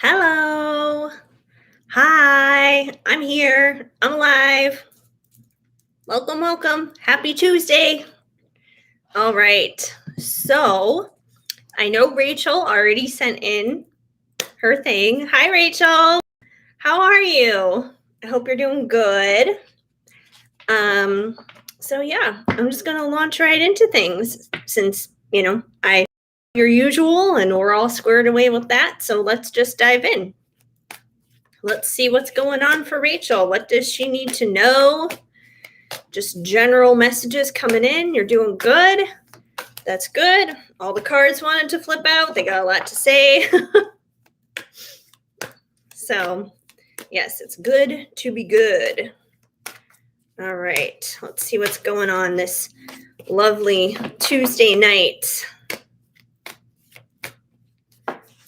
Hello. Hi. I'm here. I'm alive. Welcome, welcome. Happy Tuesday. All right. So I know Rachel already sent in her thing. Hi, Rachel. How are you? I hope you're doing good. So yeah, I'm just gonna launch right into things since I your usual and we're all squared away with that. So let's just dive in. Let's see what's going on for Rachel. What does she need to know? Just general messages coming in. You're doing good. That's good. All the cards wanted to flip out. They got a lot to say. So, yes, it's good to be good. All right. Let's see what's going on this lovely Tuesday night.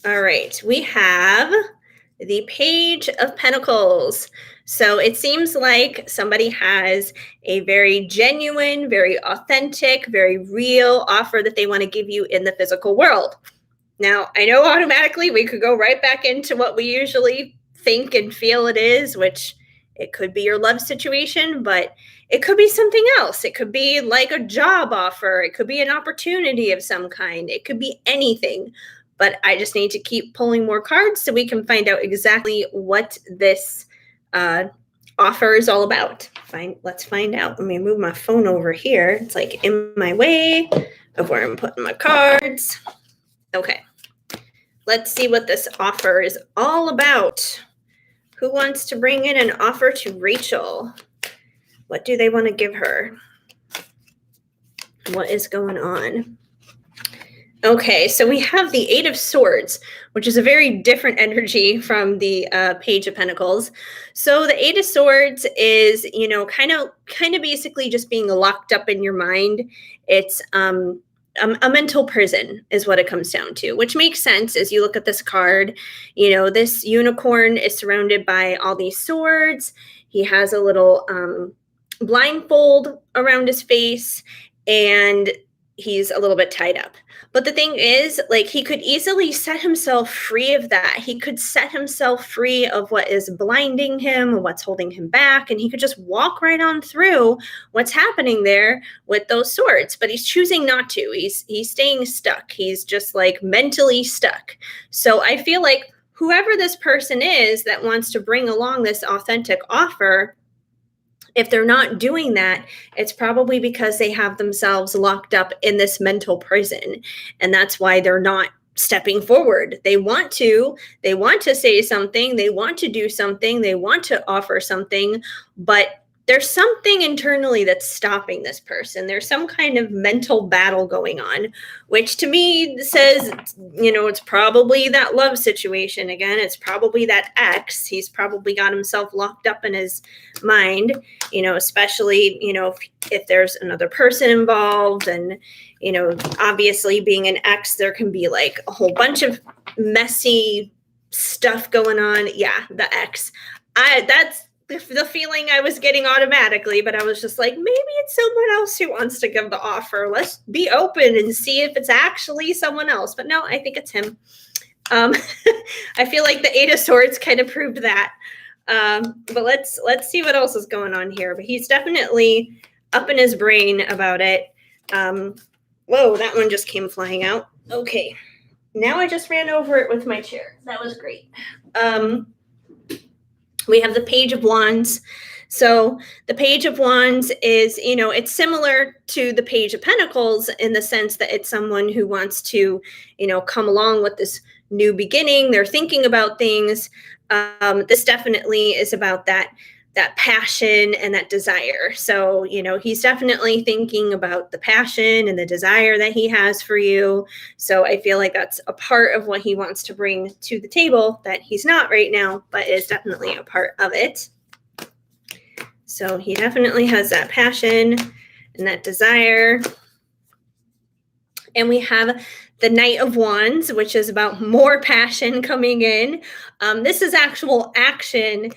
All right. We have the Page of Pentacles. So it seems like somebody has a very genuine, very authentic, very real offer that they want to give you in the physical world. Now, I know automatically we could go right back into what we usually think and feel it is, which it could be your love situation, but it could be something else. It could be like a job offer. It could be an opportunity of some kind. It could be anything. But I just need to keep pulling more cards so we can find out exactly what this offer is all about. Let's find out. Let me move my phone over here. It's like in my way of where I'm putting my cards. Okay. Let's see what this offer is all about. Who wants to bring in an offer to Rachel? What do they want to give her? What is going on? Okay, so we have the Eight of Swords, which is a very different energy from the Page of Pentacles. So the Eight of Swords is, kind of basically just being locked up in your mind. It's a mental prison is what it comes down to, which makes sense as you look at this card. This unicorn is surrounded by all these swords. He has a little blindfold around his face, and he's a little bit tied up. But the thing is, he could easily set himself free of that. He could set himself free of what is blinding him, what's holding him back, and he could just walk right on through what's happening there with those swords. But he's choosing not to. He's staying stuck. He's just mentally stuck. So I feel like whoever this person is that wants to bring along this authentic offer, if they're not doing that, it's probably because they have themselves locked up in this mental prison. And that's why they're not stepping forward. They want to say something, they want to do something, they want to offer something, but there's something internally that's stopping this person. There's some kind of mental battle going on, which to me says, it's probably that love situation again. It's probably that ex. He's probably got himself locked up in his mind, especially, if there's another person involved. And, obviously being an ex, there can be a whole bunch of messy stuff going on. Yeah, the ex. That's the feeling I was getting automatically, but I was just maybe it's someone else who wants to give the offer. Let's be open and see if it's actually someone else. But no, I think it's him. I feel like the Eight of Swords kind of proved that. But let's see what else is going on here. But he's definitely up in his brain about it. Whoa, that one just came flying out. Okay. Now I just ran over it with my chair. That was great. We have the Page of Wands. So the Page of Wands is, it's similar to the Page of Pentacles in the sense that it's someone who wants to, come along with this new beginning. They're thinking about things. This definitely is about that passion and that desire. So, he's definitely thinking about the passion and the desire that he has for you. So I feel like that's a part of what he wants to bring to the table that he's not right now, but is definitely a part of it. So he definitely has that passion and that desire. And we have the Knight of Wands, which is about more passion coming in. This is actual action.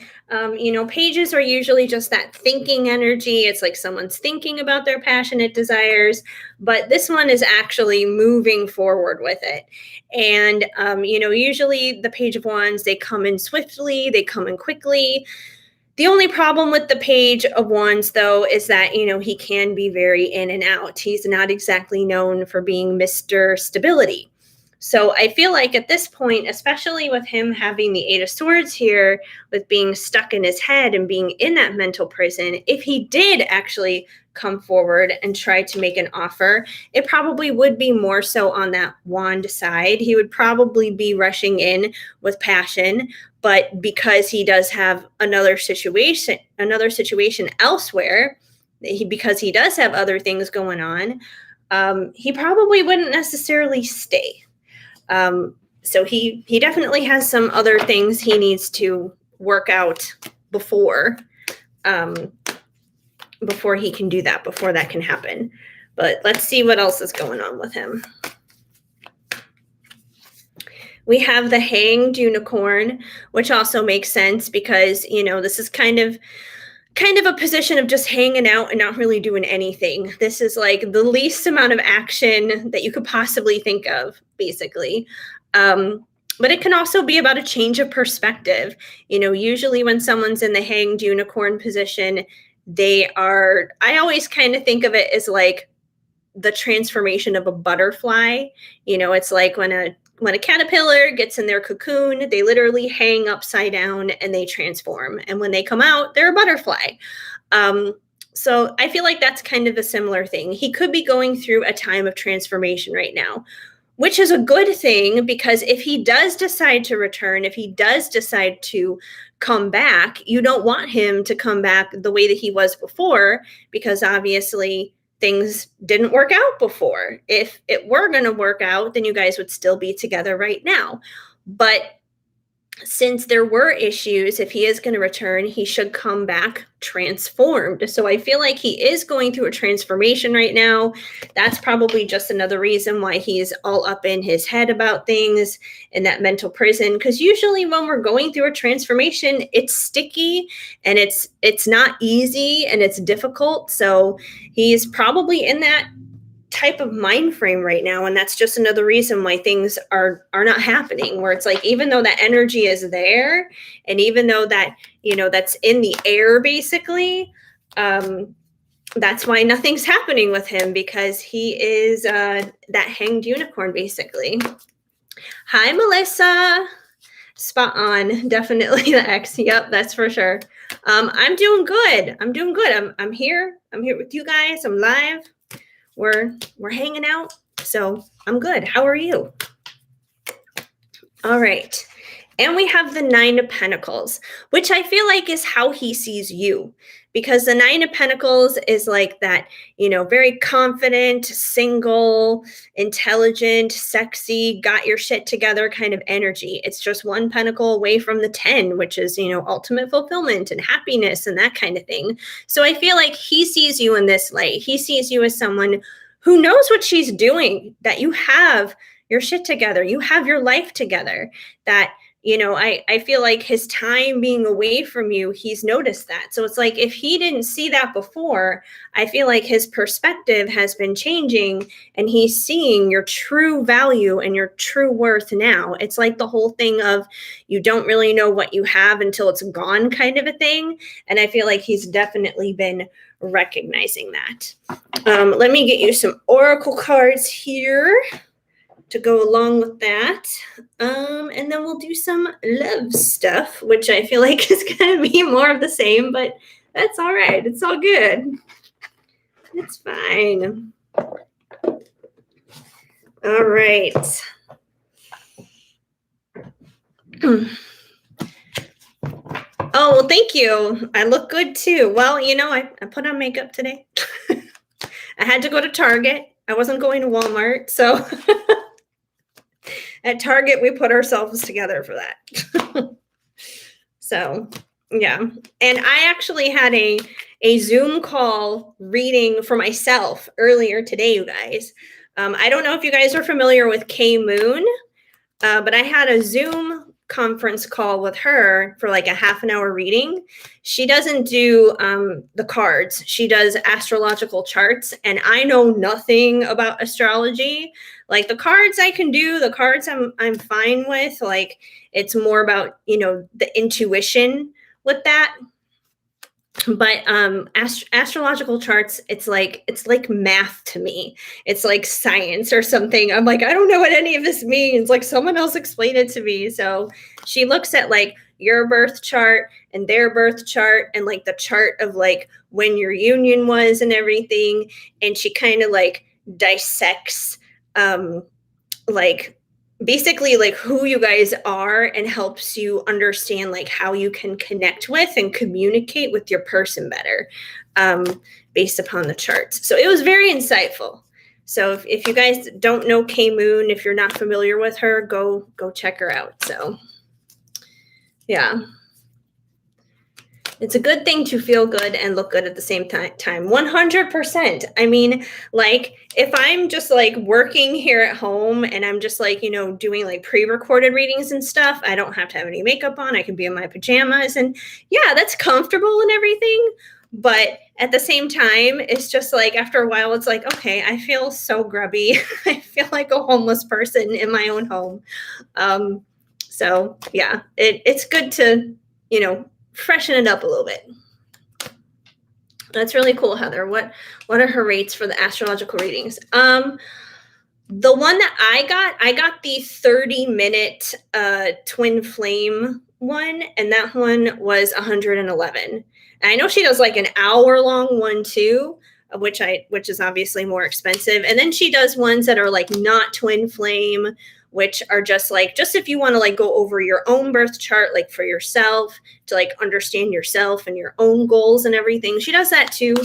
Pages are usually just that thinking energy. It's like someone's thinking about their passionate desires, but this one is actually moving forward with it. And, usually the Page of Wands, they come in swiftly, they come in quickly. The only problem with the Page of Wands, though, is that, he can be very in and out. He's not exactly known for being Mr. Stability. So I feel like at this point, especially with him having the Eight of Swords here, with being stuck in his head and being in that mental prison, if he did actually come forward and try to make an offer, it probably would be more so on that wand side. He would probably be rushing in with passion, but because he does have another situation elsewhere, because he does have other things going on, he probably wouldn't necessarily stay. So he definitely has some other things he needs to work out before he can do that, before that can happen. But let's see what else is going on with him. We have the Hanged Unicorn, which also makes sense because, this is kind of a position of just hanging out and not really doing anything. This is like the least amount of action that you could possibly think of, basically. But it can also be about a change of perspective. Usually when someone's in the Hanged Unicorn position, I always kind of think of it as like the transformation of a butterfly. It's like when a caterpillar gets in their cocoon, they literally hang upside down and they transform. And when they come out, they're a butterfly. So I feel like that's kind of a similar thing. He could be going through a time of transformation right now, which is a good thing, because if he does decide to return, if he does decide to come back, you don't want him to come back the way that he was before, because obviously things didn't work out before. If it were going to work out, then you guys would still be together right now. But since there were issues, if he is going to return, he should come back transformed. So I feel like he is going through a transformation right now. That's probably just another reason why he's all up in his head about things in that mental prison. Because usually when we're going through a transformation, it's sticky and it's not easy and it's difficult. So he's probably in that type of mind frame right now, and that's just another reason why things are not happening, where it's like, even though that energy is there, and even though that that's in the air, basically, that's why nothing's happening with him, because he is that Hanged Unicorn, basically. Hi, Melissa. Spot on. Definitely the X. Yep, that's for sure. I'm doing good. I'm here with you guys. I'm live. We're hanging out, so I'm good. How are you? All right. And we have the Nine of Pentacles, which I feel like is how he sees you, because the Nine of Pentacles is like that, very confident, single, intelligent, sexy, got your shit together kind of energy. It's just one pentacle away from the 10, which is, ultimate fulfillment and happiness and that kind of thing. So I feel like he sees you in this light. He sees you as someone who knows what she's doing, that you have your shit together, you have your life together, that I feel like his time being away from you, he's noticed that. So it's like, if he didn't see that before, I feel like his perspective has been changing and he's seeing your true value and your true worth now. It's like the whole thing of, you don't really know what you have until it's gone kind of a thing. And I feel like he's definitely been recognizing that. Let me get you some oracle cards here to go along with that. And then we'll do some love stuff, which I feel like is going to be more of the same, but that's all right. It's all good. It's fine. All right. Oh, well, thank you. I look good too. Well, I put on makeup today. I had to go to Target. I wasn't going to Walmart, so at Target, we put ourselves together for that. So, yeah. And I actually had a Zoom call reading for myself earlier today, you guys. I don't know if you guys are familiar with K Moon, but I had a Zoom conference call with her for like a half an hour reading. She doesn't do the cards. She does astrological charts, and I know nothing about astrology. Like the cards I can do, the cards I'm fine with. Like it's more about, the intuition with that. But astrological charts, it's like math to me. It's like science or something. I'm like, I don't know what any of this means. Like someone else explain it to me. So she looks at like your birth chart and their birth chart and like the chart of like when your union was and everything, and she kind of like dissects like basically like who you guys are and helps you understand like how you can connect with and communicate with your person better, based upon the charts. So it was very insightful. So if you guys don't know K Moon, if you're not familiar with her, go check her out. So yeah. It's a good thing to feel good and look good at the same time. 100%. I mean, like if I'm just like working here at home and I'm just like, doing like pre-recorded readings and stuff, I don't have to have any makeup on. I can be in my pajamas and yeah, that's comfortable and everything. But at the same time, it's just like after a while, it's like, okay, I feel so grubby. I feel like a homeless person in my own home. So yeah, it's good to, freshen it up a little bit. That's really cool, Heather. What are her rates for the astrological readings? The one that I got the 30-minute twin flame one, and that one was 111. And I know she does like an hour-long one too, which is obviously more expensive. And then she does ones that are like not twin flame, which are just if you want to like go over your own birth chart, like for yourself, to like understand yourself and your own goals and everything. She does that too.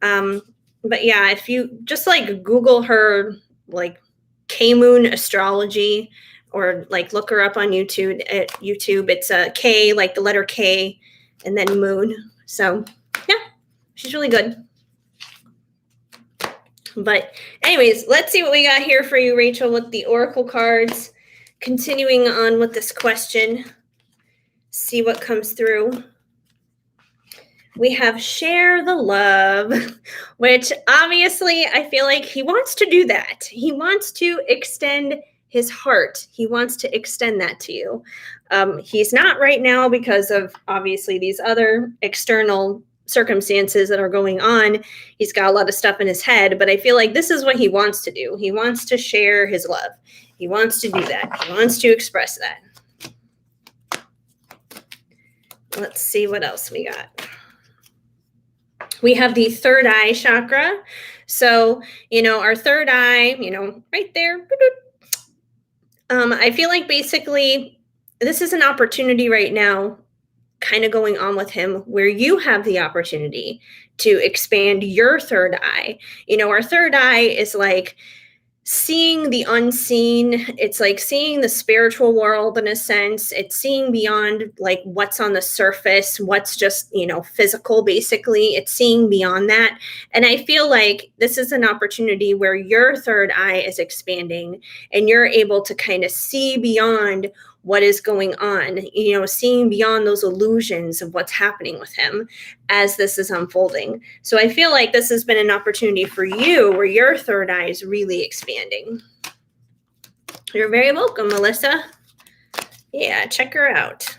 But yeah, if you just like Google her, like K Moon astrology, or like look her up on YouTube. It's a K, like the letter K, and then Moon. So yeah, she's really good. But anyways, let's see what we got here for you, Rachel, with the oracle cards. Continuing on with this question, see what comes through. We have share the love, which obviously I feel like he wants to do that. He wants to extend his heart. He wants to extend that to you. He's not right now because of obviously these other external circumstances that are going on. He's got a lot of stuff in his head, but I feel like this is what he wants to do. He wants to share his love. He wants to do that. He wants to express that. Let's see what else we got. We have the third eye chakra. So, our third eye, right there. I feel like basically this is an opportunity right now kind of going on with him where you have the opportunity to expand your third eye. Our third eye is like seeing the unseen. It's like seeing the spiritual world in a sense. It's seeing beyond like what's on the surface, what's just, physical, basically. It's seeing beyond that. And I feel like this is an opportunity where your third eye is expanding and you're able to kind of see beyond what is going on, seeing beyond those illusions of what's happening with him as this is unfolding. So I feel like this has been an opportunity for you where your third eye is really expanding. You're very welcome, Melissa. Yeah, check her out.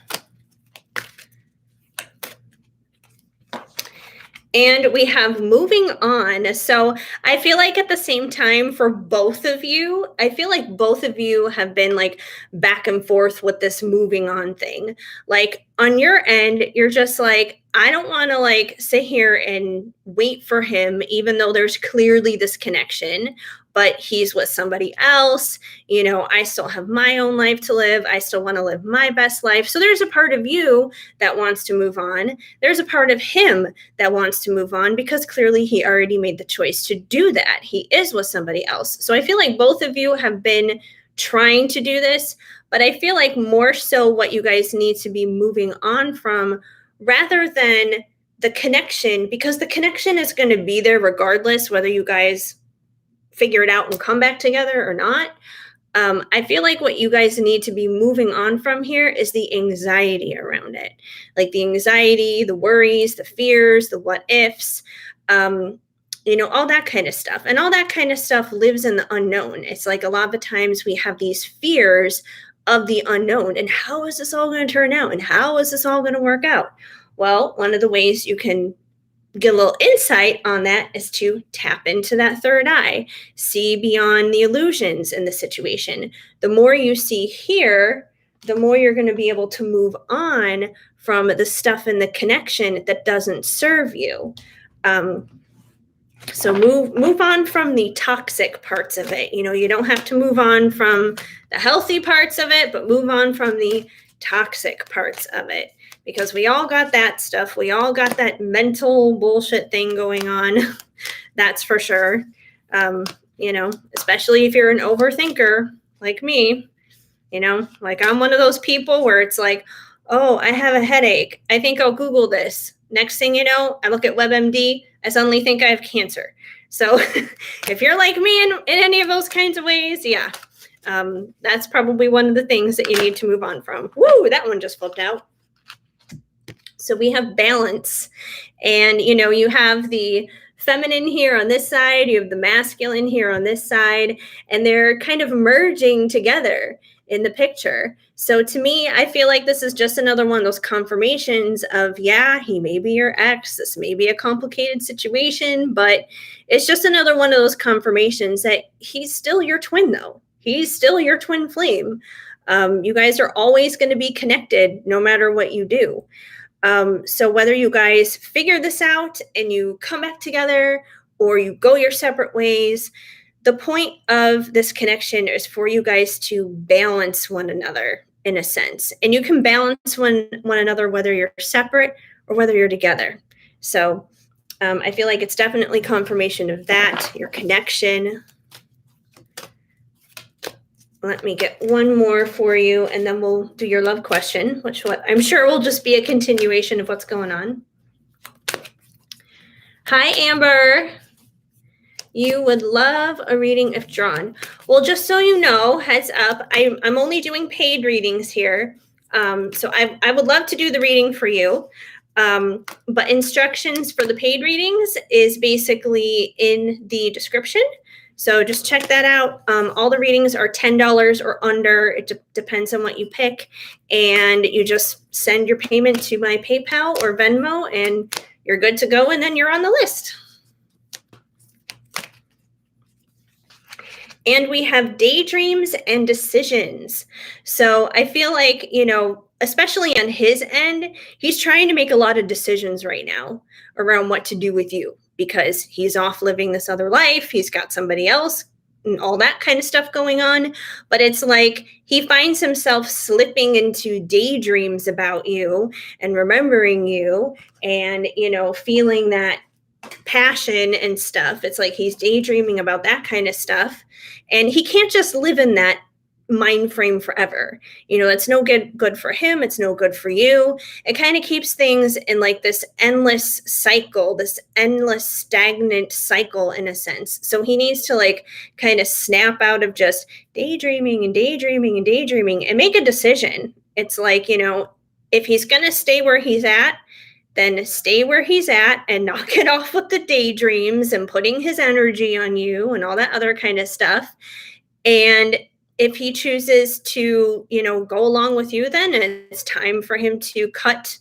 And we have moving on. So I feel like at the same time for both of you, I feel like both of you have been like back and forth with this moving on thing. Like on your end, you're just like, I don't want to like sit here and wait for him, even though there's clearly this connection, but he's with somebody else. I still have my own life to live. I still want to live my best life. So there's a part of you that wants to move on. There's a part of him that wants to move on because clearly he already made the choice to do that. He is with somebody else. So I feel like both of you have been trying to do this, but I feel like more so what you guys need to be moving on from rather than the connection, because the connection is going to be there regardless whether you guys figure it out and come back together or not. I feel like what you guys need to be moving on from here is the anxiety around it. Like the anxiety, the worries, the fears, the what ifs, all that kind of stuff. And all that kind of stuff lives in the unknown. It's like a lot of the times we have these fears of the unknown. And how is this all going to turn out? And how is this all going to work out? Well, one of the ways you can get a little insight on that is to tap into that third eye, see beyond the illusions in the situation. The more you see here, the more you're going to be able to move on from the stuff in the connection that doesn't serve you. So move on from the toxic parts of it. You don't have to move on from the healthy parts of it, but move on from the toxic parts of it. Because we all got that stuff. We all got that mental bullshit thing going on. That's for sure. Especially if you're an overthinker like me, like I'm one of those people where it's like, oh, I have a headache. I think I'll Google this. Next thing you know, I look at WebMD. I suddenly think I have cancer. So if you're like me in any of those kinds of ways, yeah, that's probably one of the things that you need to move on from. Woo, that one just flipped out. So we have balance, and you have the feminine here on this side, you have the masculine here on this side, and they're kind of merging together in the picture. So to me, I feel like this is just another one of those confirmations of, yeah, he may be your ex, this may be a complicated situation, but it's just another one of those confirmations that he's still your twin, though. He's still your twin flame. You guys are always going to be connected no matter what you do. So whether you guys figure this out and you come back together or you go your separate ways, the point of this connection is for you guys to balance one another in a sense. And you can balance one another whether you're separate or whether you're together. So I feel like it's definitely confirmation of that, your connection. Let me get one more for you, and then we'll do your love question, which I'm sure will just be a continuation of what's going on. Hi, Amber. You would love a reading if drawn. Well, just so you know, heads up, I'm only doing paid readings here. So I would love to do the reading for you. But instructions for the paid readings is basically in the description. So just check that out. All the readings are $10 or under. It depends on what you pick. And you just send your payment to my PayPal or Venmo, and you're good to go. And then you're on the list. And we have daydreams and decisions. So I feel like, especially on his end, he's trying to make a lot of decisions right now around what to do with you, because he's off living this other life. He's got somebody else and all that kind of stuff going on. But it's like he finds himself slipping into daydreams about you and remembering you and, feeling that passion and stuff. It's like he's daydreaming about that kind of stuff. And he can't just live in that mind frame forever. It's no good for him. It's no good for you. It kind of keeps things in like this endless cycle, this endless stagnant cycle in a sense. So he needs to like kind of snap out of just daydreaming and daydreaming and daydreaming and make a decision. It's like, if he's going to stay where he's at, then stay where he's at and knock it off with the daydreams and putting his energy on you and all that other kind of stuff. And if he chooses to, go along with you, then it's time for him to cut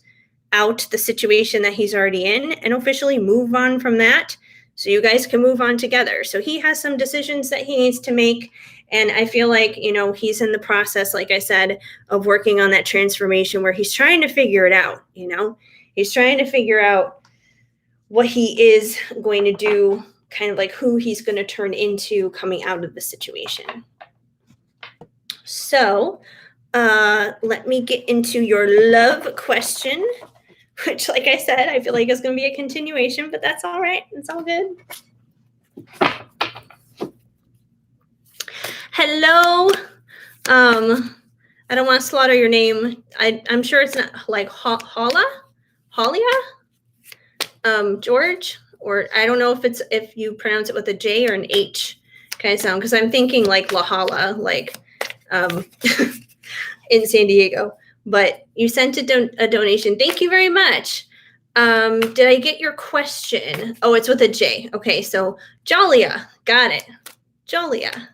out the situation that he's already in and officially move on from that so you guys can move on together. So he has some decisions that he needs to make. And I feel like, he's in the process, like I said, of working on that transformation where he's trying to figure it out, He's trying to figure out what he is going to do, kind of like who he's going to turn into coming out of the situation. So let me get into your love question, which, like I said, I feel like is going to be a continuation, but that's all right. It's all good. Hello. I don't want to slaughter your name. I'm sure it's not like Halia, George, or I don't know if you pronounce it with a J or an H. kind of sound? Because I'm thinking like La Hala, like in San Diego. But you sent a donation. Thank you very much. Did I get your question? Oh, it's with a J. Okay, so Jolia, got it. Jolia.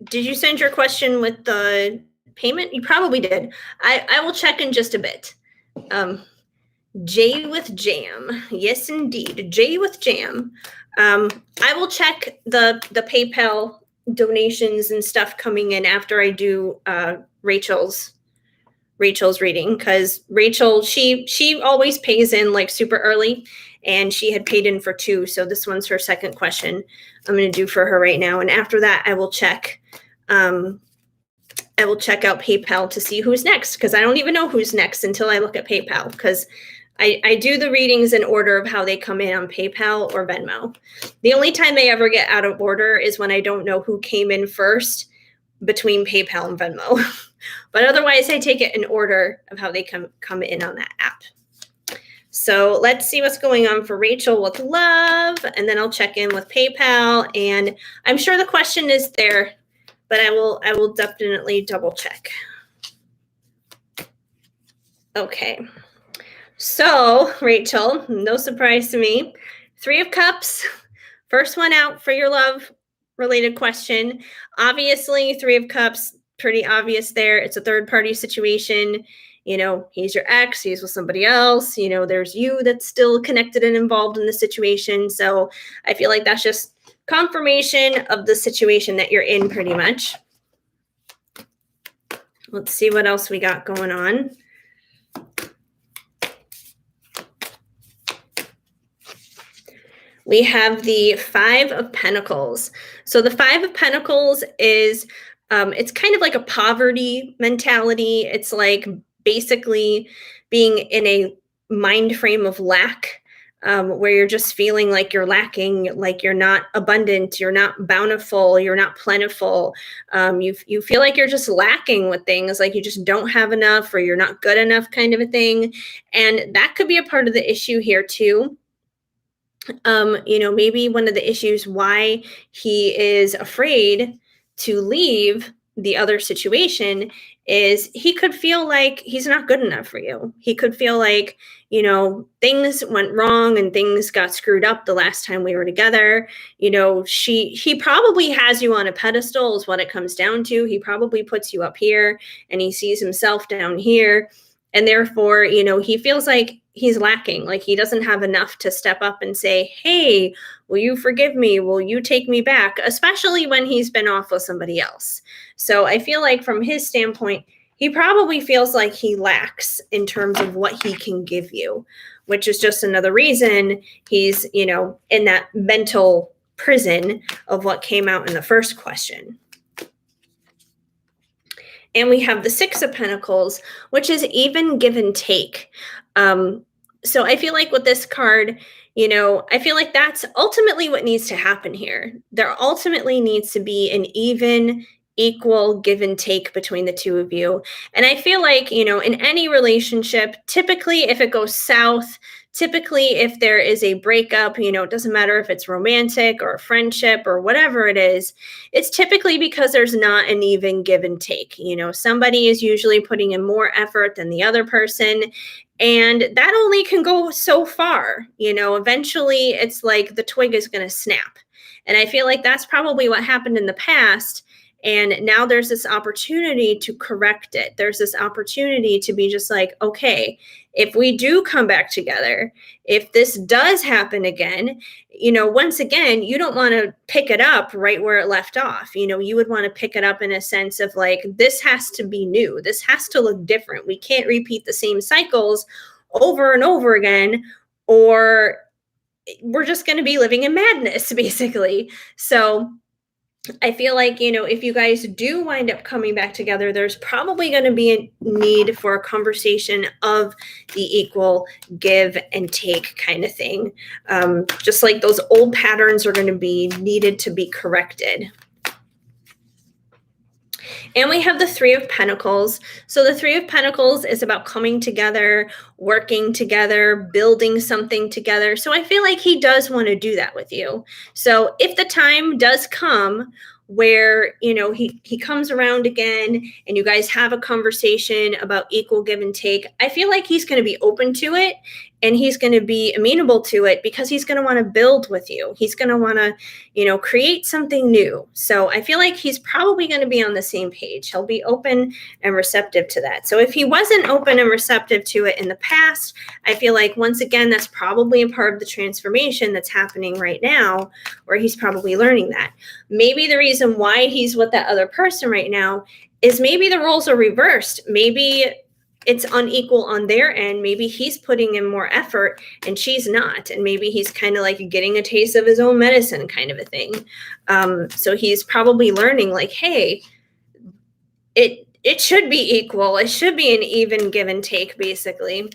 Did you send your question with the payment? You probably did. I will check in just a bit. J with jam. Yes, indeed. J with jam. I will check the PayPal donations and stuff coming in after I do Rachel's reading, because Rachel, she always pays in like super early, and she had paid in for 2, so this one's her second question I'm going to do for her right now, and after that I will check out PayPal to see who's next, because I don't even know who's next until I look at PayPal, because I do the readings in order of how they come in on PayPal or Venmo. The only time they ever get out of order is when I don't know who came in first between PayPal and Venmo. But otherwise, I take it in order of how they come in on that app. So let's see what's going on for Rachel with love, and then I'll check in with PayPal. And I'm sure the question is there, but I will definitely double check. Okay. So, Rachel, no surprise to me. 3 of Cups, first one out for your love-related question. Obviously, 3 of Cups, pretty obvious there. It's a third-party situation. You know, he's your ex, he's with somebody else. You know, there's you that's still connected and involved in the situation. So I feel like that's just confirmation of the situation that you're in, pretty much. Let's see what else we got going on. We have the 5 of Pentacles. So the 5 of Pentacles is, it's kind of like a poverty mentality. It's like basically being in a mind frame of lack, where you're just feeling like you're lacking, like you're not abundant, you're not bountiful, you're not plentiful. You feel like you're just lacking with things, like you just don't have enough or you're not good enough, kind of a thing. And that could be a part of the issue here too. You know, maybe one of the issues why he is afraid to leave the other situation is he could feel like he's not good enough for you. He could feel like, you know, things went wrong and things got screwed up the last time we were together. You know, he probably has you on a pedestal is what it comes down to. He probably puts you up here and he sees himself down here. And therefore, you know, he feels like he's lacking, like he doesn't have enough to step up and say, hey, will you forgive me? Will you take me back? Especially when he's been off with somebody else. So I feel like from his standpoint, he probably feels like he lacks in terms of what he can give you, which is just another reason he's, you know, in that mental prison of what came out in the first question. And we have the 6 of Pentacles, which is even give and take. So I feel like with this card, you know, I feel like that's ultimately what needs to happen here. There ultimately needs to be an even, equal give and take between the two of you. And I feel like, you know, in any relationship, typically if it goes south, typically if there is a breakup, you know, it doesn't matter if it's romantic or a friendship or whatever it is, it's typically because there's not an even give and take. You know, somebody is usually putting in more effort than the other person. And that only can go so far. You know, eventually it's like the twig is going to snap. And I feel like that's probably what happened in the past. And now there's this opportunity to correct it. There's this opportunity to be just like, okay, if we do come back together, if this does happen again, you know, once again, you don't want to pick it up right where it left off. You know, you would want to pick it up in a sense of like, this has to be new. This has to look different. We can't repeat the same cycles over and over again, or we're just going to be living in madness, basically. So I feel like, you know, if you guys do wind up coming back together, there's probably going to be a need for a conversation of the equal give and take kind of thing. Just like those old patterns are going to be needed to be corrected. And we have the 3 of Pentacles. So the 3 of Pentacles is about coming together working together, building something together. So I feel like he does want to do that with you. So if the time does come where, he comes around again and you guys have a conversation about equal give and take, I feel like he's going to be open to it and he's going to be amenable to it because he's going to want to build with you. He's going to want to, create something new. So I feel like he's probably going to be on the same page. He'll be open and receptive to that. So if he wasn't open and receptive to it in the past, I feel like once again, that's probably a part of the transformation that's happening right now, where he's probably learning that. Maybe the reason why he's with that other person right now is maybe the roles are reversed. Maybe it's unequal on their end. Maybe he's putting in more effort and she's not. And maybe he's kind of like getting a taste of his own medicine kind of a thing. So he's probably learning like, hey, it should be equal. It should be an even give and take, basically.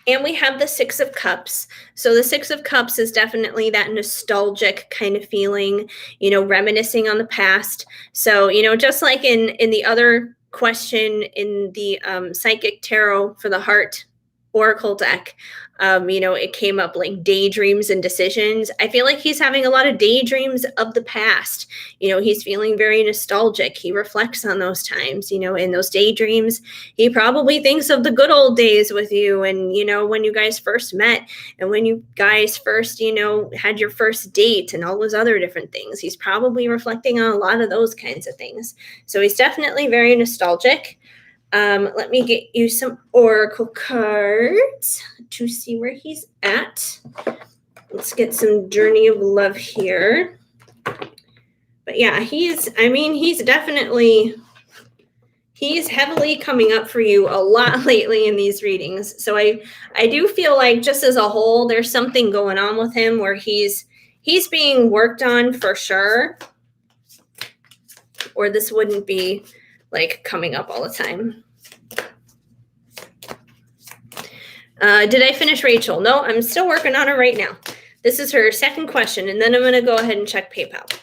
And we have the Six of Cups. So the Six of Cups is definitely that nostalgic kind of feeling, reminiscing on the past. So, just like in the other question in the Psychic Tarot for the Heart Oracle deck, it came up like daydreams and decisions. I feel like he's having a lot of daydreams of the past. He's feeling very nostalgic. He reflects on those times, in those daydreams. He probably thinks of the good old days with you and, when you guys first met and when you guys first, had your first date and all those other different things. He's probably reflecting on a lot of those kinds of things. So he's definitely very nostalgic. Let me get you some oracle cards to see where he's at. Let's get some Journey of Love here. But yeah, he's heavily coming up for you a lot lately in these readings. So I do feel like just as a whole, there's something going on with him where he's being worked on for sure. Or this wouldn't be like coming up all the time. Did I finish Rachel? No, I'm still working on her right now. This is her second question, and then I'm going to go ahead and check PayPal.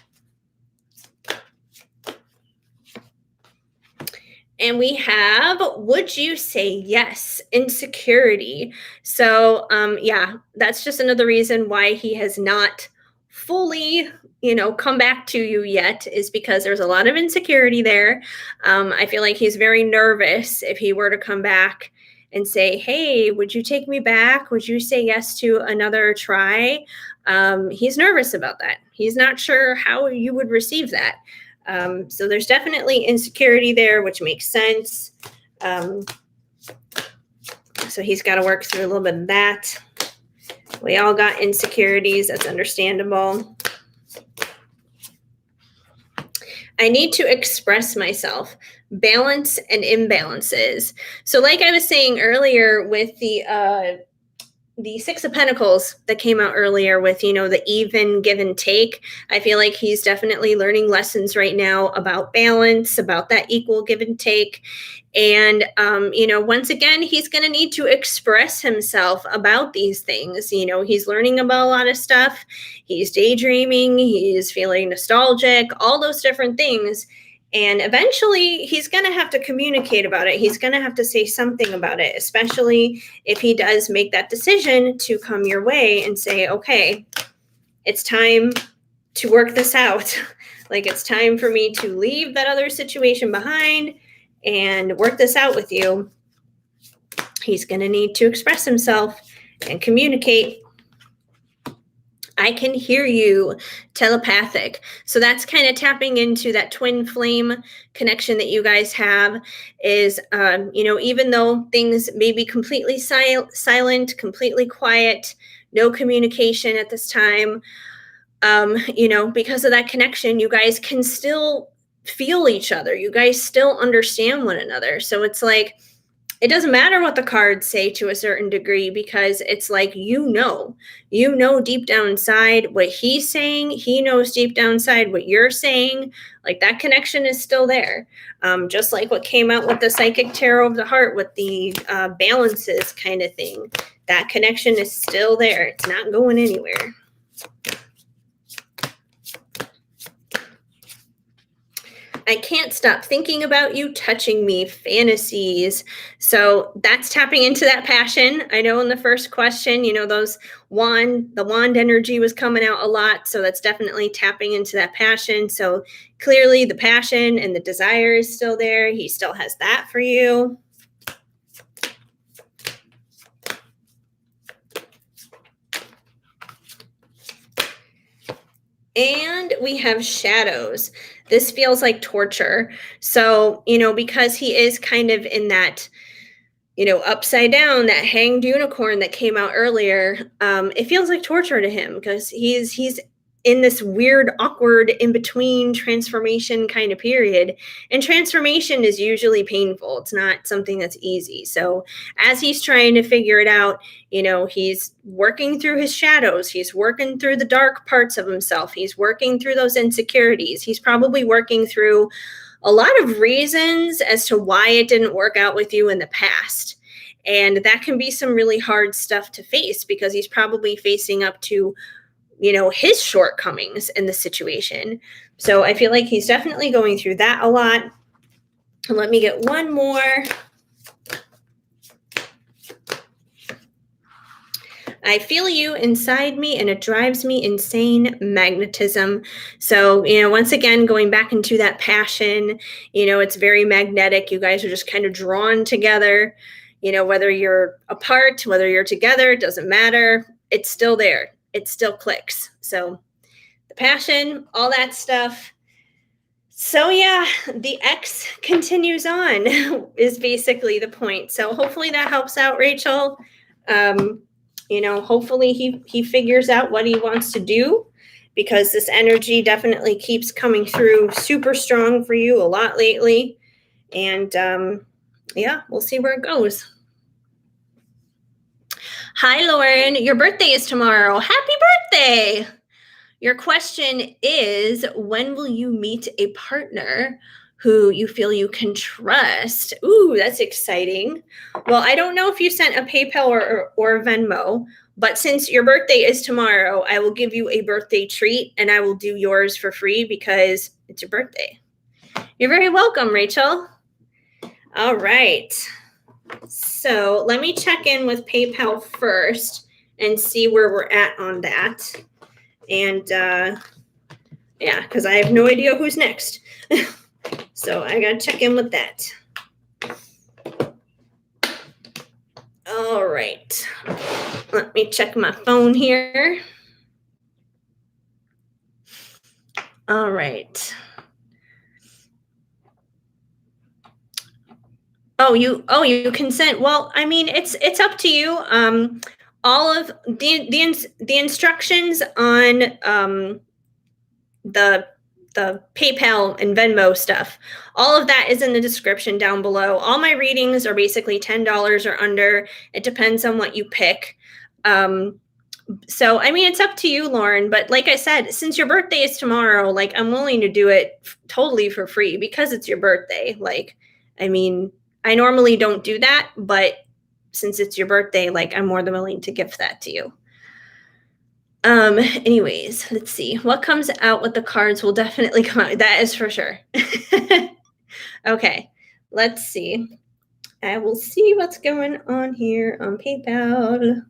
And we have, would you say yes? Insecurity. So, yeah, that's just another reason why he has not fully, come back to you yet, is because there's a lot of insecurity there. I feel like he's very nervous if he were to come back and say, hey, would you take me back? Would you say yes to another try? He's nervous about that. He's not sure how you would receive that. So there's definitely insecurity there, which makes sense. So he's got to work through a little bit of that. We all got insecurities. That's understandable. I need to express myself. Balance and imbalances. So like I was saying earlier with the Six of Pentacles that came out earlier with, the even give and take, I feel like he's definitely learning lessons right now about balance, about that equal give and take. And, once again, he's going to need to express himself about these things. He's learning about a lot of stuff. He's daydreaming. He's feeling nostalgic, all those different things. And eventually he's going to have to communicate about it. He's going to have to say something about it, especially if he does make that decision to come your way and say, okay, it's time to work this out. Like it's time for me to leave that other situation behind and work this out with you. He's going to need to express himself and communicate. I can hear you, telepathic. So that's kind of tapping into that twin flame connection that you guys have is, even though things may be completely silent, completely quiet, no communication at this time, because of that connection, you guys can still feel each other. You guys still understand one another. So it's like, it doesn't matter what the cards say to a certain degree, because it's like, deep down inside what he's saying. He knows deep down inside what you're saying. Like that connection is still there. Just like what came out with the Psychic Tarot of the Heart with the balances kind of thing. That connection is still there. It's not going anywhere. I can't stop thinking about you touching me, fantasies. So that's tapping into that passion. I know in the first question, the wand energy was coming out a lot. So that's definitely tapping into that passion. So clearly the passion and the desire is still there. He still has that for you. And we have shadows. This feels like torture. So, because he is kind of in that, upside down, that hanged unicorn that came out earlier, it feels like torture to him because he's in this weird, awkward, in between transformation kind of period. And transformation is usually painful. It's not something that's easy. So as he's trying to figure it out, he's working through his shadows. He's working through the dark parts of himself. He's working through those insecurities. He's probably working through a lot of reasons as to why it didn't work out with you in the past. And that can be some really hard stuff to face because he's probably facing up to, his shortcomings in the situation. So I feel like he's definitely going through that a lot. Let me get one more. I feel you inside me and it drives me insane, magnetism. So, once again, going back into that passion, it's very magnetic. You guys are just kind of drawn together, whether you're apart, whether you're together, it doesn't matter. It's still there. It still clicks. So the passion, all that stuff. So yeah, the X continues on is basically the point. So hopefully that helps out, Rachel. Hopefully he figures out what he wants to do because this energy definitely keeps coming through super strong for you a lot lately. And we'll see where it goes. Hi, Lauren. Your birthday is tomorrow. Happy birthday. Your question is, when will you meet a partner who you feel you can trust? Ooh, that's exciting. Well, I don't know if you sent a PayPal or Venmo, but since your birthday is tomorrow, I will give you a birthday treat and I will do yours for free because it's your birthday. You're very welcome, Rachel. All right. So let me check in with PayPal first and see where we're at on that. And because I have no idea who's next. So I got to check in with that. All right. Let me check my phone here. All right. Oh, you consent. Well, I mean, it's up to you. All of the instructions on the PayPal and Venmo stuff, all of that is in the description down below. All my readings are basically $10 or under. It depends on what you pick. So, I mean, it's up to you, Lauren. But like I said, since your birthday is tomorrow, like I'm willing to do it totally for free because it's your birthday. Like, I mean, I normally don't do that, but since it's your birthday, like I'm more than willing to gift that to you. Anyways, let's see. What comes out with the cards will definitely come out. That is for sure. Okay, let's see. I will see what's going on here on PayPal.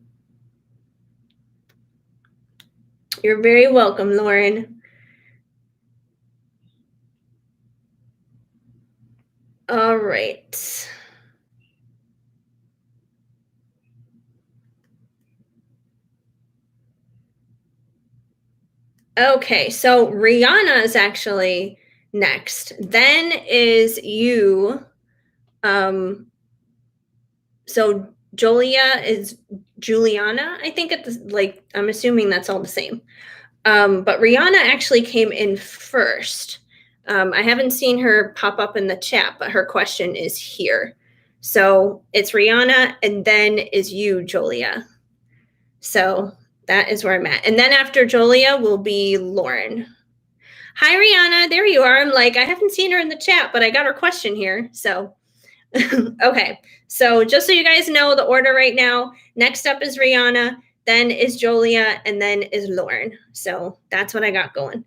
You're very welcome, Lauren. All right. Okay, so Rihanna is actually next. Then is you. So Juliana, I think it's like, I'm assuming that's all the same. But Rihanna actually came in first. I haven't seen her pop up in the chat, but her question is here. So it's Rihanna and then is you, Julia. So that is where I'm at. And then after Julia will be Lauren. Hi, Rihanna. There you are. I'm like, I haven't seen her in the chat, but I got her question here. So, okay. So just so you guys know the order right now, next up is Rihanna, then is Julia, and then is Lauren. So that's what I got going.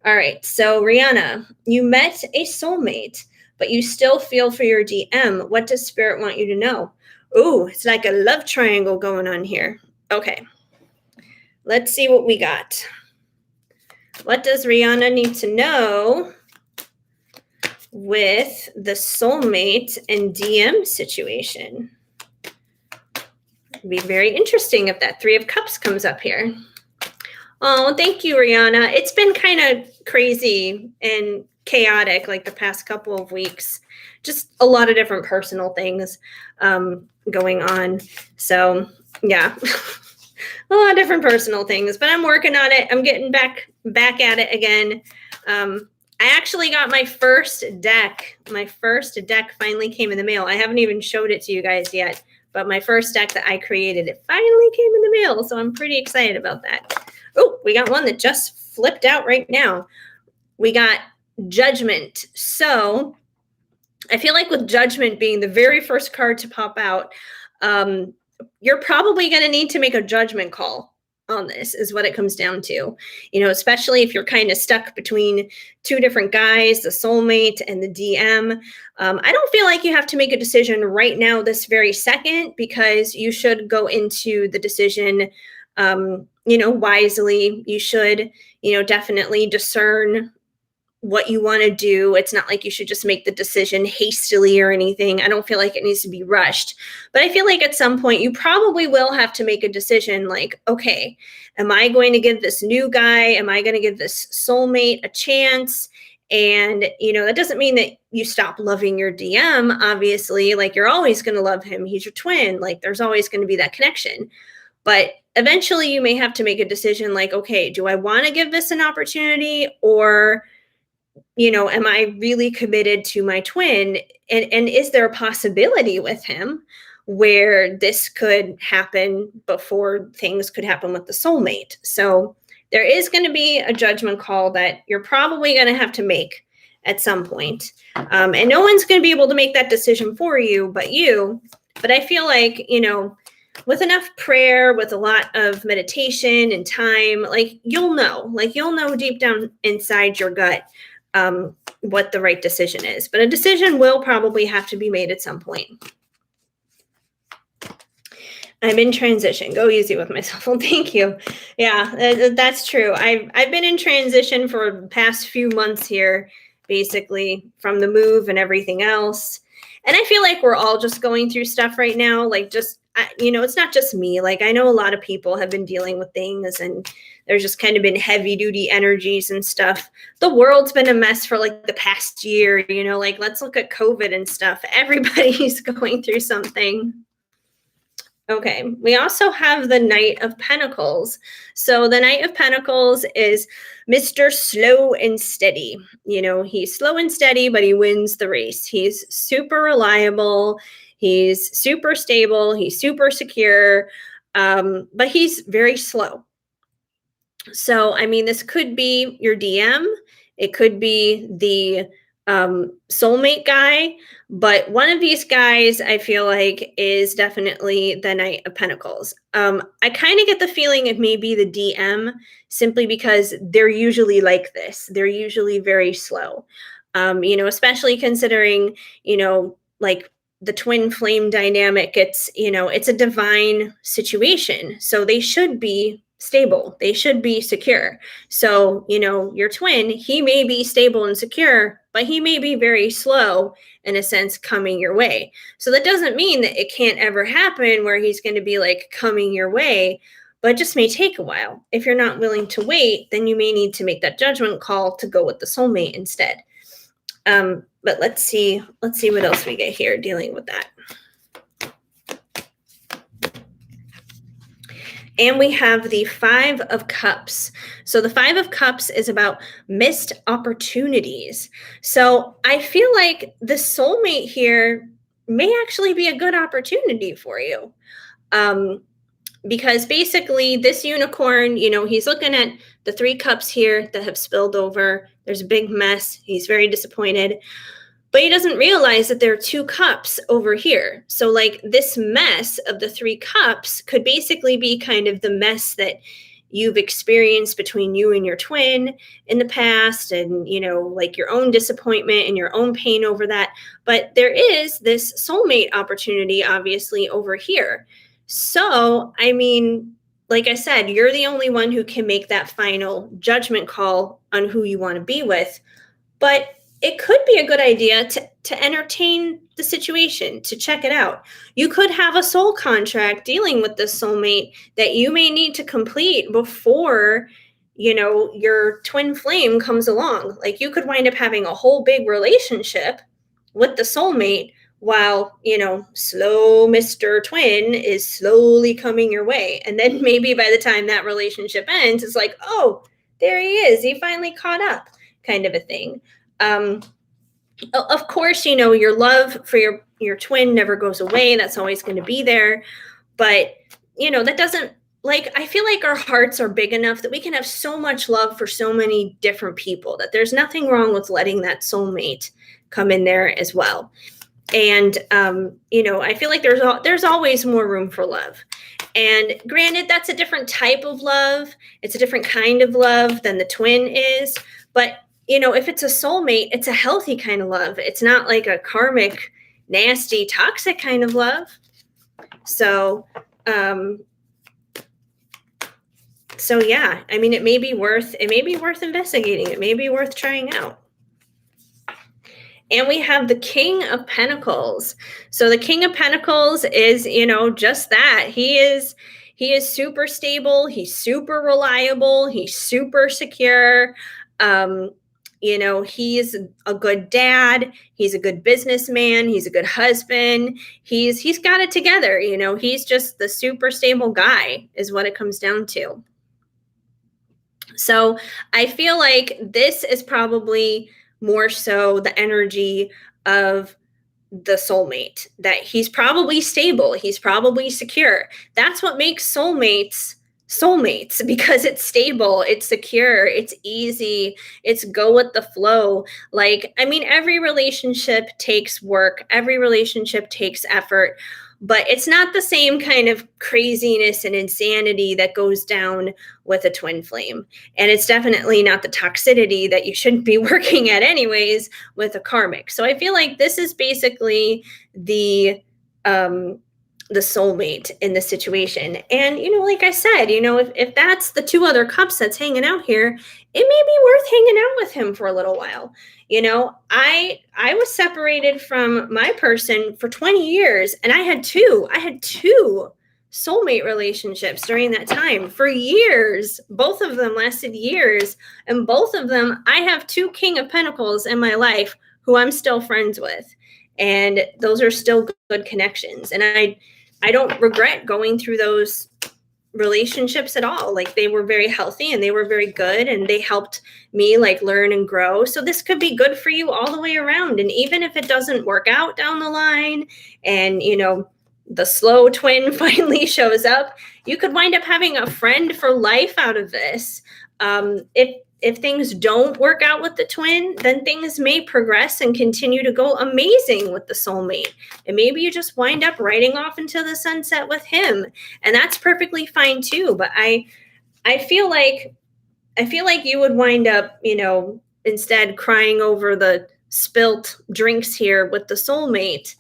All right. So, Rihanna, you met a soulmate, but you still feel for your DM. What does spirit want you to know? Ooh, it's like a love triangle going on here. Okay. Let's see what we got. What does Rihanna need to know with the soulmate and DM situation? It'd be very interesting if that Three of Cups comes up here. Oh, thank you, Rihanna. It's been kind of crazy and chaotic like the past couple of weeks. Just a lot of different personal things going on. So, yeah. A lot of different personal things, but I'm working on it. I'm getting back at it again. I actually got my first deck. My first deck finally came in the mail. I haven't even showed it to you guys yet, but my first deck that I created, it finally came in the mail. So I'm pretty excited about that. Oh, we got one that just flipped out right now. We got Judgment. So I feel like with Judgment being the very first card to pop out, you're probably going to need to make a judgment call on this, is what it comes down to. You know, especially if you're kind of stuck between two different guys, the soulmate and the DM. I don't feel like you have to make a decision right now, this very second, because you should go into the decision, wisely. You should, definitely discern what you want to do. It's not like you should just make the decision hastily or anything. I don't feel like it needs to be rushed. But I feel like at some point you probably will have to make a decision like, okay, am I going to give this new guy, am I going to give this soulmate a chance? And, that doesn't mean that you stop loving your DM, obviously. Like, you're always going to love him. He's your twin. Like, there's always going to be that connection. But eventually you may have to make a decision like, okay, do I want to give this an opportunity, or am I really committed to my twin? And is there a possibility with him where this could happen before things could happen with the soulmate? So there is going to be a judgment call that you're probably going to have to make at some point. And no one's going to be able to make that decision for you but you. But I feel like, with enough prayer, with a lot of meditation and time, you'll know deep down inside your gut what the right decision is. But a decision will probably have to be made at some point. I'm in transition. Go easy with myself. Well, thank you. Yeah, that's true. I've been in transition for the past few months here, basically, from the move and everything else. And I feel like we're all just going through stuff right now. It's not just me. I know a lot of people have been dealing with things, and there's just kind of been heavy duty energies and stuff. The world's been a mess for the past year, let's look at COVID and stuff. Everybody's going through something. Okay, we also have the Knight of Pentacles. So the Knight of Pentacles is Mr. Slow and Steady. He's slow and steady, but he wins the race. He's super reliable. He's super stable. He's super secure, but he's very slow. So, this could be your DM. It could be the soulmate guy, but one of these guys I feel like is definitely the Knight of Pentacles. I kind of get the feeling it may be the DM, simply because they're usually like this. They're usually very slow, especially considering, the twin flame dynamic. It's a divine situation. So they should be stable. They should be secure. So, your twin, he may be stable and secure, but he may be very slow in a sense coming your way. So that doesn't mean that it can't ever happen where he's going to be coming your way, but it just may take a while. If you're not willing to wait, then you may need to make that judgment call to go with the soulmate instead. But let's see what else we get here dealing with that. And we have the Five of Cups. So the Five of Cups is about missed opportunities. So I feel like the soulmate here may actually be a good opportunity for you. Because basically this unicorn, he's looking at the 3 cups here that have spilled over. There's a big mess. He's very disappointed. But he doesn't realize that there are 2 cups over here. So this mess of the 3 cups could basically be kind of the mess that you've experienced between you and your twin in the past, and, like your own disappointment and your own pain over that. But there is this soulmate opportunity, obviously, over here. So, I mean, like I said, you're the only one who can make that final judgment call on who you want to be with. But it could be a good idea to entertain the situation, to check it out. You could have a soul contract dealing with this soulmate that you may need to complete before, your twin flame comes along. Like, you could wind up having a whole big relationship with the soulmate while, slow Mr. Twin is slowly coming your way. And then maybe by the time that relationship ends, it's like, oh, there he is. He finally caught up, kind of a thing. Of course, your love for your twin never goes away. That's always going to be there. But, that doesn't, like, I feel like our hearts are big enough that we can have so much love for so many different people that there's nothing wrong with letting that soulmate come in there as well. And, I feel like there's always more room for love. And granted, that's a different type of love. It's a different kind of love than the twin is. But, if it's a soulmate, it's a healthy kind of love. It's not like a karmic, nasty, toxic kind of love. So yeah, I mean, it may be worth investigating. It may be worth trying out. And we have the King of Pentacles. So the King of Pentacles is, just that. He is super stable. He's super reliable. He's super secure. He's a good dad. He's a good businessman. He's a good husband. He's got it together. He's just the super stable guy is what it comes down to. So I feel like this is probably more so the energy of the soulmate, that he's probably stable. He's probably secure. That's what makes soulmates, because it's stable, it's secure, it's easy, it's go with the flow. Like, I mean, every relationship takes work, every relationship takes effort, but it's not the same kind of craziness and insanity that goes down with a twin flame. And it's definitely not the toxicity that you shouldn't be working at anyways with a karmic. So I feel like this is basically the soulmate in the situation. And, like I said, if that's the two other cups that's hanging out here, it may be worth hanging out with him for a little while. I was separated from my person for 20 years, and I had two soulmate relationships during that time for years. Both of them lasted years, and both of them, I have two King of Pentacles in my life who I'm still friends with. And those are still good connections. And I don't regret going through those relationships at all. Like, they were very healthy and they were very good, and they helped me like learn and grow. So this could be good for you all the way around. And even if it doesn't work out down the line, and the slow twin finally shows up, you could wind up having a friend for life out of this. If things don't work out with the twin, then things may progress and continue to go amazing with the soulmate. And maybe you just wind up riding off into the sunset with him. And that's perfectly fine too. But I feel like you would wind up, instead crying over the spilt drinks here with the soulmate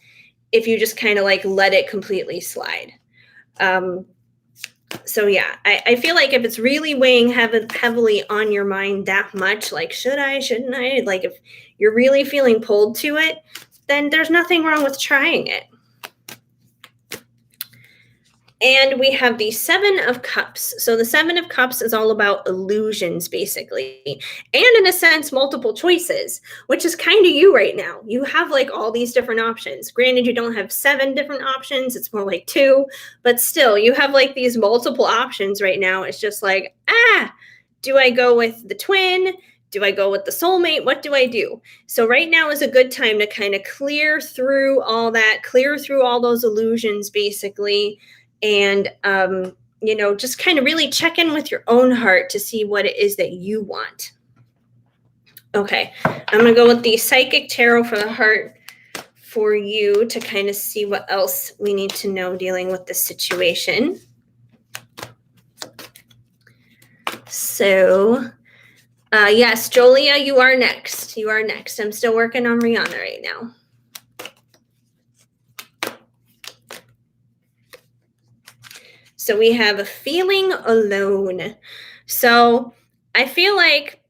if you just kind of like let it completely slide. So yeah, I feel like if it's really weighing heavily on your mind that much, like, shouldn't I? Like, if you're really feeling pulled to it, then there's nothing wrong with trying it. And we have the Seven of Cups. So the Seven of Cups is all about illusions, basically. And in a sense, multiple choices, which is kind of you right now. You have like all these different options. Granted, you don't have 7 different options. It's more like 2. But still, you have like these multiple options right now. It's just like, do I go with the twin? Do I go with the soulmate? What do I do? So right now is a good time to kind of clear through all that, clear through all those illusions, basically. And, just kind of really check in with your own heart to see what it is that you want. Okay, I'm going to go with the Psychic Tarot for the heart for you to kind of see what else we need to know dealing with this situation. So, yes, Jolia, you are next. You are next. I'm still working on Rihanna right now. So we have a feeling alone. So I feel like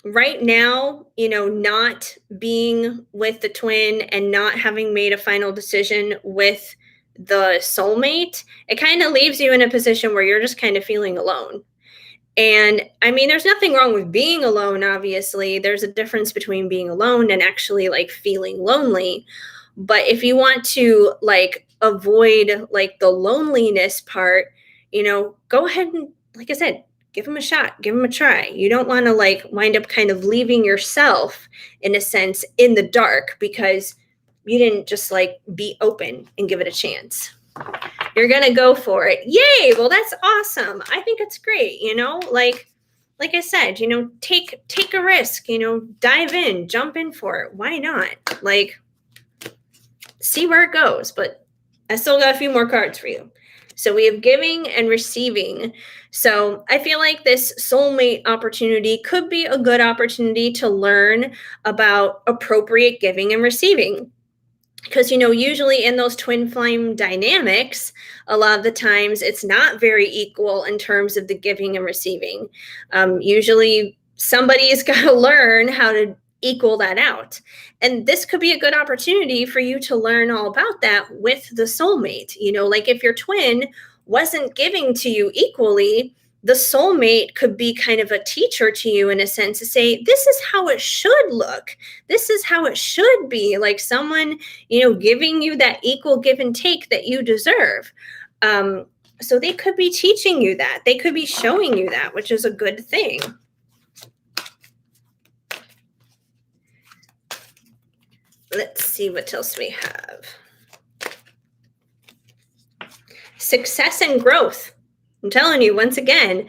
right now, not being with the twin and not having made a final decision with the soulmate, it kind of leaves you in a position where you're just kind of feeling alone. And I mean, there's nothing wrong with being alone, obviously. There's a difference between being alone and actually like feeling lonely. But if you want to like avoid like the loneliness part, go ahead and, like I said, give them a shot, give them a try. You don't want to like wind up kind of leaving yourself in a sense in the dark because you didn't just like be open and give it a chance. You're gonna go for it. Yay! Well, that's awesome. I think it's great. Like I said, take a risk. Dive in, jump in for it. Why not? Like, see where it goes. But I still got a few more cards for you. So we have giving and receiving. So I feel like this soulmate opportunity could be a good opportunity to learn about appropriate giving and receiving. Because usually in those twin flame dynamics, a lot of the times it's not very equal in terms of the giving and receiving. Usually somebody's got to learn how to equal that out, and this could be a good opportunity for you to learn all about that with the soulmate. Like if your twin wasn't giving to you equally, the soulmate could be kind of a teacher to you in a sense to say, this is how it should look. This is how it should be, like someone, giving you that equal give and take that you deserve. So they could be teaching you that. They could be showing you that, which is a good thing. Let's see what else we have. Success and growth. I'm telling you, once again,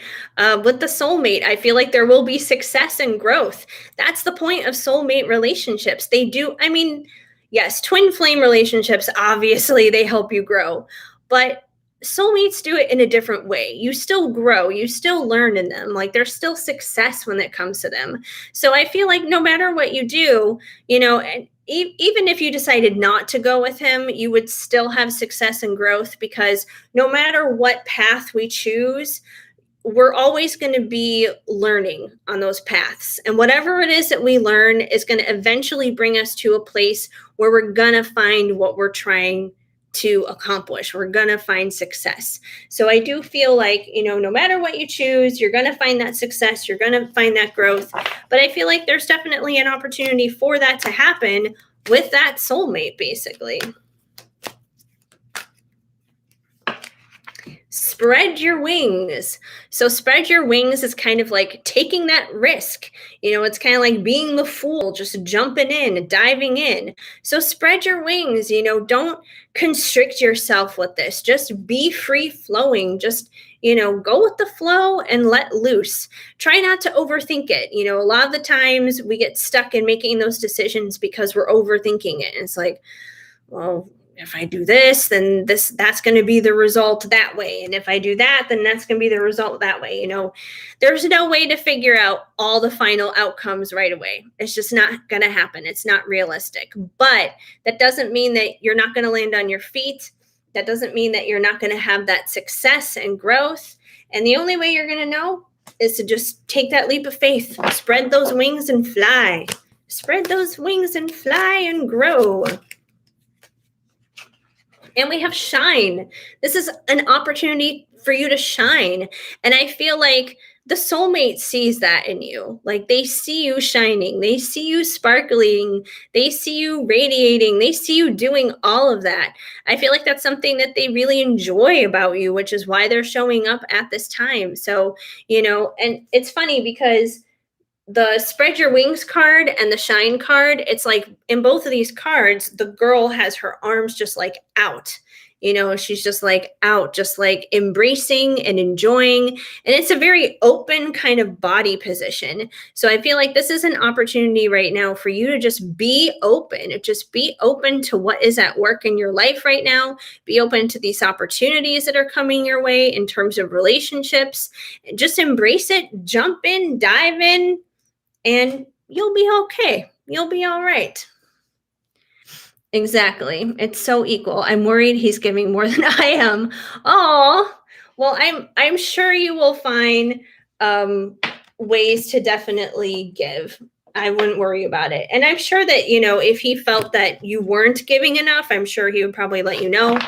with the soulmate, I feel like there will be success and growth. That's the point of soulmate relationships. They do, I mean, yes, twin flame relationships, obviously, they help you grow. But soulmates do it in a different way. You still grow, you still learn in them. Like there's still success when it comes to them. So I feel like no matter what you do, and even if you decided not to go with him, you would still have success and growth because no matter what path we choose, we're always going to be learning on those paths. And whatever it is that we learn is going to eventually bring us to a place where we're going to find what we're trying to accomplish. We're going to find success. So I do feel like, no matter what you choose, you're going to find that success, you're going to find that growth. But I feel like there's definitely an opportunity for that to happen with that soulmate, basically. Spread your wings. So spread your wings is kind of like taking that risk. It's kind of like being the fool, just jumping in, diving in. So spread your wings, don't constrict yourself with this. Just be free flowing. Just, go with the flow and let loose. Try not to overthink it. A lot of the times we get stuck in making those decisions because we're overthinking it. And it's like, well, if I do this, then that's going to be the result that way. And if I do that, then that's going to be the result that way. There's no way to figure out all the final outcomes right away. It's just not going to happen. It's not realistic. But that doesn't mean that you're not going to land on your feet. That doesn't mean that you're not going to have that success and growth. And the only way you're going to know is to just take that leap of faith, spread those wings and fly. Spread those wings and fly and grow. And we have shine. This is an opportunity for you to shine. And I feel like the soulmate sees that in you. Like they see you shining. They see you sparkling. They see you radiating. They see you doing all of that. I feel like that's something that they really enjoy about you, which is why they're showing up at this time. So, and it's funny because the spread your wings card and the shine card, it's like in both of these cards, the girl has her arms just like out, she's just like out, just like embracing and enjoying. And it's a very open kind of body position. So I feel like this is an opportunity right now for you to just be open. Just be open to what is at work in your life right now. Be open to these opportunities that are coming your way in terms of relationships. Just embrace it, jump in, dive in, and you'll be okay. You'll be all right. Exactly. It's so equal. I'm worried he's giving more than I am. Oh, well, I'm sure you will find ways to definitely give. I wouldn't worry about it. And I'm sure that, if he felt that you weren't giving enough, I'm sure he would probably let you know.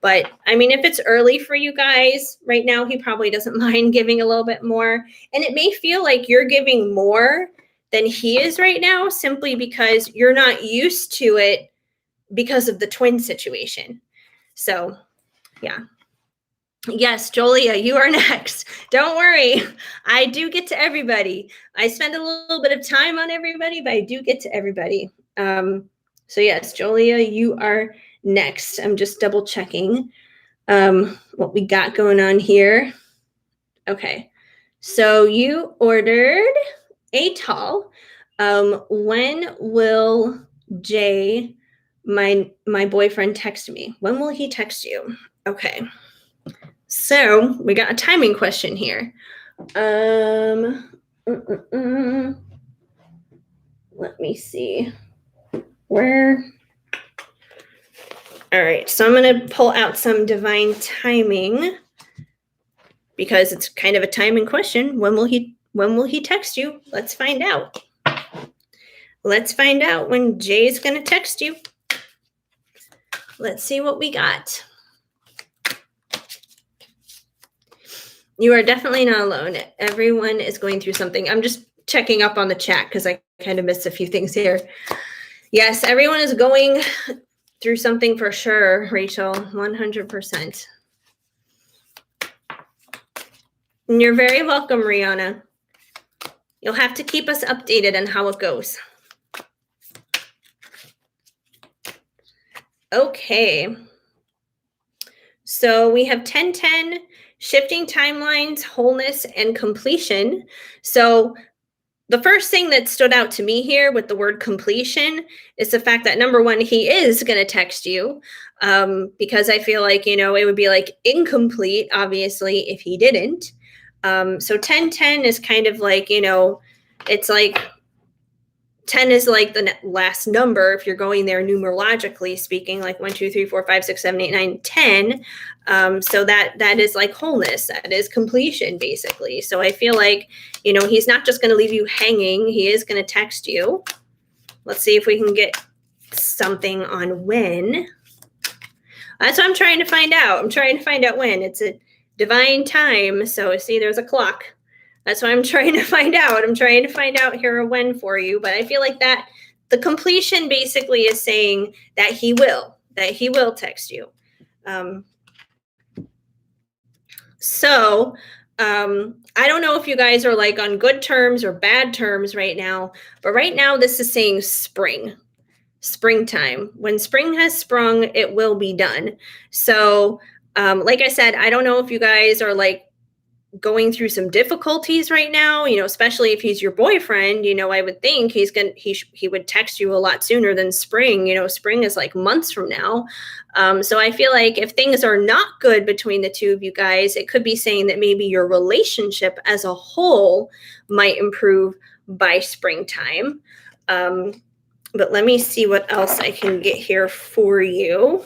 But I mean, if it's early for you guys right now, he probably doesn't mind giving a little bit more. And it may feel like you're giving more than he is right now, simply because you're not used to it because of the twin situation. So, yeah. Yes, Jolia, you are next. Don't worry. I do get to everybody. I spend a little bit of time on everybody, but I do get to everybody. So yes, Jolia, you are next. I'm just double checking what we got going on here. Okay. So you ordered a tall. When will Jay, my boyfriend, text me? When will he text you? Okay. So we got a timing question here. Let me see. Where? All right. So I'm going to pull out some divine timing because it's kind of a timing question. When will he text you? Let's find out. Let's find out when Jay's going to text you. Let's see what we got. You are definitely not alone. Everyone is going through something. I'm just checking up on the chat because I kind of missed a few things here. Yes, everyone is going through something for sure, Rachel, 100%. And you're very welcome, Rihanna. You'll have to keep us updated on how it goes. Okay. So we have 1010, shifting timelines, wholeness, and completion. So the first thing that stood out to me here with the word completion is the fact that, number one, he is going to text you, because I feel like, it would be like incomplete, obviously, if he didn't. So 1010 is kind of like, it's like 10 is like the last number if you're going there numerologically speaking, like 1, 2, 3, 4, 5, 6, 7, 8, 9, 10. So that is like wholeness. That is completion, basically. So I feel like, he's not just going to leave you hanging. He is going to text you. Let's see if we can get something on when. That's what I'm trying to find out. I'm trying to find out when. It's a divine time. So see, there's a clock. That's what I'm trying to find out. I'm trying to find out here a when for you. But I feel like that the completion basically is saying that he will text you. So I don't know if you guys are like on good terms or bad terms right now, but right now this is saying springtime. When spring has sprung, it will be done. So like I said, I don't know if you guys are like going through some difficulties right now, especially if he's your boyfriend. I would think he would text you a lot sooner than spring. Spring is like months from now. So I feel like if things are not good between the two of you guys, it could be saying that maybe your relationship as a whole might improve by springtime. But let me see what else I can get here for you.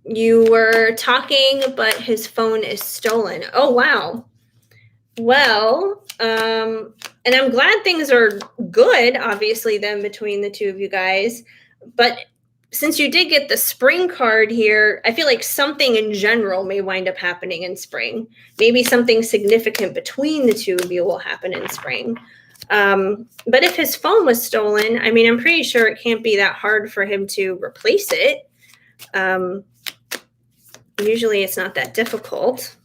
You were talking, but his phone is stolen. Oh, wow. Well, and I'm glad things are good, obviously, then between the two of you guys. But since you did get the spring card here, I feel like something in general may wind up happening in spring. Maybe something significant between the two of you will happen in spring. But if his phone was stolen, I mean, I'm pretty sure it can't be that hard for him to replace it. Usually it's not that difficult.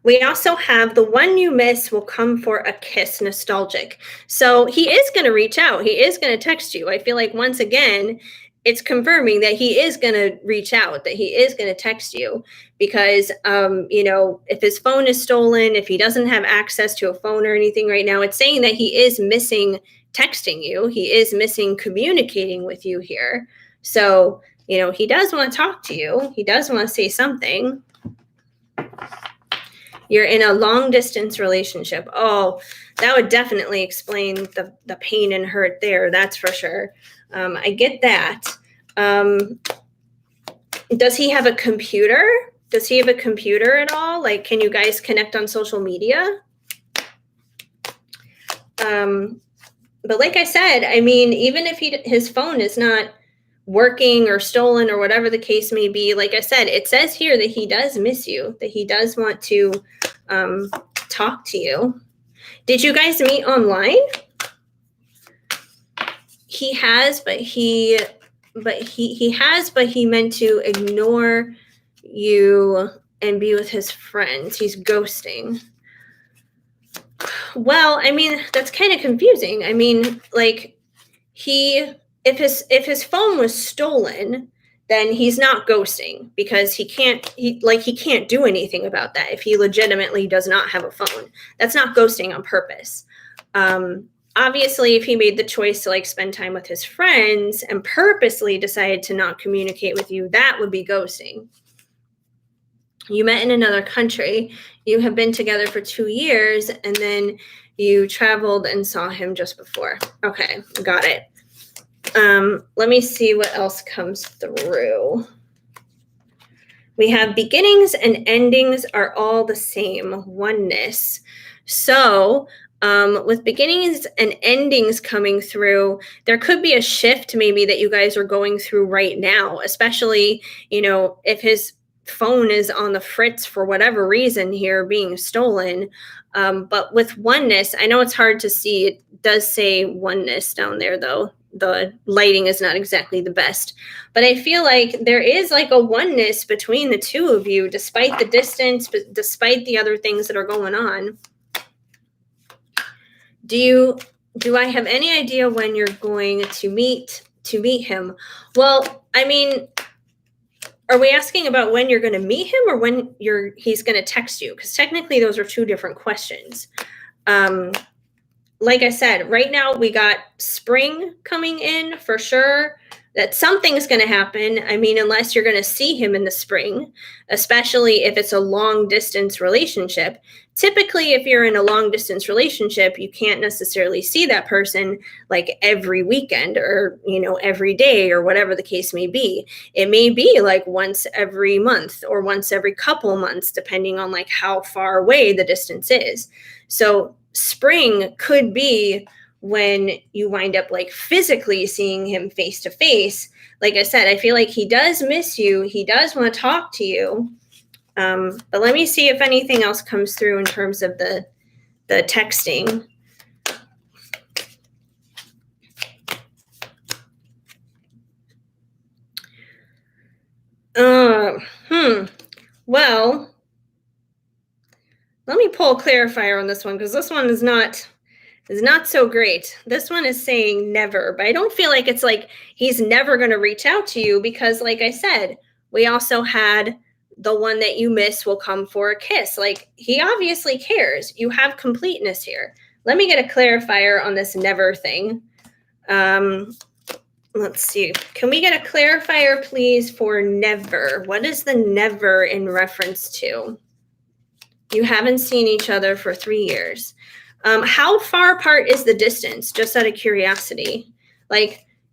We also have the one you miss will come for a kiss, nostalgic. So he is going to reach out. He is going to text you. I feel like once again, it's confirming that he is going to reach out, that he is going to text you because, if his phone is stolen, if he doesn't have access to a phone or anything right now, it's saying that he is missing texting you. He is missing communicating with you here. So, he does want to talk to you. He does want to say something. You're in a long distance relationship. Oh, that would definitely explain the pain and hurt there. That's for sure. I get that. Does he have a computer? Does he have a computer at all? Like, can you guys connect on social media? But like I said, I mean, even if his phone is not working or stolen or whatever the case may be, like I said, it says here that he does miss you, that he does want to talk to you. Did you guys meet online? He has, but he meant to ignore you and be with his friends. He's ghosting. Well, I mean, that's kind of confusing. I mean, like if his phone was stolen, then he's not ghosting because he can't do anything about that if he legitimately does not have a phone. That's not ghosting on purpose. Obviously, if he made the choice to spend time with his friends and purposely decided to not communicate with you, that would be ghosting. You met in another country. You have been together for 2 years, and then you traveled and saw him just before. Okay, got it. Let me see what else comes through. We have beginnings and endings are all the same, oneness. So with beginnings and endings coming through, there could be a shift maybe that you guys are going through right now, especially, if his phone is on the fritz for whatever reason here being stolen. But with oneness, I know it's hard to see. It does say oneness down there, though. The lighting is not exactly the best. But I feel like there is a oneness between the two of you, despite the distance, despite the other things that are going on. Do I have any idea when you're going to meet him? Well, I mean, are we asking about when you're going to meet him or when he's going to text you? Because technically those are two different questions. Like I said, right now we got spring coming in for sure. That something's going to happen. I mean, unless you're going to see him in the spring, especially if it's a long distance relationship. Typically, if you're in a long distance relationship, you can't necessarily see that person every weekend or, every day or whatever the case may be. It may be once every month or once every couple months, depending on how far away the distance is. So spring could be when you wind up physically seeing him face to face. Like I said, I feel like he does miss you. He does want to talk to you. But let me see if anything else comes through in terms of the texting. Well, let me pull a clarifier on this one because this one is not so great. This one is saying never, but I don't feel like it's he's never going to reach out to you because, like I said, we also had the one that you miss will come for a kiss. He obviously cares. You have completeness here. Let me get a clarifier on this never thing. Let's see. Can we get a clarifier, please, for never? What is the never in reference to? You haven't seen each other for 3 years. How far apart is the distance? Just out of curiosity.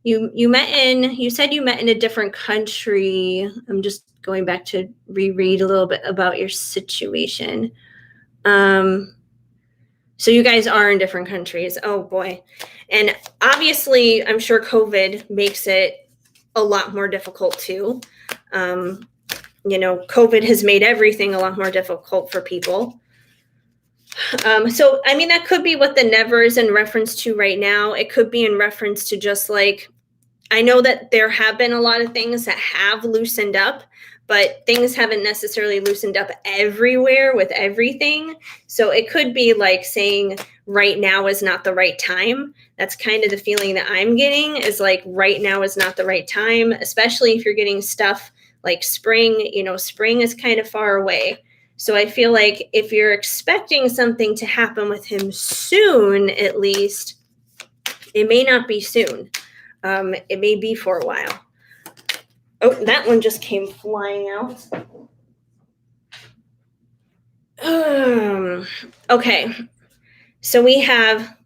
You said you met in a different country. I'm just going back to reread a little bit about your situation. So you guys are in different countries. Oh boy. And obviously, I'm sure COVID makes it a lot more difficult too. COVID has made everything a lot more difficult for people. So, I mean, that could be what the never is in reference to right now. It could be in reference to just I know that there have been a lot of things that have loosened up, but things haven't necessarily loosened up everywhere with everything. So it could be like saying right now is not the right time. That's kind of the feeling that I'm getting, is like right now is not the right time, especially if you're getting stuff like spring. Spring is kind of far away. So I feel like if you're expecting something to happen with him soon, at least, it may not be soon. It may be for a while. Oh, that one just came flying out. Okay. So we have,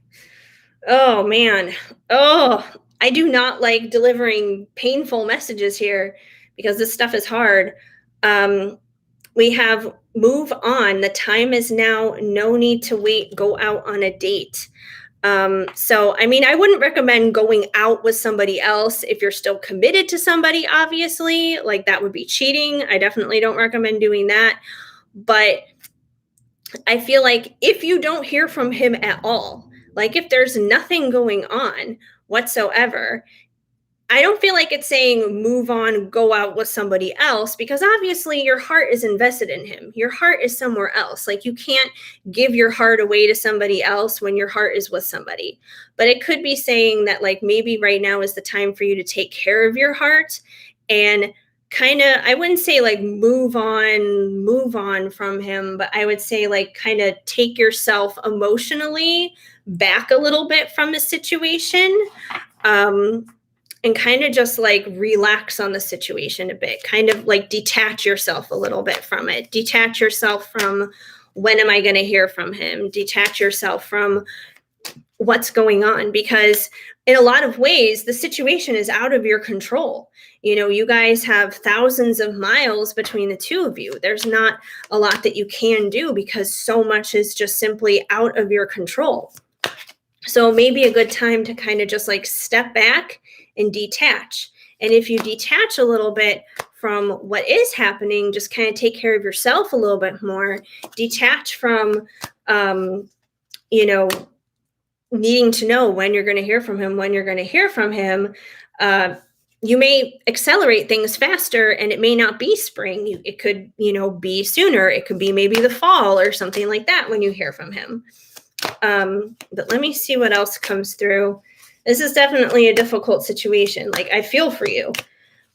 oh man. Oh, I do not like delivering painful messages here because this stuff is hard. We have move on. The time is now. No need to wait. Go out on a date. So, I mean, I wouldn't recommend going out with somebody else if you're still committed to somebody, obviously. Like, that would be cheating. I definitely don't recommend doing that. But I feel like if you don't hear from him at all, like if there's nothing going on whatsoever, I don't feel like it's saying move on, go out with somebody else, because obviously your heart is invested in him. Your heart is somewhere else. Like, you can't give your heart away to somebody else when your heart is with somebody. But it could be saying that, like, maybe right now is the time for you to take care of your heart and kind of, I wouldn't say like move on from him, but I would say like kind of take yourself emotionally back a little bit from the situation. And kind of just like relax on the situation a bit, kind of like detach yourself a little bit from it. Detach yourself from when am I going to hear from him? Detach yourself from what's going on, because in a lot of ways, the situation is out of your control. You guys have thousands of miles between the two of you. There's not a lot that you can do because so much is just simply out of your control. So maybe a good time to kind of just like step back and detach. And if you detach a little bit from what is happening, just kind of take care of yourself a little bit more, detach from, needing to know when you're going to hear from him, you may accelerate things faster, and it may not be spring. It could, be sooner. It could be maybe the fall or something like that when you hear from him. But let me see what else comes through. This is definitely a difficult situation. Like, I feel for you.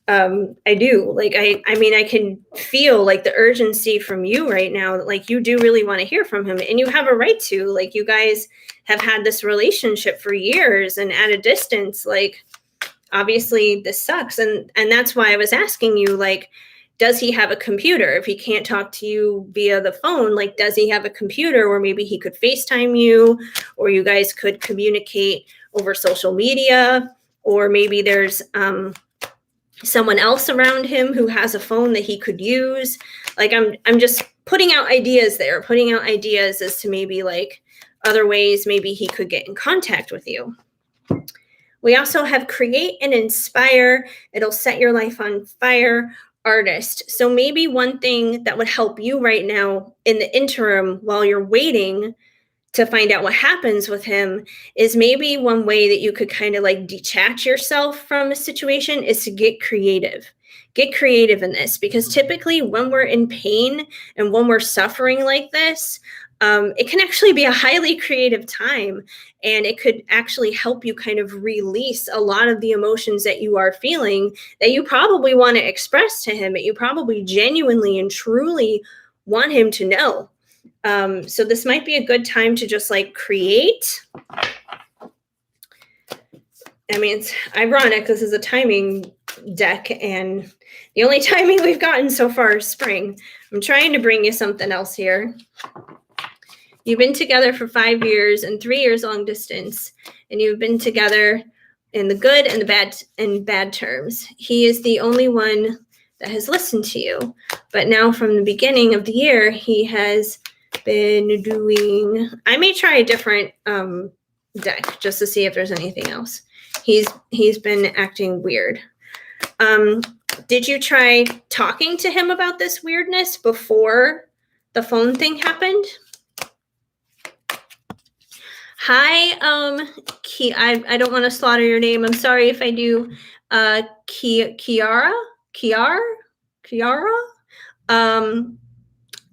I do. Like, I mean, I can feel like the urgency from you right now. Like, you do really want to hear from him, and you have a right to. Like, you guys have had this relationship for years and at a distance. Like, obviously this sucks. And that's why I was asking you, like, does he have a computer? If he can't talk to you via the phone, like, does he have a computer where maybe he could FaceTime you, or you guys could communicate over social media, or maybe there's someone else around him who has a phone that he could use. Like, I'm just putting out ideas as to maybe like other ways maybe he could get in contact with you. We also have create and inspire. It'll set your life on fire. Artist. So maybe one thing that would help you right now in the interim while you're waiting to find out what happens with him is maybe one way that you could kind of like detach yourself from a situation is to get creative. Get creative in this, because typically when we're in pain and when we're suffering like this, it can actually be a highly creative time, and it could actually help you kind of release a lot of the emotions that you are feeling that you probably want to express to him, that you probably genuinely and truly want him to know. So this might be a good time to just like create. I mean, it's ironic. This is a timing deck, and the only timing we've gotten so far is spring. I'm trying to bring you something else here. You've been together for 5 years and 3 years long distance, and you've been together in the good and the bad terms. He is the only one that has listened to you. But now from the beginning of the year, he has been doing, I may try a different deck just to see if there's anything else. He's been acting weird. Did you try talking to him about this weirdness before the phone thing happened? Hi, I don't want to slaughter your name. I'm sorry if I do. Kiara? Kiar? Kiara. Um,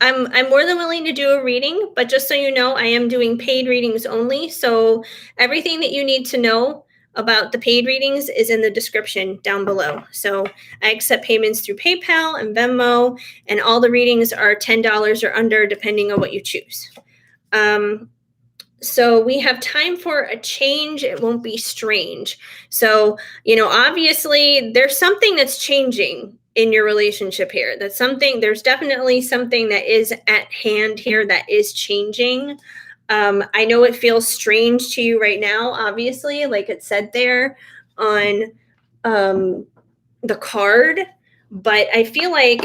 I'm more than willing to do a reading, but just so you know, I am doing paid readings only. So everything that you need to know about the paid readings is in the description down below. So I accept payments through PayPal and Venmo, and all the readings are $10 or under, depending on what you choose. So we have time for a change. It won't be strange. So, obviously there's something that's changing in your relationship here. There's definitely something that is at hand here that is changing. I know it feels strange to you right now, obviously, like it said there on the card, but I feel like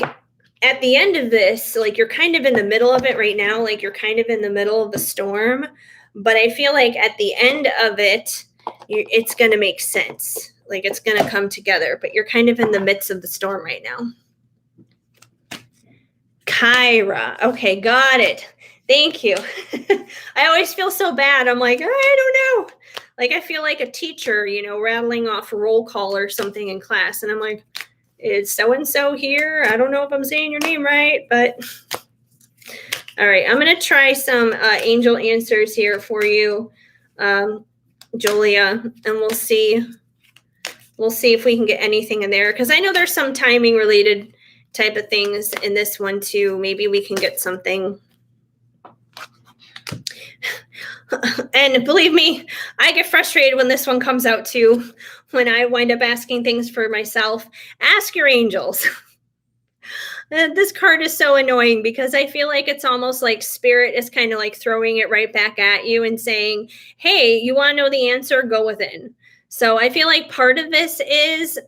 at the end of this, like you're kind of in the middle of it right now, like you're kind of in the middle of the storm. But I feel like at the end of it, it's going to make sense. Like it's going to come together, but you're kind of in the midst of the storm right now. Kyra. Okay, got it. Thank you. I always feel so bad. I'm like, I don't know. Like I feel like a teacher, rattling off a roll call or something in class. And I'm like, is so-and-so here? I don't know if I'm saying your name right, but all right, I'm going to try some angel answers here for you, Julia, and we'll see if we can get anything in there, because I know there's some timing related type of things in this one too. Maybe we can get something. And believe me, I get frustrated when this one comes out too, when I wind up asking things for myself. Ask your angels. This card is so annoying because I feel like it's almost like spirit is kind of like throwing it right back at you and saying, hey, you want to know the answer? Go within. So I feel like part of this is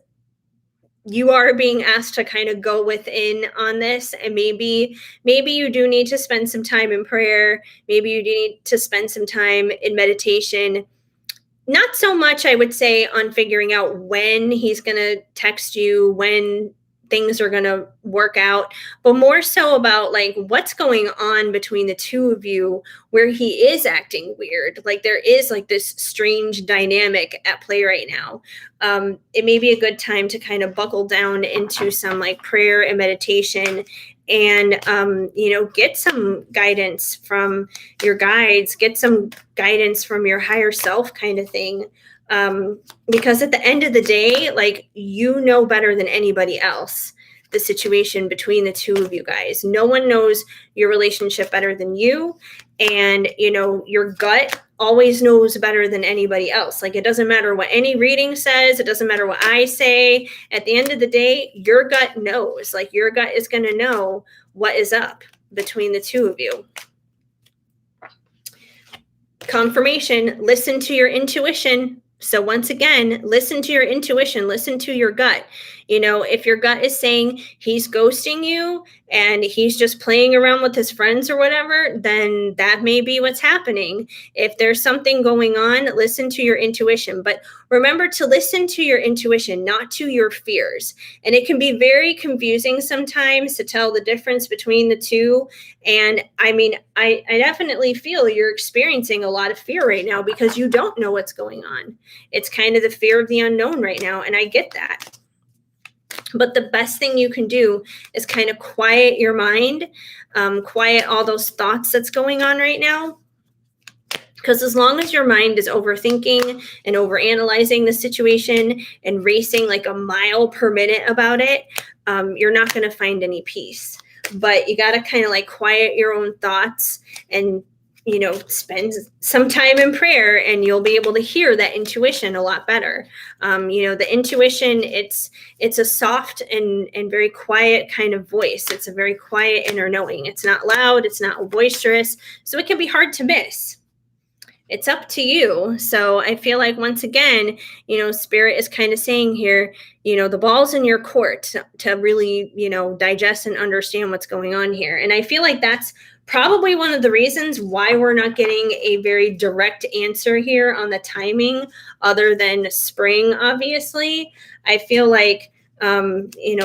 you are being asked to kind of go within on this, and maybe you do need to spend some time in prayer. Maybe you do need to spend some time in meditation. Not so much, I would say, on figuring out when he's going to text you, when things are going to work out, but more so about like what's going on between the two of you where he is acting weird. Like there is like this strange dynamic at play right now. It may be a good time to kind of buckle down into some like prayer and meditation and, get some guidance from your guides, get some guidance from your higher self kind of thing. Because at the end of the day, like, better than anybody else the situation between the two of you guys. No one knows your relationship better than you. And, your gut always knows better than anybody else. Like, it doesn't matter what any reading says. It doesn't matter what I say. At the end of the day, your gut knows. Like, your gut is going to know what is up between the two of you. Confirmation, listen to your intuition. So once again, listen to your intuition, listen to your gut. If your gut is saying he's ghosting you and he's just playing around with his friends or whatever, then that may be what's happening. If there's something going on, listen to your intuition. But remember to listen to your intuition, not to your fears. And it can be very confusing sometimes to tell the difference between the two. And I mean, I definitely feel you're experiencing a lot of fear right now because you don't know what's going on. It's kind of the fear of the unknown right now. And I get that. But the best thing you can do is kind of quiet your mind, quiet all those thoughts that's going on right now. Because as long as your mind is overthinking and overanalyzing the situation and racing like a mile per minute about it, you're not going to find any peace. But you got to kind of like quiet your own thoughts and spend some time in prayer, and you'll be able to hear that intuition a lot better. The intuition, it's a soft and very quiet kind of voice. It's a very quiet inner knowing. It's not loud. It's not boisterous. So it can be hard to miss. It's up to you. So I feel like once again, spirit is kind of saying here, the ball's in your court to really, digest and understand what's going on here. And I feel like that's probably one of the reasons why we're not getting a very direct answer here on the timing, other than spring, obviously. I feel like,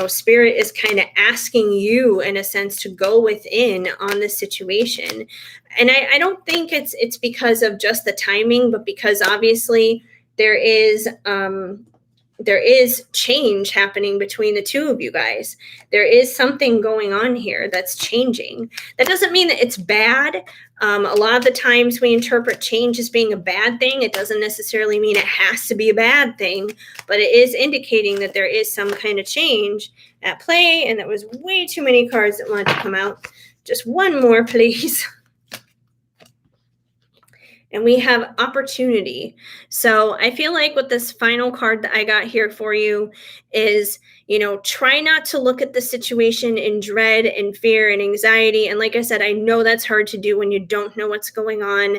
spirit is kind of asking you, in a sense, to go within on this situation. And I don't think it's because of just the timing, but because obviously there is there is change happening between the two of you guys. There is something going on here that's changing. That doesn't mean that it's bad. A lot of the times we interpret change as being a bad thing. It doesn't necessarily mean it has to be a bad thing, but it is indicating that there is some kind of change at play. And that was way too many cards that wanted to come out. Just one more, please. And we have opportunity. So I feel like with this final card that I got here for you is, try not to look at the situation in dread and fear and anxiety. And like I said, I know that's hard to do when you don't know what's going on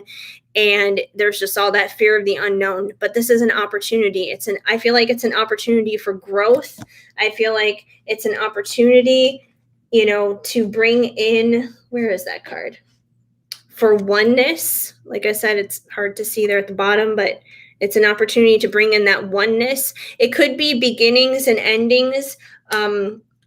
and there's just all that fear of the unknown. But this is an opportunity. I feel like it's an opportunity for growth. I feel like it's an opportunity, to bring in, where is that card? For oneness. Like I said, it's hard to see there at the bottom, but it's an opportunity to bring in that oneness. It could be beginnings and endings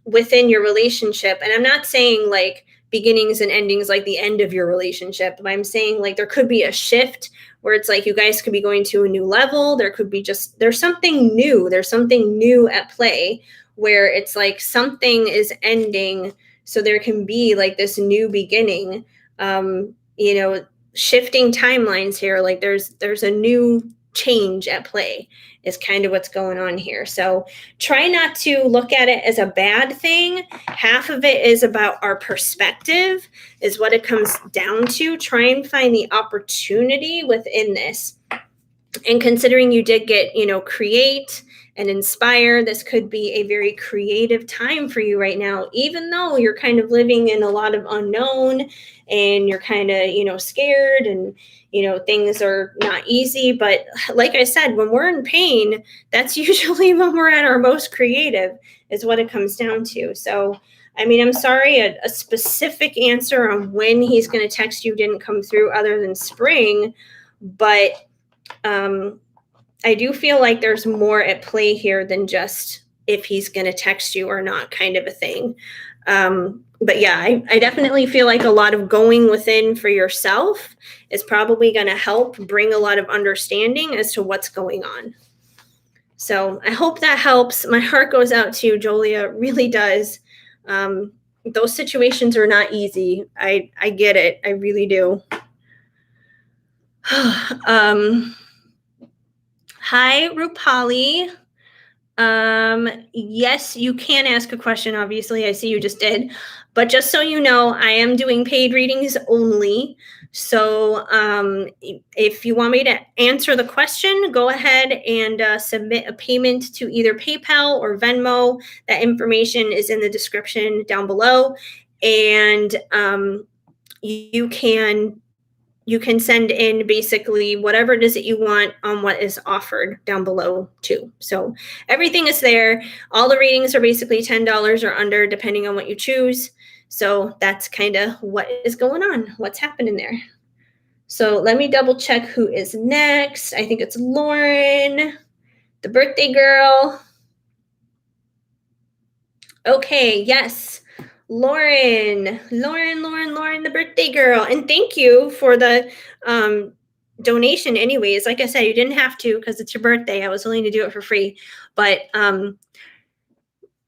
within your relationship. And I'm not saying like beginnings and endings like the end of your relationship, but I'm saying like there could be a shift where it's like you guys could be going to a new level. There could be there's something new. There's something new at play where it's like something is ending. So there can be like this new beginning. Shifting timelines here, like there's a new change at play is kind of what's going on here. So try not to look at it as a bad thing. Half of it is about our perspective, is what it comes down to. Try and find the opportunity within this. And considering you did get, create and inspire, this could be a very creative time for you right now, even though you're kind of living in a lot of unknown and you're kind of, scared and, things are not easy. But like I said, when we're in pain, that's usually when we're at our most creative, is what it comes down to. So, I'm sorry, a specific answer on when he's going to text you didn't come through other than spring, but I do feel like there's more at play here than just if he's going to text you or not kind of a thing. But yeah, I definitely feel like a lot of going within for yourself is probably going to help bring a lot of understanding as to what's going on. So I hope that helps. My heart goes out to you, Jolia. It really does. Those situations are not easy. I get it. I really do. Hi, Rupali. Yes, you can ask a question, obviously. I see you just did. But just so you know, I am doing paid readings only. So if you want me to answer the question, go ahead and submit a payment to either PayPal or Venmo. That information is in the description down below. And you can send in basically whatever it is that you want on what is offered down below too. So everything is there. All the readings are basically $10 or under, depending on what you choose. So that's kind of what is going on, what's happening there. So let me double check who is next. I think it's Lauren, the birthday girl. Okay, yes. Lauren, the birthday girl. And thank you for the donation anyways. Like I said, you didn't have to because it's your birthday. I was willing to do it for free. But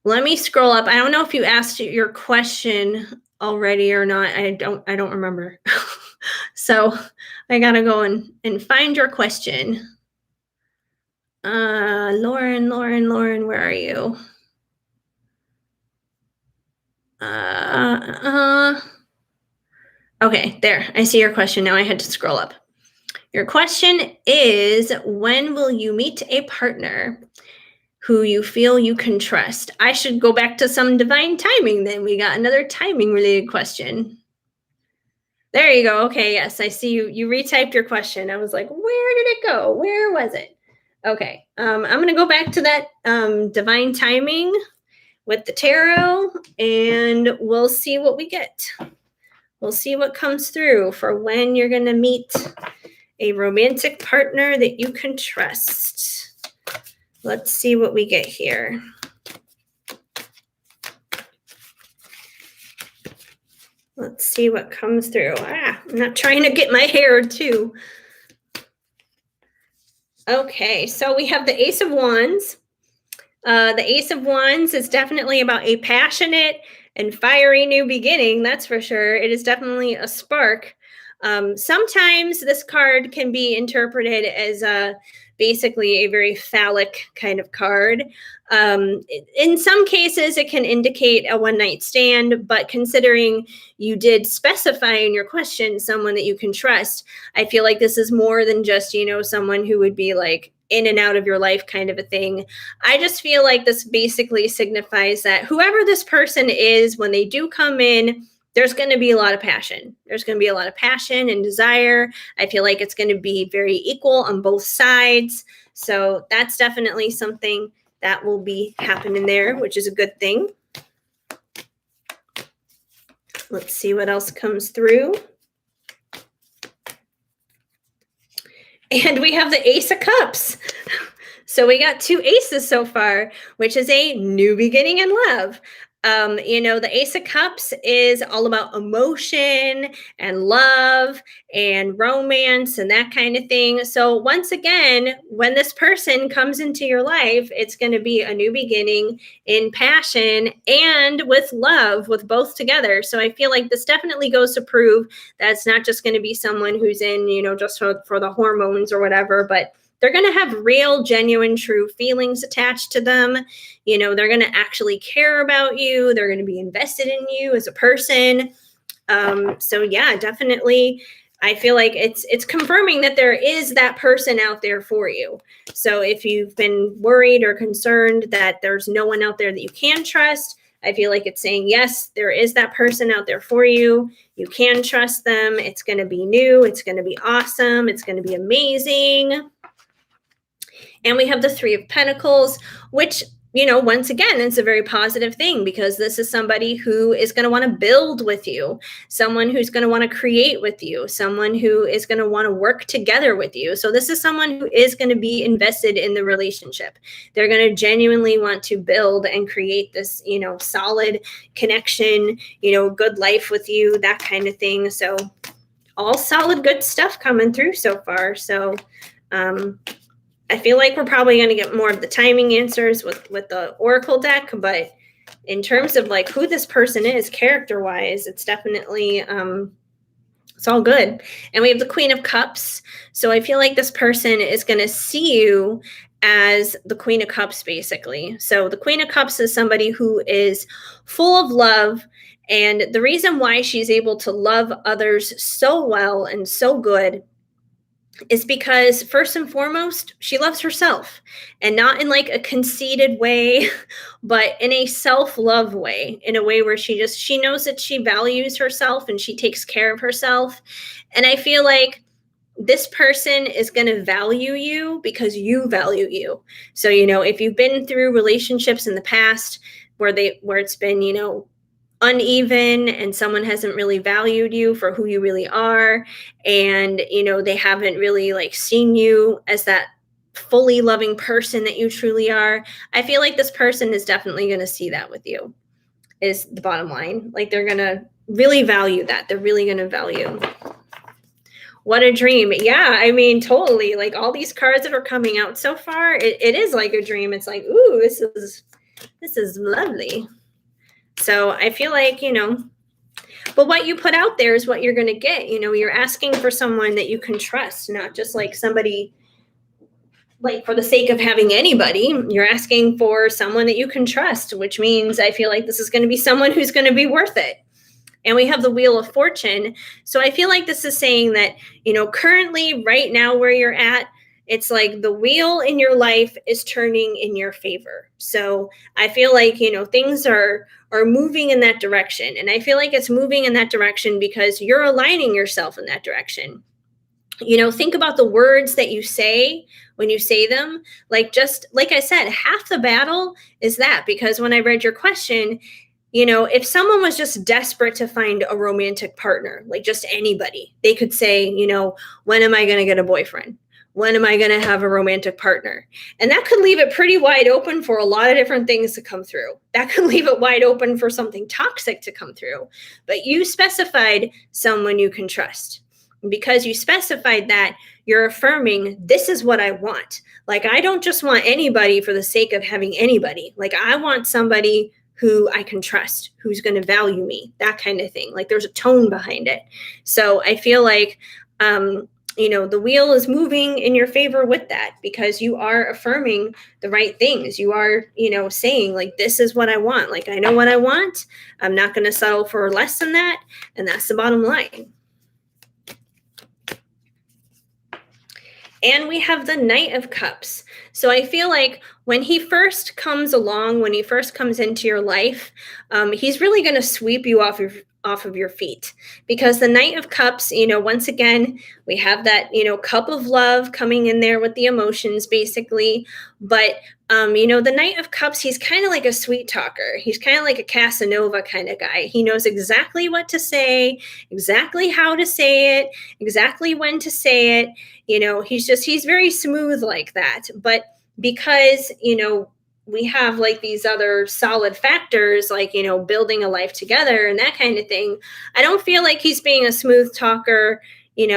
let me scroll up. I don't know if you asked your question already or not. I don't remember. So I gotta go and find your question. Lauren, where are you? Okay, there. I see your question now. I had to scroll up. Your question is, when will you meet a partner who you feel you can trust? I should go back to some divine timing then. We got another timing related question. There you go. Okay, yes, I see you retyped your question. I was like, where did it go? Where was it? Okay, I'm going to go back to that divine timing with the tarot, and we'll see what we get. We'll see what comes through for when you're going to meet a romantic partner that you can trust. Let's see what we get here. Let's see what comes through. I'm not trying to get my hair too. Okay, so we have the Ace of Wands. The Ace of Wands is definitely about a passionate and fiery new beginning. That's for sure. It is definitely a spark. Sometimes this card can be interpreted as basically a very phallic kind of card. In some cases, it can indicate a one night stand, but considering you did specify in your question someone that you can trust, I feel like this is more than just, someone who would be like in and out of your life kind of a thing. I just feel like this basically signifies that whoever this person is, when they do come in, there's going to be a lot of passion. There's going to be a lot of passion and desire. I feel like it's going to be very equal on both sides. So that's definitely something that will be happening there, which is a good thing. Let's see what else comes through. And we have the Ace of Cups. So we got 2 aces so far, which is a new beginning in love. The Ace of Cups is all about emotion and love and romance and that kind of thing. So once again, when this person comes into your life, it's going to be a new beginning in passion and with love, with both together. So I feel like this definitely goes to prove that it's not just going to be someone who's in, just for the hormones or whatever, but they're going to have real, genuine, true feelings attached to them. They're going to actually care about you. They're going to be invested in you as a person. So yeah, definitely. I feel like it's confirming that there is that person out there for you. So if you've been worried or concerned that there's no one out there that you can trust, I feel like it's saying, yes, there is that person out there for you. You can trust them. It's going to be new. It's going to be awesome. It's going to be amazing. And we have the 3 of Pentacles, which, once again, it's a very positive thing because this is somebody who is going to want to build with you, someone who's going to want to create with you, someone who is going to want to work together with you. So this is someone who is going to be invested in the relationship. They're going to genuinely want to build and create this, solid connection, good life with you, that kind of thing. So all solid, good stuff coming through so far. So, I feel like we're probably going to get more of the timing answers with the Oracle deck, but in terms of like who this person is character-wise, it's definitely, it's all good. And we have the Queen of Cups. So I feel like this person is going to see you as the Queen of Cups, basically. So the Queen of Cups is somebody who is full of love. And the reason why she's able to love others so well and so good is because first and foremost, she loves herself, and not in like a conceited way, but in a self-love way, in a way where she knows that she values herself and she takes care of herself. And I feel like this person is going to value you because you value you. So, if you've been through relationships in the past where it's been, uneven and someone hasn't really valued you for who you really are, and they haven't really like seen you as that fully loving person that you truly are, I feel like this person is definitely going to see that with you, is the bottom line. Like they're going to really value that. They're really going to value. What a dream. Yeah, I mean, totally. Like all these cards that are coming out so far, it is like a dream. It's like, ooh, this is lovely. So I feel like, but what you put out there is what you're going to get. You're asking for someone that you can trust, not just like somebody like for the sake of having anybody. You're asking for someone that you can trust, which means I feel like this is going to be someone who's going to be worth it. And we have the Wheel of Fortune. So I feel like this is saying that, currently right now where you're at, it's like the wheel in your life is turning in your favor. So I feel like, things are moving in that direction. And I feel like it's moving in that direction because you're aligning yourself in that direction. Think about the words that you say when you say them. Like, just like I said, half the battle is that, because when I read your question, if someone was just desperate to find a romantic partner, like just anybody, they could say, when am I going to get a boyfriend? When am I going to have a romantic partner? And that could leave it pretty wide open for a lot of different things to come through. That could leave it wide open for something toxic to come through. But you specified someone you can trust. because you specified that, you're affirming, this is what I want. Like, I don't just want anybody for the sake of having anybody. Like, I want somebody who I can trust, who's going to value me, that kind of thing. Like, there's a tone behind it. So I feel like, the wheel is moving in your favor with that, because you are affirming the right things. You are, saying, like, this is what I want. Like, I know what I want. I'm not going to settle for less than that. And that's the bottom line. And we have the Knight of Cups. So I feel like when he first comes along, when he first comes into your life, he's really going to sweep you off of your feet, because the Knight of Cups, once again, we have that, cup of love coming in there with the emotions, basically. But, the Knight of Cups, he's kind of like a sweet talker. He's kind of like a Casanova kind of guy. He knows exactly what to say, exactly how to say it, exactly when to say it. He's very smooth like that. But because, we have like these other solid factors, like, building a life together and that kind of thing, I don't feel like he's being a smooth talker, in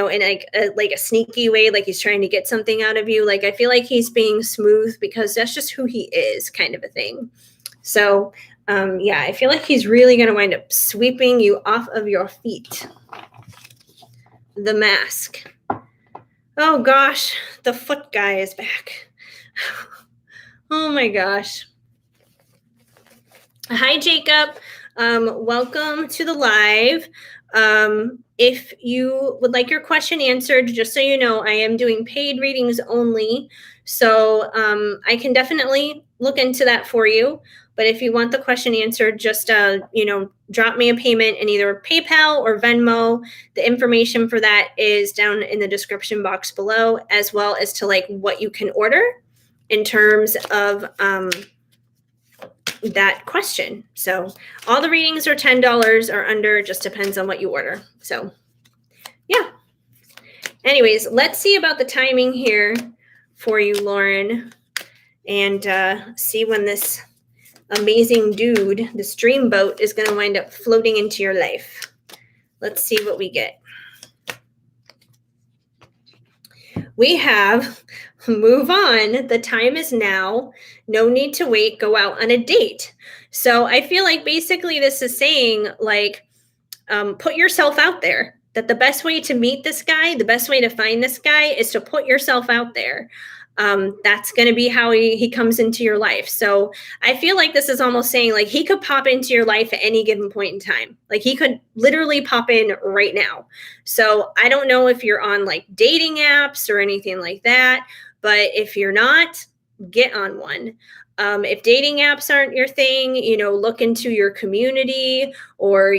like a sneaky way, like he's trying to get something out of you. Like, I feel like he's being smooth because that's just who he is, kind of a thing. So, I feel like he's really going to wind up sweeping you off of your feet. The Mask. Oh gosh, the foot guy is back. Oh my gosh. Hi, Jacob. Welcome to the live. If you would like your question answered, just so you know, I am doing paid readings only. So I can definitely look into that for you. But if you want the question answered, just, drop me a payment in either PayPal or Venmo. The information for that is down in the description box below, as well as to like what you can order in terms of that question. So all the readings are $10 or under, just depends on what you order. So yeah. Anyways, let's see about the timing here for you, Lauren, and see when this amazing dude, this dreamboat, is going to wind up floating into your life. Let's see what we get. We have move on. The time is now. No need to wait. Go out on a date. So I feel like basically this is saying, like, put yourself out there. That the best way to meet this guy, the best way to find this guy is to put yourself out there. That's going to be how he comes into your life. So I feel like this is almost saying, like, he could pop into your life at any given point in time. Like, he could literally pop in right now. So I don't know if you're on like dating apps or anything like that, but if you're not, get on one. If dating apps aren't your thing, look into your community or,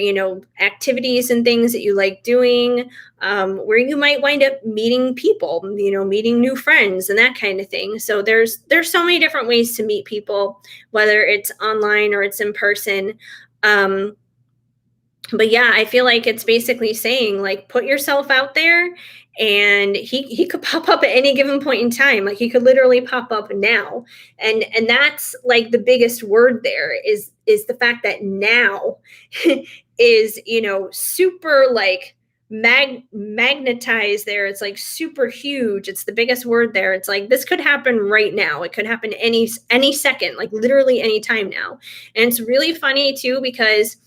activities and things that you like doing, where you might wind up meeting people, meeting new friends and that kind of thing. So there's so many different ways to meet people, whether it's online or it's in person. But yeah, I feel like it's basically saying, like, put yourself out there, and he could pop up at any given point in time. Like, he could literally pop up now. And that's like the biggest word there is the fact that now is, super like magnetized there. It's like super huge. It's the biggest word there. It's like, this could happen right now. It could happen any second, like literally any time now. And it's really funny too, because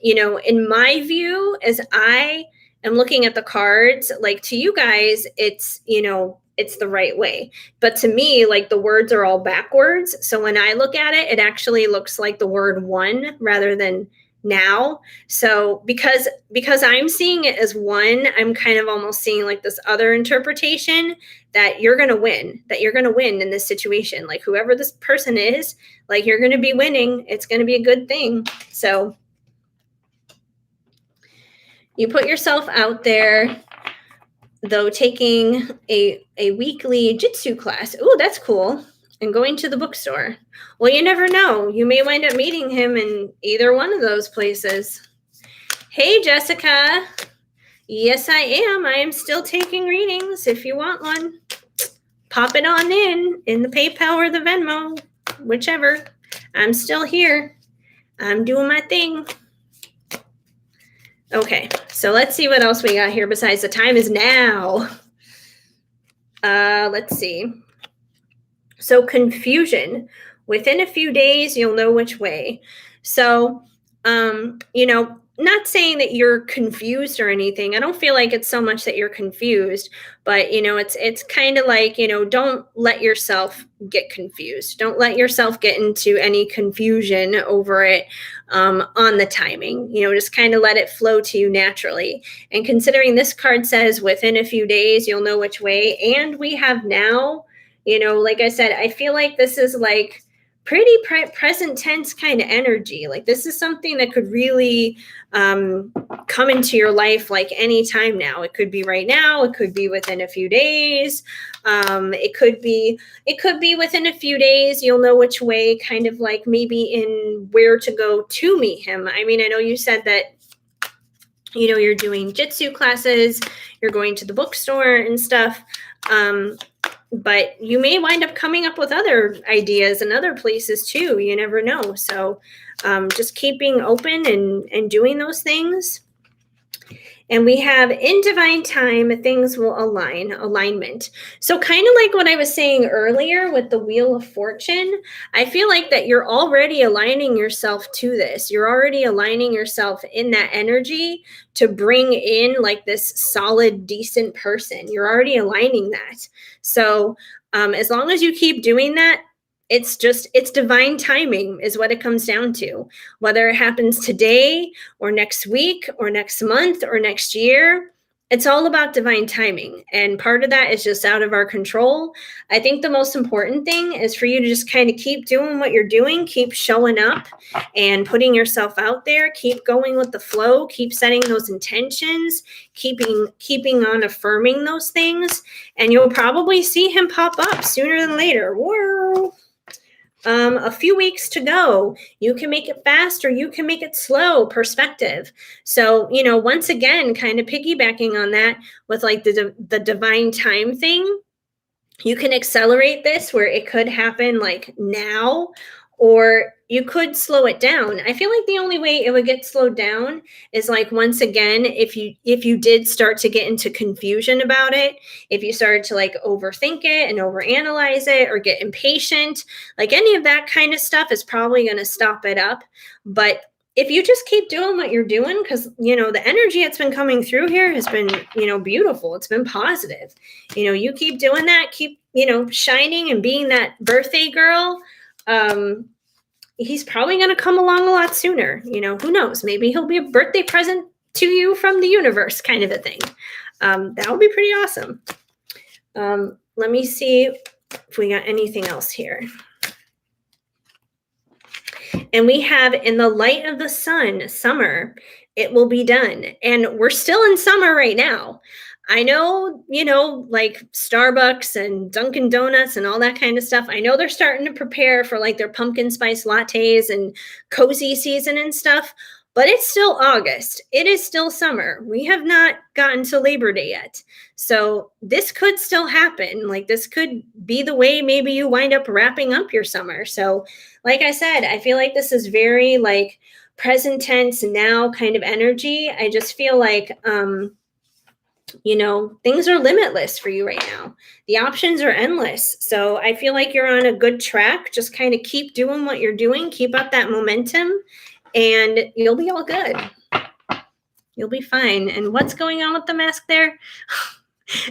in my view, as I am looking at the cards, like, to you guys, it's, it's the right way. But to me, like, the words are all backwards. So when I look at it, it actually looks like the word one rather than now. So because I'm seeing it as one, I'm kind of almost seeing like this other interpretation that you're going to win in this situation. Like, whoever this person is, like, you're going to be winning. It's going to be a good thing. So you put yourself out there, though, taking a weekly jitsu class. Ooh, that's cool. And going to the bookstore. Well, you never know. You may wind up meeting him in either one of those places. Hey, Jessica. Yes, I am. I am still taking readings. If you want one, pop it on in the PayPal or the Venmo, whichever. I'm still here. I'm doing my thing. Okay, so let's see what else we got here besides the time is now. Let's see. So confusion. Within a few days, you'll know which way. So, not saying that you're confused or anything. I don't feel like it's so much that you're confused, but it's kind of like, don't let yourself get confused. Don't let yourself get into any confusion over it on the timing. Just kind of let it flow to you naturally. And considering this card says within a few days, you'll know which way, and we have now, like I said, I feel like this is like pretty present tense kind of energy. Like this is something that could really come into your life like anytime now. It could be right now. It could be within a few days. It could be within a few days. You'll know which way, kind of like maybe in where to go to meet him. I mean, I know you said that you're doing jitsu classes, you're going to the bookstore and stuff. But you may wind up coming up with other ideas and other places too. You never know. So just keeping open and doing those things. And we have in divine time, things will alignment. So kind of like what I was saying earlier with the Wheel of Fortune, I feel like that you're already aligning yourself to this. You're already aligning yourself in that energy to bring in like this solid, decent person. You're already aligning that. So as long as you keep doing that, it's divine timing is what it comes down to. Whether it happens today or next week or next month or next year, it's all about divine timing. And part of that is just out of our control. I think the most important thing is for you to just kind of keep doing what you're doing, keep showing up and putting yourself out there, keep going with the flow, keep setting those intentions, keeping on affirming those things, and you'll probably see him pop up sooner than later. Whoa. A few weeks to go. You can make it fast or you can make it slow, perspective. So, once again, kind of piggybacking on that with like the divine time thing, you can accelerate this where it could happen like now, or you could slow it down. I feel like the only way it would get slowed down is like, once again, if you did start to get into confusion about it, if you started to like overthink it and overanalyze it or get impatient, like any of that kind of stuff is probably going to stop it up. But if you just keep doing what you're doing, because the energy that's been coming through here has been beautiful, it's been positive. You keep doing that, keep shining and being that birthday girl. He's probably going to come along a lot sooner. Who knows? Maybe he'll be a birthday present to you from the universe, kind of a thing. That would be pretty awesome. Let me see if we got anything else here. And we have in the light of the sun, summer, it will be done. And we're still in summer right now. I know, like Starbucks and Dunkin' Donuts and all that kind of stuff. I know they're starting to prepare for like their pumpkin spice lattes and cozy season and stuff, but it's still August. It is still summer. We have not gotten to Labor Day yet. So this could still happen. Like this could be the way maybe you wind up wrapping up your summer. So like I said, I feel like this is very like present tense now kind of energy. I just feel like, things are limitless for you right now. The options are endless. So I feel like you're on a good track. Just kind of keep doing what you're doing. Keep up that momentum and you'll be all good. You'll be fine. And what's going on with the mask there?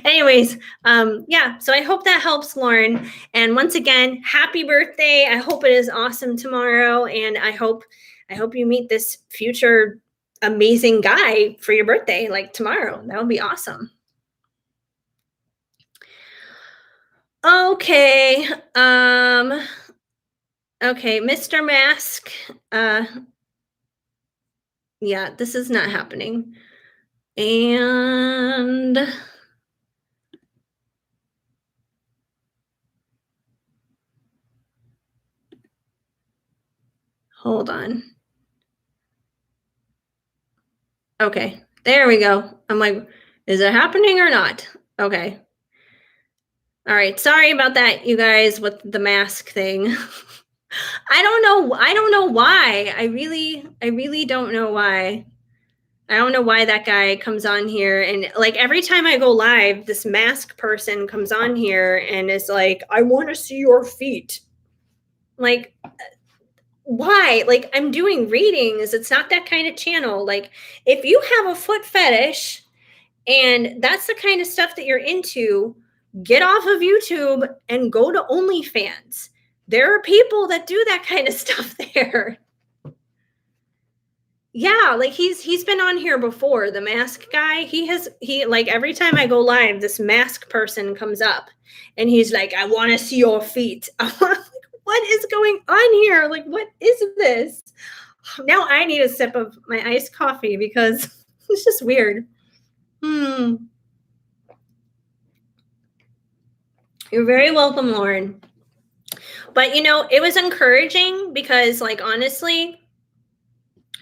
Anyways, so I hope that helps, Lauren. And once again, happy birthday. I hope it is awesome tomorrow. And I hope you meet this future amazing guy for your birthday, like tomorrow. That would be awesome. Okay. Okay, Mr. Mask. Yeah, this is not happening. And hold on. Okay, there we go. I'm like, is it happening or not? Okay. All right. Sorry about that, you guys, with the mask thing. I don't know. I don't know why. I really don't know why. I don't know why that guy comes on here, and like every time I go live, this mask person comes on here and is like, I want to see your feet. Like, why? Like, I'm doing readings. It's not that kind of channel. Like, if you have a foot fetish and that's the kind of stuff that you're into, get off of YouTube and go to OnlyFans. There are people that do that kind of stuff there. Yeah, like he's been on here before, the mask guy. He like every time I go live, this mask person comes up and he's like, I want to see your feet. I'm like, what is going on here? Like, what is this? Now I need a sip of my iced coffee because it's just weird. You're very welcome, Lauren. But it was encouraging because, like, honestly,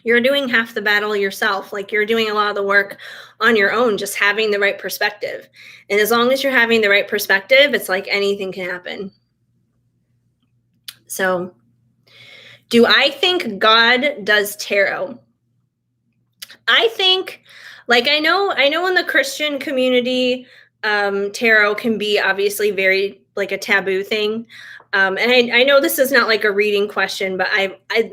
you're doing half the battle yourself. Like, you're doing a lot of the work on your own, just having the right perspective. And as long as you're having the right perspective, it's like anything can happen. So, do I think God does tarot? I think, like, I know in the Christian community, tarot can be obviously very like a taboo thing. And I know this is not like a reading question, but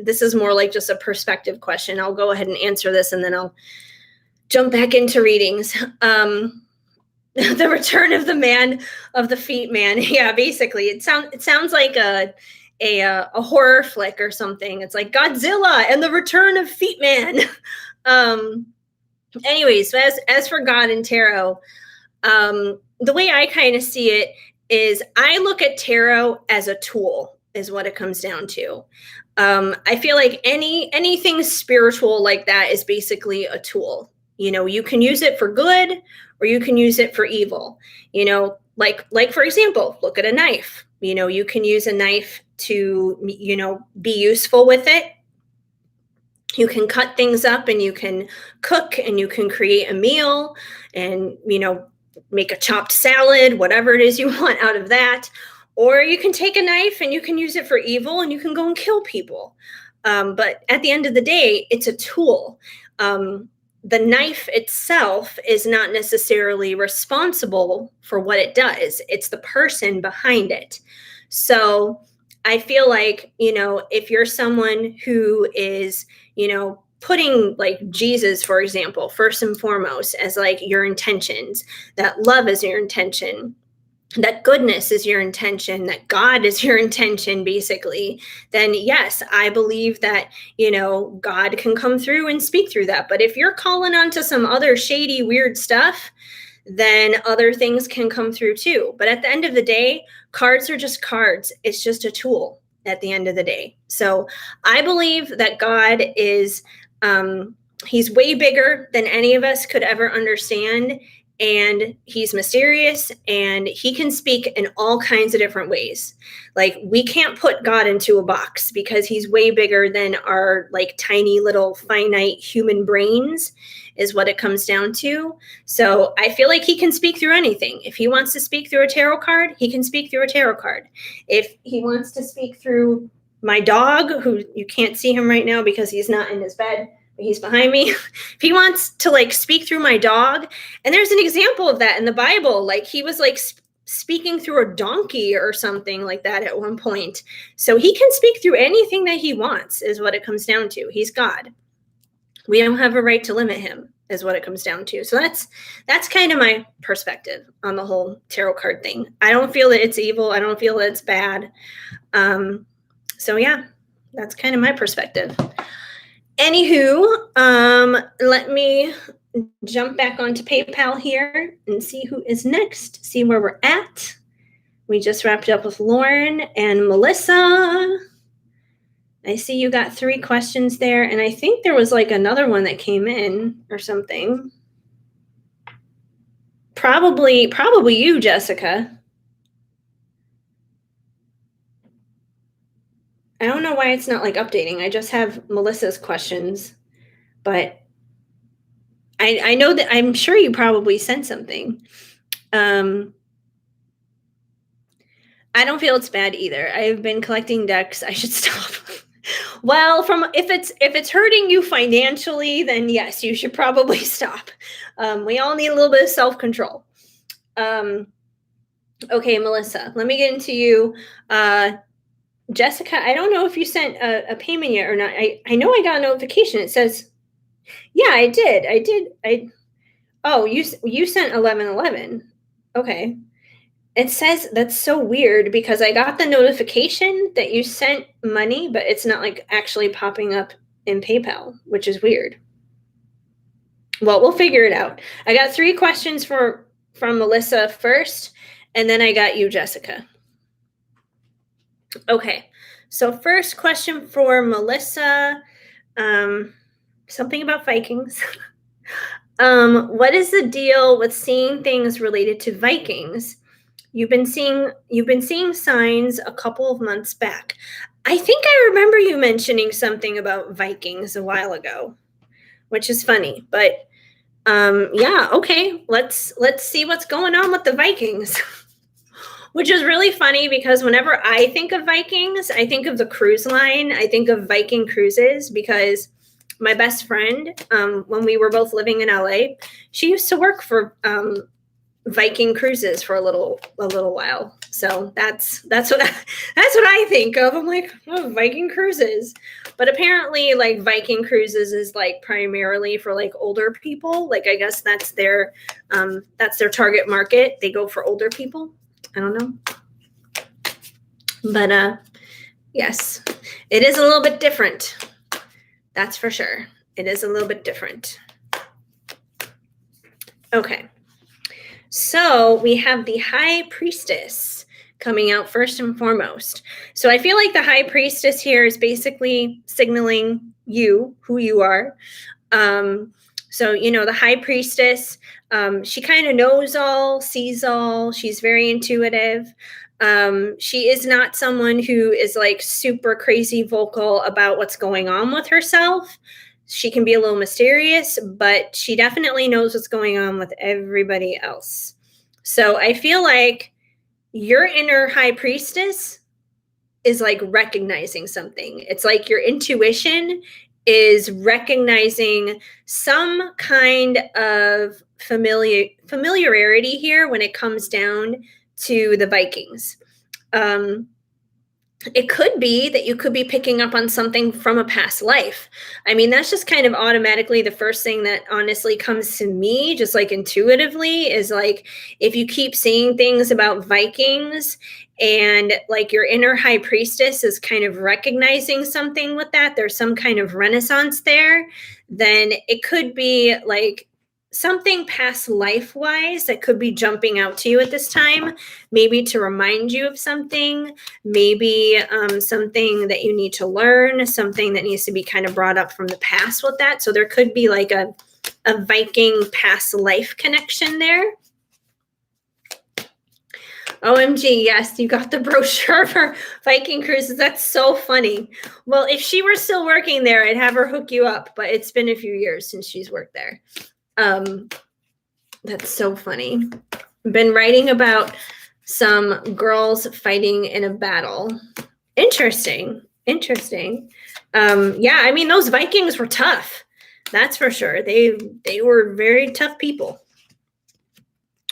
this is more like just a perspective question. I'll go ahead and answer this and then I'll jump back into readings. The return of the man of the feet man. Yeah, basically, it sounds like a horror flick or something. It's like Godzilla and the return of Feet Man. Anyways, so as for God and tarot, the way I kind of see it is I look at tarot as a tool, is what it comes down to. I feel like anything spiritual like that is basically a tool. You can use it for good or you can use it for evil. Like for example, look at a knife. You can use a knife to be useful with it. You can cut things up and you can cook and you can create a meal and make a chopped salad, whatever it is you want out of that. Or you can take a knife and you can use it for evil and you can go and kill people. But at the end of the day, it's a tool. The knife itself is not necessarily responsible for what it does. It's the person behind it. So I feel like, if you're someone who is, putting like Jesus, for example, first and foremost as like your intentions, that love is your intention, that goodness is your intention, that God is your intention, basically, then yes, I believe that, God can come through and speak through that. But if you're calling onto some other shady, weird stuff, then other things can come through too. But at the end of the day, cards are just cards. It's just a tool at the end of the day. So I believe that God is, he's way bigger than any of us could ever understand. And he's mysterious and he can speak in all kinds of different ways. Like, we can't put God into a box because he's way bigger than our like tiny little finite human brains, is what it comes down to. So I feel like he can speak through anything. If he wants to speak through a tarot card, he can speak through a tarot card. If he wants to speak through my dog, who you can't see him right now because he's not in his bed, he's behind me. If he wants to like speak through my dog, and there's an example of that in the Bible, like he was like speaking through a donkey or something like that at one point. So he can speak through anything that he wants, is what it comes down to. He's God. We don't have a right to limit him, is what it comes down to. So that's kind of my perspective on the whole tarot card thing. I don't feel that it's evil. I don't feel that it's bad. So yeah, that's kind of my perspective. Anywho, let me jump back onto PayPal here and see who is next, see where we're at. We just wrapped up with Lauren and Melissa. I see you got 3 questions there, and I think there was like another one that came in or something. Probably you, Jessica. I don't know why it's not like updating. I just have Melissa's questions, but I know that I'm sure you probably sent something. I don't feel it's bad either. I've been collecting decks. I should stop. Well, from if it's hurting you financially, then yes, you should probably stop. We all need a little bit of self control. Um, okay, Melissa, let me get into you. Jessica, I don't know if you sent a payment yet or not. I know I got a notification. It says, yeah, I did. I did. Oh, you sent 1111. Okay. It says that's so weird because I got the notification that you sent money, but it's not like actually popping up in PayPal, which is weird. Well, we'll figure it out. I got 3 questions from Melissa first, and then I got you, Jessica. Okay. So first question for Melissa, something about Vikings. What is the deal with seeing things related to Vikings? You've been seeing signs a couple of months back. I think I remember you mentioning something about Vikings a while ago, which is funny. But yeah, okay. Let's see what's going on with the Vikings. Which is really funny because whenever I think of Vikings, I think of the cruise line. I think of Viking cruises because my best friend, when we were both living in LA, she used to work for Viking cruises for a little while. So that's what I think of. I'm like, oh, Viking cruises. But apparently like Viking cruises is like primarily for like older people. Like I guess that's their target market. They go for older people. I don't know. But yes, it is a little bit different. That's for sure. It is a little bit different. Okay. So we have the High Priestess coming out first and foremost. So I feel like the High Priestess here is basically signaling you, who you are. So, the High Priestess, she kind of knows all, sees all. She's very intuitive. She is not someone who is like super crazy vocal about what's going on with herself. She can be a little mysterious, but she definitely knows what's going on with everybody else. So I feel like your inner High Priestess is like recognizing something. It's like your intuition is recognizing some kind of familiarity here when it comes down to the Vikings. It could be that you could be picking up on something from a past life. I mean, that's just kind of automatically the first thing that honestly comes to me, just like intuitively, is like if you keep seeing things about Vikings and like your inner High Priestess is kind of recognizing something with that, there's some kind of renaissance there, then it could be like something past life wise that could be jumping out to you at this time, maybe to remind you of something, maybe something that you need to learn, something that needs to be kind of brought up from the past with that. So there could be like a Viking past life connection there. OMG, yes, you got the brochure for Viking cruises. That's so funny. Well, if she were still working there, I'd have her hook you up, but it's been a few years since she's worked there. That's so funny. I've been writing about some girls fighting in a battle. Interesting. Yeah, I mean, those Vikings were tough. That's for sure. They were very tough people.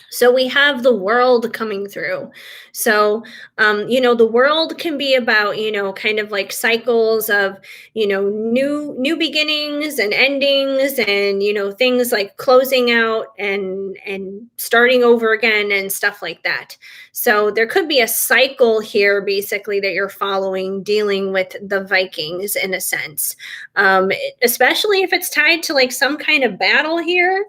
So we have the world coming through. So, the world can be about, kind of like cycles of, new beginnings and endings and, things like closing out and starting over again and stuff like that. So there could be a cycle here, basically, that you're following, dealing with the Vikings in a sense, especially if it's tied to like some kind of battle here.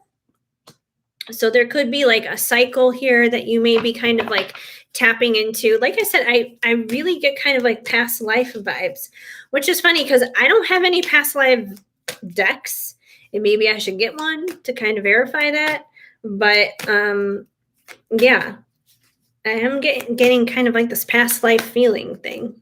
So there could be like a cycle here that you may be kind of like tapping into. Like I said, I really get kind of like past life vibes, which is funny because I don't have any past life decks, and maybe I should get one to kind of verify that. But yeah, I am getting kind of like this past life feeling thing.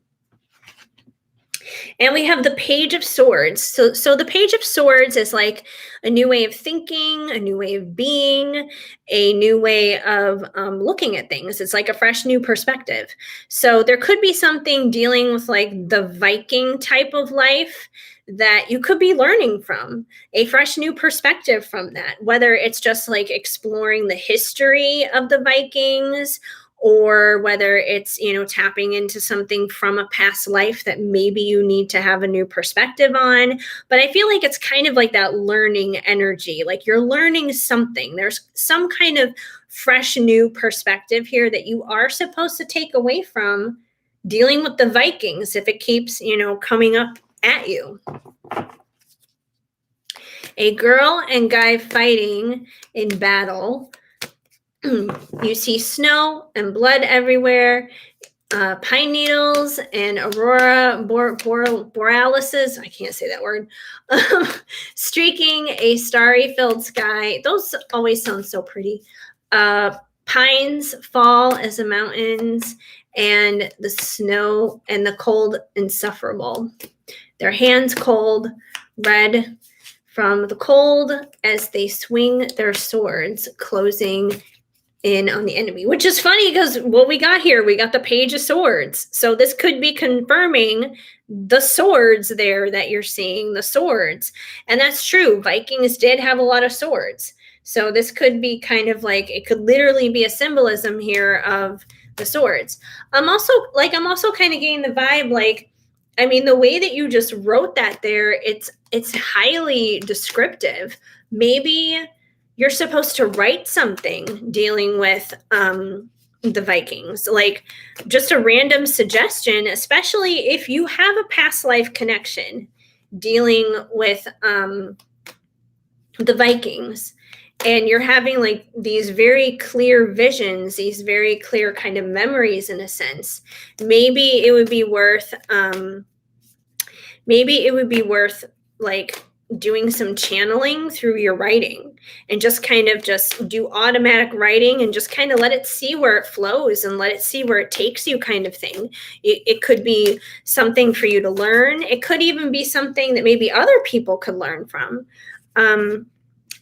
And we have the Page of Swords. So the Page of Swords is like a new way of thinking, a new way of being, a new way of looking at things. It's like a fresh new perspective. So there could be something dealing with like the Viking type of life that you could be learning from, a fresh new perspective from that, whether it's just like exploring the history of the Vikings, or whether it's, tapping into something from a past life that maybe you need to have a new perspective on. But I feel like it's kind of like that learning energy, like you're learning something. There's some kind of fresh new perspective here that you are supposed to take away from dealing with the Vikings if it keeps, coming up at you. A girl and guy fighting in battle. You see snow and blood everywhere, pine needles and aurora borealis. I can't say that word. Streaking a starry-filled sky. Those always sound so pretty. Pines fall as the mountains, and the snow and the cold insufferable. Their hands cold, red from the cold as they swing their swords, closing in on the enemy, which is funny because what we got here, we got the Page of Swords. So this could be confirming the swords there that you're seeing, the swords. And that's true. Vikings did have a lot of swords. So this could be kind of like, it could literally be a symbolism here of the swords. I'm also kind of getting the vibe, like, I mean, the way that you just wrote that there, it's highly descriptive. Maybe you're supposed to write something dealing with the Vikings, like just a random suggestion, especially if you have a past life connection dealing with the Vikings, and you're having like these very clear visions, these very clear kind of memories in a sense. Maybe it would be worth like doing some channeling through your writing, and just kind of just do automatic writing and just kind of let it see where it flows and let it see where it takes you, kind of thing. It could be something for you to learn. It could even be something that maybe other people could learn from.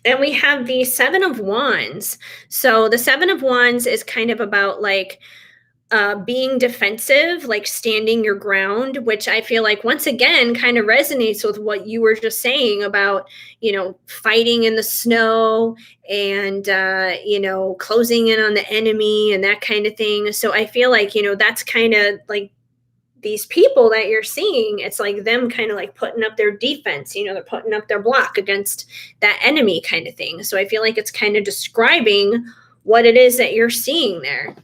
And we have the Seven of Wands. So the Seven of Wands is kind of about like being defensive, like standing your ground, which I feel like once again kind of resonates with what you were just saying about, fighting in the snow and, closing in on the enemy and that kind of thing. So I feel like, that's kind of like these people that you're seeing, it's like them kind of like putting up their defense, they're putting up their block against that enemy kind of thing. So I feel like it's kind of describing what it is that you're seeing there.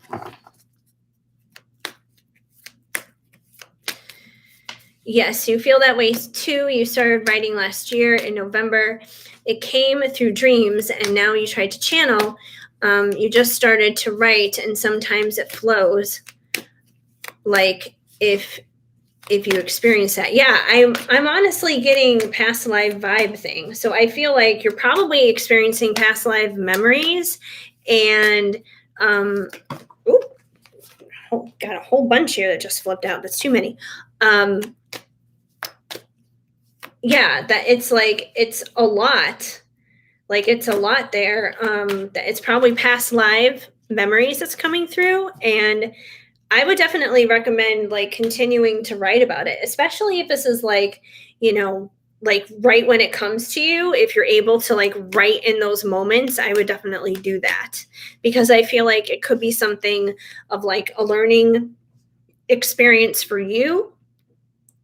Yes, you feel that way too. You started writing last year in November. It came through dreams, and now you tried to channel. You just started to write, and sometimes it flows. Like if you experience that. Yeah, I'm honestly getting past life vibe thing. So I feel like you're probably experiencing past life memories, and got a whole bunch here that just flipped out. That's too many. Yeah, that it's like it's a lot. Like it's a lot there. That it's probably past live memories that's coming through, and I would definitely recommend like continuing to write about it, especially if this is like, like right when it comes to you. If you're able to like write in those moments, I would definitely do that, because I feel like it could be something of like a learning experience for you.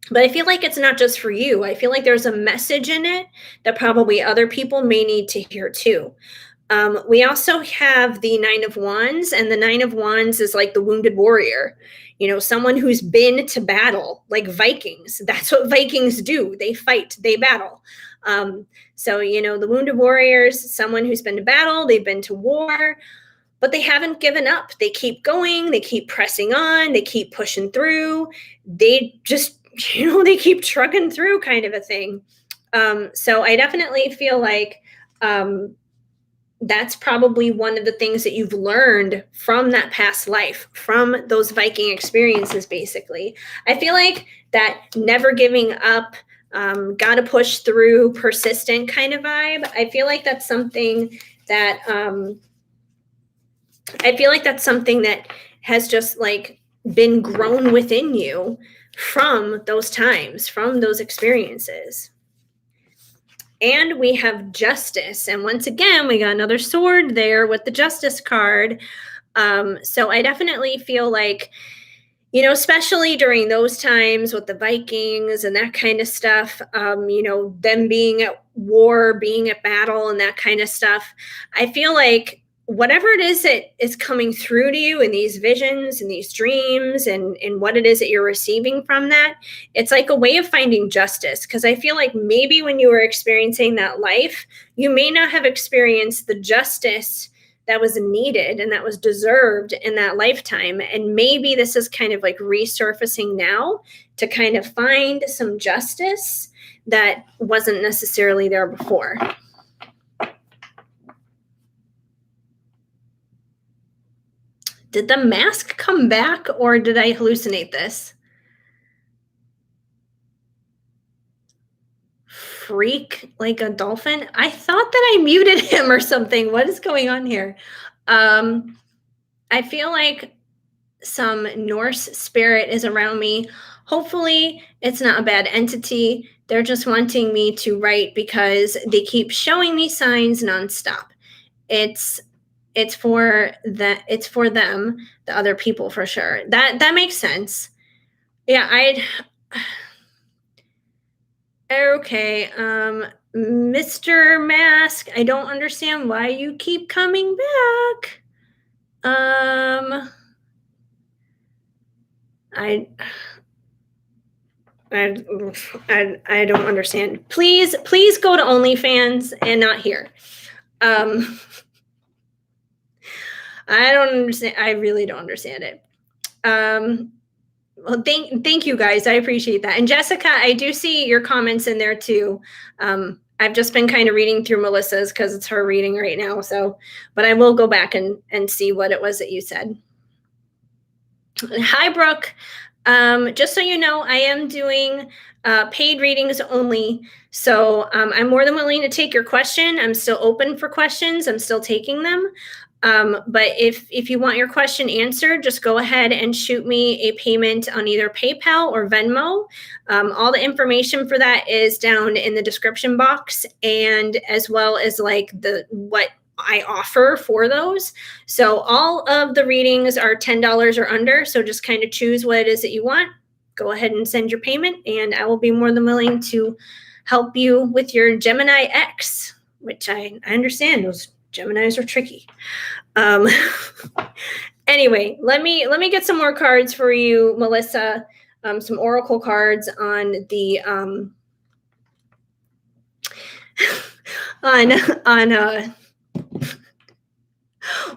But I feel like it's not just for you. I feel like there's a message in it that probably other people may need to hear too. We also have the Nine of Wands, and the Nine of Wands is like the wounded warrior, someone who's been to battle, like Vikings. That's what Vikings do. They fight, they battle. So, the wounded warrior is someone who's been to battle, they've been to war, but they haven't given up. They keep going, they keep pressing on, they keep pushing through. They just, they keep trucking through, kind of a thing. So I definitely feel like, that's probably one of the things that you've learned from that past life, from those Viking experiences, basically. I feel like that never giving up, gotta push through, persistent kind of vibe. I feel like that's something that has just like been grown within you from those times, from those experiences. And we have justice. And once again, we got another sword there with the justice card. So I definitely feel like, especially during those times with the Vikings and that kind of stuff, them being at war, being at battle and that kind of stuff, I feel like whatever it is that is coming through to you in these visions and these dreams and what it is that you're receiving from that, it's like a way of finding justice. Because I feel like maybe when you were experiencing that life, you may not have experienced the justice that was needed and that was deserved in that lifetime. And maybe this is kind of like resurfacing now to kind of find some justice that wasn't necessarily there before. Did the mask come back or did I hallucinate this? Freak like a dolphin? I thought that I muted him or something. What is going on here? I feel like some Norse spirit is around me. Hopefully it's not a bad entity. They're just wanting me to write because they keep showing me signs nonstop. It's for them, the other people, for sure. That makes sense. Yeah, okay. Mr. Mask, I don't understand why you keep coming back. I don't understand. Please go to OnlyFans and not here. I don't understand. I really don't understand it. Well, thank you guys. I appreciate that. And Jessica, I do see your comments in there too. I've just been kind of reading through Melissa's because it's her reading right now. So, but I will go back and see what it was that you said. Hi, Brooke. Just so you know, I am doing paid readings only. So I'm more than willing to take your question. I'm still open for questions. I'm still taking them. But if you want your question answered, just go ahead and shoot me a payment on either PayPal or Venmo. All the information for that is down in the description box, and as well as like what I offer for those. So all of the readings are $10 or under. So just kind of choose what it is that you want. Go ahead and send your payment, and I will be more than willing to help you with your Gemini X, which I understand those Geminis are tricky. Anyway, let me get some more cards for you, Melissa. Some oracle cards on the on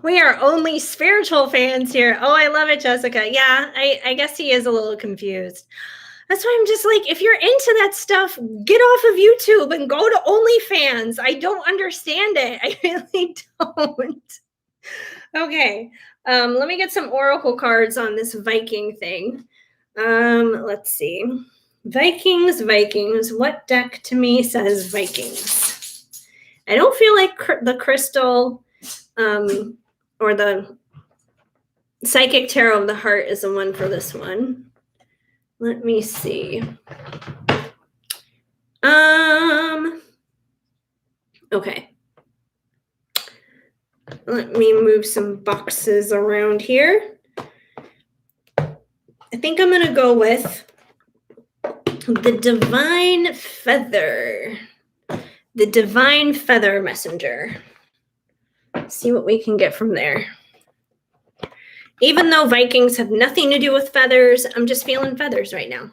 we are only spiritual fans here. Oh, I love it, Jessica. Yeah, I guess he is a little confused. That's why I'm just like, if you're into that stuff, get off of YouTube and go to OnlyFans. I don't understand it. I really don't. Okay, let me get some oracle cards on this Viking thing. Let's see. Vikings. What deck to me says Vikings? I don't feel like the crystal or the psychic tarot of the heart is the one for this one. Let me see. Okay. Let me move some boxes around here. I think I'm going to go with the Divine Feather. The Divine Feather Messenger. See what we can get from there. Even though Vikings have nothing to do with feathers, I'm just feeling feathers right now.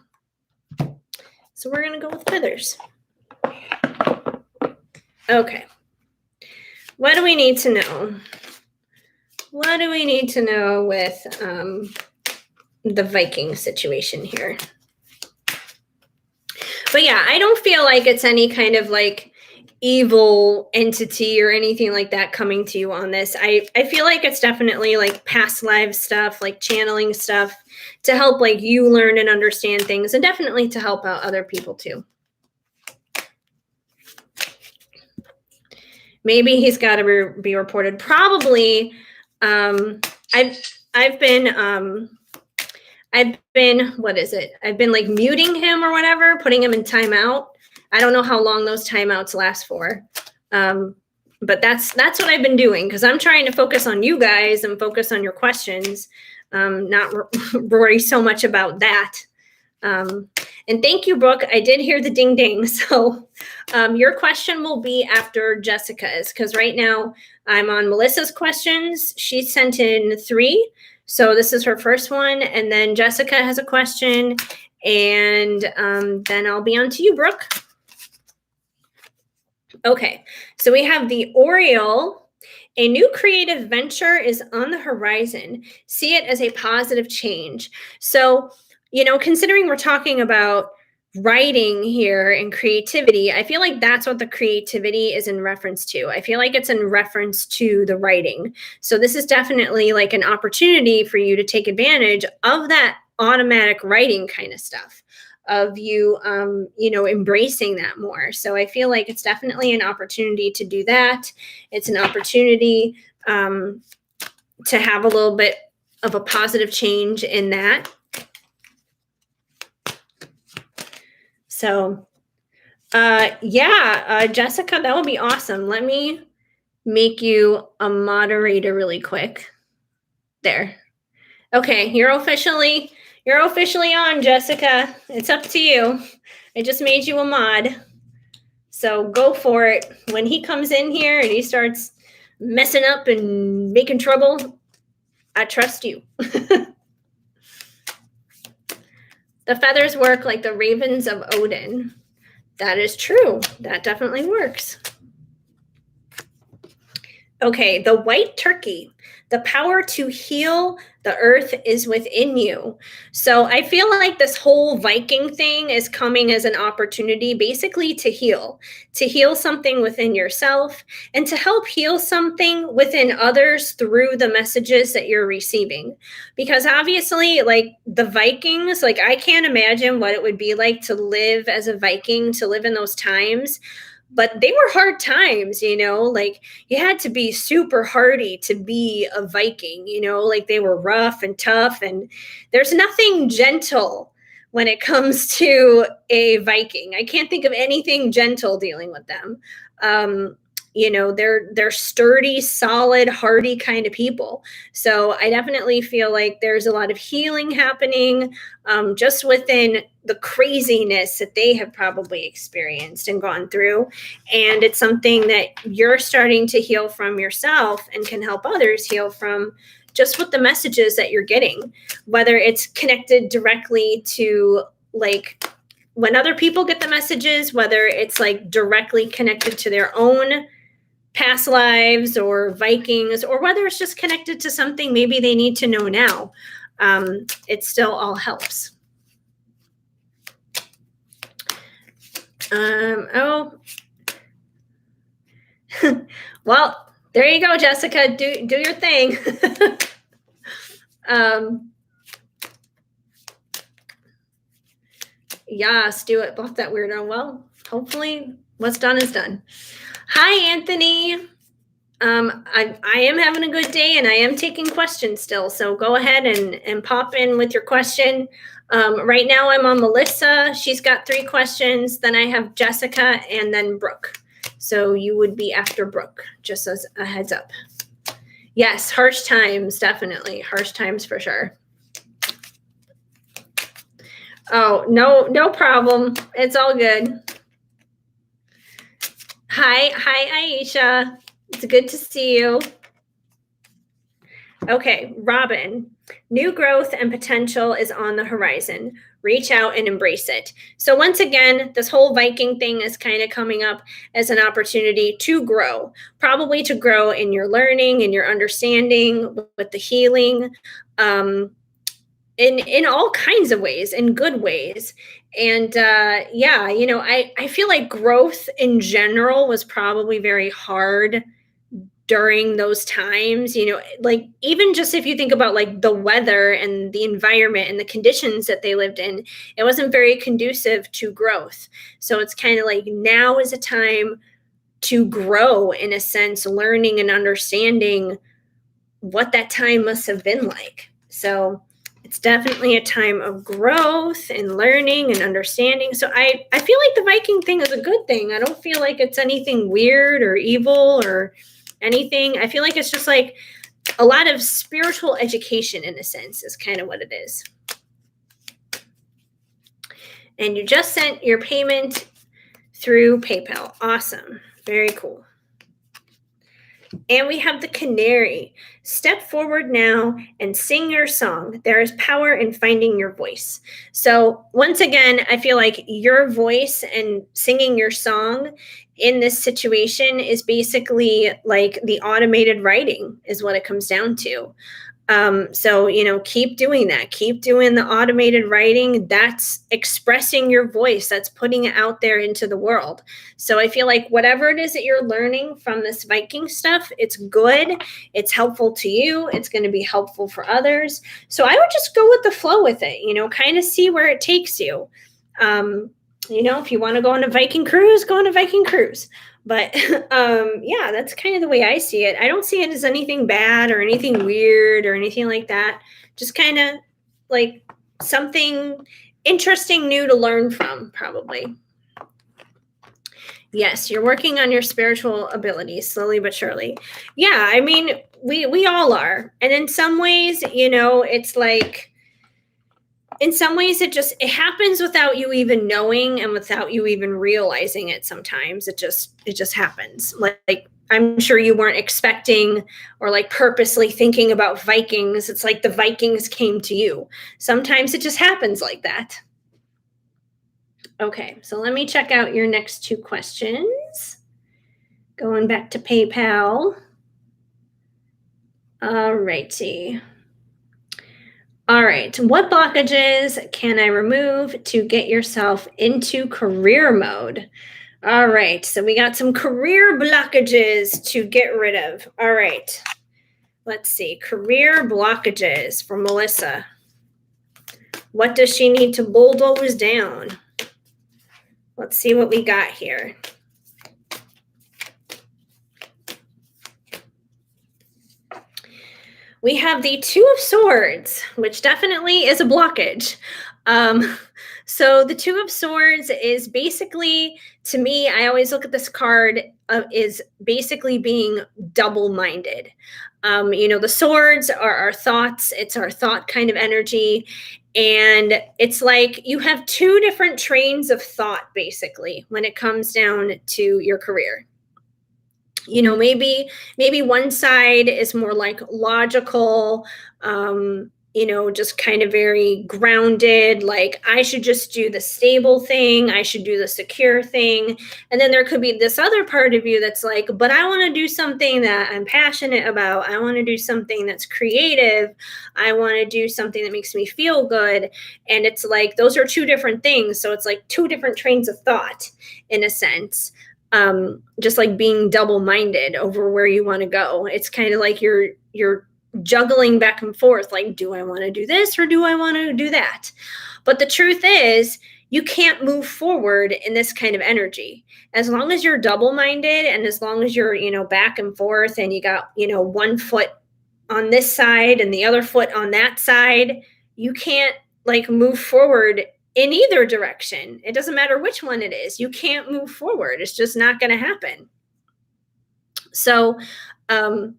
So we're going to go with feathers. Okay. What do we need to know? What do we need to know with the Viking situation here? But yeah, I don't feel like it's any kind of like evil entity or anything like that coming to you on this. I feel like it's definitely like past life stuff, like channeling stuff to help like you learn and understand things, and definitely to help out other people too. Maybe he's got to be reported. Probably. I've been what is it? I've been like muting him or whatever, putting him in timeout. I don't know how long those timeouts last for. But that's what I've been doing, because I'm trying to focus on you guys and focus on your questions, not worry so much about that. And thank you, Brooke. I did hear the ding ding. So your question will be after Jessica's, because right now I'm on Melissa's questions. She sent in 3. So this is her first one. And then Jessica has a question. And then I'll be on to you, Brooke. Okay, so we have the Oriole. A new creative venture is on the horizon. See it as a positive change. So, considering we're talking about writing here and creativity, I feel like that's what the creativity is in reference to. I feel like it's in reference to the writing. So this is definitely like an opportunity for you to take advantage of that automatic writing kind of stuff, of you, embracing that more. So I feel like it's definitely an opportunity to do that. It's an opportunity to have a little bit of a positive change in that. So, Jessica, that would be awesome. Let me make you a moderator really quick. There. Okay, you're officially on, Jessica. It's up to you. I just made you a mod. So go for it. When he comes in here and he starts messing up and making trouble, I trust you. The feathers work like the ravens of Odin. That is true. That definitely works. Okay, the white turkey. The power to heal the earth is within you. So I feel like this whole Viking thing is coming as an opportunity basically to heal something within yourself, and to help heal something within others through the messages that you're receiving. Because obviously, like the Vikings, like I can't imagine what it would be like to live as a Viking, to live in those times. But they were hard times, like you had to be super hardy to be a Viking, like they were rough and tough, and there's nothing gentle when it comes to a Viking. I can't think of anything gentle dealing with them. They're sturdy, solid, hardy kind of people. So I definitely feel like there's a lot of healing happening just within the craziness that they have probably experienced and gone through. And it's something that you're starting to heal from yourself and can help others heal from, just with the messages that you're getting, whether it's connected directly to like when other people get the messages, whether it's like directly connected to their own past lives or Vikings, or whether it's just connected to something maybe they need to know now. It still all helps. Well, there you go, Jessica. Do your thing. Yes, do it. Block that weirdo. Well, hopefully what's done is done. Hi, Anthony. I am having a good day, and I am taking questions still. So go ahead and pop in with your question. Right now I'm on Melissa. She's got 3 questions. Then I have Jessica and then Brooke. So you would be after Brooke, just as a heads up. Yes, harsh times, definitely. Harsh times for sure. Oh, no problem. It's all good. Hi, Aisha. It's good to see you. Okay, Robin. New growth and potential is on the horizon. Reach out and embrace it. So once again, this whole Viking thing is kind of coming up as an opportunity to grow, probably to grow in your learning and your understanding with the healing. in all kinds of ways, in good ways. And yeah, I feel like growth in general was probably very hard during those times, like even just if you think about like the weather and the environment and the conditions that they lived in, it wasn't very conducive to growth. So it's kind of like now is a time to grow, in a sense, learning and understanding what that time must have been like. So it's definitely a time of growth and learning and understanding. So I feel like the Viking thing is a good thing. I don't feel like it's anything weird or evil or anything. I feel like it's just like a lot of spiritual education, in a sense, is kind of what it is. And you just sent your payment through PayPal. Awesome. Very cool. And we have the canary. Step forward now and sing your song. There is power in finding your voice. So, once again, I feel like your voice and singing your song in this situation is basically like the automated writing, is what it comes down to. So, keep doing that. Keep doing the automated writing. That's expressing your voice. That's putting it out there into the world. So I feel like whatever it is that you're learning from this Viking stuff, it's good. It's helpful to you. It's going to be helpful for others. So I would just go with the flow with it, kind of see where it takes you. If you want to go on a Viking cruise, go on a Viking cruise. But yeah, that's kind of the way I see it. I don't see it as anything bad or anything weird or anything like that. Just kind of like something interesting new to learn from, probably. Yes, you're working on your spiritual abilities slowly but surely. Yeah, I mean, we all are. And in some ways, it's like, in some ways it happens without you even knowing and without you even realizing it. Sometimes it just happens. Like I'm sure you weren't expecting or like purposely thinking about Vikings. It's like the Vikings came to you. Sometimes it just happens like that. Okay, so let me check out your next two questions. Going back to PayPal. All righty. All right. What blockages can I remove to get yourself into career mode? All right. So we got some career blockages to get rid of. All right. Let's see. Career blockages for Melissa. What does she need to bulldoze down? Let's see what we got here. We have the Two of Swords, which definitely is a blockage. So the Two of Swords is basically, to me, I always look at this card is basically being double-minded. The swords are our thoughts. It's our thought kind of energy. And it's like you have two different trains of thought, basically, when it comes down to your career. Maybe one side is more like logical, just kind of very grounded, like I should just do the stable thing, I should do the secure thing. And then there could be this other part of you that's like, but I want to do something that I'm passionate about. I want to do something that's creative. I want to do something that makes me feel good. And it's like those are two different things. So it's like two different trains of thought, in a sense. Just like being double-minded over where you want to go. It's kind of like you're juggling back and forth, like, do I want to do this or do I want to do that? But the truth is, you can't move forward in this kind of energy. As long as you're double-minded and as long as you're, back and forth and you got, one foot on this side and the other foot on that side, you can't like move forward in either direction. It doesn't matter which one it is. You can't move forward. It's just not going to happen. So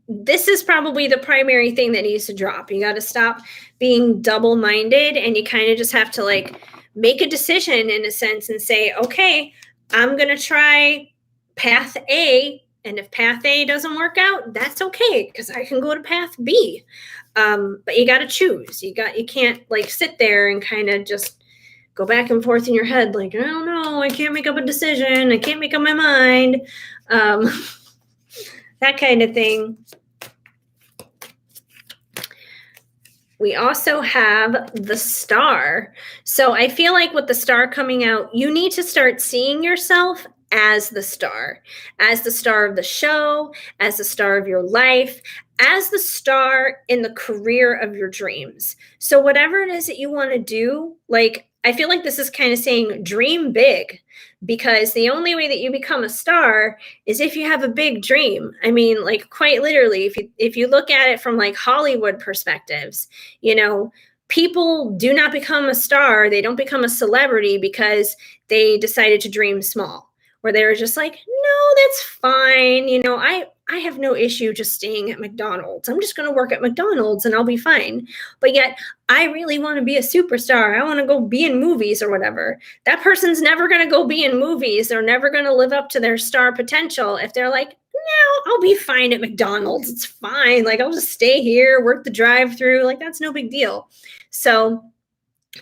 this is probably the primary thing that needs to drop. You got to stop being double-minded, and you kind of just have to like make a decision, in a sense, and say, okay, I'm going to try path A. And if path A doesn't work out, that's okay, because I can go to path B. But you got to choose. You can't like sit there and kind of just go back and forth in your head, like, I don't know, I can't make up a decision. I can't make up my mind. That kind of thing. We also have the star. So I feel like with the star coming out, you need to start seeing yourself as the star of the show, as the star of your life, as the star in the career of your dreams. So whatever it is that you want to do, like I feel like this is kind of saying dream big, because the only way that you become a star is if you have a big dream. I mean, like quite literally, if you look at it from like Hollywood perspectives, you know, people do not become a star, they don't become a celebrity because they decided to dream small, where they were just like, no, that's fine, I have no issue just staying at McDonald's. I'm just going to work at McDonald's and I'll be fine. But yet I really want to be a superstar. I want to go be in movies or whatever. That person's never going to go be in movies. They're never going to live up to their star potential if they're like, no, I'll be fine at McDonald's. It's fine. Like, I'll just stay here, work the drive-through. Like, that's no big deal. So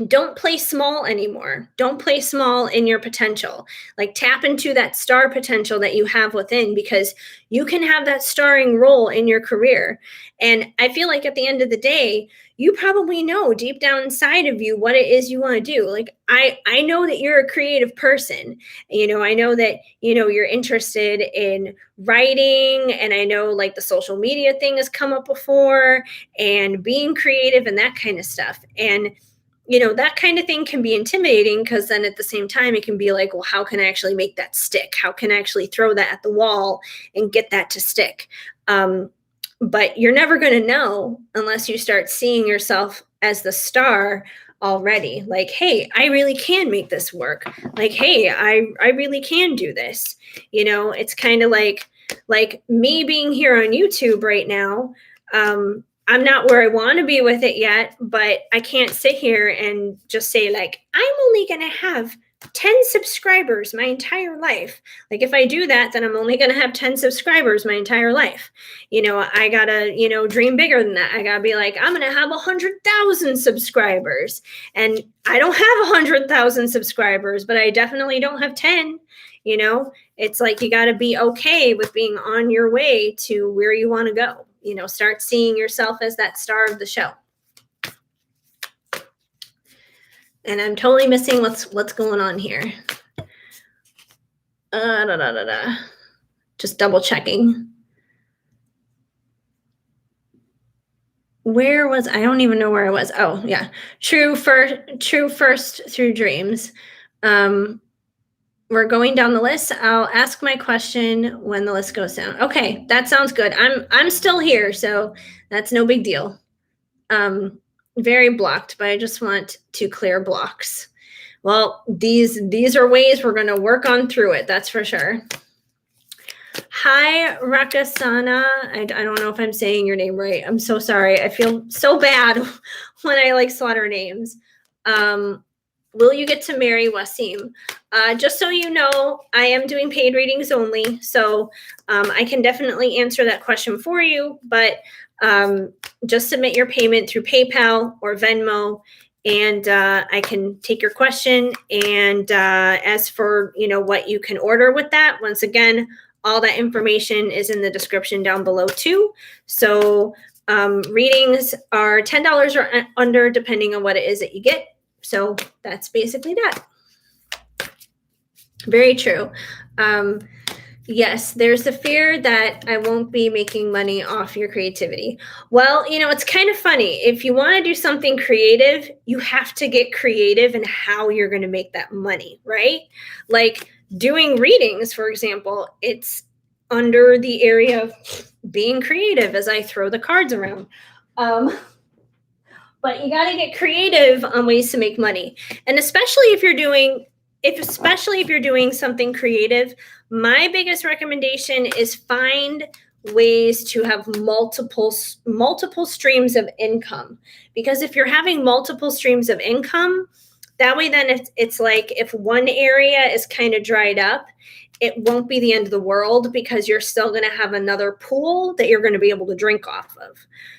don't play small anymore. Don't play small in your potential. Like, tap into that star potential that you have within, because you can have that starring role in your career. And I feel like at the end of the day, you probably know deep down inside of you what it is you want to do. Like, I know that you're a creative person. I know that, you're interested in writing, and I know like the social media thing has come up before, and being creative and that kind of stuff. And that kind of thing can be intimidating, because then at the same time, it can be like, well, how can I actually make that stick? How can I actually throw that at the wall and get that to stick? But you're never going to know unless you start seeing yourself as the star already. Like, hey, I really can make this work. Like, hey, I really can do this. It's kind of like me being here on YouTube right now. I'm not where I want to be with it yet, but I can't sit here and just say like, I'm only going to have 10 subscribers my entire life. Like, if I do that, then I'm only going to have 10 subscribers my entire life. I got to, dream bigger than that. I got to be like, I'm going to have 100,000 subscribers. And I don't have 100,000 subscribers, but I definitely don't have 10. It's like, you got to be okay with being on your way to where you want to go. Start seeing yourself as that star of the show. And I'm totally missing what's going on here. Just double checking. Where was I? Don't even know where I was. Oh, yeah. True first through dreams. We're going down the list. I'll ask my question when the list goes down. Okay, that sounds good. I'm still here, so that's no big deal. Very blocked, but I just want to clear blocks. Well, these are ways we're going to work on through it. That's for sure. Hi, Rakasana. I don't know if I'm saying your name right. I'm so sorry. I feel so bad when I slaughter names. Will you get to marry Wasim? Just so you know, I am doing paid readings only, so I can definitely answer that question for you, but just submit your payment through PayPal or Venmo, and I can take your question. And as for, what you can order with that, once again, all that information is in the description down below too. So readings are $10 or under, depending on what it is that you get. So that's basically that. Very true. Yes, there's the fear that I won't be making money off your creativity. Well, it's kind of funny. If you want to do something creative, you have to get creative in how you're going to make that money, right? Like doing readings, for example, it's under the area of being creative as I throw the cards around. But you got to get creative on ways to make money. And especially if you're doing something creative, my biggest recommendation is find ways to have multiple streams of income. Because if you're having multiple streams of income, that way then it's like if one area is kind of dried up, it won't be the end of the world, because you're still going to have another pool that you're going to be able to drink off of.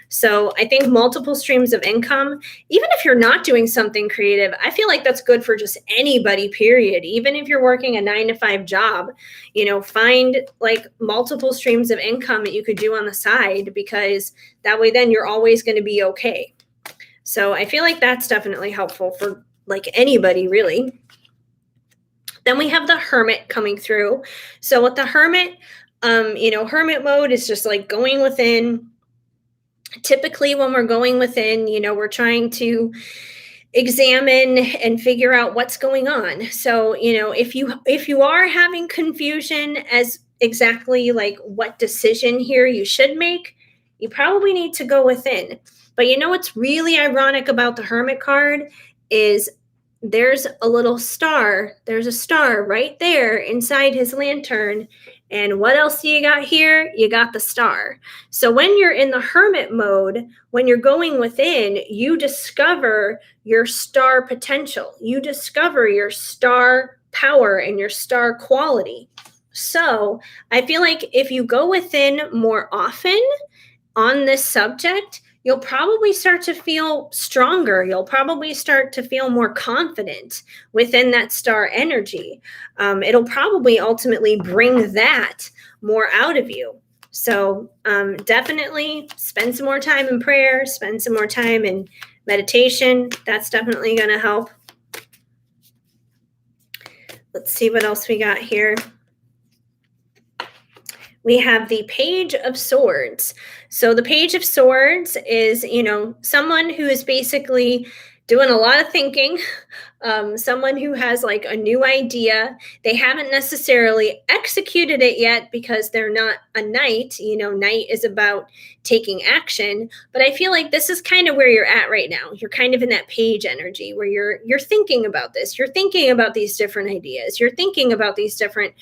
So I think multiple streams of income, even if you're not doing something creative, I feel like that's good for just anybody, period. Even if you're working a 9-to-5 job, find like multiple streams of income that you could do on the side, because that way then you're always going to be okay. So I feel like that's definitely helpful for like anybody really. Then we have the Hermit coming through. So with the Hermit, Hermit mode is just like going within. Typically, when we're going within, we're trying to examine and figure out what's going on. So, if you are having confusion as exactly like what decision here you should make, you probably need to go within. But what's really ironic about the Hermit card is there's a little star. There's a star right there inside his lantern. And what else do you got here? You got the star. So when you're in the Hermit mode, when you're going within, you discover your star potential. You discover your star power and your star quality. So I feel like if you go within more often on this subject, you'll probably start to feel stronger. You'll probably start to feel more confident within that star energy. It'll probably ultimately bring that more out of you. So definitely spend some more time in prayer, spend some more time in meditation. That's definitely going to help. Let's see what else we got here. We have the Page of Swords. So the Page of Swords is, someone who is basically doing a lot of thinking, someone who has like a new idea. They haven't necessarily executed it yet because they're not a knight. Knight is about taking action. But I feel like this is kind of where you're at right now. You're kind of in that page energy where you're thinking about this. You're thinking about these different ideas. You're thinking about these different,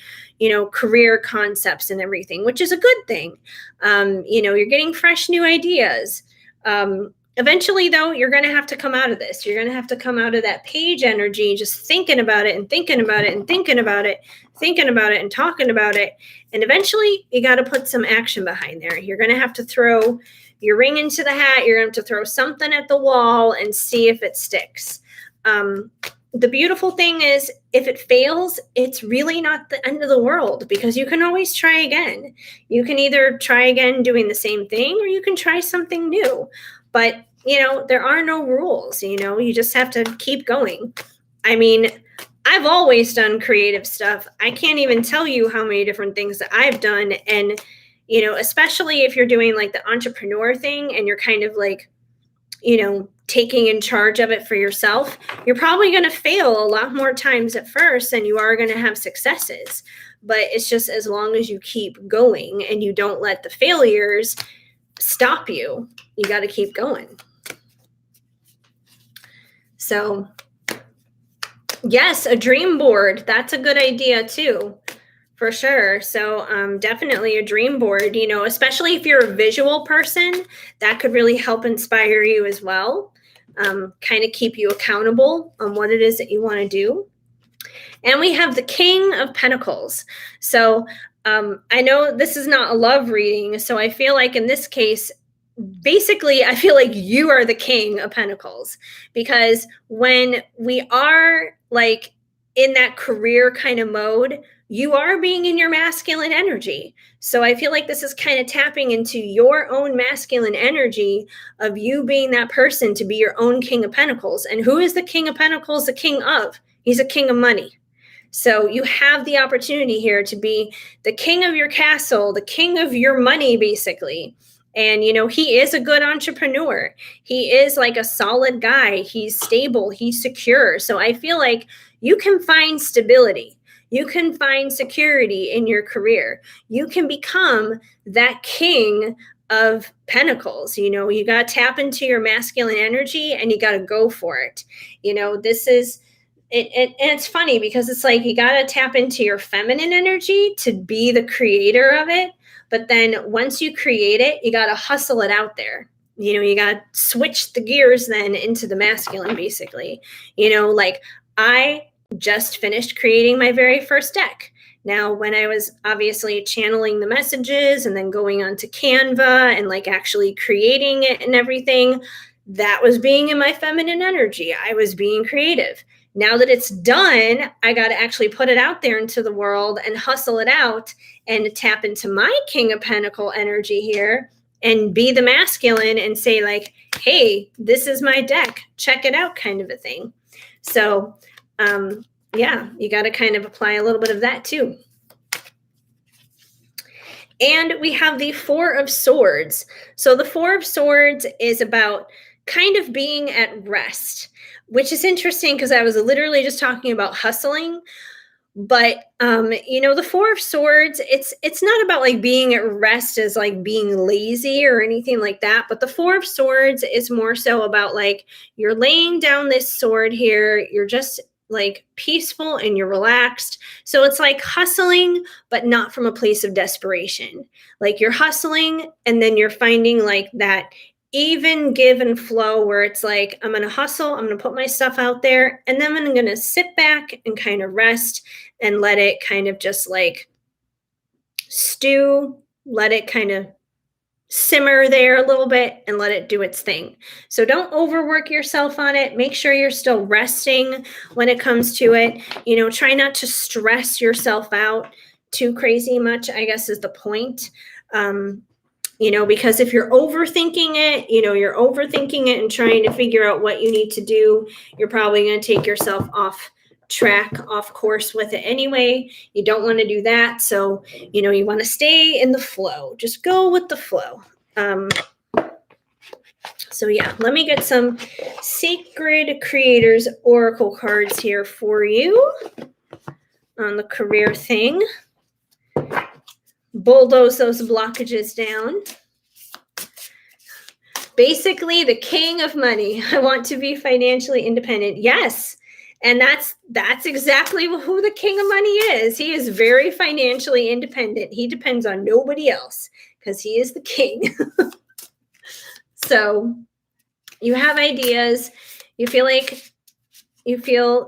career concepts and everything, which is a good thing. You're getting fresh new ideas. Eventually, though, you're going to have to come out of this. You're going to have to come out of that page energy, just thinking about it and thinking about it and thinking about it, thinking about it and talking about it. And eventually, you got to put some action behind there. You're going to have to throw your ring into the hat. You're going to have to throw something at the wall and see if it sticks. The beautiful thing is, if it fails, it's really not the end of the world because you can always try again. You can either try again doing the same thing or you can try something new. But, there are no rules, you just have to keep going. I mean, I've always done creative stuff. I can't even tell you how many different things that I've done. And, especially if you're doing like the entrepreneur thing and you're kind of like, taking in charge of it for yourself, you're probably going to fail a lot more times at first than you are going to have successes. But it's just as long as you keep going and you don't let the failures stop you, you got to keep going. So yes, a dream board. That's a good idea too, for sure. So definitely a dream board, especially if you're a visual person, that could really help inspire you as well. Kind of keep you accountable on what it is that you want to do. And we have the King of Pentacles. So I know this is not a love reading. So I feel like in this case, basically, I feel like you are the King of Pentacles, because when we are like in that career kind of mode, you are being in your masculine energy. So I feel like this is kind of tapping into your own masculine energy of you being that person to be your own King of Pentacles. And who is the King of Pentacles the king of? He's a king of money. So you have the opportunity here to be the king of your castle, the king of your money, basically. And, he is a good entrepreneur. He is like a solid guy. He's stable. He's secure. So I feel like you can find stability. You can find security in your career. You can become that king of pentacles. You got to tap into your masculine energy and you got to go for it. This is it. And it's funny because it's like you got to tap into your feminine energy to be the creator of it. But then once you create it, you got to hustle it out there. You got to switch the gears then into the masculine, basically. Like I just finished creating my very first deck. Now, when I was obviously channeling the messages and then going onto Canva and like actually creating it and everything, that was being in my feminine energy. I was being creative. Now that it's done, I got to actually put it out there into the world and hustle it out and tap into my King of Pentacle energy here and be the masculine and say like, hey, this is my deck, check it out, kind of a thing. So yeah, you got to kind of apply a little bit of that too. And we have the Four of Swords. So the Four of Swords is about kind of being at rest, which is interesting because I was literally just talking about hustling. But the Four of Swords, it's not about like being at rest as like being lazy or anything like that. But the Four of Swords is more so about like you're laying down this sword here, you're just like peaceful and you're relaxed. So it's like hustling, but not from a place of desperation. Like you're hustling and then you're finding like that even give and flow where it's like, I'm going to hustle, I'm going to put my stuff out there, and then I'm going to sit back and kind of rest and let it kind of just like stew, let it kind of simmer there a little bit and let it do its thing. So don't overwork yourself on it. Make sure you're still resting when it comes to it. Try not to stress yourself out too crazy much, I guess is the point. Because if you're overthinking it and trying to figure out what you need to do, you're probably going to take yourself off track, off course with it anyway. You don't want to do that. So, you want to stay in the flow. Just go with the flow. So yeah, let me get some Sacred Creators Oracle cards here for you on the career thing. Bulldoze those blockages down. Basically, the king of money. I want to be financially independent. Yes. And that's exactly who the king of money is. He is very financially independent. He depends on nobody else because he is the king. So you have ideas. You feel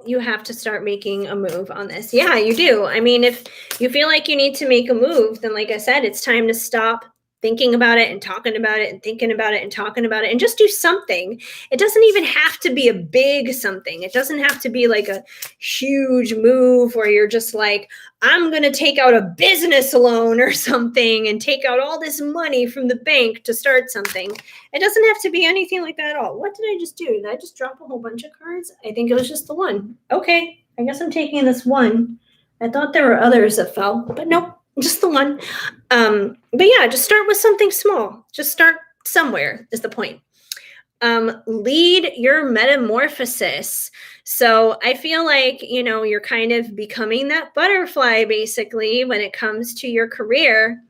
you have to start making a move on this. Yeah, you do. I mean, if you feel like you need to make a move, then like I said, it's time to stop thinking about it and talking about it and thinking about it and talking about it and just do something. It doesn't even have to be a big something. It doesn't have to be like a huge move where you're just like, I'm going to take out a business loan or something and take out all this money from the bank to start something. It doesn't have to be anything like that at all. What did I just do? Did I just drop a whole bunch of cards? I think it was just the one. Okay, I guess I'm taking this one. I thought there were others that fell, but nope. Just the one. But yeah, just start with something small. Just start somewhere is the point. Lead your metamorphosis. So I feel like, you're kind of becoming that butterfly basically when it comes to your career.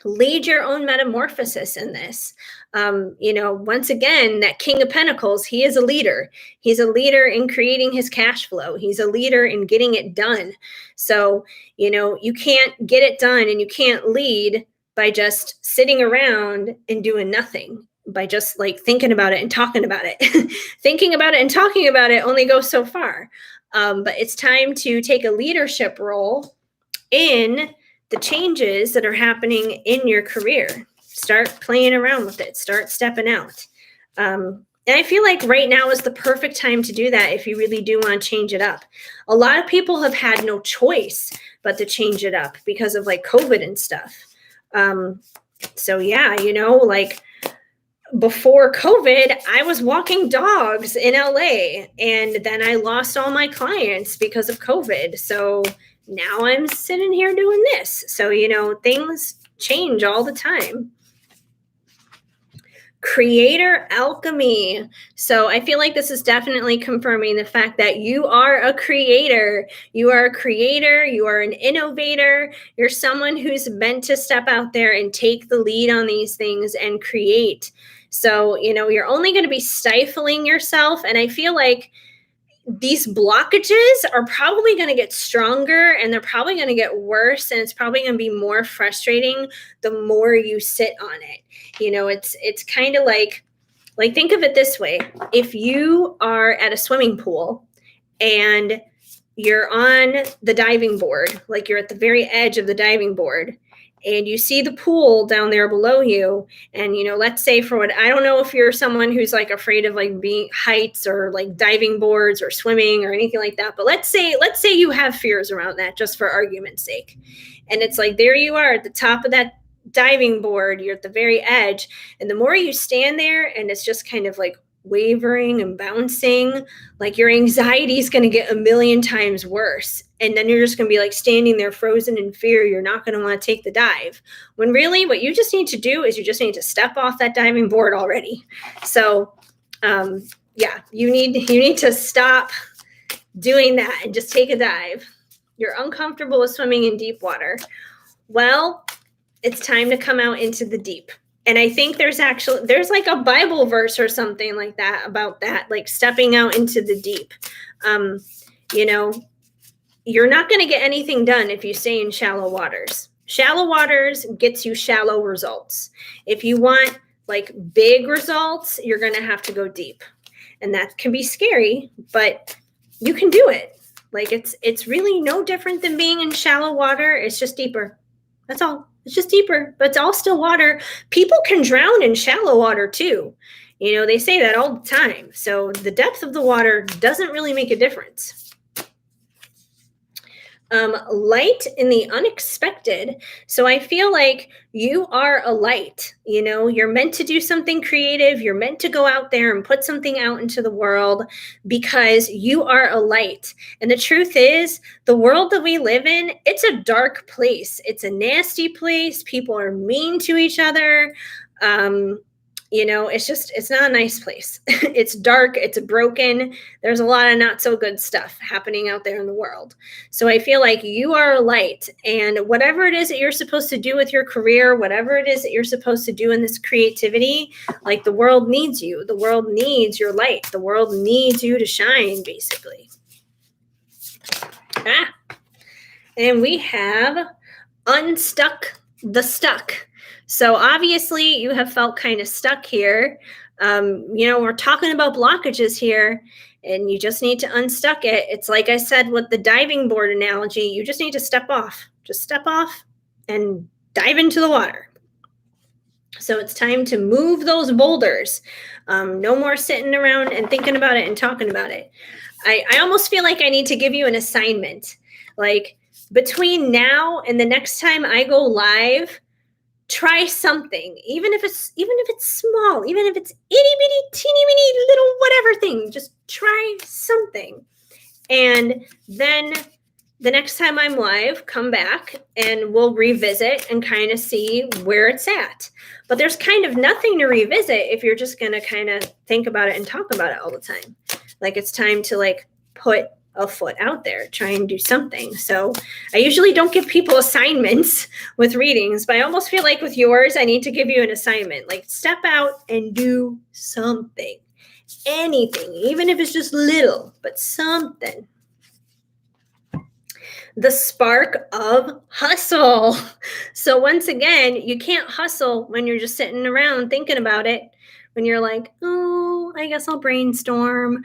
Lead your own metamorphosis in this. Once again, that King of Pentacles, he is a leader. He's a leader in creating his cash flow. He's a leader in getting it done. So, you can't get it done and you can't lead by just sitting around and doing nothing, by just like thinking about it and talking about it. Thinking about it and talking about it only goes so far. But it's time to take a leadership role in the changes that are happening in your career. Start playing around with it. Start stepping out. And I feel like right now is the perfect time to do that if you really do want to change it up. A lot of people have had no choice but to change it up because of like COVID and stuff. So yeah, like before COVID, I was walking dogs in LA and then I lost all my clients because of COVID. So now I'm sitting here doing this. So, things change all the time. Creator alchemy. So I feel like this is definitely confirming the fact that you are a creator. You are a creator. You are an innovator. You're someone who's meant to step out there and take the lead on these things and create. So, you're only going to be stifling yourself. And I feel like these blockages are probably going to get stronger and they're probably going to get worse. And it's probably going to be more frustrating the more you sit on it. It's kind of like think of it this way. If you are at a swimming pool and you're on the diving board, like you're at the very edge of the diving board, and you see the pool down there below you, and let's say I don't know if you're someone who's like afraid of like being heights or like diving boards or swimming or anything like that, but let's say you have fears around that just for argument's sake. And it's like there you are at the top of that diving board, you're at the very edge, and the more you stand there and it's just kind of like wavering and bouncing, like your anxiety is going to get a million times worse. And then you're just going to be like standing there frozen in fear. You're not going to want to take the dive. When really what you just need to do is you just need to step off that diving board already. So yeah, you need to stop doing that and just take a dive. You're uncomfortable with swimming in deep water. Well, it's time to come out into the deep. And I think there's like a Bible verse or something like that about that, like stepping out into the deep. You know, you're not going to get anything done if you stay in shallow waters. Shallow waters gets you shallow results. If you want like big results, you're going to have to go deep. And that can be scary, but you can do it. Like it's really no different than being in shallow water. It's just deeper. That's all. It's just deeper, but it's all still water. People can drown in shallow water too. You know, they say that all the time. So the depth of the water doesn't really make a difference. Light in the unexpected. So I feel like you are a light. You know, you're meant to do something creative. You're meant to go out there and put something out into the world because you are a light. And the truth is, the world that we live in, it's a dark place. It's a nasty place. People are mean to each other. You know, it's not a nice place. It's dark, it's broken. There's a lot of not so good stuff happening out there in the world. So I feel like you are a light, and whatever it is that you're supposed to do with your career, whatever it is that you're supposed to do in this creativity, like the world needs you. The world needs your light. The world needs you to shine, basically. And we have unstuck the stuck. So obviously you have felt kind of stuck here. You know, we're talking about blockages here, and you just need to unstuck it. It's like I said with the diving board analogy, you just need to step off. Just step off and dive into the water. So it's time to move those boulders. No more sitting around and thinking about it and talking about it. I almost feel like I need to give you an assignment. Like between now and the next time I go live, try something, even if it's small, even if it's itty bitty teeny weeny little whatever thing, just try something. And then the next time I'm live, come back and we'll revisit and kind of see where it's at. But there's kind of nothing to revisit if you're just going to kind of think about it and talk about it all the time. Like it's time to like put a foot out there, try and do something. So I usually don't give people assignments with readings, but I almost feel like with yours, I need to give you an assignment. Like step out and do something, anything, even if it's just little, but something. The spark of hustle. So once again, you can't hustle when you're just sitting around thinking about it. When you're like, oh, I guess I'll brainstorm.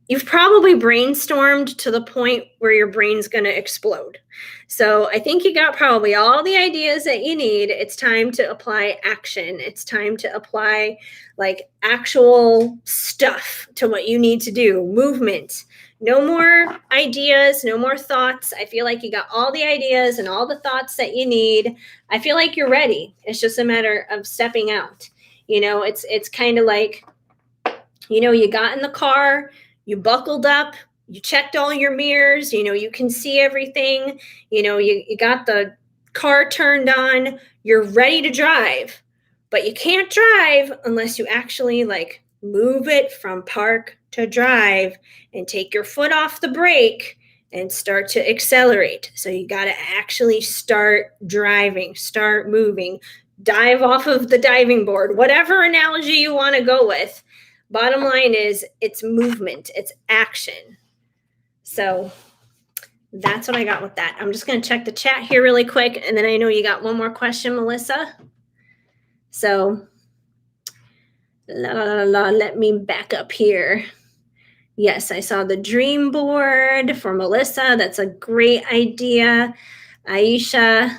You've probably brainstormed to the point where your brain's going to explode. So I think you got probably all the ideas that you need. It's time to apply action. It's time to apply like actual stuff to what you need to do. Movement. No more ideas, no more thoughts. I feel like you got all the ideas and all the thoughts that you need. I feel like you're ready. It's just a matter of stepping out. You know, it's kind of like, you know, you got in the car, you buckled up, you checked all your mirrors, you know, you can see everything, you know, you got the car turned on, you're ready to drive, but you can't drive unless you actually like move it from park to drive and take your foot off the brake and start to accelerate. So you got to actually start driving, start moving, dive off of the diving board, whatever analogy you want to go with. Bottom line is it's movement, it's action. So that's what I got with that. I'm just going to check the chat here really quick. And then I know you got one more question, Melissa. So let me back up here. Yes, I saw the dream board for Melissa. That's a great idea. Aisha.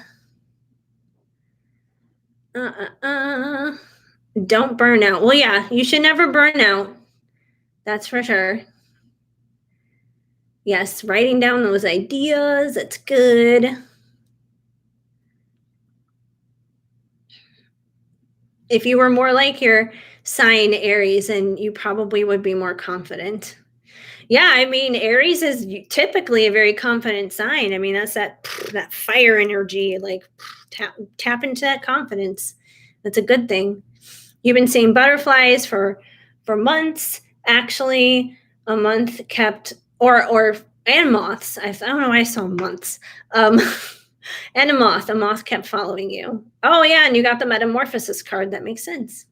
Don't burn out. Well, yeah, you should never burn out. That's for sure. Yes, writing down those ideas, that's good. If you were more like your sign Aries, and you probably would be more confident. Yeah, I mean, Aries is typically a very confident sign. I mean, that's that fire energy. Like tap into that confidence. That's a good thing. You've been seeing butterflies for months. Actually, a month kept or and moths. I don't know why I saw months. Um, and a moth kept following you. Oh yeah, and you got the metamorphosis card. That makes sense.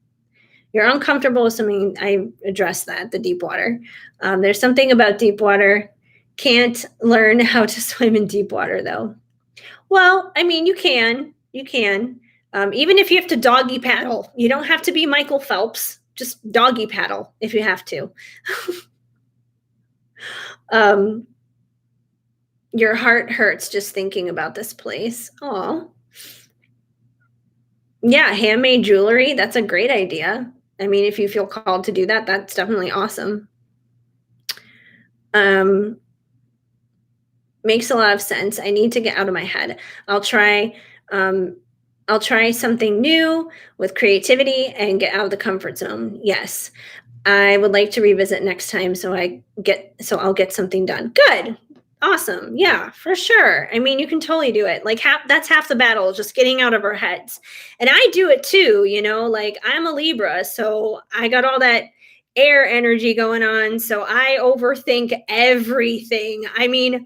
You're uncomfortable with something. I addressed that, the deep water. There's something about deep water. Can't learn how to swim in deep water though. Well, I mean, you can. You can. Even if you have to doggy paddle, you don't have to be Michael Phelps. Just doggy paddle if you have to. um, your heart hurts just thinking about this place. Oh, yeah, handmade jewelry. That's a great idea. I mean, if you feel called to do that, that's definitely awesome. Um, makes a lot of sense. I need to get out of my head. I'll try um I'll try something new with creativity and get out of the comfort zone. Yes. I would like to revisit next time so I'll get something done. Good. Awesome. Yeah, for sure. I mean, you can totally do it. Like that's half the battle, just getting out of our heads. And I do it too, like I'm a Libra, so I got all that air energy going on, so I overthink everything. I mean,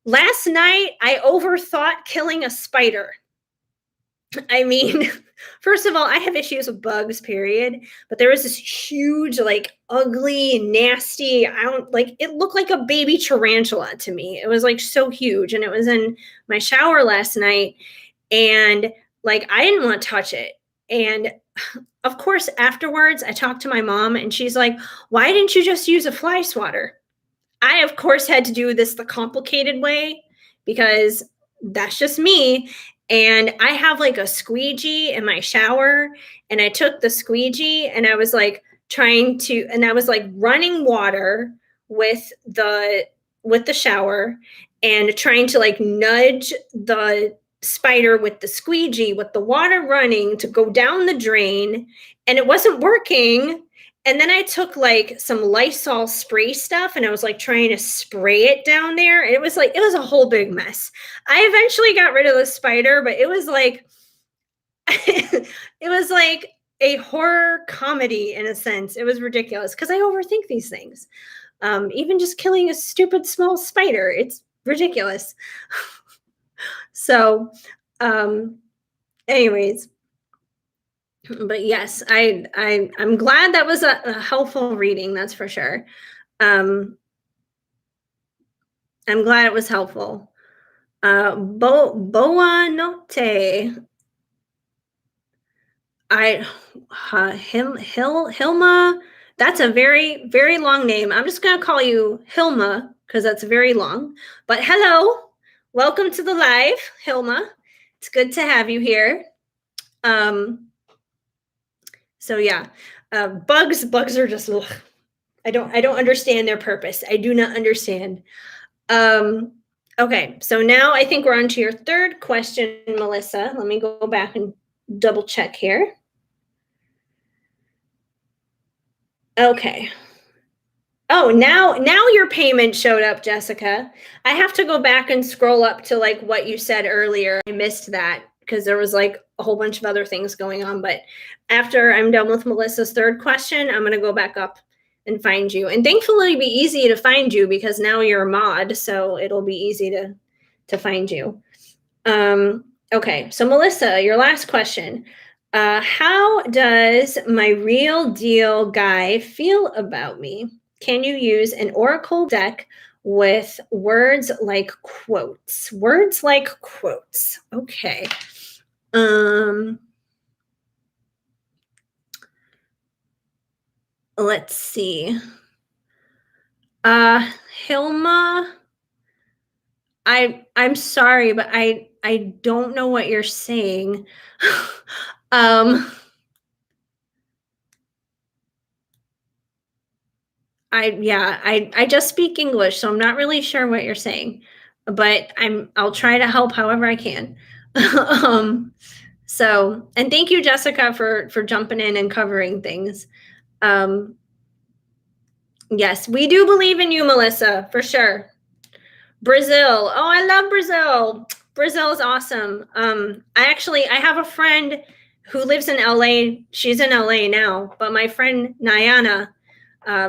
last night, I overthought killing a spider. I mean, first of all, I have issues with bugs, period. But there was this huge, like, ugly, nasty, I don't like it looked like a baby tarantula to me. It was like so huge. And it was in my shower last night. And like, I didn't want to touch it. And of course, afterwards, I talked to my mom and she's like, why didn't you just use a fly swatter? I, of course, had to do this the complicated way because that's just me. And I have like a squeegee in my shower, and I took the squeegee and I was like and I was like running water with the shower and trying to like nudge the spider with the squeegee with the water running to go down the drain, and it wasn't working. And then I took like some Lysol spray stuff and I was like trying to spray it down there. It was a whole big mess. I eventually got rid of the spider, but it was like it was like a horror comedy in a sense. It was ridiculous because I overthink these things. Even just killing a stupid small spider, it's ridiculous. So, um, anyways, but yes, I'm glad that was a helpful reading. That's for sure. Um, I'm glad it was helpful. Boa notte. I Hilma. That's a very very long name. I'm just gonna call you Hilma because that's very long. But hello, welcome to the live, Hilma. It's good to have you here. So yeah, bugs are just. Ugh. I don't understand their purpose. I do not understand. Um, okay, so now I think we're on to your third question, Melissa. Let me go back and double check here. Okay. Oh, now your payment showed up, Jessica. I have to go back and scroll up to like what you said earlier. I missed that because there was like a whole bunch of other things going on. But after I'm done with Melissa's third question, I'm gonna go back up and find you. And thankfully it'll be easy to find you because now you're a mod, so it'll be easy to find you. Okay, so Melissa, your last question. How does my real deal guy feel about me? Can you use an oracle deck with words like quotes? Words like quotes. Okay. Let's see. Hilma, I'm sorry, but I don't know what you're saying. um I just speak English, so I'm not really sure what you're saying, but I'll try to help however I can. um, So, and thank you, Jessica, for jumping in and covering things. Um, yes, we do believe in you, Melissa, for sure. Brazil. Oh, I love Brazil. Brazil is awesome. I have a friend who lives in LA. She's in LA now, but my friend Nayana,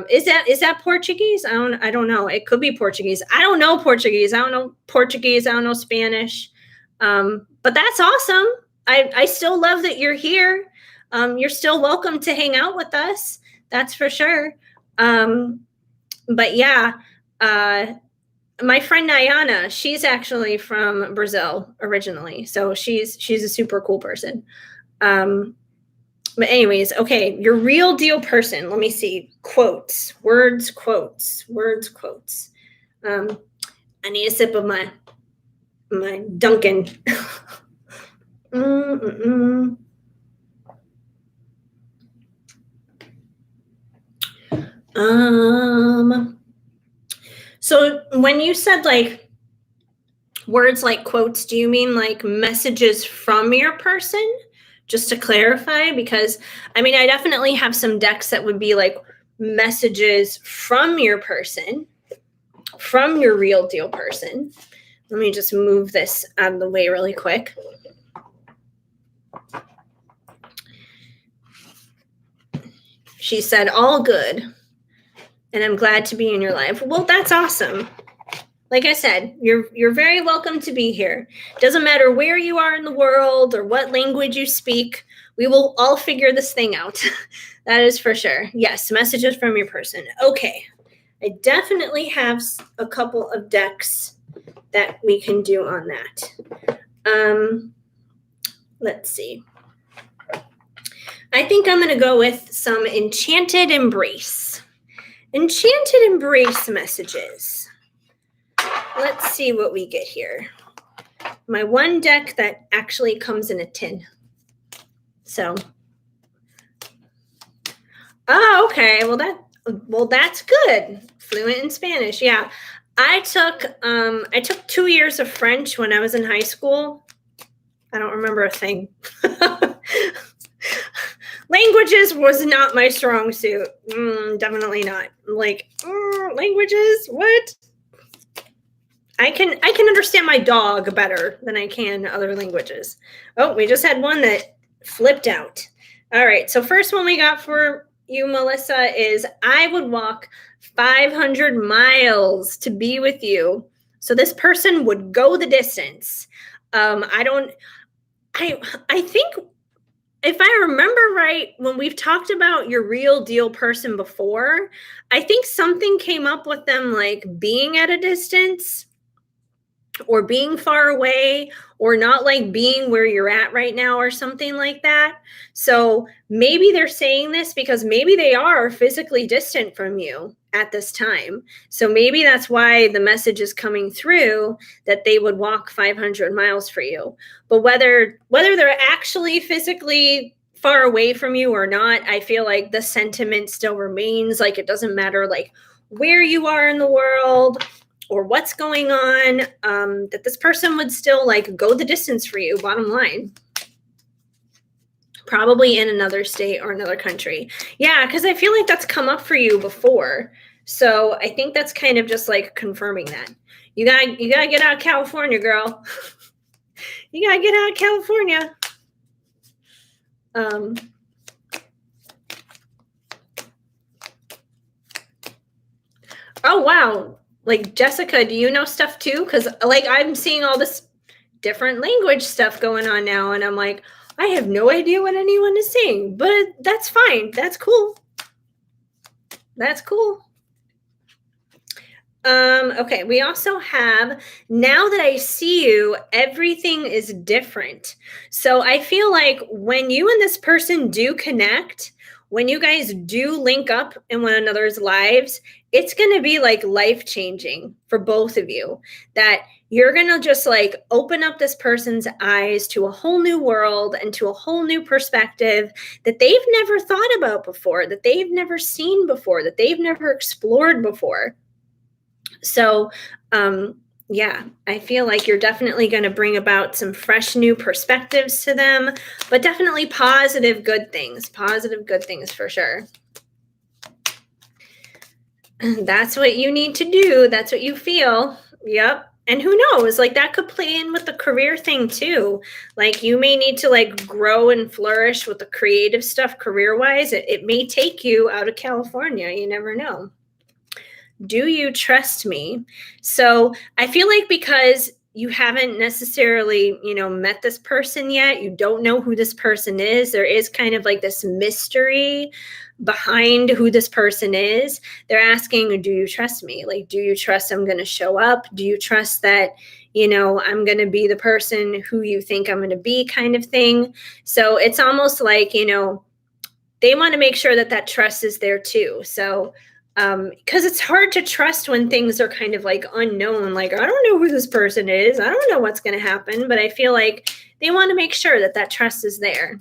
is that Portuguese? I don't know. It could be Portuguese. I don't know Portuguese. I don't know Portuguese. I don't know Spanish. But that's awesome. I still love that you're here. You're still welcome to hang out with us. That's for sure. But yeah, my friend Nayana, she's actually from Brazil originally, so she's a super cool person. But anyways, okay, your real deal person. Let me see. Quotes, words, quotes, words, quotes. I need a sip of my Dunkin'. So when you said like words like quotes, do you mean like messages from your person? Just to clarify, because I mean, I definitely have some decks that would be like messages from your person, from your real deal person. Let me just move this out of the way really quick. She said, all good. And I'm glad to be in your life. Well, that's awesome. Like I said, you're very welcome to be here. Doesn't matter where you are in the world or what language you speak. We will all figure this thing out. That is for sure. Yes, messages from your person. Okay. I definitely have a couple of decks that we can do on that. Let's see. I think I'm going to go with some Enchanted Embrace. Enchanted Embrace messages. Let's see what we get here. My one deck that actually comes in a tin. So, oh, okay. Well, that's good. Fluent in Spanish. Yeah. I took 2 years of French when I was in high school. I don't remember a thing. Languages was not my strong suit. Definitely not. Like, languages? What? I can understand my dog better than I can other languages. Oh, we just had one that flipped out. All right. So first one we got for you, Melissa, is I would walk 500 miles to be with you. So this person would go the distance. I think if I remember right, when we've talked about your real deal person before, I think something came up with them like being at a distance or being far away or not like being where you're at right now or something like that. So maybe they're saying this because maybe they are physically distant from you at this time. So maybe that's why the message is coming through that they would walk 500 miles for you. But whether they're actually physically far away from you or not, I feel like the sentiment still remains. Like it doesn't matter like where you are in the world or what's going on, that this person would still like go the distance for you, bottom line. Probably in another state or another country. Yeah, because I feel like that's come up for you before. So I think that's kind of just like confirming that. You gotta get out of California, girl. You gotta get out of California. Oh wow. Like Jessica, do you know stuff too? Because like I'm seeing all this different language stuff going on now, and I'm like, I have no idea what anyone is saying, but that's fine. That's cool. That's cool. Okay, we also have, now that I see you, everything is different. So I feel like when you and this person do connect, when you guys do link up in one another's lives, it's going to be like life changing for both of you. That you're going to just like open up this person's eyes to a whole new world and to a whole new perspective that they've never thought about before, that they've never seen before, that they've never explored before. So Yeah, I feel like you're definitely going to bring about some fresh new perspectives to them, but definitely positive good things for sure. That's what you need to do. That's what you feel. Yep. And who knows? Like that could play in with the career thing too. Like you may need to like grow and flourish with the creative stuff career wise. It may take you out of California. You never know. Do you trust me? So I feel like because you haven't necessarily, met this person yet, you don't know who this person is. There is kind of like this mystery behind who this person is. They're asking, do you trust me? Like, do you trust I'm going to show up? Do you trust that, I'm going to be the person who you think I'm going to be, kind of thing? So it's almost like, they want to make sure that that trust is there too. So, because it's hard to trust when things are kind of like unknown, like, I don't know who this person is. I don't know what's going to happen, but I feel like they want to make sure that that trust is there.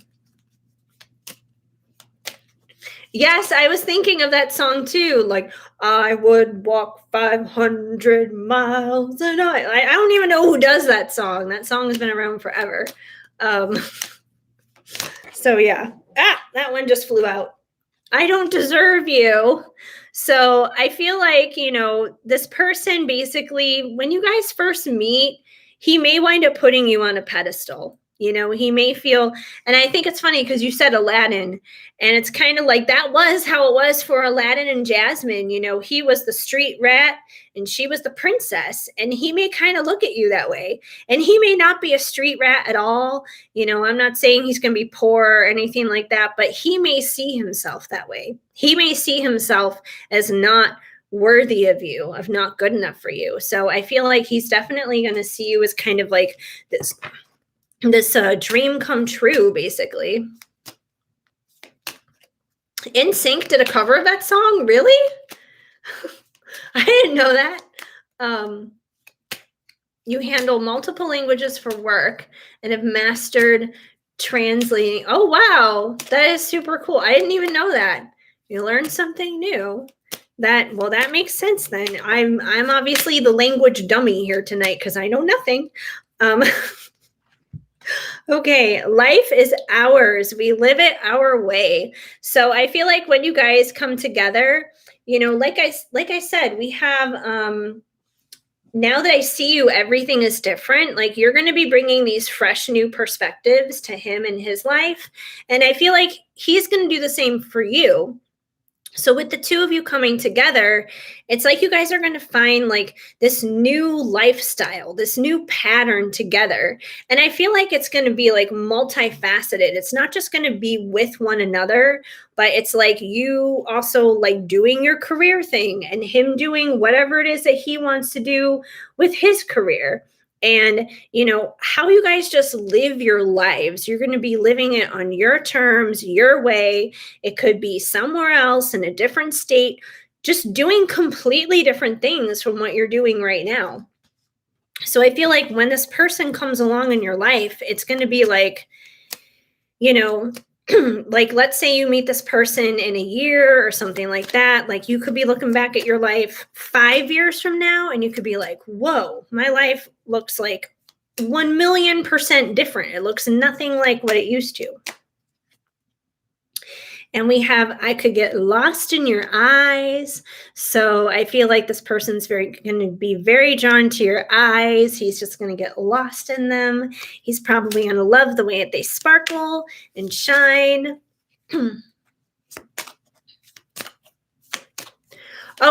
Yes, I was thinking of that song too. Like, I would walk 500 miles a night. I don't even know who does that song. That song has been around forever. Um, so yeah. That one just flew out. I don't deserve you. So I feel like, this person basically, when you guys first meet, he may wind up putting you on a pedestal. He may feel, and I think it's funny because you said Aladdin, and it's kind of like that was how it was for Aladdin and Jasmine. He was the street rat and she was the princess, and he may kind of look at you that way. And he may not be a street rat at all. I'm not saying he's going to be poor or anything like that, but he may see himself that way. He may see himself as not worthy of you, of not good enough for you. So I feel like he's definitely going to see you as kind of like this dream come true, basically. NSYNC did a cover of that song? Really? I didn't know that. You handle multiple languages for work and have mastered translating. Oh, wow. That is super cool. I didn't even know that. You learned something new. That makes sense then. I'm obviously the language dummy here tonight because I know nothing. Okay, life is ours. We live it our way. So I feel like when you guys come together, like I said, we have now that I see you, everything is different. Like you're going to be bringing these fresh new perspectives to him in his life, and I feel like he's going to do the same for you. So with the two of you coming together, it's like you guys are going to find like this new lifestyle, this new pattern together. And I feel like it's going to be like multifaceted. It's not just going to be with one another, but it's like you also like doing your career thing and him doing whatever it is that he wants to do with his career. And how you guys just live your lives, you're going to be living it on your terms, your way. It could be somewhere else in a different state, just doing completely different things from what you're doing right now. So I feel like when this person comes along in your life, it's going to be like, like let's say you meet this person in a year or something like that. Like you could be looking back at your life 5 years from now and you could be like, whoa, my life looks like 1,000,000% different. It looks nothing like what it used to. And we have, I could get lost in your eyes. So I feel like this person's going to be very drawn to your eyes. He's just going to get lost in them. He's probably going to love the way that they sparkle and shine. Oh,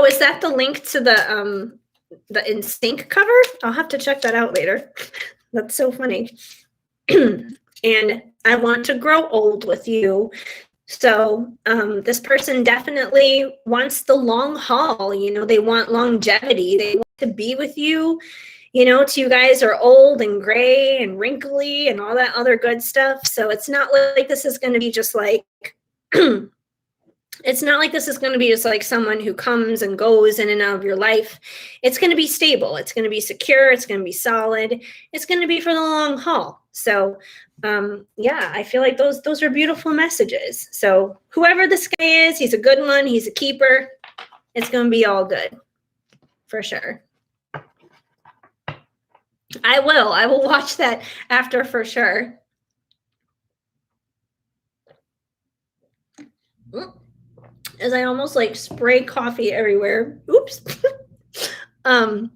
is that the link to the NSYNC cover? I'll have to check that out later. That's so funny. And I want to grow old with you. So this person definitely wants the long haul. They want longevity. They want to be with you, till you guys are old and gray and wrinkly and all that other good stuff. So it's not like this is going to be just like, it's not like this is going to be just like someone who comes and goes in and out of your life. It's going to be stable. It's going to be secure. It's going to be solid. It's going to be for the long haul. So yeah, I feel like those are beautiful messages. So whoever this guy is, he's a good one. He's a keeper. It's going to be all good for sure. I will watch that after for sure. As I almost like spray coffee everywhere. Oops. um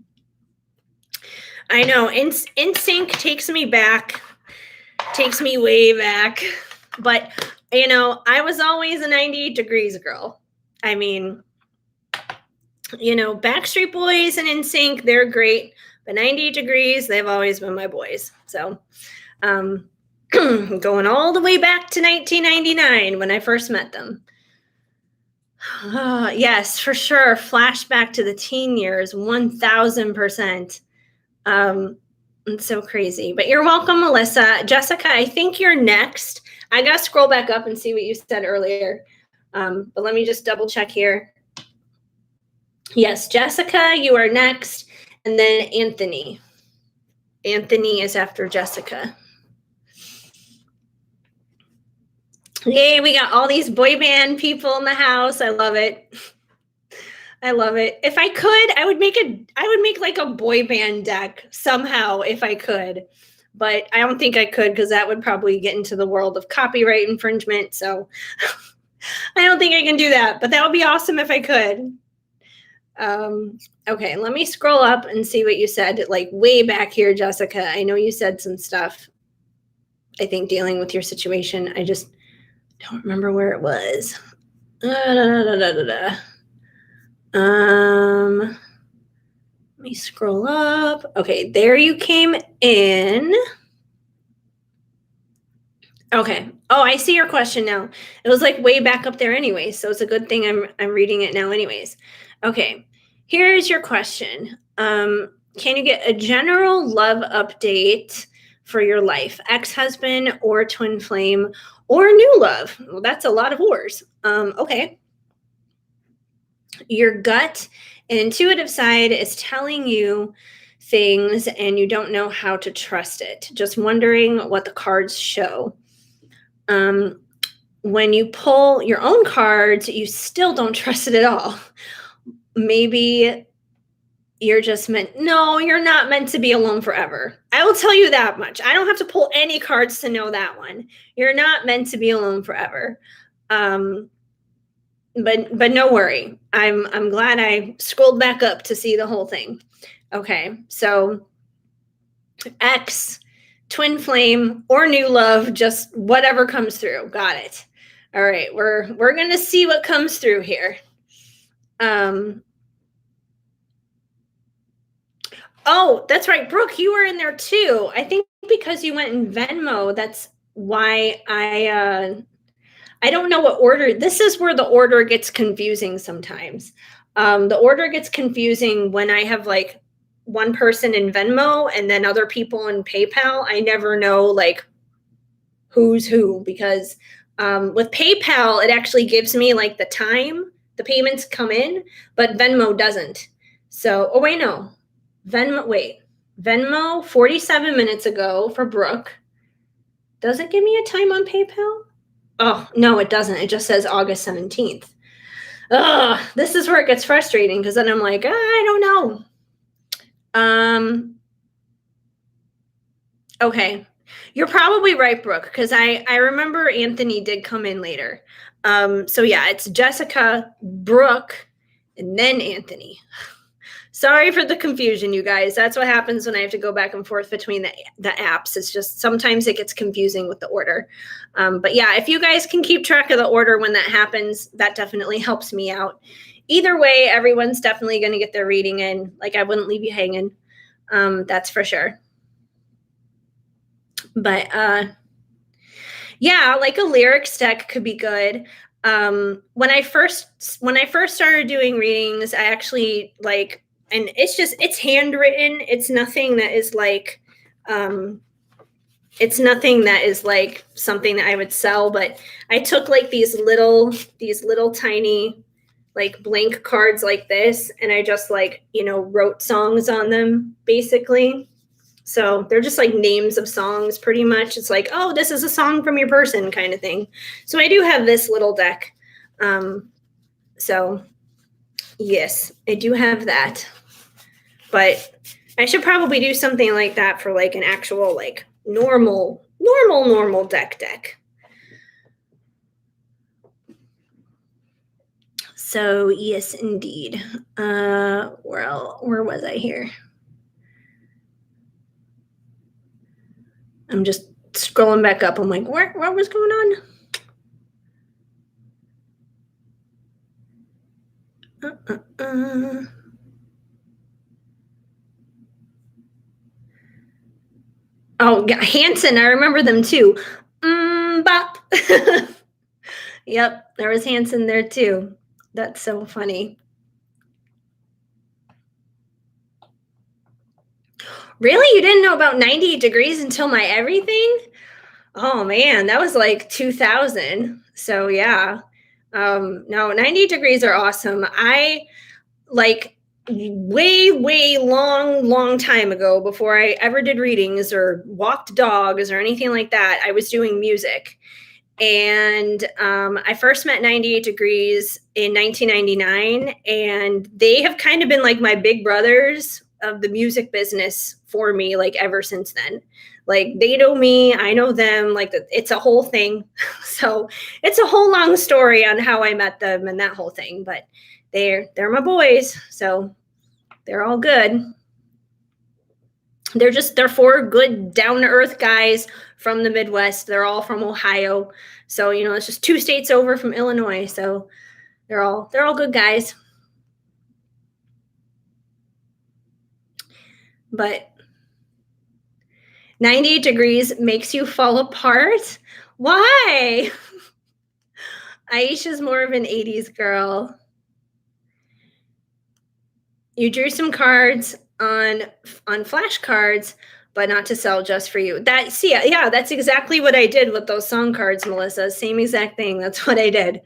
I know. In sync takes me back, takes me way back. But I was always a 98 Degrees girl. I mean, Backstreet Boys and In Sync, they're great. But 98 Degrees, they've always been my boys. So going all the way back to 1999 when I first met them. Yes, for sure. Flashback to the teen years, 1000%. It's so crazy. But you're welcome, Melissa. Jessica, I think you're next. I got to scroll back up and see what you said earlier. But let me just double check here. Yes, Jessica, you are next. And then Anthony. Anthony is after Jessica. Yay, we got all these boy band people in the house. I love it. I love it. If I could, I would make like a boy band deck somehow if I could. But I don't think I could because that would probably get into the world of copyright infringement. So I don't think I can do that. But that would be awesome if I could. Okay, let me scroll up and see what you said, like way back here, Jessica. I know you said some stuff, I think, dealing with your situation. I just don't remember where it was. Let me scroll up. Okay, there you came in. Okay. Oh, I see your question now. It was like way back up there anyway, so it's a good thing I'm reading it now anyways. Okay. Here's your question. Can you get a general love update for your life? Ex-husband or twin flame or new love? Well, that's a lot of wars. Okay. Your gut and intuitive side is telling you things and you don't know how to trust it. Just wondering what the cards show. When you pull your own cards, you still don't trust it at all. Maybe you're not meant to be alone forever. I will tell you that much. I don't have to pull any cards to know that one. You're not meant to be alone forever. But no worry. I'm glad I scrolled back up to see the whole thing. Okay, so ex, twin flame, or new love, just whatever comes through. Got it. All right, we're gonna see what comes through here. Oh, that's right, Brooke, you were in there too. I think because you went in Venmo, that's why I don't know what order. This is where the order gets confusing sometimes. The order gets confusing when I have like one person in Venmo and then other people in PayPal. I never know like who's who because with PayPal, it actually gives me like the time the payments come in, but Venmo doesn't. So, oh wait, no. Venmo 47 minutes ago for Brooke. Does it give me a time on PayPal? Oh, no, it doesn't. It just says August 17th. Ugh, this is where it gets frustrating because then I'm like, I don't know. Okay. You're probably right, Brooke, because I remember Anthony did come in later. So yeah, it's Jessica, Brooke, and then Anthony. Sorry for the confusion, you guys. That's what happens when I have to go back and forth between the apps. It's just sometimes it gets confusing with the order. But yeah, if you guys can keep track of the order when that happens, that definitely helps me out. Either way, everyone's definitely going to get their reading in. Like I wouldn't leave you hanging. That's for sure. But yeah, like a lyrics deck could be good. When I first started doing readings, I actually like, and it's handwritten. It's nothing that is like something that I would sell, but I took like these little tiny like blank cards like this and I just like, wrote songs on them basically. So they're just like names of songs pretty much. It's like, oh, this is a song from your person kind of thing. So I do have this little deck. So yes, I do have that. But I should probably do something like that for like an actual like normal deck. So yes, indeed. Where was I here? I'm just scrolling back up. I'm like, what was going on? Oh, yeah, Hanson. I remember them too. Bop. Yep, there was Hanson there too. That's so funny. Really? You didn't know about 98 Degrees until my everything? Oh man, that was like 2000. So yeah. No, 98 Degrees are awesome. I like way long time ago, before I ever did readings or walked dogs or anything like that, I was doing music. And I first met 98 Degrees in 1999, and they have kind of been like my big brothers of the music business for me, like ever since then. Like they know me, I know them. Like it's a whole thing. So it's a whole long story on how I met them and that whole thing. But they're my boys, so they're all good. They're four good down to earth guys from the Midwest. They're all from Ohio. So, it's just 2 states over from Illinois. So they're all good guys. But 98 Degrees makes you fall apart. Why? Aisha's more of an 80s girl. You drew some cards on flashcards, but not to sell, just for you. Yeah, that's exactly what I did with those song cards, Melissa. Same exact thing. That's what I did.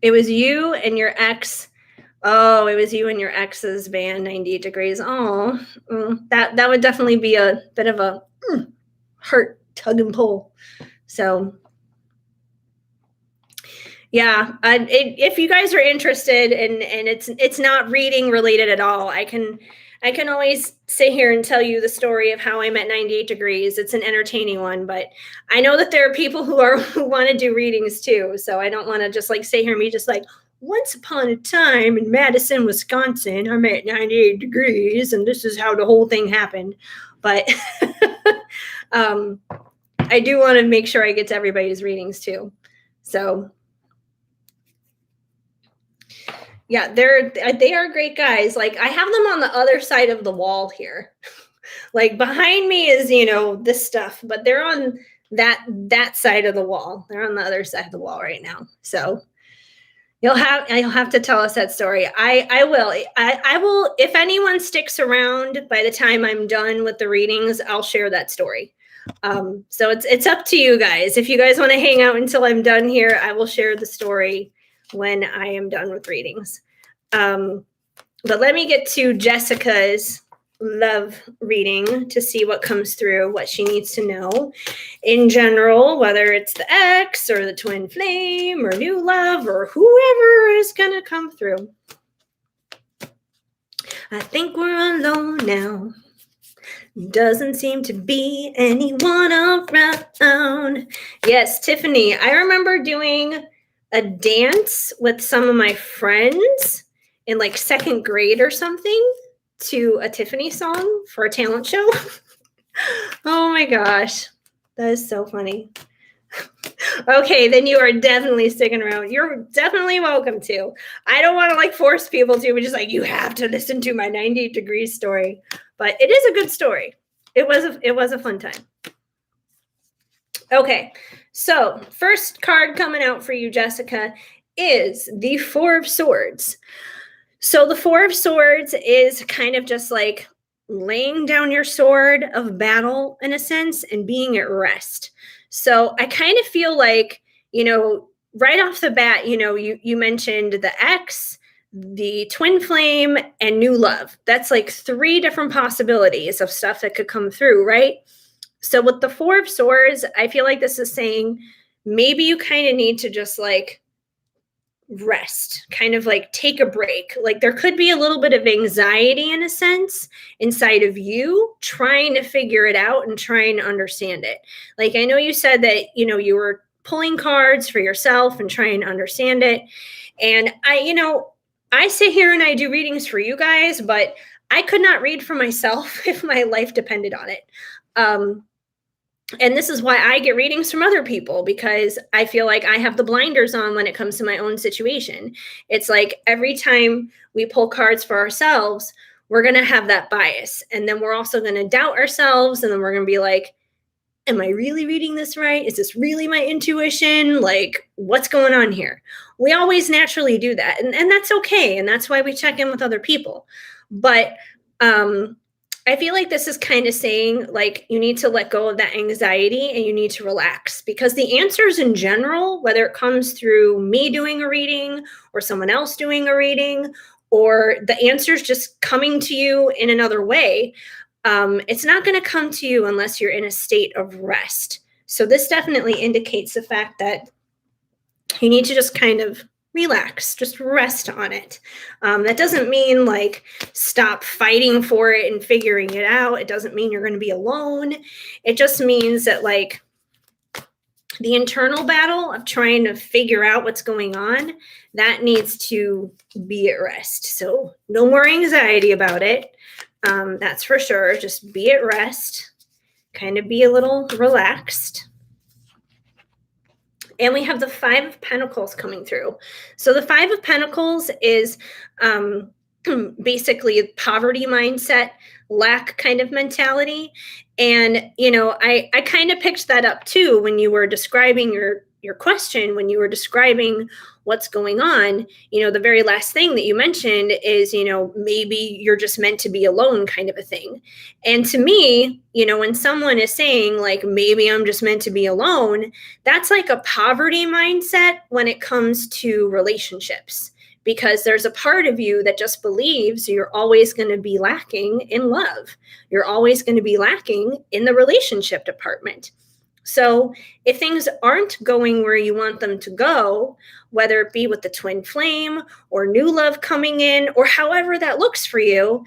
It was you and your ex. Oh, it was you and your ex's band, 98 Degrees. Oh, that would definitely be a bit of a heart tug and pull. So yeah, if you guys are interested and it's not reading related at all, I can always sit here and tell you the story of how I met 98 Degrees. It's an entertaining one, but I know that there are people who want to do readings too. So I don't want to just like sit here and be just like, once upon a time in Madison, Wisconsin, I met 98 Degrees, and this is how the whole thing happened. But I do want to make sure I get to everybody's readings too. So yeah, they are great guys. Like I have them on the other side of the wall here. Like behind me is, this stuff, but they're on that side of the wall. They're on the other side of the wall right now. So you'll have to tell us that story. I will, if anyone sticks around by the time I'm done with the readings, I'll share that story. So it's up to you guys. If you guys want to hang out until I'm done here, I will share the story when I am done with readings. But let me get to Jessica's love reading to see what comes through, what she needs to know in general, whether it's the ex or the twin flame or new love or whoever is going to come through. I think we're alone now. Doesn't seem to be anyone around. Yes, Tiffany, I remember doing a dance with some of my friends in like second grade or something to a Tiffany song for a talent show. Oh my gosh, that is so funny. Okay, then you are definitely sticking around. You're definitely welcome to. I don't want to like force people to, but just like, you have to listen to my 98 Degrees story. But it is a good story. It was a fun time. Okay, so first card coming out for you, Jessica, is the Four of Swords. So the Four of Swords is kind of just like laying down your sword of battle in a sense and being at rest. So I kind of feel like, right off the bat, you mentioned the ex, the twin flame, and new love. That's like 3 different possibilities of stuff that could come through, right? So with the Four of Swords, I feel like this is saying maybe you kind of need to just like rest, kind of like take a break. Like there could be a little bit of anxiety in a sense inside of you trying to figure it out and trying to understand it. Like I know you said that, you were pulling cards for yourself and trying to understand it. And I sit here and I do readings for you guys, but I could not read for myself if my life depended on it. Um, and this is why I get readings from other people, because I feel like I have the blinders on when it comes to my own situation. It's like every time we pull cards for ourselves, we're going to have that bias. And then we're also going to doubt ourselves. And then we're going to be like, am I really reading this right? Is this really my intuition? Like, what's going on here? We always naturally do that. And that's okay. And that's why we check in with other people. But I feel like this is kind of saying like you need to let go of that anxiety and you need to relax, because the answers in general, whether it comes through me doing a reading or someone else doing a reading, or the answers just coming to you in another way, it's not going to come to you unless you're in a state of rest. So this definitely indicates the fact that you need to just kind of relax, just rest on it. That doesn't mean like stop fighting for it and figuring it out. It doesn't mean you're going to be alone. It just means that like the internal battle of trying to figure out what's going on, that needs to be at rest. So no more anxiety about it. That's for sure. Just be at rest, kind of be a little relaxed. And we have the Five of Pentacles coming through. So the Five of Pentacles is basically a poverty mindset, lack kind of mentality. And, I kind of picked that up too when you were describing your question, when you were describing what's going on. The very last thing that you mentioned is, maybe you're just meant to be alone kind of a thing. And to me, when someone is saying like, maybe I'm just meant to be alone, that's like a poverty mindset when it comes to relationships, because there's a part of you that just believes you're always going to be lacking in love. You're always going to be lacking in the relationship department. So if things aren't going where you want them to go, whether it be with the twin flame or new love coming in, or however that looks for you,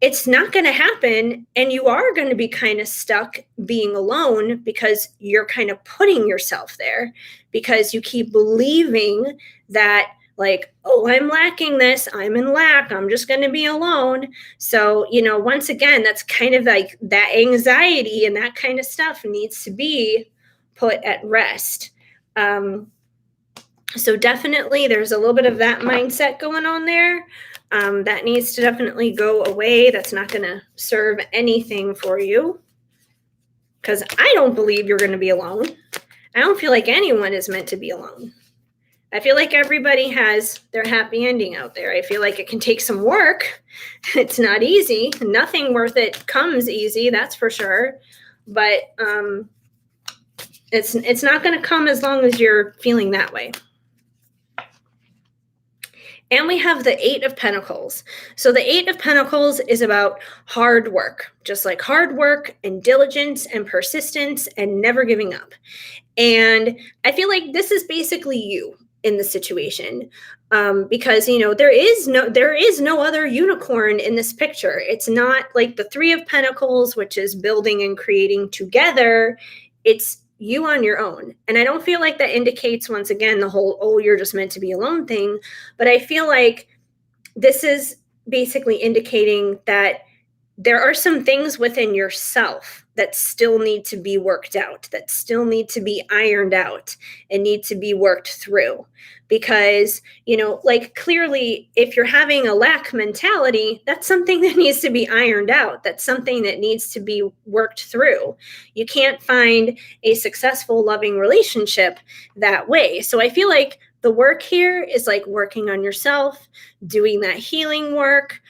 it's not going to happen. And you are going to be kind of stuck being alone, because you're kind of putting yourself there, because you keep believing that like, oh, I'm lacking this, I'm in lack, I'm just going to be alone. So, once again, that's kind of like that anxiety and that kind of stuff needs to be put at rest. So definitely there's a little bit of that mindset going on there. That needs to definitely go away. That's not going to serve anything for you, because I don't believe you're going to be alone. I don't feel like anyone is meant to be alone. I feel like everybody has their happy ending out there. I feel like it can take some work. It's not easy. Nothing worth it comes easy, that's for sure. But it's not going to come as long as you're feeling that way. And we have the Eight of Pentacles. So the Eight of Pentacles is about hard work, just like hard work and diligence and persistence and never giving up. And I feel like this is basically you in the situation, because there is no other unicorn in this picture. It's not like the Three of Pentacles, which is building and creating together. It's you on your own. And I don't feel like that indicates, once again, the whole, oh, you're just meant to be alone thing. But I feel like this is basically indicating that there are some things within yourself that still need to be worked out, that still need to be ironed out and need to be worked through. Because, like clearly, if you're having a lack mentality, that's something that needs to be ironed out. That's something that needs to be worked through. You can't find a successful, loving relationship that way. So I feel like the work here is like working on yourself, doing that healing work,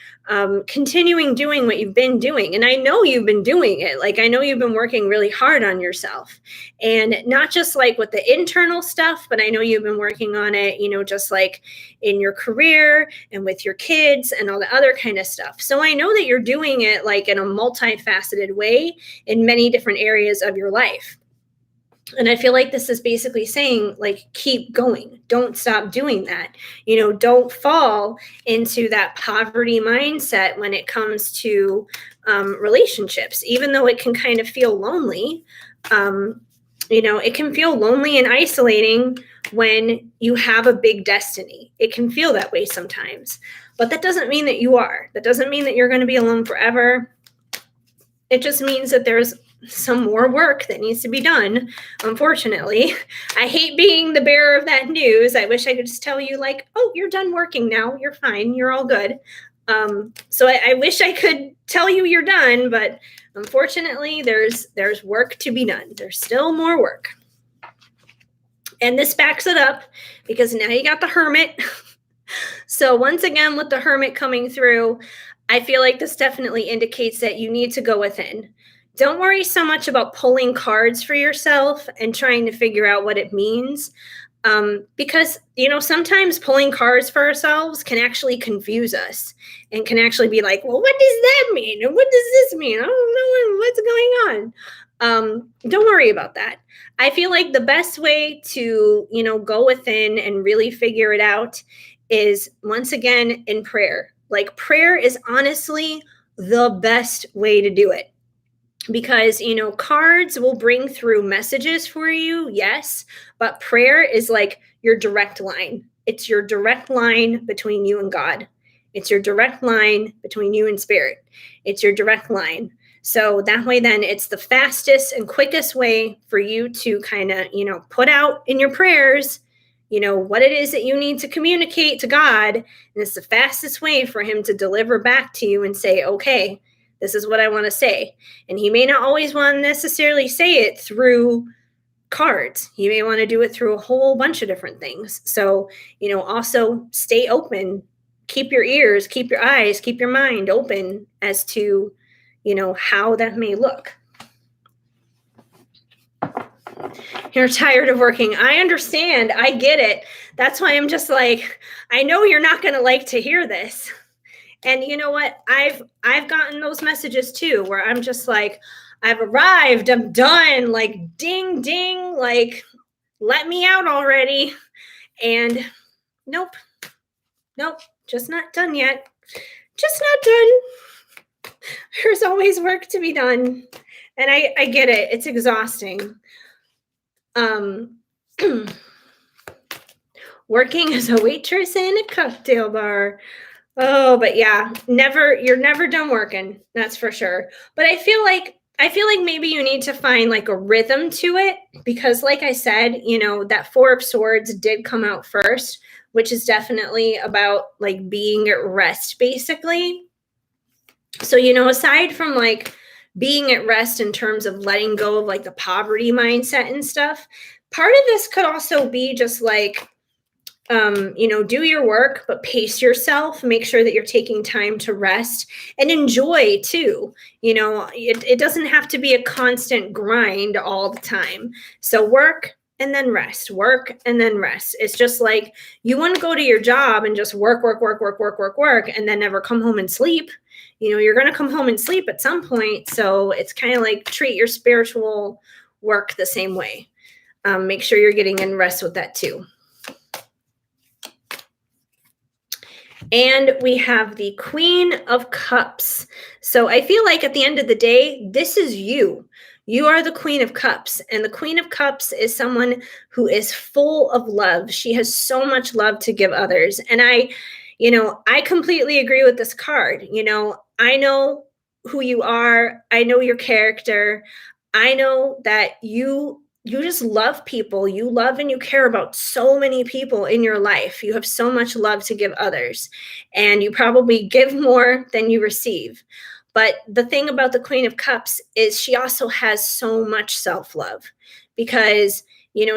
continuing doing what you've been doing. And I know you've been doing it. Like, I know you've been working really hard on yourself, and not just like with the internal stuff, but I know you've been working on it, just like in your career and with your kids and all the other kind of stuff. So I know that you're doing it like in a multifaceted way in many different areas of your life. And I feel like this is basically saying, like, keep going. Don't stop doing that. Don't fall into that poverty mindset when it comes to relationships, even though it can kind of feel lonely. It can feel lonely and isolating when you have a big destiny. It can feel that way sometimes. But that doesn't mean that you are. That doesn't mean that you're going to be alone forever. It just means that there's some more work that needs to be done, unfortunately. I hate being the bearer of that news. I wish I could just tell you, like, oh, you're done working now. You're fine. You're all good. So I wish I could tell you you're done, but unfortunately, there's work to be done. There's still more work. And this backs it up because now you got the Hermit. So once again, with the Hermit coming through, I feel like this definitely indicates that you need to go within. Don't worry so much about pulling cards for yourself and trying to figure out what it means. Because, sometimes pulling cards for ourselves can actually confuse us and can actually be like, well, what does that mean? And what does this mean? I don't know what's going on. Don't worry about that. I feel like the best way to, go within and really figure it out is, once again, in prayer. Like, prayer is honestly the best way to do it, because cards will bring through messages for you, yes, but prayer is like your direct line. It's your direct line between you and God. It's your direct line between you and spirit. It's your direct line. So that way, then, it's the fastest and quickest way for you to kind of put out in your prayers what it is that you need to communicate to God. And it's the fastest way for him to deliver back to you and say, okay, this is what I want to say. And he may not always want to necessarily say it through cards. He may want to do it through a whole bunch of different things. So, also stay open. Keep your ears, keep your eyes, keep your mind open as to, how that may look. You're tired of working. I understand. I get it. That's why I'm just like, I know you're not going to like to hear this. And you know what? I've gotten those messages too, where I'm just like, I've arrived, I'm done, like, ding, ding, like, let me out already. And nope, just not done yet. Just not done. There's always work to be done. And I get it. It's exhausting. Working as a waitress in a cocktail bar. Oh, but yeah, you're never done working. That's for sure. But I feel like maybe you need to find like a rhythm to it, because like I said, that Four of Swords did come out first, which is definitely about like being at rest, basically. So, aside from like being at rest in terms of letting go of like the poverty mindset and stuff, part of this could also be just like, do your work, but pace yourself. Make sure that you're taking time to rest and enjoy too. It doesn't have to be a constant grind all the time. So work and then rest, work and then rest. It's just like, you wouldn't go to your job and just work, and then never come home and sleep. You're going to come home and sleep at some point. So it's kind of like, treat your spiritual work the same way. Make sure you're getting in rest with that too. And we have the Queen of Cups. So I feel like at the end of the day, this is you. You are the Queen of Cups. And the Queen of Cups is someone who is full of love. She has so much love to give others. And I completely agree with this card. I know who you are. I know your character. I know that you just love people. You love and you care about so many people in your life. You have so much love to give others, and you probably give more than you receive. But the thing about the Queen of Cups is she also has so much self-love, because,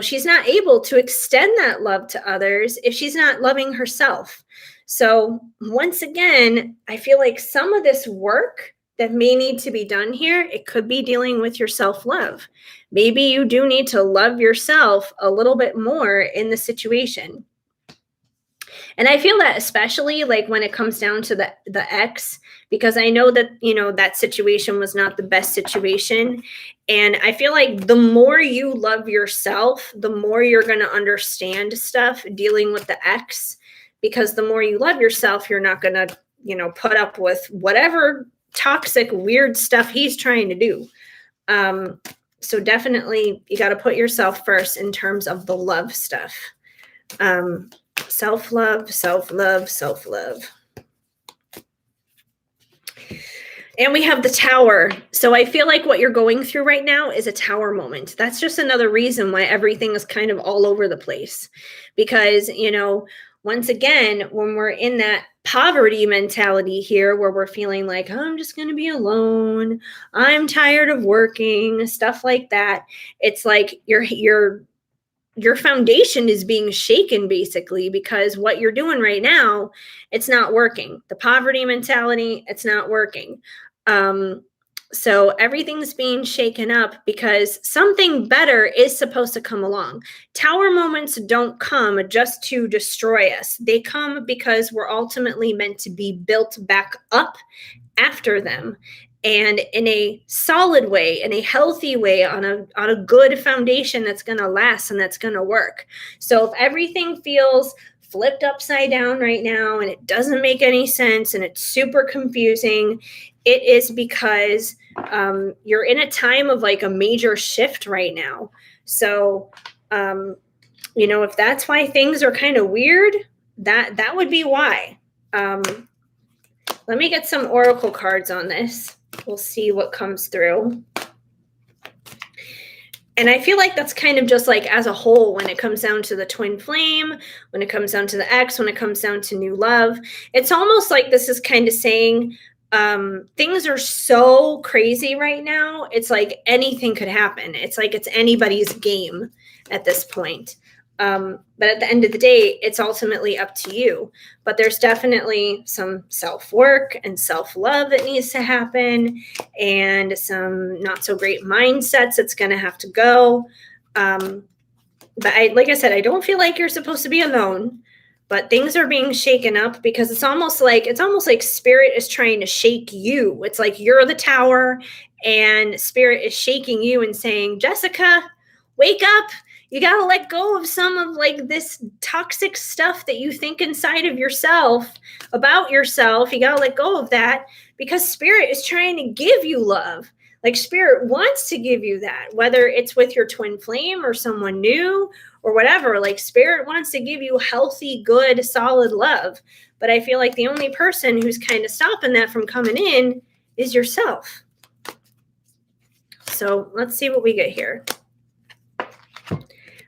she's not able to extend that love to others if she's not loving herself. So once again, I feel like some of this work that may need to be done here, it could be dealing with your self-love. Maybe you do need to love yourself a little bit more in the situation. And I feel that especially like when it comes down to the ex, because I know that, that situation was not the best situation. And I feel like the more you love yourself, the more you're going to understand stuff dealing with the ex, because the more you love yourself, you're not going to, put up with whatever toxic, weird stuff he's trying to do. So definitely you got to put yourself first in terms of the love stuff. Self-love, self-love, self-love. And we have the tower. So I feel like what you're going through right now is a tower moment. That's just another reason why everything is kind of all over the place. Because, once again, when we're in that poverty mentality here where we're feeling like, oh, I'm just going to be alone, I'm tired of working, stuff like that. It's like your foundation is being shaken basically, because what you're doing right now, it's not working. The poverty mentality, it's not working. So everything's being shaken up because something better is supposed to come along. Tower moments don't come just to destroy us. They come because we're ultimately meant to be built back up after them, and in a solid way, in a healthy way, on a good foundation that's going to last and that's going to work. So if everything feels flipped upside down right now and it doesn't make any sense and it's super confusing, it is because you're in a time of like a major shift right now. So if that's why things are kind of weird, that would be why. Let me get some oracle cards on this. We'll see what comes through. And I feel like that's kind of just like as a whole, when it comes down to the twin flame, when it comes down to the ex, when it comes down to new love, it's almost like this is kind of saying things are so crazy right now. It's like anything could happen. It's like it's anybody's game at this point. But at the end of the day, it's ultimately up to you. But there's definitely some self-work and self-love that needs to happen, and some not so great mindsets that's going to have to go. But like I said, I don't feel like you're supposed to be alone, but things are being shaken up because it's almost like spirit is trying to shake you. It's like you're the tower and spirit is shaking you and saying, Jessica, wake up. You got to let go of some of like this toxic stuff that you think inside of yourself about yourself. You got to let go of that because spirit is trying to give you love. Like spirit wants to give you that, whether it's with your twin flame or someone new or whatever. Like spirit wants to give you healthy, good, solid love. But I feel like the only person who's kind of stopping that from coming in is yourself. So let's see what we get here.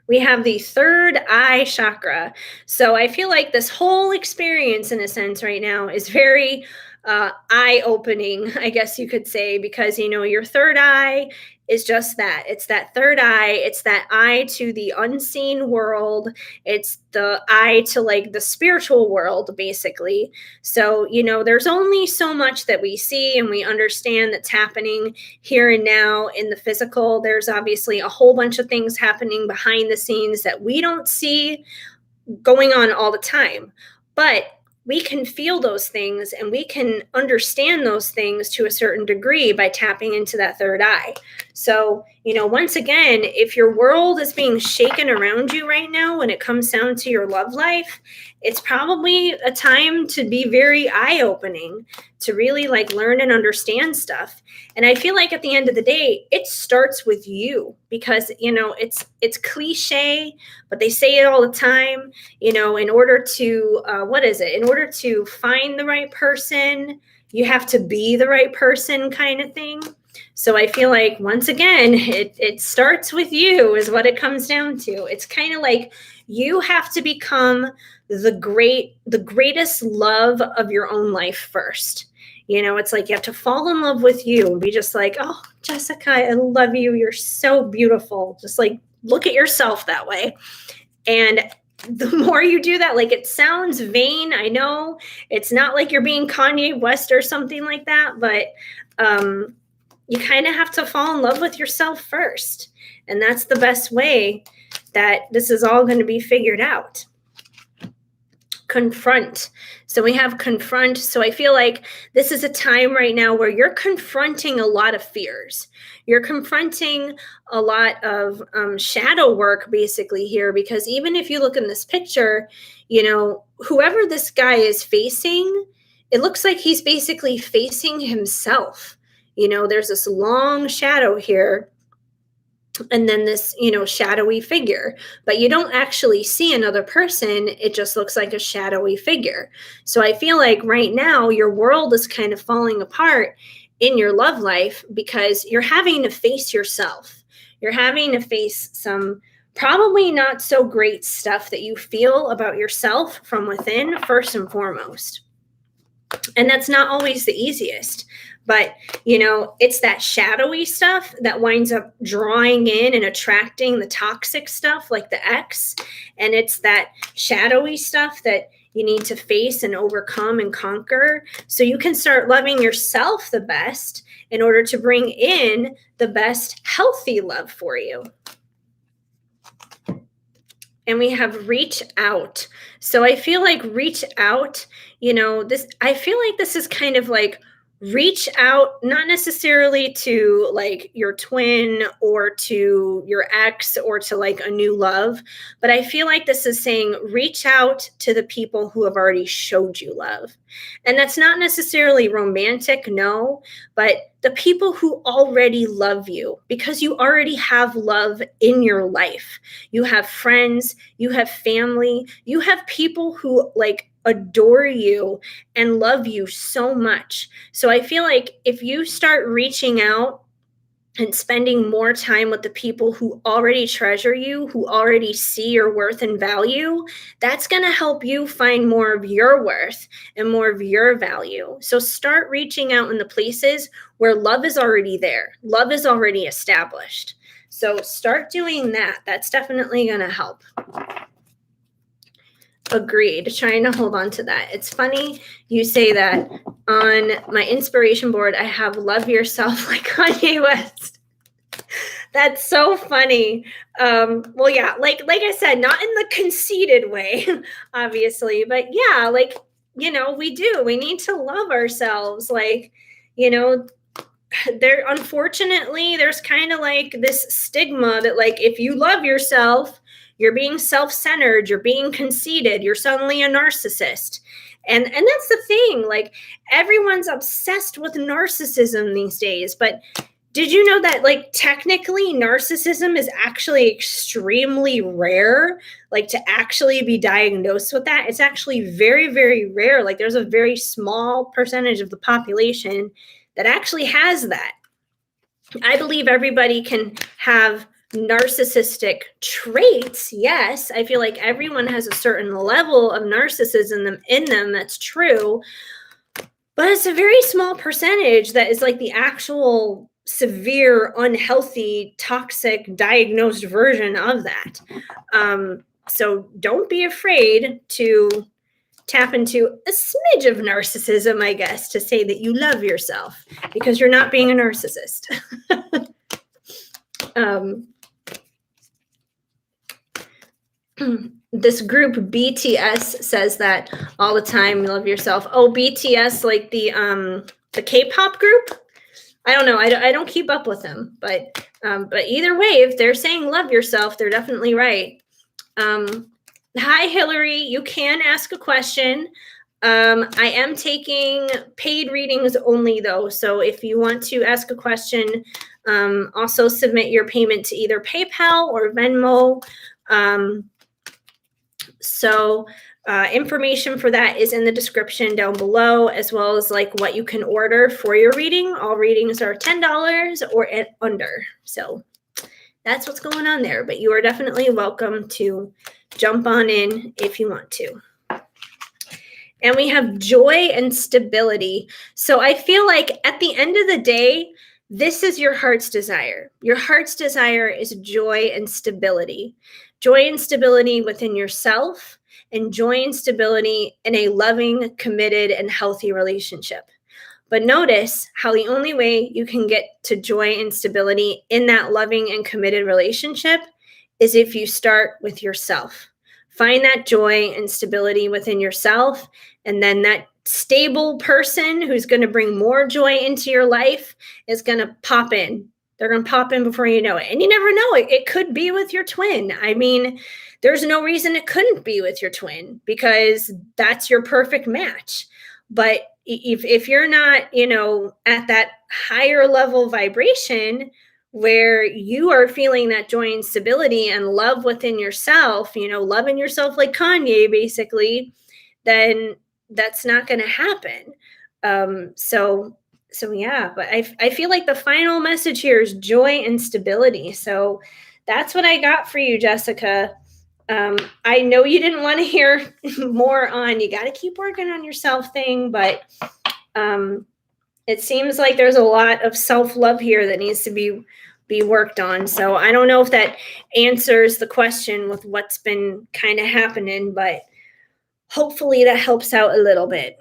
We have the third eye chakra. So I feel like this whole experience, in a sense, right now is very eye-opening, I guess you could say, because, your third eye is just that. It's that third eye. It's that eye to the unseen world. It's the eye to like the spiritual world, basically. So, there's only so much that we see and we understand that's happening here and now in the physical. There's obviously a whole bunch of things happening behind the scenes that we don't see going on all the time. But we can feel those things and we can understand those things to a certain degree by tapping into that third eye. So, once again, if your world is being shaken around you right now when it comes down to your love life, it's probably a time to be very eye-opening, to really like learn and understand stuff. And I feel like at the end of the day, it starts with you because, it's cliche, but they say it all the time, in order to, in order to find the right person, you have to be the right person kind of thing. So I feel like, once again, it starts with you is what it comes down to. It's kind of like you have to become the greatest love of your own life first. It's like you have to fall in love with you and be just like, oh, Jessica, I love you. You're so beautiful. Just like look at yourself that way. And the more you do that, like it sounds vain. I know it's not like you're being Kanye West or something like that, but you kind of have to fall in love with yourself first. And that's the best way that this is all going to be figured out. confront. So we have confront. So I feel like this is a time right now where you're confronting a lot of fears. You're confronting a lot of shadow work basically here, because even if you look in this picture, whoever this guy is facing, it looks like he's basically facing himself. There's this long shadow here, and then this shadowy figure, but you don't actually see another person. It just looks like a shadowy figure. So I feel like right now your world is kind of falling apart in your love life because you're having to face yourself. You're having to face some probably not so great stuff that you feel about yourself from within, first and foremost. And that's not always the easiest, but it's that shadowy stuff that winds up drawing in and attracting the toxic stuff like the ex. And it's that shadowy stuff that you need to face and overcome and conquer so you can start loving yourself the best in order to bring in the best healthy love for you. And we have reach out. So I feel like reach out, I feel like this is kind of like reach out, not necessarily to like your twin or to your ex or to like a new love, but I feel like this is saying reach out to the people who have already showed you love. And that's not necessarily romantic, no, but the people who already love you, because you already have love in your life. You have friends, you have family, you have people who like adore you and love you so much. So I feel like if you start reaching out and spending more time with the people who already treasure you, who already see your worth and value, that's going to help you find more of your worth and more of your value. So start reaching out in the places where love is already there. Love is already established. So start doing that. That's definitely going to help. Agreed. Trying to hold on to that. It's funny you say that. On my inspiration board, I have love yourself like Kanye West. That's so funny. Well, yeah, like I said, not in the conceited way, obviously, but yeah, like, we do. We need to love ourselves. Like, unfortunately, there's kind of like this stigma that like, if you love yourself, you're being self-centered, you're being conceited, you're suddenly a narcissist. And that's the thing, like everyone's obsessed with narcissism these days, but did you know that like technically narcissism is actually extremely rare, like to actually be diagnosed with that? It's actually very, very rare. Like there's a very small percentage of the population that actually has that. I believe everybody can have narcissistic traits. Yes, I feel like everyone has a certain level of narcissism in them. That's true. But it's a very small percentage that is like the actual severe, unhealthy, toxic, diagnosed version of that. So don't be afraid to tap into a smidge of narcissism, I guess, to say that you love yourself because you're not being a narcissist. This group BTS says that all the time, love yourself. Oh, BTS, like the K-pop group? I don't know. I don't keep up with them, but either way, if they're saying love yourself, they're definitely right. Hi, Hillary. You can ask a question. I am taking paid readings only, though. So if you want to ask a question, also submit your payment to either PayPal or Venmo. So information for that is in the description down below, as well as like what you can order for your reading. All readings are $10 or under. So that's what's going on there. But you are definitely welcome to jump on in if you want to. And we have joy and stability. So I feel like at the end of the day, this is your heart's desire. Your heart's desire is joy and stability. Joy and stability within yourself, and joy and stability in a loving, committed, and healthy relationship. But notice how the only way you can get to joy and stability in that loving and committed relationship is if you start with yourself. find that joy and stability within yourself. And then that stable person who's going to bring more joy into your life is going to pop in. They're going to pop in before you know it. And you never know, it could be with your twin. I mean, there's no reason it couldn't be with your twin, because that's your perfect match. But if you're not, at that higher level vibration where you are feeling that joy and stability and love within yourself, loving yourself like Kanye, basically, then that's not going to happen. So yeah, but I feel like the final message here is joy and stability. So that's what I got for you, Jessica. I know you didn't want to hear more on you got to keep working on yourself thing, but it seems like there's a lot of self-love here that needs to be worked on. So I don't know if that answers the question with what's been kind of happening, but hopefully that helps out a little bit.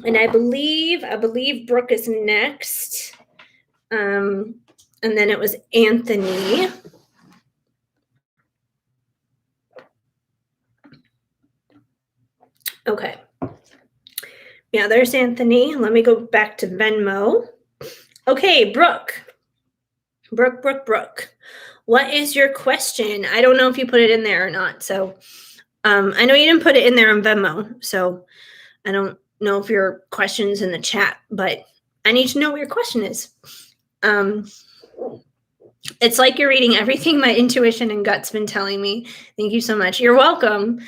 And I believe Brooke is next. And then it was Anthony. Okay. Yeah, there's Anthony. Let me go back to Venmo. Okay, Brooke. Brooke. What is your question? I don't know if you put it in there or not. So I know you didn't put it in there on Venmo. So I don't know if your question's in the chat, but I need to know what your question is. It's like you're reading everything my intuition and gut's been telling me. Thank you so much. You're welcome.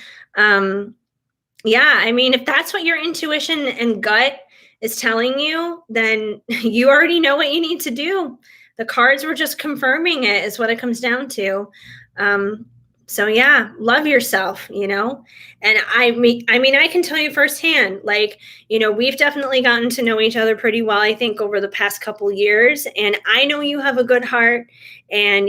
Yeah, I mean, if that's what your intuition and gut is telling you, then you already know what you need to do. The cards were just confirming it, is what it comes down to. So yeah, love yourself, and I mean, I can tell you firsthand, like, we've definitely gotten to know each other pretty well, I think, over the past couple years. And I know you have a good heart, and,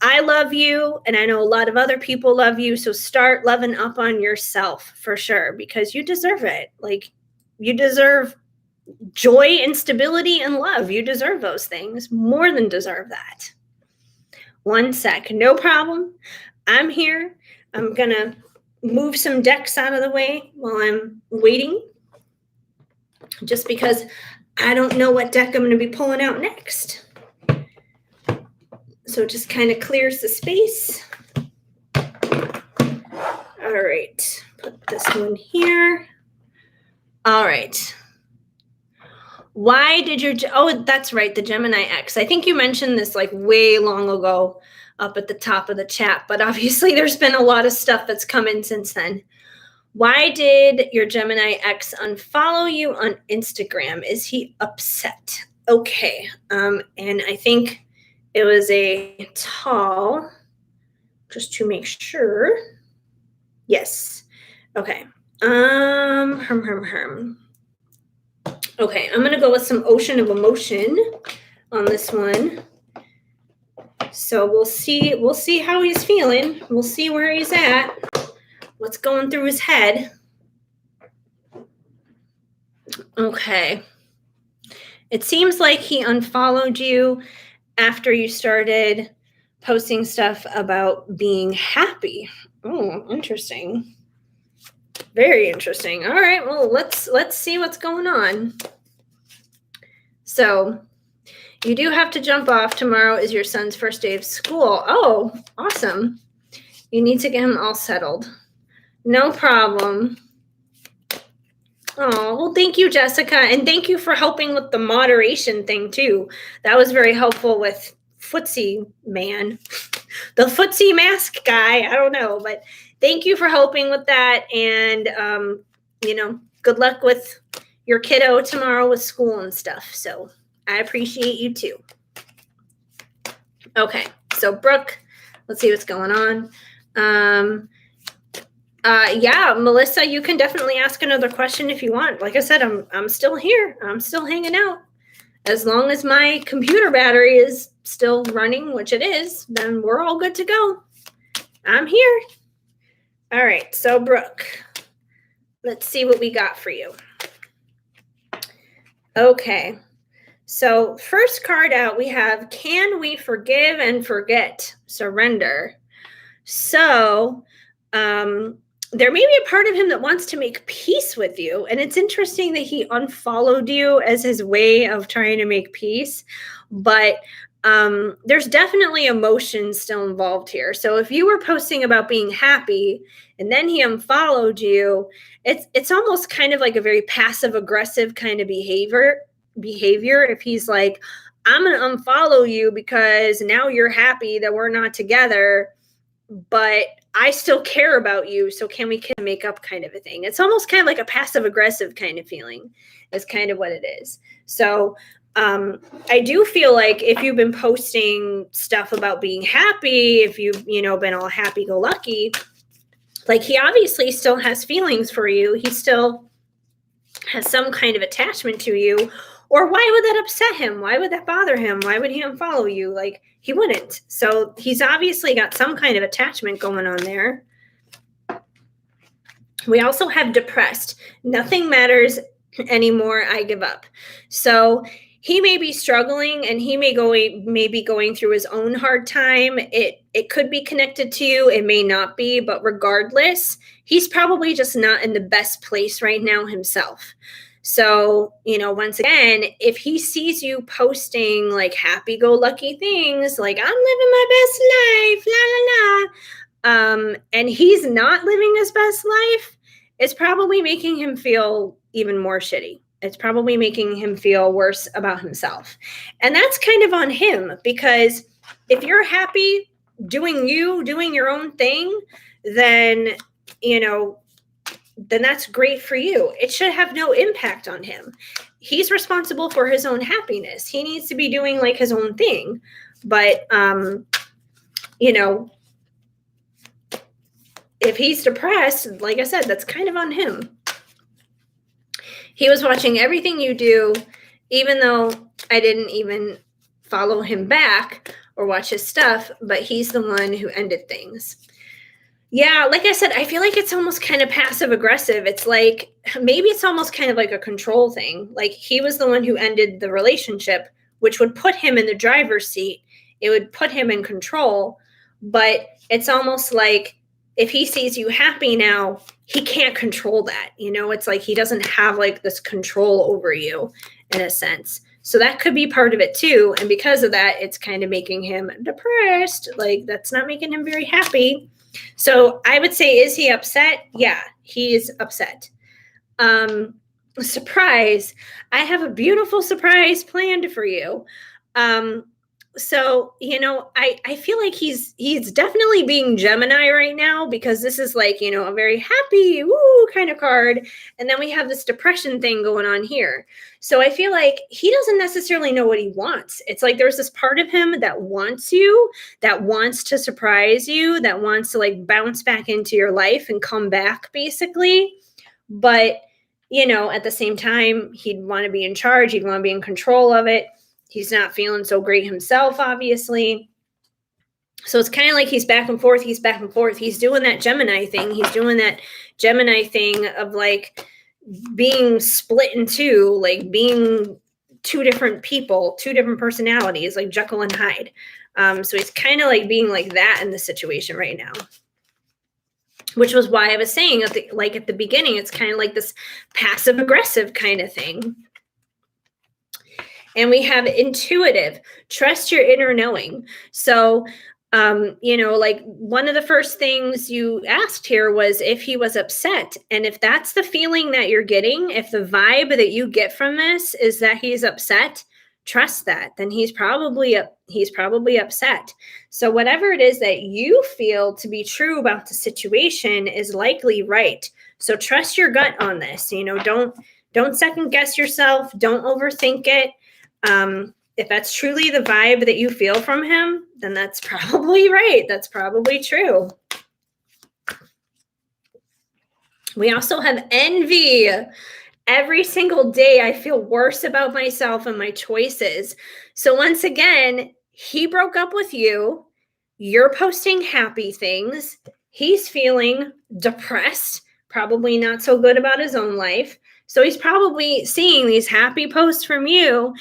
I love you, and I know a lot of other people love you. So start loving up on yourself for sure, because you deserve it. Like, you deserve joy and stability and love. You deserve those things, more than deserve that. One sec, no problem. I'm here. I'm going to move some decks out of the way while I'm waiting, just because I don't know what deck I'm going to be pulling out next. So it just kind of clears the space. All right, put this one here. All right. Why did that's right, the Gemini X. I think you mentioned this like way long ago up at the top of the chat, but obviously there's been a lot of stuff that's come in since then. Why did your Gemini X unfollow you on Instagram? Is he upset? Okay. And I think it was a tall, just to make sure. Yes. Okay. Okay, I'm gonna go with some Ocean of Emotion on this one. So we'll see how he's feeling. We'll see where he's at. What's going through his head. Okay. It seems like he unfollowed you after you started posting stuff about being happy. Oh, interesting. Very interesting. All right, well, let's see what's going on. So you do have to jump off. Tomorrow is your son's first day of school. Oh, awesome. You need to get him all settled. No problem. Oh, well, thank you, Jessica. And thank you for helping with the moderation thing, too. That was very helpful with Footsie Man. The Footsie mask guy. I don't know, but thank you for helping with that. And, good luck with your kiddo tomorrow with school and stuff. So I appreciate you, too. Okay, so Brooke, let's see what's going on. Yeah, Melissa, you can definitely ask another question if you want. Like I said, I'm still here. I'm still hanging out. As long as my computer battery is still running, which it is, then we're all good to go. I'm here. All right, so Brooke, let's see what we got for you. Okay, so first card out, we have Can We Forgive and Forget? Surrender. So, there may be a part of him that wants to make peace with you. And it's interesting that he unfollowed you as his way of trying to make peace. But there's definitely emotions still involved here. So if you were posting about being happy and then he unfollowed you, it's almost kind of like a very passive aggressive kind of behavior. If he's like, I'm going to unfollow you because now you're happy that we're not together, but I still care about you. So can we make up kind of a thing? It's almost kind of like a passive aggressive kind of feeling is kind of what it is. So I do feel like if you've been posting stuff about being happy, if you've, been all happy go lucky, like he obviously still has feelings for you. He still has some kind of attachment to you. Or why would that upset him? Why would that bother him? Why would he unfollow you? Like, he wouldn't. So he's obviously got some kind of attachment going on there. We also have depressed. Nothing matters anymore. I give up. So he may be struggling and he may be going through his own hard time. It could be connected to you. It may not be, but regardless, he's probably just not in the best place right now himself. So, once again, if he sees you posting like happy-go-lucky things, like I'm living my best life, la la la, and he's not living his best life, it's probably making him feel even more shitty. It's probably making him feel worse about himself. And that's kind of on him, because if you're happy doing your own thing, then, then that's great for you. It should have no impact on him. He's responsible for his own happiness. He needs to be doing like his own thing. But, if he's depressed, like I said, that's kind of on him. He was watching everything you do, even though I didn't even follow him back or watch his stuff, but he's the one who ended things. Yeah, like I said, I feel like it's almost kind of passive aggressive. It's like, maybe it's almost kind of like a control thing. Like he was the one who ended the relationship, which would put him in the driver's seat. It would put him in control. But it's almost like if he sees you happy now, he can't control that. It's like he doesn't have like this control over you in a sense. So that could be part of it too. And because of that, it's kind of making him depressed. Like that's not making him very happy. So I would say, is he upset? Yeah, he is upset. Surprise. I have a beautiful surprise planned for you. So, I feel like he's definitely being Gemini right now, because this is like, a very happy, woo kind of card. And then we have this depression thing going on here. So I feel like he doesn't necessarily know what he wants. It's like there's this part of him that wants you, that wants to surprise you, that wants to like bounce back into your life and come back basically. But, at the same time, he'd want to be in charge. He'd want to be in control of it. He's not feeling so great himself, obviously. So it's kind of like he's back and forth. He's back and forth. He's doing that Gemini thing. He's doing that Gemini thing of like being split in two, like being two different people, two different personalities, like Jekyll and Hyde. So he's kind of like being like that in the situation right now. Which was why I was saying at the beginning, it's kind of like this passive aggressive kind of thing. And we have intuitive, trust your inner knowing. So, like one of the first things you asked here was if he was upset. And if that's the feeling that you're getting, if the vibe that you get from this is that he's upset, trust that. Then he's probably upset. So whatever it is that you feel to be true about the situation is likely right. So trust your gut on this. Don't second guess yourself. Don't overthink it. If that's truly the vibe that you feel from him, then that's probably right. That's probably true. We also have envy. Every single day, I feel worse about myself and my choices. So once again, he broke up with you. You're posting happy things. He's feeling depressed, probably not so good about his own life. So he's probably seeing these happy posts from you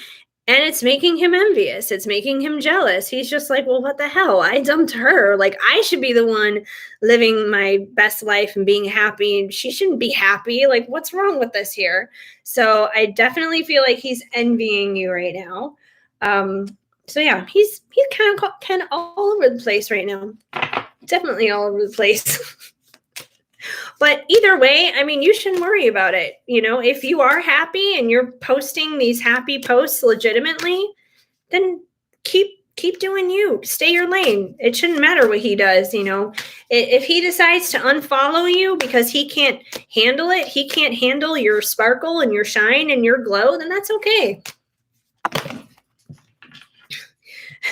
And it's making him envious. It's making him jealous. He's just like, well, what the hell? I dumped her. Like, I should be the one living my best life and being happy. And she shouldn't be happy. Like, what's wrong with this here? So I definitely feel like he's envying you right now. So yeah, he's kind of all over the place right now. Definitely all over the place. But either way, I mean, you shouldn't worry about it. You know, if you are happy and you're posting these happy posts legitimately, then keep doing you. Stay your lane. It shouldn't matter what he does, you know. If he decides to unfollow you because he can't handle it, he can't handle your sparkle and your shine and your glow, then that's okay.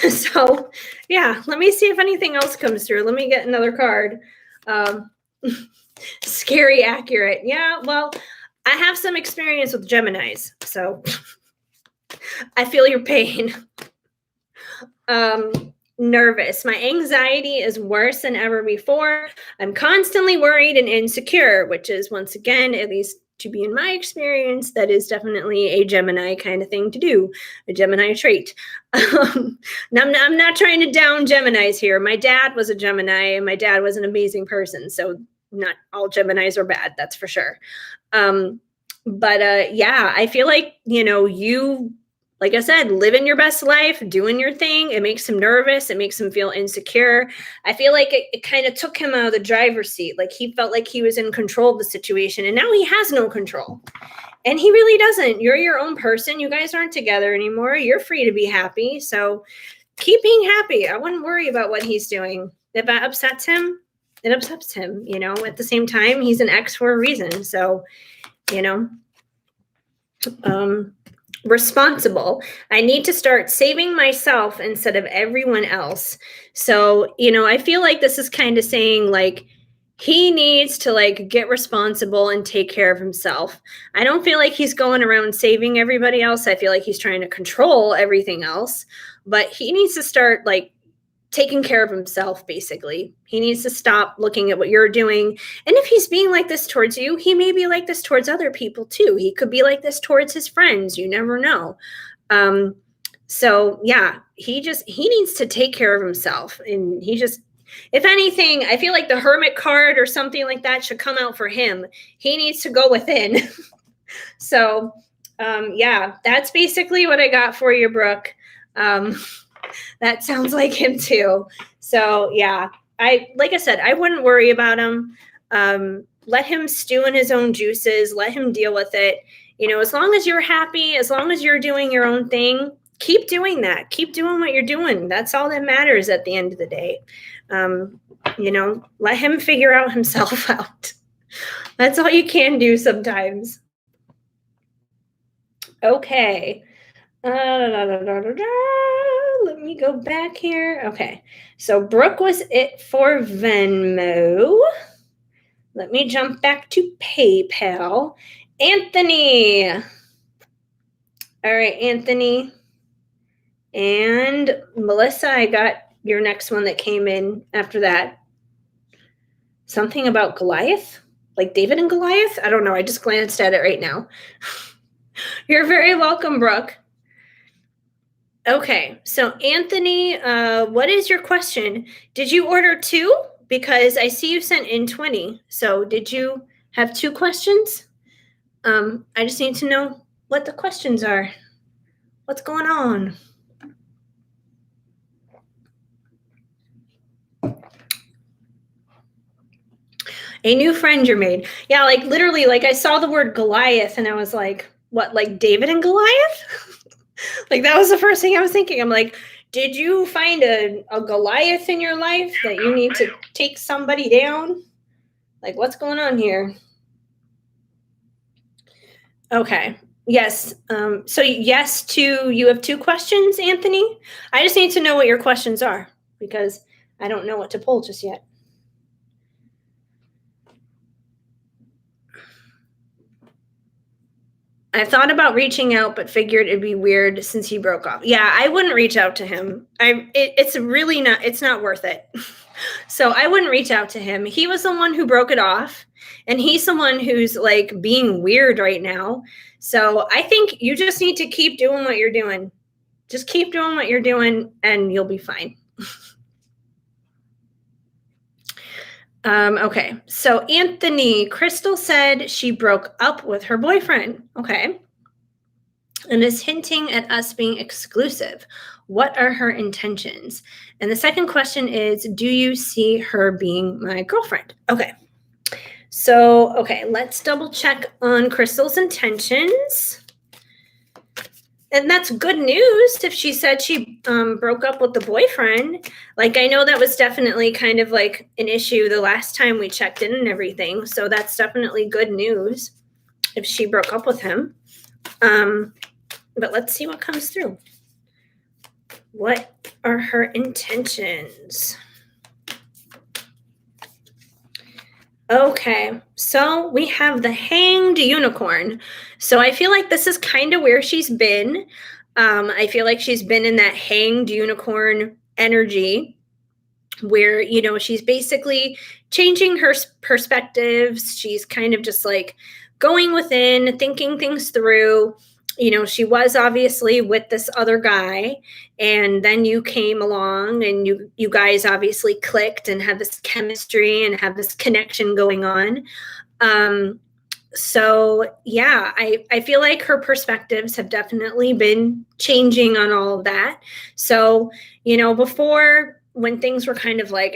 So, yeah, let me see if anything else comes through. Let me get another card. Scary accurate. Yeah, well, I have some experience with Geminis, so I feel your pain. Nervous. My anxiety is worse than ever before. I'm constantly worried and insecure, which is, once again, at least to be in my experience, that is definitely a Gemini kind of thing to do, a Gemini trait. I'm not trying to down Geminis here. My dad was a Gemini, and my dad was an amazing person, so not all Geminis are bad, that's for sure. But yeah, I feel like, you know, you, like I said, living your best life, doing your thing. It makes him nervous. It makes him feel insecure. I feel like it kind of took him out of the driver's seat. Like he felt like he was in control of the situation, and now he has no control. And he really doesn't. You're your own person. You guys aren't together anymore. You're free to be happy. So keep being happy. I wouldn't worry about what he's doing. If that upsets him, it upsets him. You know, at the same time, he's an ex for a reason. So, you know, responsible. I need to start saving myself instead of everyone else. So, you know, I feel like this is kind of saying like he needs to like get responsible and take care of himself. I don't feel like he's going around saving everybody else. I feel like he's trying to control everything else, but he needs to start like taking care of himself, basically. He needs to stop looking at what you're doing. And if he's being like this towards you, he may be like this towards other people too. He could be like this towards his friends. You never know. So yeah, he needs to take care of himself. And he just, if anything, I feel like the Hermit card or something like that should come out for him. He needs to go within. So yeah, that's basically what I got for you, Brooke. That sounds like him too. So yeah, like I said, I wouldn't worry about him. Let him stew in his own juices. Let him deal with it. You know, as long as you're happy, as long as you're doing your own thing, keep doing that. Keep doing what you're doing. That's all that matters at the end of the day. You know, let him figure out himself out. That's all you can do sometimes. Okay. Let me go back here. Okay. So Brooke was it for Venmo. Let me jump back to PayPal. Anthony. All right, Anthony. And Melissa, I got your next one that came in after that. Something about Goliath? Like David and Goliath? I don't know. I just glanced at it right now. You're very welcome, Brooke. Okay, so Anthony, what is your question? Did you order 2? Because I see you sent in 20. So did you have 2 questions? I just need to know what the questions are. What's going on? A new friend you're made. Yeah, like literally, like I saw the word Goliath and I was like, what, like David and Goliath? Like that was the first thing I was thinking. I'm like, did you find a Goliath in your life that you need to take somebody down? Like what's going on here? Okay. Yes. So yes to, you have 2 questions, Anthony. I just need to know what your questions are because I don't know what to pull just yet. I thought about reaching out, but figured it'd be weird since he broke off. Yeah, I wouldn't reach out to him. It's really not, it's not worth it. So I wouldn't reach out to him. He was the one who broke it off, and he's the one who's like being weird right now. So I think you just need to keep doing what you're doing. Just keep doing what you're doing and you'll be fine. Okay, so Anthony, Crystal said she broke up with her boyfriend. Okay. And is hinting at us being exclusive. What are her intentions? And the second question is, do you see her being my girlfriend? Okay. So, okay, let's double check on Crystal's intentions. And that's good news if she said she broke up with the boyfriend. Like, I know that was definitely kind of like an issue the last time we checked in and everything. So that's definitely good news if she broke up with him. But let's see what comes through. What are her intentions? Okay, so we have the hanged unicorn. So I feel like this is kind of where she's been. I feel like she's been in that hanged unicorn energy where, you know, she's basically changing her perspectives. She's kind of just like going within, thinking things through. You know, she was obviously with this other guy, and then you came along and you guys obviously clicked and had this chemistry and have this connection going on. So yeah, I feel like her perspectives have definitely been changing on all of that. So, you know, before, when things were kind of like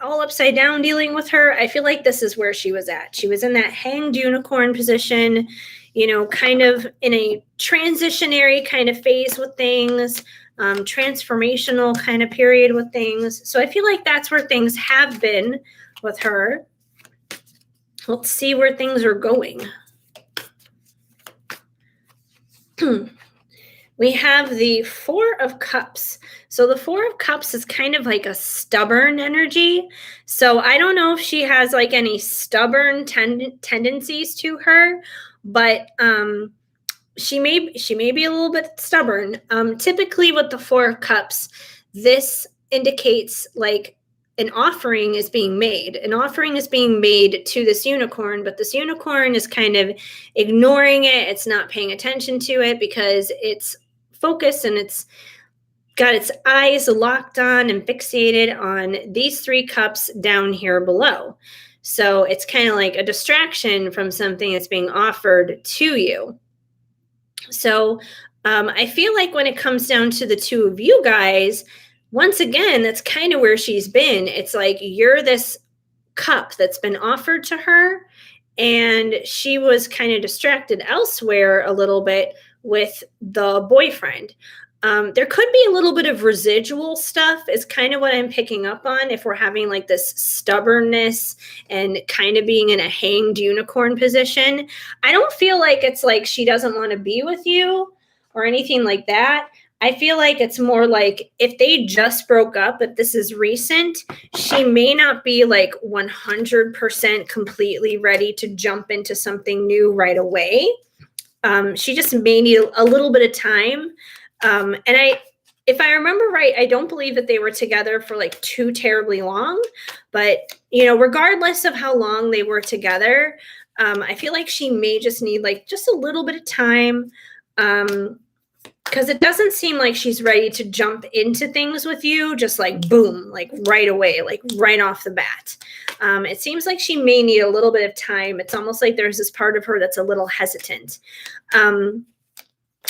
all upside down dealing with her, I feel like this is where she was at. She was in that hanged unicorn position, you know, kind of in a transitionary kind of phase with things, transformational kind of period with things. So I feel like that's where things have been with her. Let's see where things are going. We have the Four of Cups. So the Four of Cups is kind of like a stubborn energy. So I don't know if she has like any stubborn tendencies to her, but she may be a little bit stubborn. Typically with the Four of Cups, this indicates like an offering is being made. An offering is being made to this unicorn, but this unicorn is kind of ignoring it. It's not paying attention to it because it's focused and it's got its eyes locked on and fixated on these three cups down here below. So it's kind of like a distraction from something that's being offered to you. So I feel like when it comes down to the two of you guys, once again, that's kind of where she's been. It's like you're this cup that's been offered to her, and she was kind of distracted elsewhere a little bit with the boyfriend. There could be a little bit of residual stuff is kind of what I'm picking up on if we're having like this stubbornness and kind of being in a hanged unicorn position. I don't feel like it's like she doesn't want to be with you or anything like that. I feel like it's more like if they just broke up, if this is recent, she may not be like 100% completely ready to jump into something new right away. She just may need a little bit of time. And if I remember right, I don't believe that they were together for like too terribly long, but you know, regardless of how long they were together, I feel like she may just need like just a little bit of time. Because it doesn't seem like she's ready to jump into things with you, just like boom, like right away, like right off the bat. It seems like she may need a little bit of time. It's almost like there's this part of her that's a little hesitant.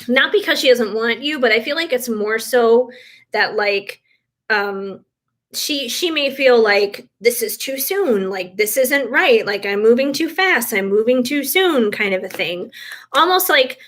Not because she doesn't want you, but I feel like it's more so that like she may feel like this is too soon, like this isn't right, like I'm moving too fast, I'm moving too soon, kind of a thing. Almost like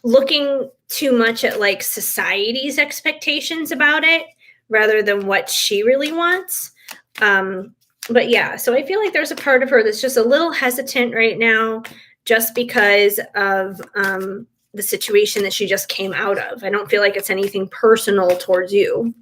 looking too much at like society's expectations about it rather than what she really wants. But yeah, so I feel like there's a part of her that's just a little hesitant right now just because of the situation that she just came out of. I don't feel like it's anything personal towards you.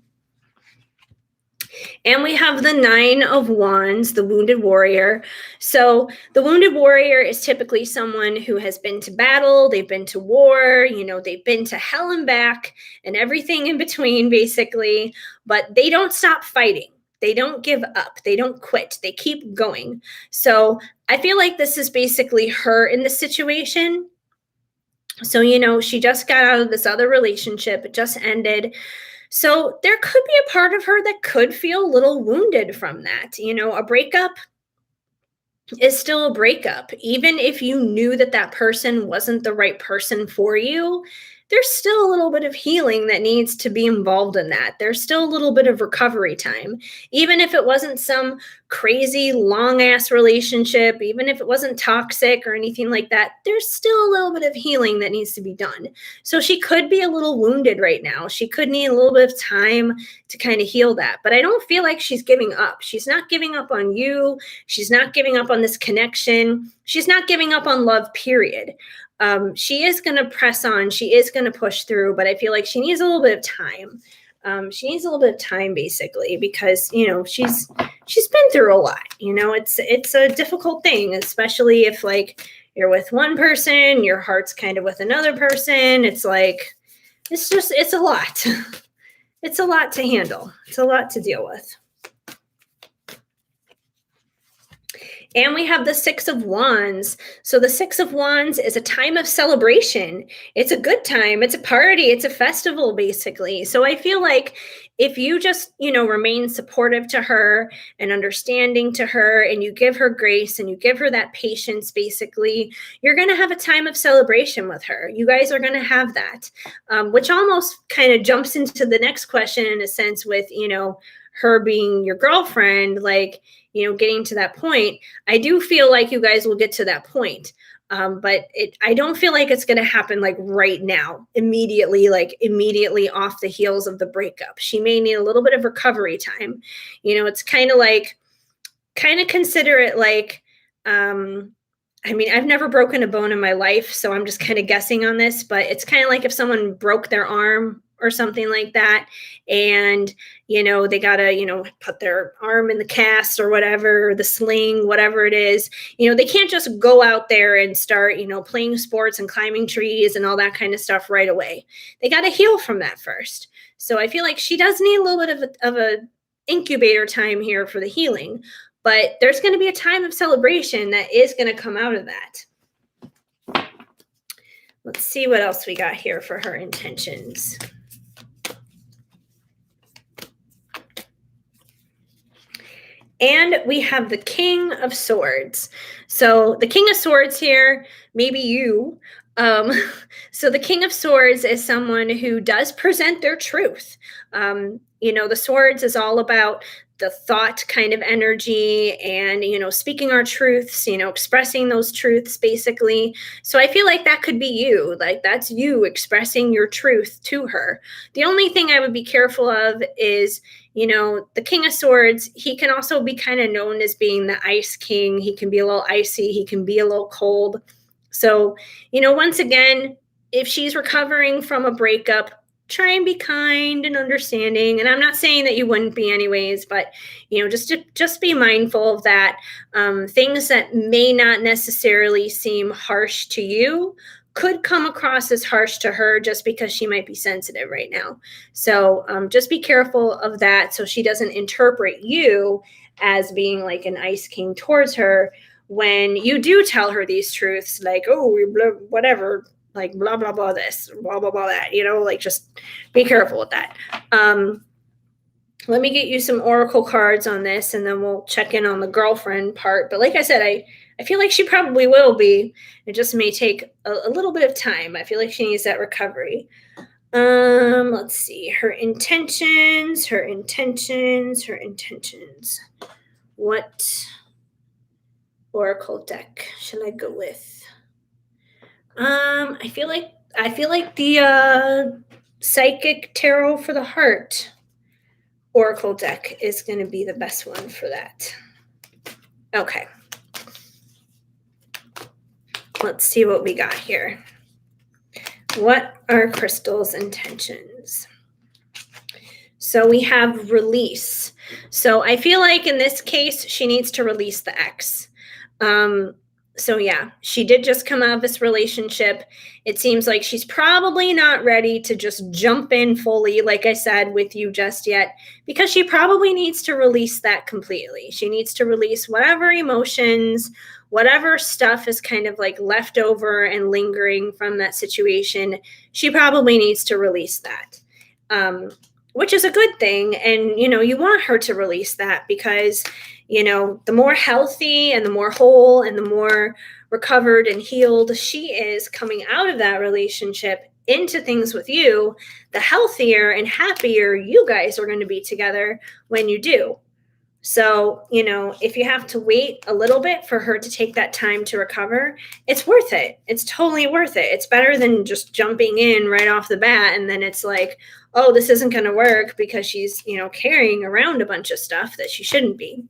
And we have the Nine of Wands, the Wounded Warrior. So the Wounded Warrior is typically someone who has been to battle, they've been to war, you know, they've been to hell and back and everything in between, basically, but they don't stop fighting. They don't give up. They don't quit. They keep going. So I feel like this is basically her in this situation. So, she just got out of this other relationship. It just ended. So there could be a part of her that could feel a little wounded from that. A breakup is still a breakup. Even if you knew that that person wasn't the right person for you, there's still a little bit of healing that needs to be involved in that. There's still a little bit of recovery time. Even if it wasn't some crazy long ass relationship, even if it wasn't toxic or anything like that, there's still a little bit of healing that needs to be done. So she could be a little wounded right now. She could need a little bit of time to kind of heal that. But I don't feel like she's giving up. She's not giving up on you. She's not giving up on this connection. She's not giving up on love, period. She is going to press on. She is going to push through, but I feel like she needs a little bit of time. She needs a little bit of time, basically, because she's been through a lot. It's a difficult thing, especially if like you're with one person, your heart's kind of with another person. It's like it's a lot. It's a lot to handle. It's a lot to deal with. And we have the Six of Wands. So the Six of Wands is a time of celebration. It's a good time. It's a party. It's a festival, basically. So I feel like if you just, remain supportive to her and understanding to her, and you give her grace and you give her that patience, basically, you're going to have a time of celebration with her. You guys are going to have that, which almost kind of jumps into the next question in a sense with, her being your girlfriend, like, getting to that point. I do feel like you guys will get to that point. But I don't feel like it's going to happen like right now, immediately off the heels of the breakup. She may need a little bit of recovery time. It's kind of consider it like, I've never broken a bone in my life, so I'm just kind of guessing on this, but it's kind of like if someone broke their arm or something like that, and they gotta put their arm in the cast or whatever, the sling, whatever it is. They can't just go out there and start playing sports and climbing trees and all that kind of stuff right away. They got to heal from that first. So I feel like she does need a little bit of a incubator time here for the healing, but there's going to be a time of celebration that is going to come out of that. Let's see what else we got here for her intentions. And we have the King of Swords. So the King of Swords here, maybe you. So the King of Swords is someone who does present their truth. The swords is all about the thought kind of energy and, speaking our truths, expressing those truths, basically. So I feel like that could be you. Like that's you expressing your truth to her. The only thing I would be careful of is, the King of Swords, he can also be kind of known as being the Ice King. He can be a little icy. He can be a little cold. So, once again, if she's recovering from a breakup, try and be kind and understanding. And I'm not saying that you wouldn't be anyways, but, just be mindful of that. Things that may not necessarily seem harsh to you could come across as harsh to her just because she might be sensitive right now. So just be careful of that so she doesn't interpret you as being like an Ice King towards her when you do tell her these truths, like, oh, whatever, like blah, blah, blah, this, blah, blah, blah, that, just be careful with that. Let me get you some oracle cards on this, and then we'll check in on the girlfriend part. But like I said, I feel like she probably will be. It just may take a little bit of time. I feel like she needs that recovery. Let's see. Her intentions. What oracle deck should I go with? I feel like the Psychic Tarot for the Heart oracle deck is going to be the best one for that. Okay. Let's see what we got here. What are Crystal's intentions? So we have release. So I feel like in this case, she needs to release the ex. So yeah, she did just come out of this relationship. It seems like she's probably not ready to just jump in fully, like I said, with you just yet, because she probably needs to release that completely. She needs to release whatever emotions, whatever stuff is kind of like left over and lingering from that situation, she probably needs to release that. Which is a good thing. And, you want her to release that because, the more healthy and the more whole and the more recovered and healed she is coming out of that relationship into things with you, the healthier and happier you guys are going to be together when you do. So, if you have to wait a little bit for her to take that time to recover, it's worth it. It's totally worth it. It's better than just jumping in right off the bat. And then it's like, oh, this isn't going to work because she's, carrying around a bunch of stuff that she shouldn't be.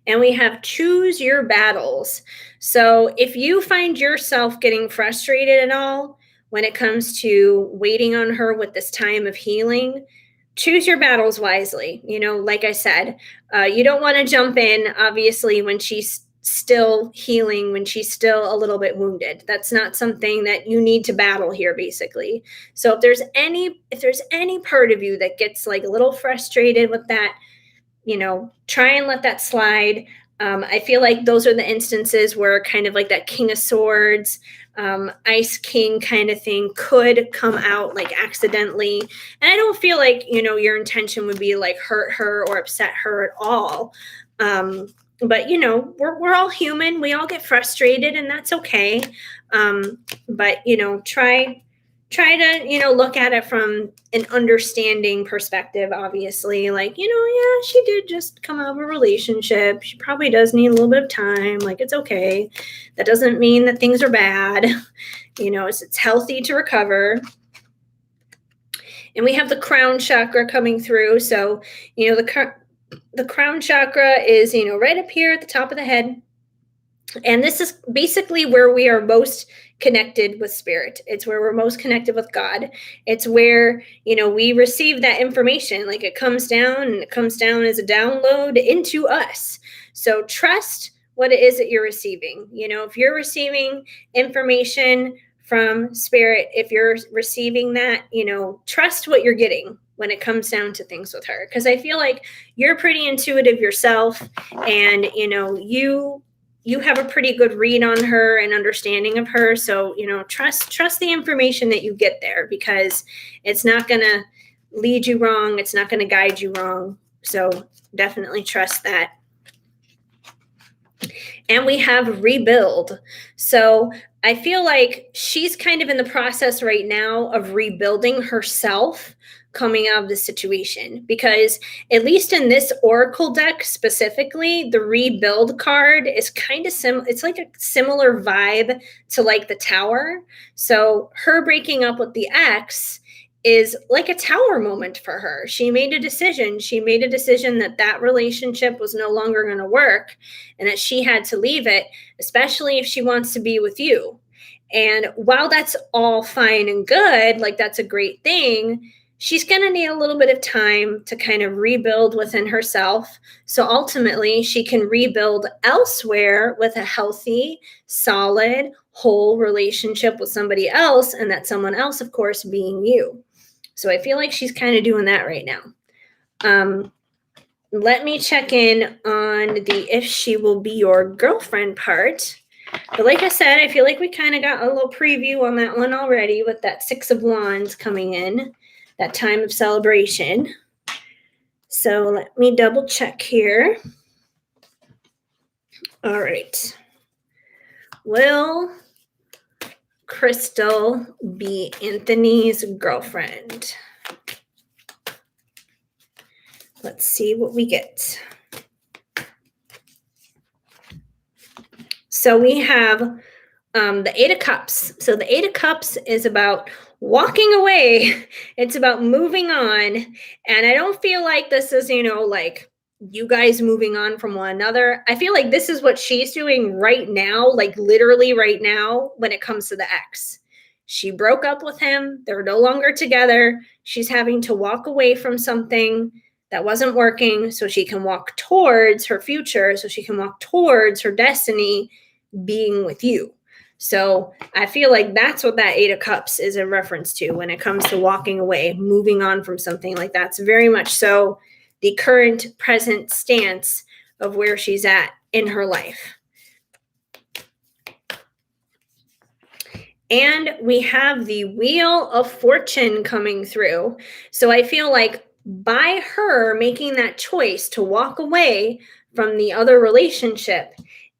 And we have choose your battles. So if you find yourself getting frustrated at all when it comes to waiting on her with this time of healing, choose your battles wisely. Like I said, you don't want to jump in, obviously, when she's still healing, when she's still a little bit wounded. That's not something that you need to battle here, basically. So if there's any part of you that gets like a little frustrated with that, try and let that slide. I feel like those are the instances where kind of like that King of Swords, Ice King kind of thing could come out like accidentally. And I don't feel like, your intention would be like hurt her or upset her at all. But, we're all human. We all get frustrated and that's okay. But, try to, look at it from an understanding perspective, obviously. Like, yeah, she did just come out of a relationship. She probably does need a little bit of time. Like, it's okay. That doesn't mean that things are bad. It's healthy to recover. And we have the crown chakra coming through. So, the crown chakra is, right up here at the top of the head. And this is basically where we are most connected with spirit. It's where we're most connected with God. It's where, we receive that information. Like it comes down as a download into us. So trust what it is that you're receiving. If you're receiving information from spirit, if you're receiving that, trust what you're getting when it comes down to things with her. Because I feel like you're pretty intuitive yourself, and, you have a pretty good read on her and understanding of her. So, trust the information that you get there, because it's not going to lead you wrong. It's not going to guide you wrong. So definitely trust that. And we have rebuild. So I feel like she's kind of in the process right now of rebuilding herself coming out of the situation, because at least in this oracle deck specifically, the rebuild card is kind of it's like a similar vibe to like the Tower. So her breaking up with the ex is like a Tower moment for her. She made a decision that relationship was no longer going to work and that she had to leave it, especially if she wants to be with you. And while that's all fine and good, like that's a great thing, she's going to need a little bit of time to kind of rebuild within herself. So ultimately, she can rebuild elsewhere with a healthy, solid, whole relationship with somebody else. And that someone else, of course, being you. So I feel like she's kind of doing that right now. Let me check in on the if she will be your girlfriend part. But like I said, I feel like we kind of got a little preview on that one already with that Six of Wands coming in. That time of celebration. So let me double check here. All right. Will Crystal be Anthony's girlfriend? Let's see what we get. So we have the Eight of Cups. So the Eight of Cups is about walking away. It's about moving on. And I don't feel like this is, like you guys moving on from one another. I feel like this is what she's doing right now, like literally right now when it comes to the ex. She broke up with him. They're no longer together. She's having to walk away from something that wasn't working so she can walk towards her future, so she can walk towards her destiny being with you. So I feel like that's what that Eight of Cups is in reference to when it comes to walking away, moving on from something. Like that's very much so the current present stance of where she's at in her life. And we have the Wheel of Fortune coming through. So I feel like by her making that choice to walk away from the other relationship,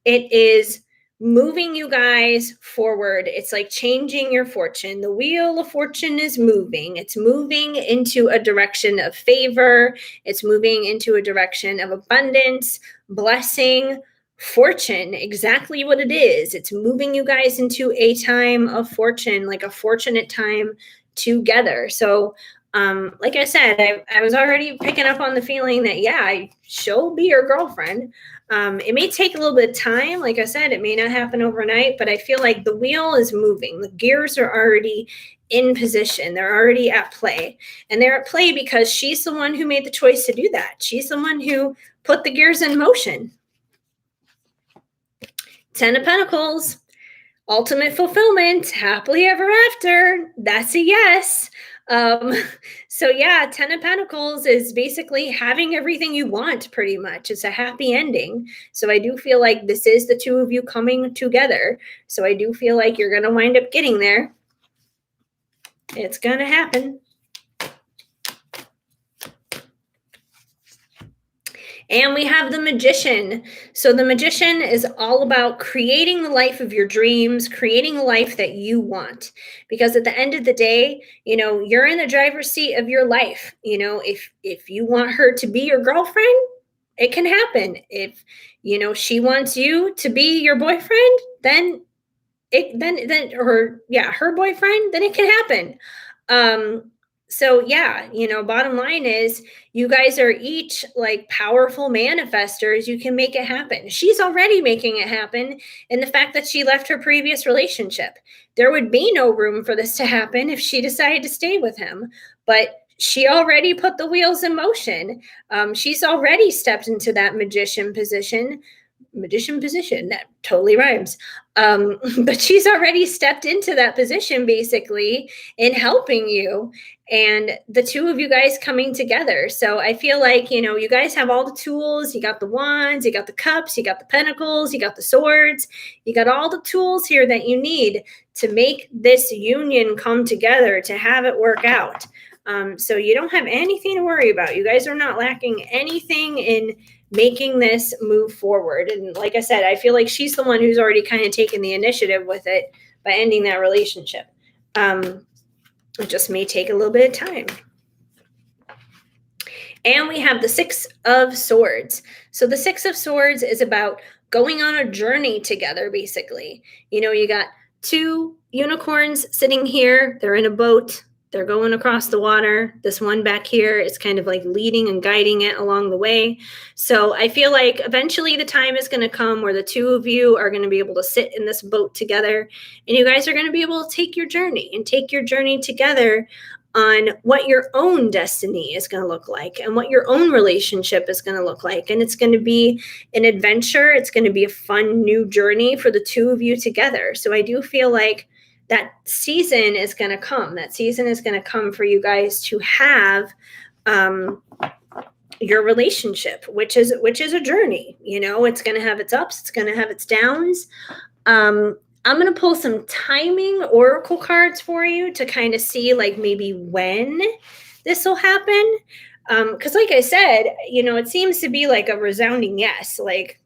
it is moving you guys forward. It's like changing your fortune. The Wheel of Fortune is moving. It's moving into a direction of favor. It's moving into a direction of abundance, blessing, fortune, exactly what it is. It's moving you guys into a time of fortune, like a fortunate time together. So like I said, I was already picking up on the feeling that, yeah, she'll be your girlfriend. It may take a little bit of time. Like I said, it may not happen overnight, but I feel like the wheel is moving. The gears are already in position. They're already at play. And they're at play because she's the one who made the choice to do that. She's the one who put the gears in motion. 10 of Pentacles, ultimate fulfillment, happily ever after. That's a yes. So yeah, 10 of Pentacles is basically having everything you want, pretty much. It's a happy ending. So I do feel like this is the two of you coming together. So I do feel like you're going to wind up getting there. It's going to happen. And we have the Magician. So the Magician is all about creating the life of your dreams, creating a life that you want. Because at the end of the day, you know, you're in the driver's seat of your life. You know, if you want her to be your girlfriend, it can happen. If, you know, she wants you to be your boyfriend, then her boyfriend, then it can happen. So yeah, you know, bottom line is you guys are each like powerful manifestors. You can make it happen. She's already making it happen in the fact that she left her previous relationship. There would be no room for this to happen if she decided to stay with him, but she already put the wheels in motion. She's already stepped into that magician position, that totally rhymes. But she's already stepped into that position basically in helping you, and the two of you guys coming together. So I feel like, you know, you guys have all the tools. You got the wands, you got the cups, you got the pentacles, you got the swords, you got all the tools here that you need to make this union come together, to have it work out. So you don't have anything to worry about. You guys are not lacking anything in making this move forward. And like I said, I feel like she's the one who's already kind of taken the initiative with it by ending that relationship. It just may take a little bit of time. And we have the Six of Swords. So the Six of Swords is about going on a journey together, basically. You know, you got two unicorns sitting here. They're in a boat. They're going across the water. This one back here is kind of like leading and guiding it along the way. So I feel like eventually the time is going to come where the two of you are going to be able to sit in this boat together, and you guys are going to be able to take your journey together on what your own destiny is going to look like and what your own relationship is going to look like. And it's going to be an adventure. It's going to be a fun new journey for the two of you together. So I do feel like that season is going to come. That season is going to come for you guys to have your relationship, which is a journey. You know, it's going to have its ups. It's going to have its downs. I'm going to pull some timing oracle cards for you to kind of see like maybe when this will happen. Because like I said, you know, it seems to be like a resounding yes. Like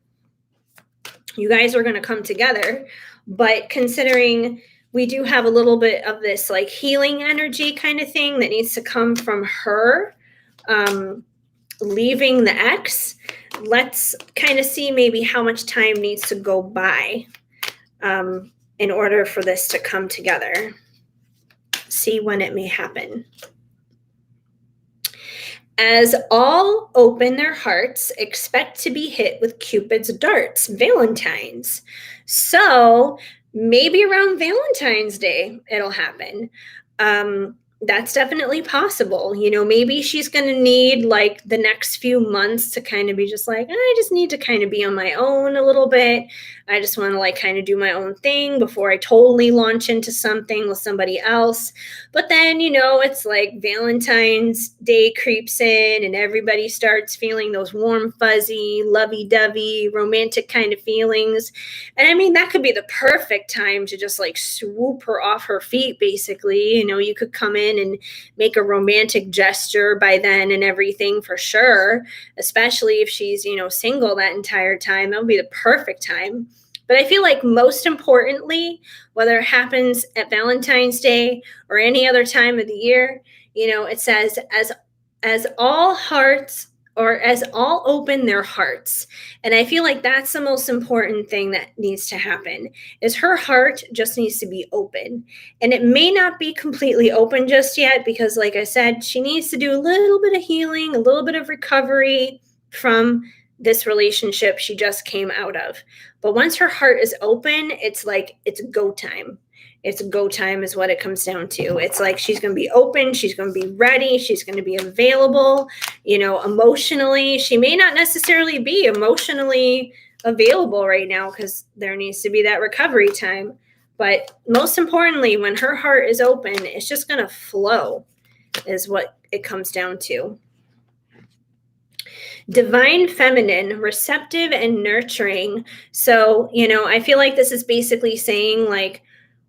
you guys are going to come together. But considering we do have a little bit of this like healing energy kind of thing that needs to come from her leaving the ex, let's kind of see maybe how much time needs to go by in order for this to come together. See when it may happen. As all open their hearts, expect to be hit with Cupid's darts, Valentine's. So maybe around Valentine's Day, it'll happen. That's definitely possible. Maybe she's going to need like the next few months to kind of be just like, I just need to kind of be on my own a little bit. I just want to like kind of do my own thing before I totally launch into something with somebody else. But then, it's like Valentine's Day creeps in and everybody starts feeling those warm, fuzzy, lovey dovey, romantic kind of feelings. And I mean, that could be the perfect time to just like swoop her off her feet, basically. You could come in and make a romantic gesture by then and everything for sure, especially if she's, single that entire time. That would be the perfect time. But I feel like most importantly, whether it happens at Valentine's Day or any other time of the year, it says, as all hearts or as all open their hearts. And I feel like that's the most important thing that needs to happen is her heart just needs to be open. And it may not be completely open just yet because like I said, she needs to do a little bit of healing, a little bit of recovery from this relationship she just came out of. But once her heart is open, it's like it's go time. It's go time is what it comes down to. It's like she's going to be open, she's going to be ready, she's going to be available, emotionally. She may not necessarily be emotionally available right now because there needs to be that recovery time. But most importantly, when her heart is open, it's just going to flow, is what it comes down to. Divine feminine, receptive and nurturing. So, I feel like this is basically saying like,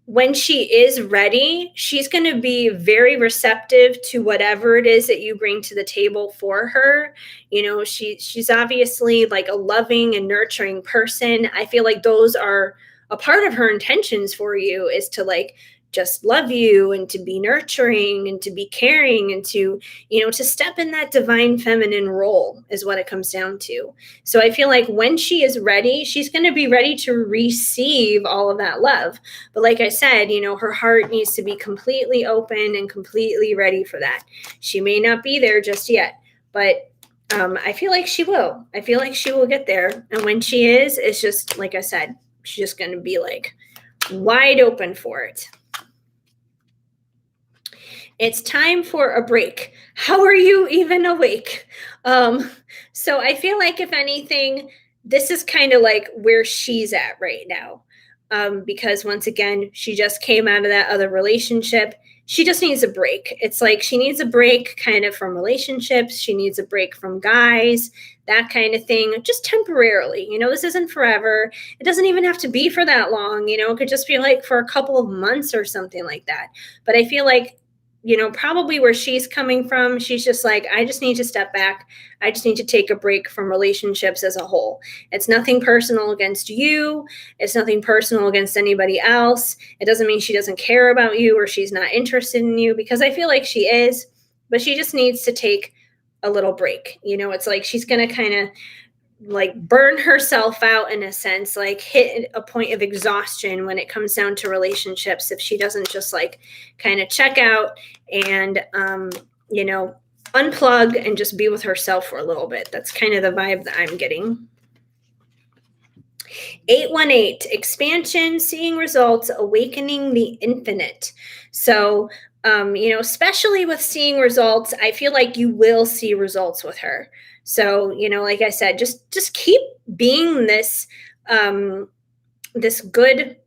when she is ready, she's going to be very receptive to whatever it is that you bring to the table for her. She's obviously like a loving and nurturing person. I feel like those are a part of her intentions for you, is to like just love you and to be nurturing and to be caring and to step in that divine feminine role, is what it comes down to. So I feel like when she is ready, she's going to be ready to receive all of that love. But like I said, her heart needs to be completely open and completely ready for that. She may not be there just yet, but I feel like she will. I feel like she will get there. And when she is, it's just like I said, she's just going to be like wide open for it. It's time for a break. How are you even awake? So I feel like, if anything, this is kind of like where she's at right now. Because once again, she just came out of that other relationship. She just needs a break. It's like she needs a break kind of from relationships. She needs a break from guys, that kind of thing, just temporarily. This isn't forever. It doesn't even have to be for that long. It could just be like for a couple of months or something like that. But I feel like, probably where she's coming from, she's just like, I just need to step back. I just need to take a break from relationships as a whole. It's nothing personal against you. It's nothing personal against anybody else. It doesn't mean she doesn't care about you or she's not interested in you, because I feel like she is, but she just needs to take a little break. It's like she's going to kind of like burn herself out in a sense, like hit a point of exhaustion when it comes down to relationships, if she doesn't just like kind of check out and unplug and just be with herself for a little bit. That's kind of the vibe that I'm getting. 818, expansion, seeing results, awakening the infinite. So especially with seeing results, I feel like you will see results with her. So, like I said, just keep being this this good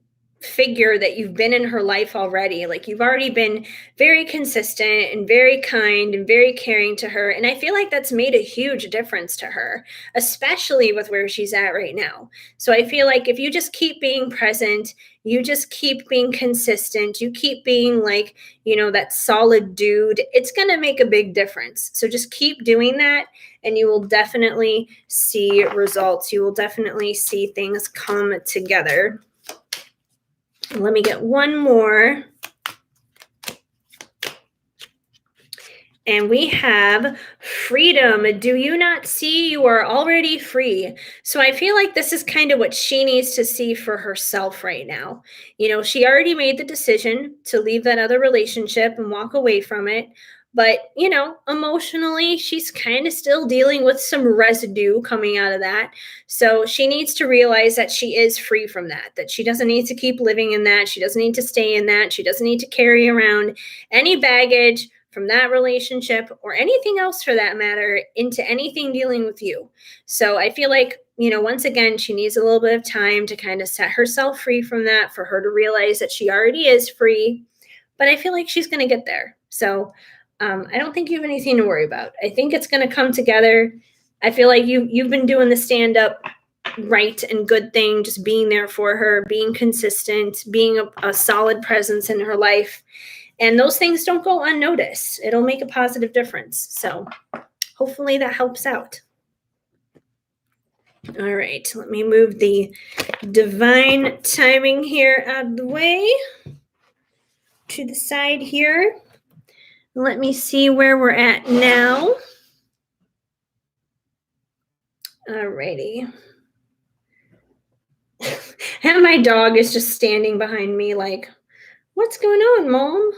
figure that you've been in her life already. Like, you've already been very consistent and very kind and very caring to her. And I feel like that's made a huge difference to her, especially with where she's at right now. So I feel like if you just keep being present, you just keep being consistent, you keep being like, that solid dude, it's going to make a big difference. So just keep doing that and you will definitely see results. You will definitely see things come together. Let me get one more. And we have freedom. Do you not see you are already free? So I feel like this is kind of what she needs to see for herself right now. She already made the decision to leave that other relationship and walk away from it. But, emotionally, she's kind of still dealing with some residue coming out of that. So she needs to realize that she is free from that she doesn't need to keep living in that. She doesn't need to stay in that. She doesn't need to carry around any baggage from that relationship or anything else for that matter into anything dealing with you. So I feel like, once again, she needs a little bit of time to kind of set herself free from that, for her to realize that she already is free. But I feel like she's going to get there. So I don't think you have anything to worry about. I think it's going to come together. I feel like you've been doing the stand up right and good thing, just being there for her, being consistent, being a solid presence in her life. And those things don't go unnoticed. It'll make a positive difference. So hopefully that helps out. All right, let me move the divine timing here out of the way to the side here. Let me see where we're at now. All righty. And my dog is just standing behind me like, what's going on, Mom?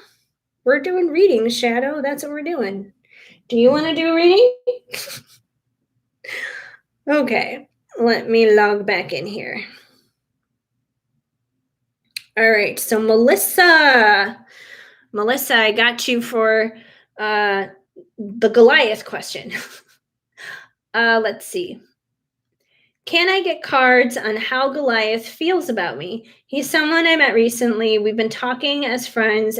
We're doing reading, Shadow. That's what we're doing. Do you want to do a reading? Okay, let me log back in here. All right, so Melissa, I got you for the Goliath question. Let's see. Can I get cards on how Goliath feels about me? He's someone I met recently. We've been talking as friends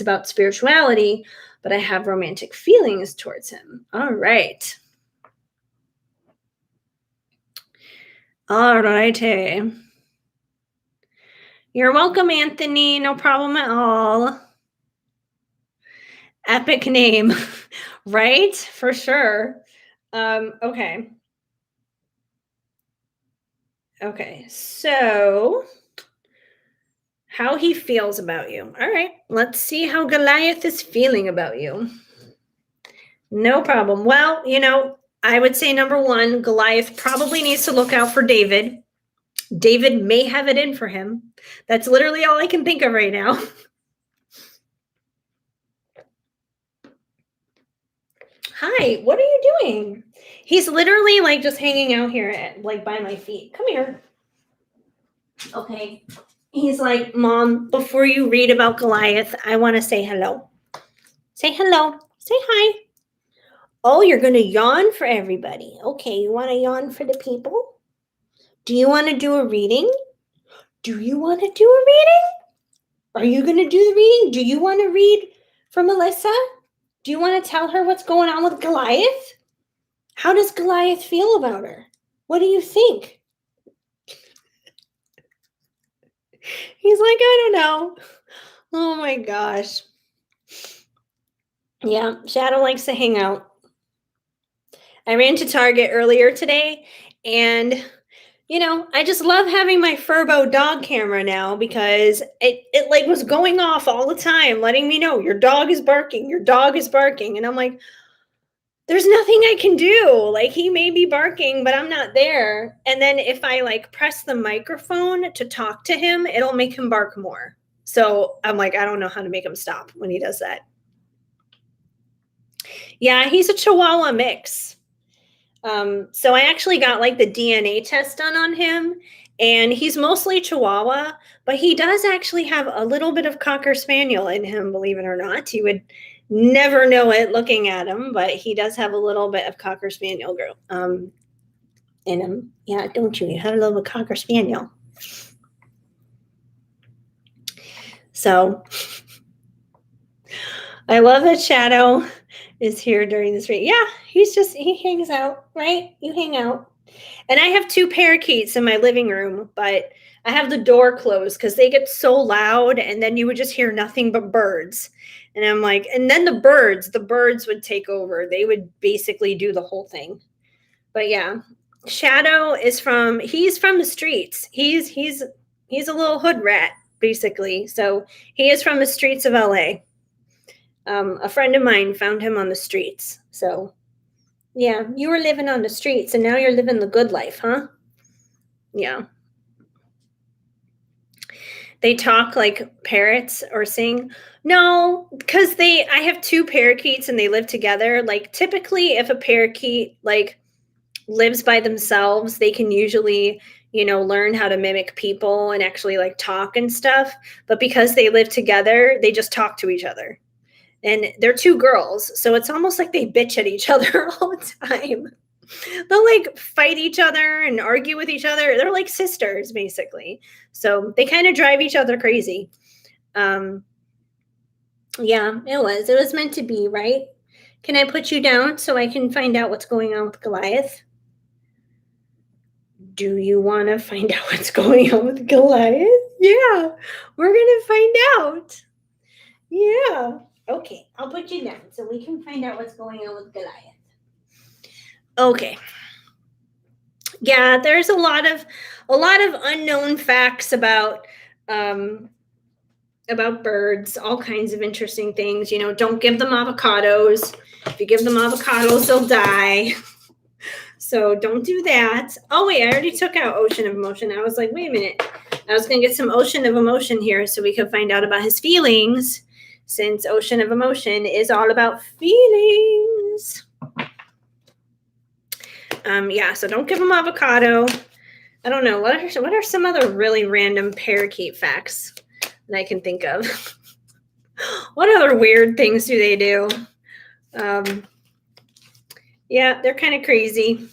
about spirituality, but I have romantic feelings towards him. All right. All righty. You're welcome, Anthony. No problem at all. Epic name, right? For sure. Okay. Okay, so how he feels about you. All right, let's see how Goliath is feeling about you. No problem. Well, I would say number one, Goliath probably needs to look out for David. David may have it in for him. That's literally all I can think of right now. Hi, what are you doing? He's literally like just hanging out here at like by my feet. Come here. Okay. He's like, Mom, before you read about Goliath, I want to say hello. Say hello. Say hi. Oh, you're going to yawn for everybody. Okay, you want to yawn for the people? Do you want to do a reading? Do you want to do a reading? Are you going to do the reading? Do you want to read for Melissa? Do you want to tell her what's going on with Goliath? How does Goliath feel about her? What do you think? He's like, I don't know. Oh my gosh. Yeah, Shadow likes to hang out. I ran to Target earlier today and I just love having my Furbo dog camera now because it like was going off all the time, letting me know your dog is barking, your dog is barking. And I'm like, there's nothing I can do. Like he may be barking, but I'm not there. And then if I like press the microphone to talk to him, it'll make him bark more. So I'm like, I don't know how to make him stop when he does that. Yeah, he's a Chihuahua mix. So I actually got like the DNA test done on him, and he's mostly Chihuahua, but he does actually have a little bit of Cocker Spaniel in him, believe it or not. You would never know it looking at him, but he does have a little bit of Cocker Spaniel in him. Yeah, don't you? You have a little bit of Cocker Spaniel. So I love that Shadow is here during this read. Yeah, he hangs out, right? You hang out. And I have 2 parakeets in my living room, but I have the door closed because they get so loud, and then you would just hear nothing but birds. And I'm like, and then the birds would take over. They would basically do the whole thing. But yeah, Shadow he's from the streets. He's a little hood rat, basically. So he is from the streets of LA. A friend of mine found him on the streets. So yeah, you were living on the streets and now you're living the good life, huh? Yeah. They talk like parrots or sing. No, because I have two parakeets and they live together. Like typically, if a parakeet like lives by themselves, they can usually, learn how to mimic people and actually like talk and stuff. But because they live together, they just talk to each other. And they're two girls, so it's almost like they bitch at each other all the time. They'll like fight each other and argue with each other. They're like sisters, basically. So they kind of drive each other crazy. Yeah, it was meant to be, right? Can I put you down so I can find out what's going on with Goliath? Do you want to find out what's going on with Goliath? Yeah, we're going to find out. Yeah. Okay, I'll put you down so we can find out what's going on with Goliath. Okay. Yeah, there's a lot of unknown facts about birds, all kinds of interesting things. Don't give them avocados. If you give them avocados, they'll die. So don't do that. Oh wait, I already took out Ocean of Emotion. I was like, wait a minute. I was gonna get some Ocean of Emotion here so we could find out about his feelings, since Ocean of Emotion is all about feelings. Yeah, so don't give him avocado. I don't know. What are some other really random parakeet facts that I can think of? What other weird things do they do? Yeah, they're kind of crazy.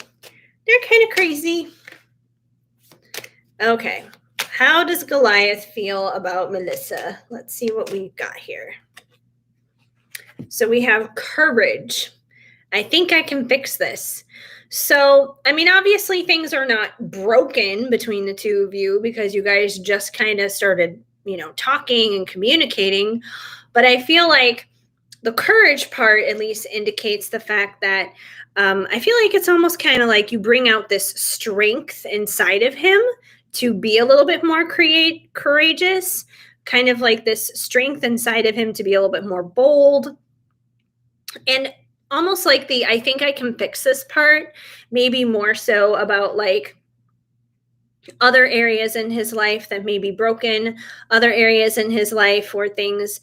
Okay. How does Goliath feel about Melissa? Let's see what we've got here. So we have courage. I think I can fix this. So, I mean, obviously things are not broken between the two of you because you guys just kind of started, talking and communicating. But I feel like the courage part at least indicates the fact that I feel like it's almost kind of like you bring out this strength inside of him to be a little bit more courageous, kind of like this strength inside of him to be a little bit more bold. And almost like I think I can fix this part, maybe more so about like other areas in his life that may be broken, other areas in his life where things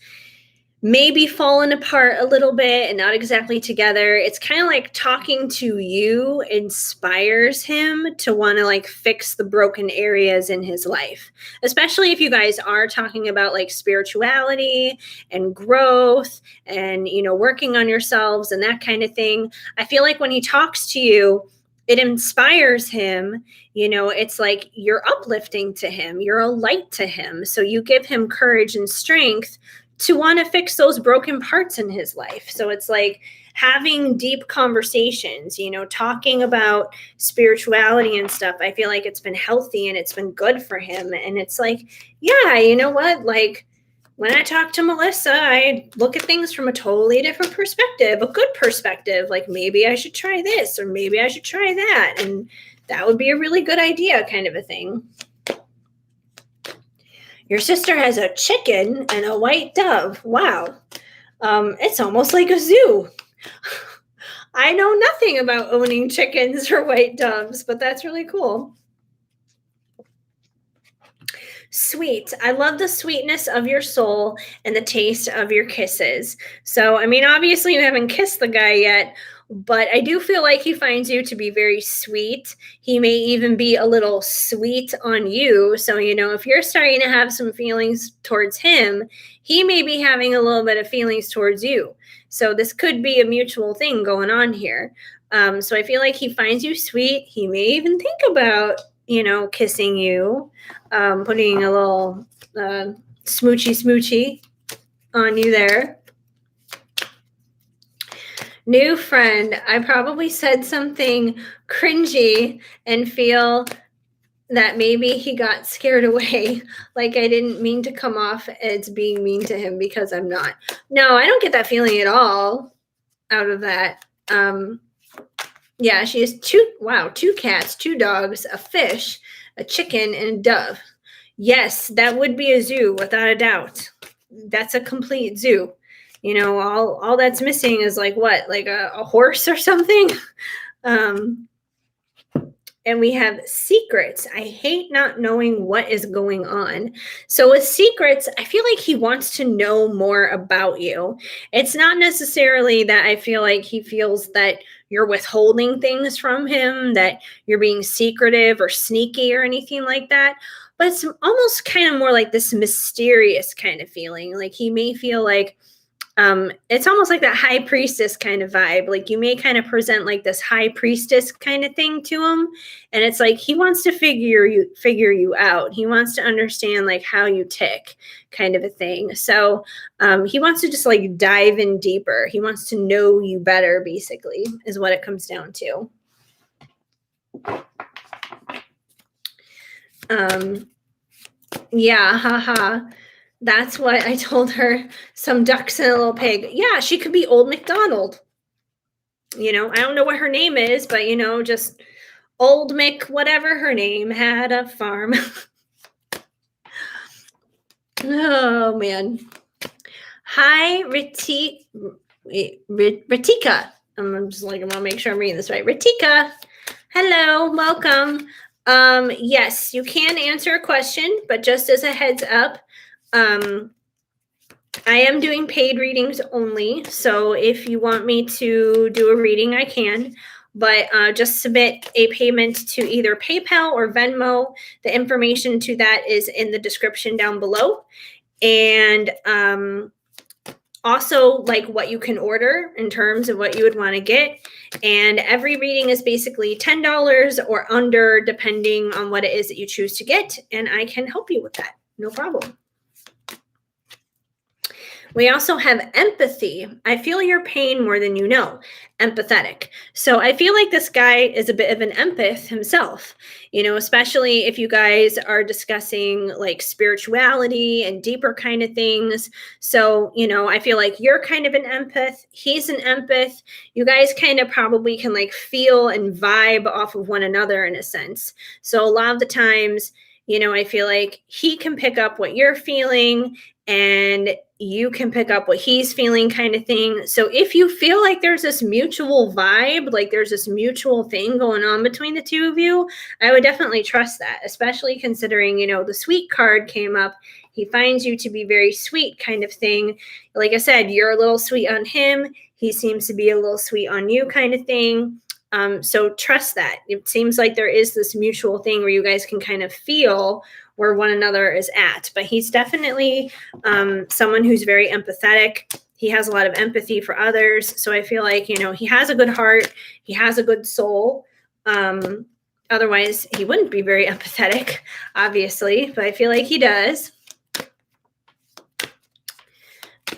maybe fallen apart a little bit and not exactly together. It's kind of like talking to you inspires him to want to like fix the broken areas in his life, especially if you guys are talking about like spirituality and growth and, working on yourselves and that kind of thing. I feel like when he talks to you, it inspires him. It's like you're uplifting to him, you're a light to him. So you give him courage and strength to want to fix those broken parts in his life. So it's like having deep conversations, talking about spirituality and stuff. I feel like it's been healthy and it's been good for him. And it's like, yeah, you know what? Like when I talk to Melissa, I look at things from a totally different perspective, a good perspective. Like maybe I should try this or maybe I should try that. And that would be a really good idea, kind of a thing. Your sister has a chicken and a white dove. Wow. It's almost like a zoo. I know nothing about owning chickens or white doves, but that's really cool. Sweet. I love the sweetness of your soul and the taste of your kisses. So, I mean, obviously you haven't kissed the guy yet, but I do feel like he finds you to be very sweet. He may even be a little sweet on you. So, if you're starting to have some feelings towards him, he may be having a little bit of feelings towards you. So this could be a mutual thing going on here. So I feel like he finds you sweet. He may even think about, kissing you, putting a little smoochy on you there. New friend, I probably said something cringy and feel that maybe he got scared away. Like I didn't mean to come off as being mean to him because I'm not. No, I don't get that feeling at all out of that. Yeah, she has two cats, 2 dogs, a fish, a chicken, and a dove. Yes, that would be a zoo without a doubt. That's a complete zoo. All that's missing is like what? Like a horse or something? And we have secrets. I hate not knowing what is going on. So, with secrets, I feel like he wants to know more about you. It's not necessarily that I feel like he feels that you're withholding things from him, that you're being secretive or sneaky or anything like that. But it's almost kind of more like this mysterious kind of feeling. Like he may feel like, it's almost like that high priestess kind of vibe. Like you may kind of present like this high priestess kind of thing to him, and it's like he wants to figure you out. He wants to understand like how you tick, kind of a thing. So he wants to just like dive in deeper. He wants to know you better, basically, is what it comes down to. Yeah, haha. That's what I told her. Some ducks and a little pig. Yeah, she could be Old MacDonald. I don't know what her name is, but just Old Mick, whatever her name, had a farm. Oh man. Hi, Ritika. I'm just like, I want to make sure I'm reading this right. Ritika. Hello, welcome. Yes, you can answer a question, but just as a heads up, I am doing paid readings only. So if you want me to do a reading, I can. But just submit a payment to either PayPal or Venmo. The information to that is in the description down below. And also like what you can order in terms of what you would want to get. And every reading is basically $10 or under, depending on what it is that you choose to get. And I can help you with that. No problem. We also have empathy. I feel your pain more than you know. Empathetic. So I feel like this guy is a bit of an empath himself, especially if you guys are discussing like spirituality and deeper kind of things. So, I feel like you're kind of an empath. He's an empath. You guys kind of probably can like feel and vibe off of one another in a sense. So a lot of the times, I feel like he can pick up what you're feeling and you can pick up what he's feeling, kind of thing. So if you feel like there's this mutual vibe, like there's this mutual thing going on between the two of you, I would definitely trust that, especially considering, the sweet card came up. He finds you to be very sweet, kind of thing. Like I said, you're a little sweet on him. He seems to be a little sweet on you, kind of thing. So trust that. It seems like there is this mutual thing where you guys can kind of feel where one another is at. But he's definitely someone who's very empathetic. He has a lot of empathy for others. So I feel like, he has a good heart. He has a good soul. Otherwise, he wouldn't be very empathetic, obviously. But I feel like he does.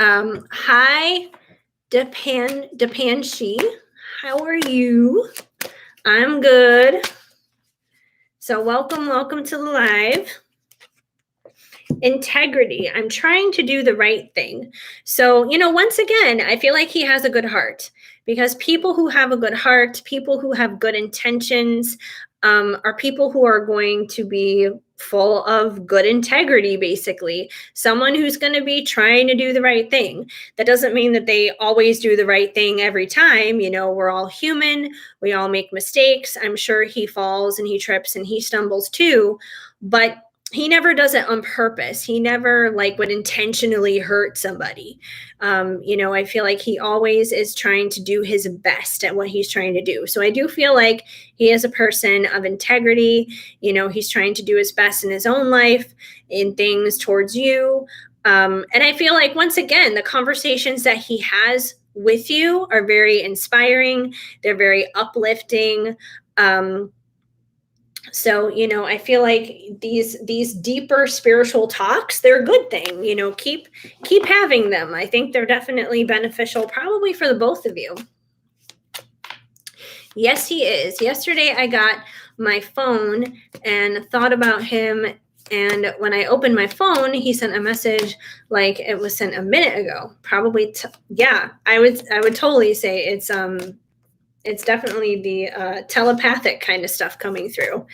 Hi, Depanshi. How are you? I'm good. So welcome to the live. Integrity. I'm trying to do the right thing. So, once again, I feel like he has a good heart, because people who have a good heart, people who have good intentions, are people who are going to be full of good integrity, basically. Someone who's going to be trying to do the right thing. That doesn't mean that they always do the right thing every time. We're all human. We all make mistakes. I'm sure he falls and he trips and he stumbles too, but he never does it on purpose. He never would intentionally hurt somebody. I feel like he always is trying to do his best at what he's trying to do. So I do feel like he is a person of integrity. He's trying to do his best in his own life, in things towards you. And I feel like, once again, the conversations that he has with you are very inspiring. They're very uplifting. So, I feel like these deeper spiritual talks, they're a good thing. Keep having them. I think they're definitely beneficial, probably for the both of you. Yes, he is. Yesterday, I got my phone and thought about him. And when I opened my phone, he sent a message like it was sent a minute ago. Probably, yeah. I would totally say it's definitely the telepathic kind of stuff coming through.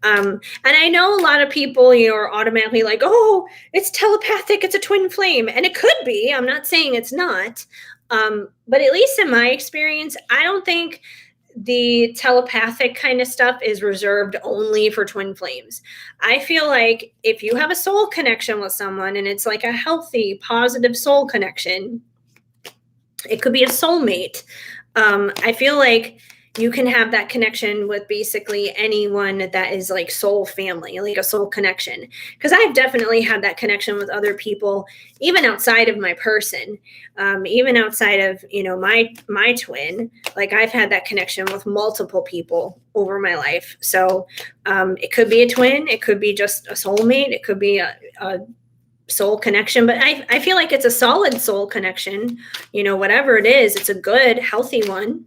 And I know a lot of people, are automatically like, oh, it's telepathic, it's a twin flame. And it could be. I'm not saying it's not. But at least in my experience, I don't think the telepathic kind of stuff is reserved only for twin flames. I feel like if you have a soul connection with someone and it's like a healthy, positive soul connection, it could be a soulmate. I feel like you can have that connection with basically anyone that is like soul family, like a soul connection. Because I've definitely had that connection with other people, even outside of my person, even outside of my twin. Like I've had that connection with multiple people over my life. So it could be a twin, it could be just a soulmate, it could be a soul connection, but I feel like it's a solid soul connection. Whatever it is, it's a good, healthy one.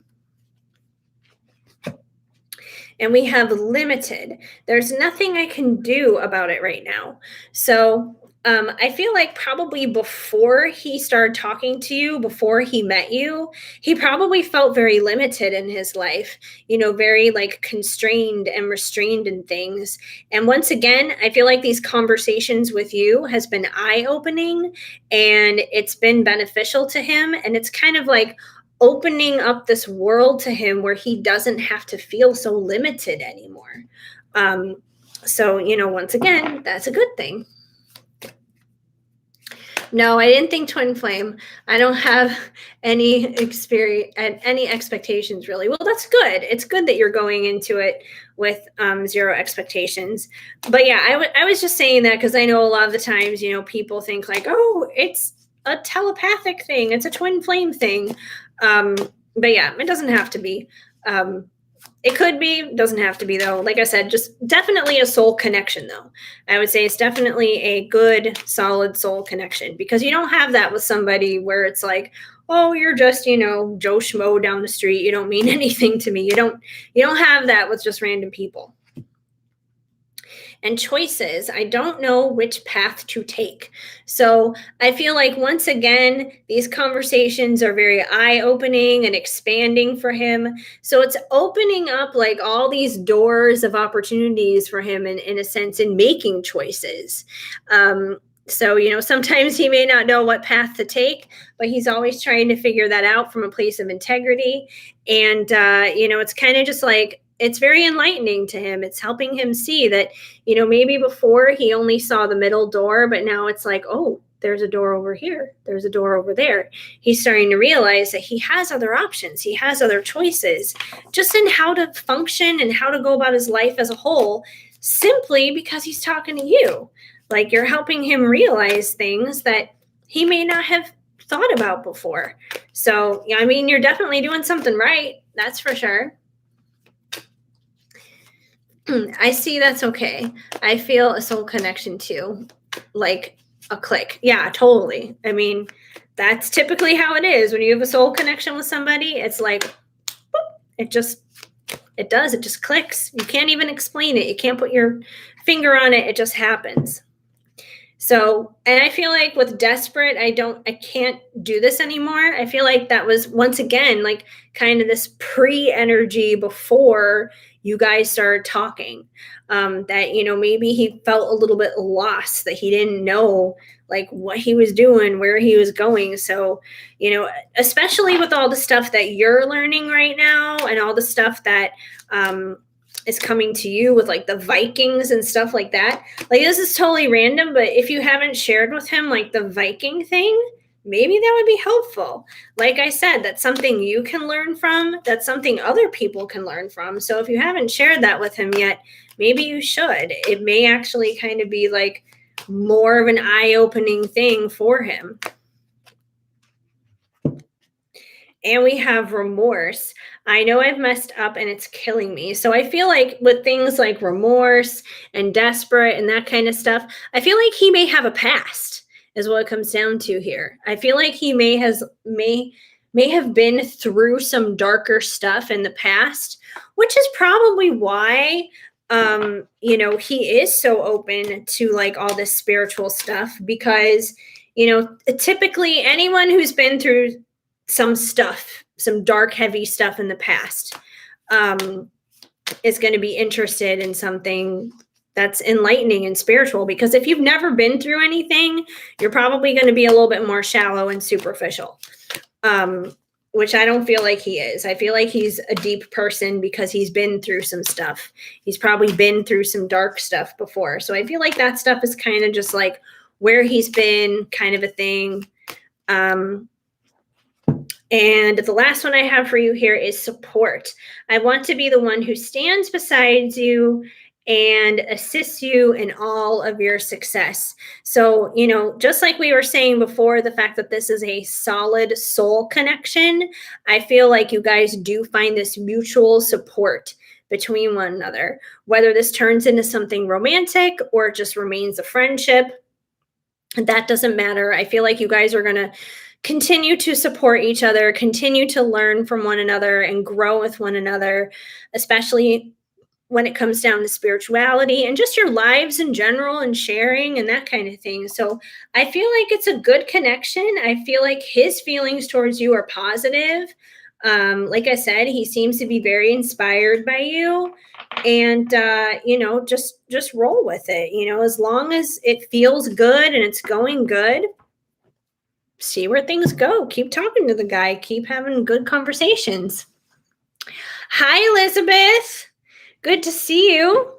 And we have limited. There's nothing I can do about it right now. So I feel like probably before he started talking to you, before he met you, he probably felt very limited in his life, very like constrained and restrained in things. And once again, I feel like these conversations with you has been eye-opening and it's been beneficial to him. And it's kind of like opening up this world to him where he doesn't have to feel so limited anymore. So, once again, that's a good thing. No, I didn't think twin flame. I don't have any experience and any expectations really. Well, that's good. It's good that you're going into it with zero expectations. But yeah, I was just saying that because I know a lot of the times, people think like, oh, it's a telepathic thing. It's a twin flame thing. But yeah, it doesn't have to be. It could be, doesn't have to be though. Like I said, just definitely a soul connection though. I would say it's definitely a good, solid soul connection because you don't have that with somebody where it's like, oh, you're just, Joe Schmo down the street. You don't mean anything to me. You don't have that with just random people. And choices, I don't know which path to take. So I feel like once again, these conversations are very eye-opening and expanding for him. So it's opening up like all these doors of opportunities for him in a sense in making choices. So, sometimes he may not know what path to take, but he's always trying to figure that out from a place of integrity. And, it's kind of just like, it's very enlightening to him. It's helping him see that, maybe before he only saw the middle door, but now it's like, oh, there's a door over here. There's a door over there. He's starting to realize that he has other options. He has other choices just in how to function and how to go about his life as a whole, simply because he's talking to you. Like you're helping him realize things that he may not have thought about before. So, you're definitely doing something right. That's for sure. I see that's okay. I feel a soul connection too, like a click. Yeah, totally. That's typically how it is. When you have a soul connection with somebody, it's like, boop, it just clicks. You can't even explain it. You can't put your finger on it. It just happens. So, and I feel like with desperate, I can't do this anymore. I feel like that was once again, like kind of this pre-energy before you guys started talking, that, maybe he felt a little bit lost, that he didn't know like what he was doing, where he was going. So, especially with all the stuff that you're learning right now and all the stuff that, is coming to you with like the Vikings and stuff like that. Like this is totally random, but if you haven't shared with him like the Viking thing, maybe that would be helpful. Like I said, that's something you can learn from. That's something other people can learn from. So if you haven't shared that with him yet, maybe you should. It may actually kind of be like more of an eye-opening thing for him. And we have remorse. I know I've messed up and it's killing me. So I feel like with things like remorse and desperate and that kind of stuff, I feel like he may have a past is what it comes down to here. I feel like he may have been through some darker stuff in the past, which is probably why he is so open to like all this spiritual stuff because, typically anyone who's been through some stuff, some dark, heavy stuff in the past, is going to be interested in something that's enlightening and spiritual. Because if you've never been through anything, you're probably going to be a little bit more shallow and superficial. which I don't feel like he is. I feel like he's a deep person because he's been through some stuff. He's probably been through some dark stuff before. So I feel like that stuff is kind of just like where he's been, kind of a thing. And the last one I have for you here is support. I want to be the one who stands beside you and assists you in all of your success. So, just like we were saying before, the fact that this is a solid soul connection, I feel like you guys do find this mutual support between one another. Whether this turns into something romantic or just remains a friendship, that doesn't matter. I feel like you guys are going to continue to support each other, continue to learn from one another and grow with one another, especially when it comes down to spirituality and just your lives in general and sharing and that kind of thing. So I feel like it's a good connection. I feel like his feelings towards you are positive. Like I said, he seems to be very inspired by you, and just roll with it. As long as it feels good and it's going good, see where things go. Keep talking to the guy. Keep having good conversations. Hi, Elizabeth. Good to see you.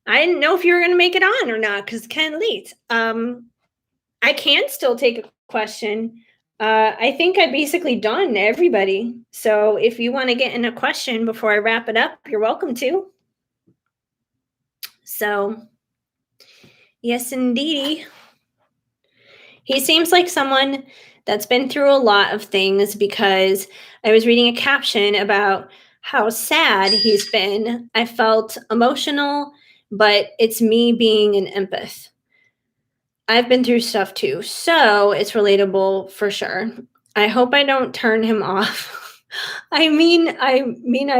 I didn't know if you were going to make it on or not because it's kind of late. I can still take a question. I think I basically done everybody. So if you want to get in a question before I wrap it up, you're welcome to. So, yes, indeedy. He seems like someone that's been through a lot of things, because I was reading a caption about how sad he's been. I felt emotional, but it's me being an empath. I've been through stuff too, so it's relatable for sure. I hope I don't turn him off. I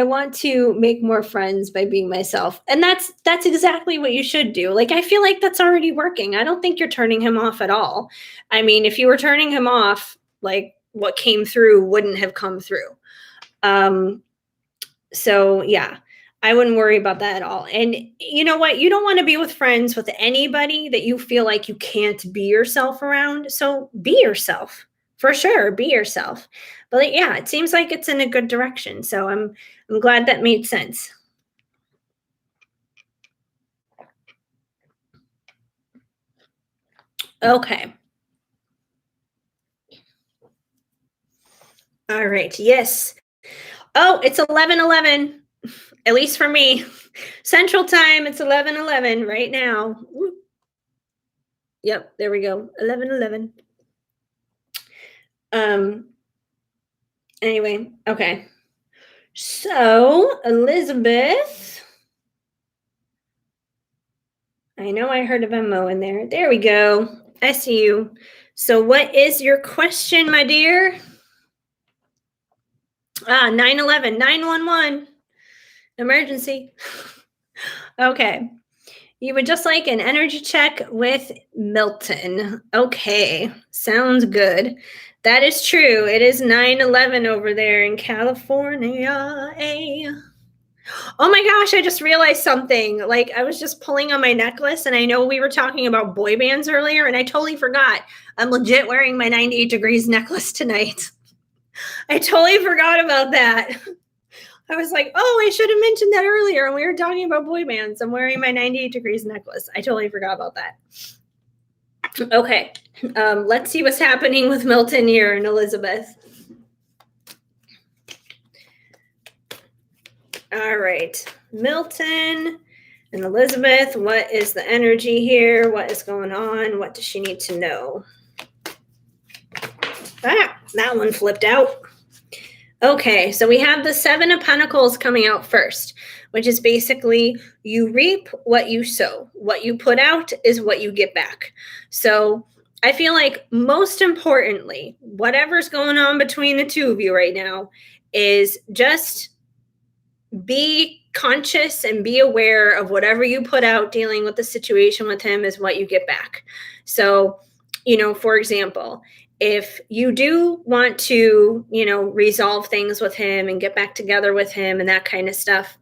want to make more friends by being myself. And that's exactly what you should do. Like, I feel like that's already working. I don't think you're turning him off at all. I mean, if you were turning him off, like, what came through wouldn't have come through. So yeah, I wouldn't worry about that at all. And you know what? You don't want to be with friends with anybody that you feel like you can't be yourself around. So be yourself. For sure, be yourself. But yeah, it seems like it's in a good direction. So I'm glad that made sense. Okay. All right. Yes. Oh, it's 11:11. At least for me. Central Time, it's 11:11 right now. Woo. Yep, there we go. 11:11. Anyway, okay. So, Elizabeth, I know I heard a Venmo in there. There we go. I see you. So, what is your question, my dear? 911, 911. Emergency. Okay. You would just like an energy check with Milton. Okay. Sounds good. That is true. It is 9/11 over there in California. Oh my gosh, I just realized something. Like, I was just pulling on my necklace, and I know we were talking about boy bands earlier, and I totally forgot. I'm legit wearing my 98 degrees necklace tonight. I totally forgot about that. I was like, oh, I should have mentioned that earlier when we were talking about boy bands. I'm wearing my 98 degrees necklace. I totally forgot about that. Okay, let's see what's happening with Milton here and Elizabeth. All right, Milton and Elizabeth, what is the energy here? What is going on? What does she need to know? That one flipped out. Okay, so we have the Seven of Pentacles coming out first, which is basically you reap what you sow. What you put out is what you get back. So I feel like most importantly, whatever's going on between the two of you right now is just be conscious and be aware of whatever you put out dealing with the situation with him is what you get back. So, for example, if you do want to, resolve things with him and get back together with him and that kind of stuff,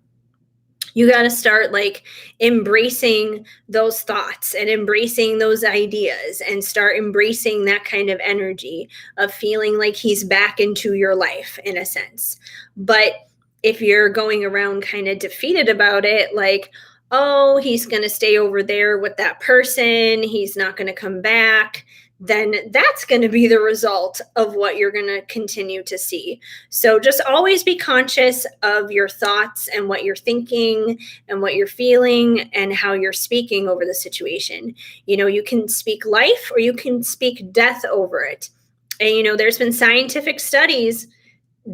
You got to start like embracing those thoughts and embracing those ideas and start embracing that kind of energy of feeling like he's back into your life in a sense. But if you're going around kind of defeated about it, like, oh, he's going to stay over there with that person, he's not going to come back, then that's going to be the result of what you're going to continue to see. So just always be conscious of your thoughts and what you're thinking and what you're feeling and how you're speaking over the situation. You know, you can speak life or you can speak death over it. And, you know, there's been scientific studies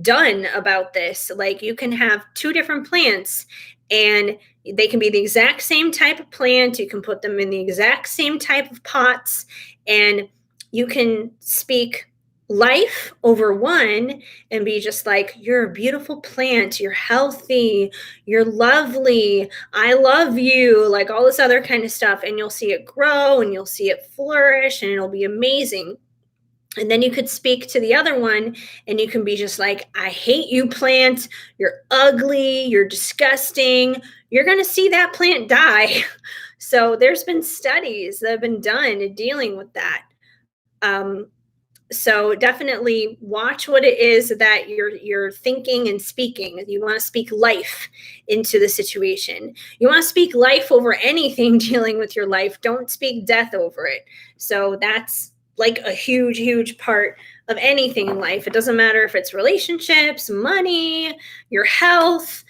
done about this. Like, you can have two different plants and they can be the exact same type of plant. You can put them in the exact same type of pots, and you can speak life over one and be just like, you're a beautiful plant, you're healthy, you're lovely, I love you, like all this other kind of stuff. And you'll see it grow and you'll see it flourish and it'll be amazing. And then you could speak to the other one and you can be just like, I hate you, plant. You're ugly. You're disgusting. You're going to see that plant die. So there's been studies that have been done dealing with that. So definitely watch what it is that you're thinking and speaking. You want to speak life into the situation. You want to speak life over anything dealing with your life. Don't speak death over it. So that's like a huge, huge part of anything in life. It doesn't matter if it's relationships, money, your health,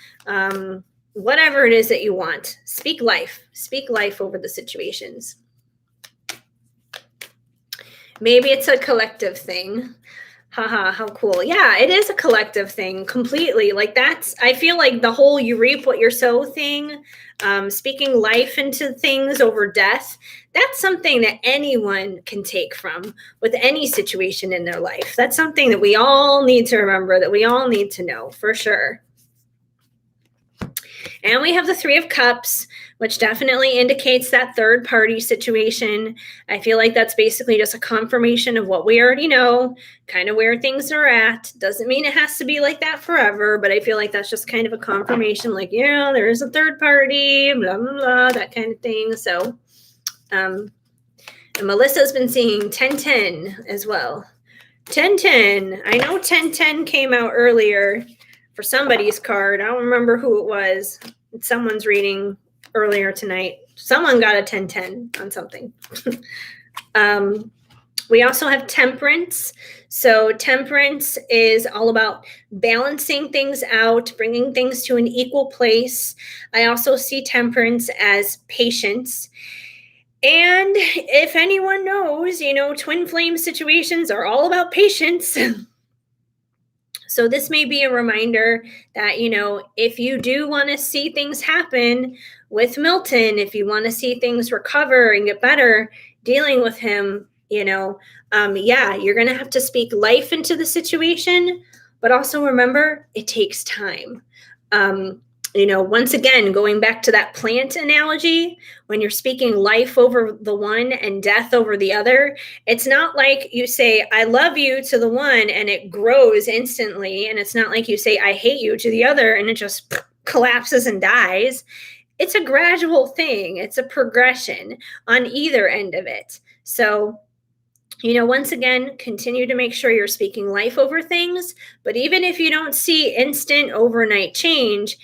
whatever it is that you want. Speak life. Speak life over the situations. Maybe it's a collective thing. Haha, how cool. Yeah, it is a collective thing completely. Like, that's, I feel like the whole you reap what you sow thing, speaking life into things over death, that's something that anyone can take from with any situation in their life. That's something that we all need to remember, that we all need to know for sure. And we have the Three of Cups, which definitely indicates that third party situation. I feel like that's basically just a confirmation of what we already know, kind of where things are at. Doesn't mean it has to be like that forever, but I feel like that's just kind of a confirmation, like, yeah, there is a third party, blah, blah, blah, that kind of thing. So, and Melissa's been seeing 1010 as well. 1010. I know 1010 came out earlier for somebody's card. I don't remember who it was. Someone's reading earlier tonight. Someone got a 1010 on something. We also have Temperance. So Temperance is all about balancing things out, bringing things to an equal place. I also see Temperance as patience. And if anyone knows, you know, twin flame situations are all about patience. So this may be a reminder that, you know, if you do want to see things happen with Milton, if you want to see things recover and get better dealing with him, you know, yeah, you're going to have to speak life into the situation, but also remember it takes time. You know, once again, going back to that plant analogy, when you're speaking life over the one and death over the other, it's not like you say, I love you to the one and it grows instantly. And it's not like you say, I hate you to the other and it just collapses and dies. It's a gradual thing. It's a progression on either end of it. So, you know, once again, continue to make sure you're speaking life over things. But even if you don't see instant overnight change,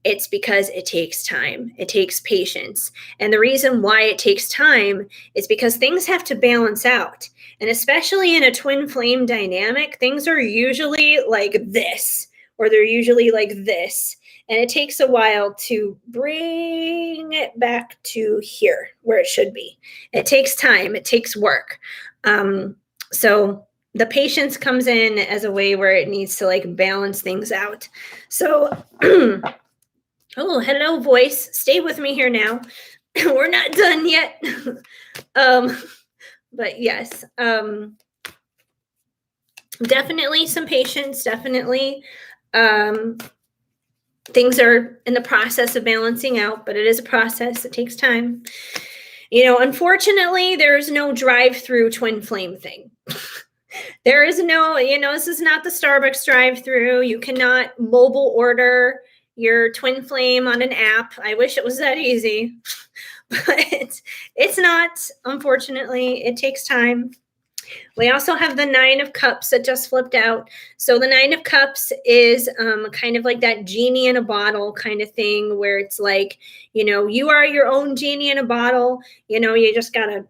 it's because it takes time. It takes patience. And the reason why it takes time is because things have to balance out. And especially in a twin flame dynamic, things are usually like this, or they're usually like this. And it takes a while to bring it back to here where it should be. It takes time. It takes work. So the patience comes in as a way where it needs to like balance things out. So, oh, hello, voice. Stay with me here now. We're not done yet. But yes, definitely some patience. Definitely, things are in the process of balancing out, but it is a process. It takes time. You know, unfortunately, there's no drive-through twin flame thing. There is no, you know, this is not the Starbucks drive-through. You cannot mobile order, your twin flame on an app. I wish it was that easy, but it's not, unfortunately. It takes time. We also have the Nine of Cups that just flipped out. So the Nine of Cups is kind of like that genie in a bottle kind of thing, where it's like, you are your own genie in a bottle. You just got to,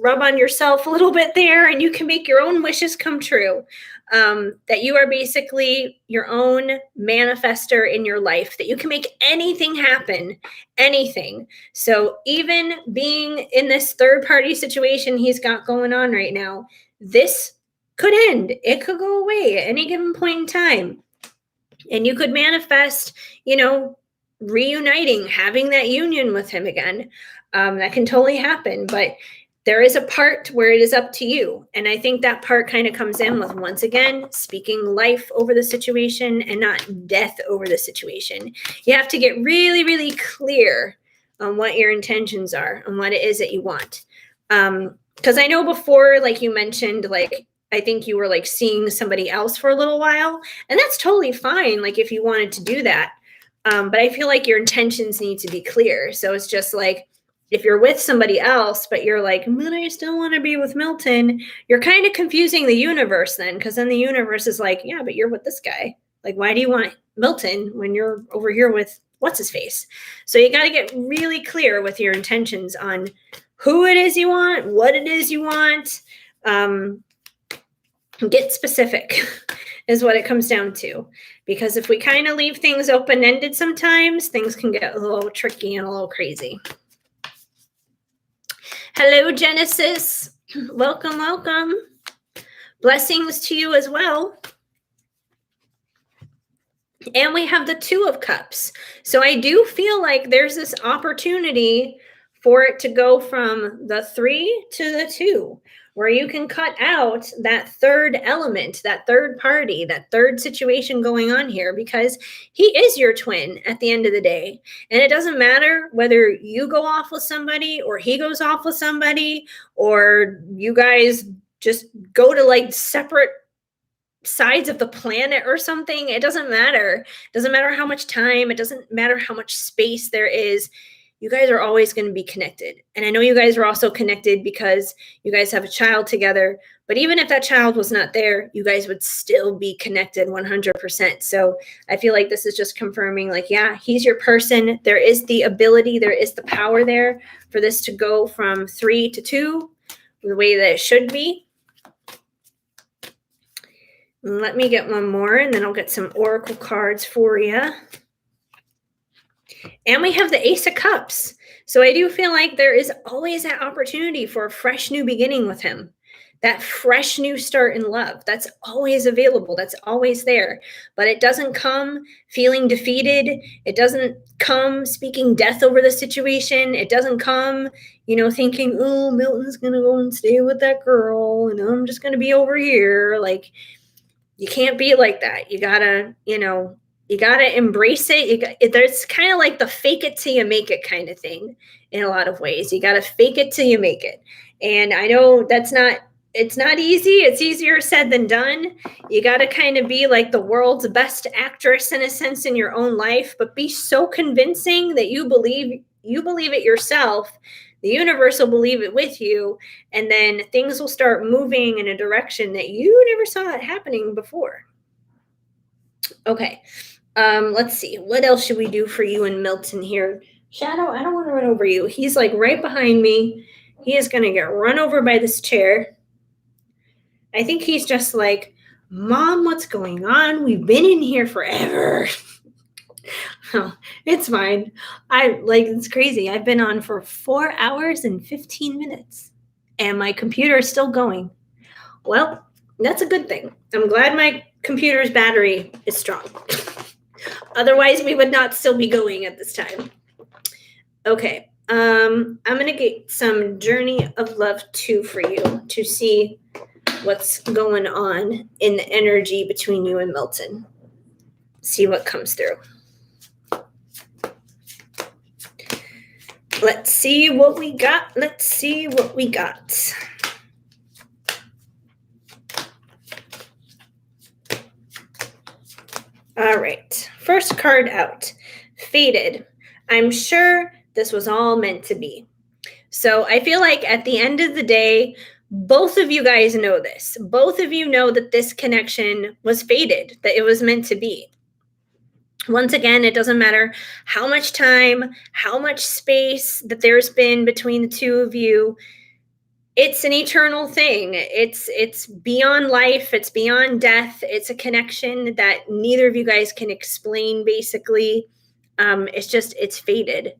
rub on yourself a little bit there, and you can make your own wishes come true. That you are basically your own manifester in your life, that you can make anything happen, anything. So even being in this third party situation he's got going on right now, this could end. It could go away at any given point in time. And you could manifest, reuniting, having that union with him again. That can totally happen. But there is a part where it is up to you. And I think that part kind of comes in with, once again, speaking life over the situation and not death over the situation. You have to get really, really clear on what your intentions are and what it is that you want. Because I know before, like you mentioned, like, I think you were like seeing somebody else for a little while, and that's totally fine. Like if you wanted to do that. But I feel like your intentions need to be clear. So it's just like, if you're with somebody else, but you're like, but I still want to be with Milton, you're kind of confusing the universe then, because then the universe is like, yeah, but you're with this guy. Like, why do you want Milton when you're over here with what's his face? So you got to get really clear with your intentions on who it is you want, what it is you want. Get specific is what it comes down to. Because if we kind of leave things open-ended sometimes, things can get a little tricky and a little crazy. Hello, Genesis. Welcome, welcome. Blessings to you as well. And we have the Two of Cups. So I do feel like there's this opportunity for it to go from the 3 to the 2, where you can cut out that third element, that third party, that third situation going on here, because he is your twin at the end of the day. And it doesn't matter whether you go off with somebody or he goes off with somebody, or you guys just go to like separate sides of the planet or something. It doesn't matter. It doesn't matter how much time. It doesn't matter how much space there is. You guys are always going to be connected. And I know you guys are also connected because you guys have a child together. But even if that child was not there, you guys would still be connected 100%. So I feel like this is just confirming, like, yeah, he's your person. There is the ability, there is the power there for this to go from 3 to 2 the way that it should be. Let me get one more, and then I'll get some oracle cards for you. And we have the Ace of Cups. So I do feel like there is always that opportunity for a fresh new beginning with him. That fresh new start in love. That's always available. That's always there. But it doesn't come feeling defeated. It doesn't come speaking death over the situation. It doesn't come, thinking, oh, Milton's going to go and stay with that girl, and I'm just going to be over here. Like, you can't be like that. You gotta, you gotta embrace it. There's kind of like the fake it till you make it kind of thing in a lot of ways. You gotta fake it till you make it. And I know it's not easy. It's easier said than done. You gotta kind of be like the world's best actress in a sense in your own life, but be so convincing that you believe it yourself. The universe will believe it with you, and then things will start moving in a direction that you never saw it happening before. Okay, let's see. What else should we do for you and Milton here? Shadow, I don't want to run over you. He's like right behind me. He is going to get run over by this chair. I think he's just like, Mom, what's going on? We've been in here forever. Oh, it's fine. It's crazy. I've been on for 4 hours and 15 minutes, and my computer is still going. Well, that's a good thing. I'm glad my computer's battery is strong. Otherwise, we would not still be going at this time. Okay. I'm going to get some Journey of Love 2 for you to see what's going on in the energy between you and Milton. See what comes through. Let's see what we got. All right. First card out, fated. I'm sure this was all meant to be. So I feel like at the end of the day, both of you guys know this. Both of you know that this connection was fated, that it was meant to be. Once again, it doesn't matter how much time, how much space that there's been between the two of you. It's an eternal thing. It's beyond life, it's beyond death. It's a connection that neither of you guys can explain basically. It's fated.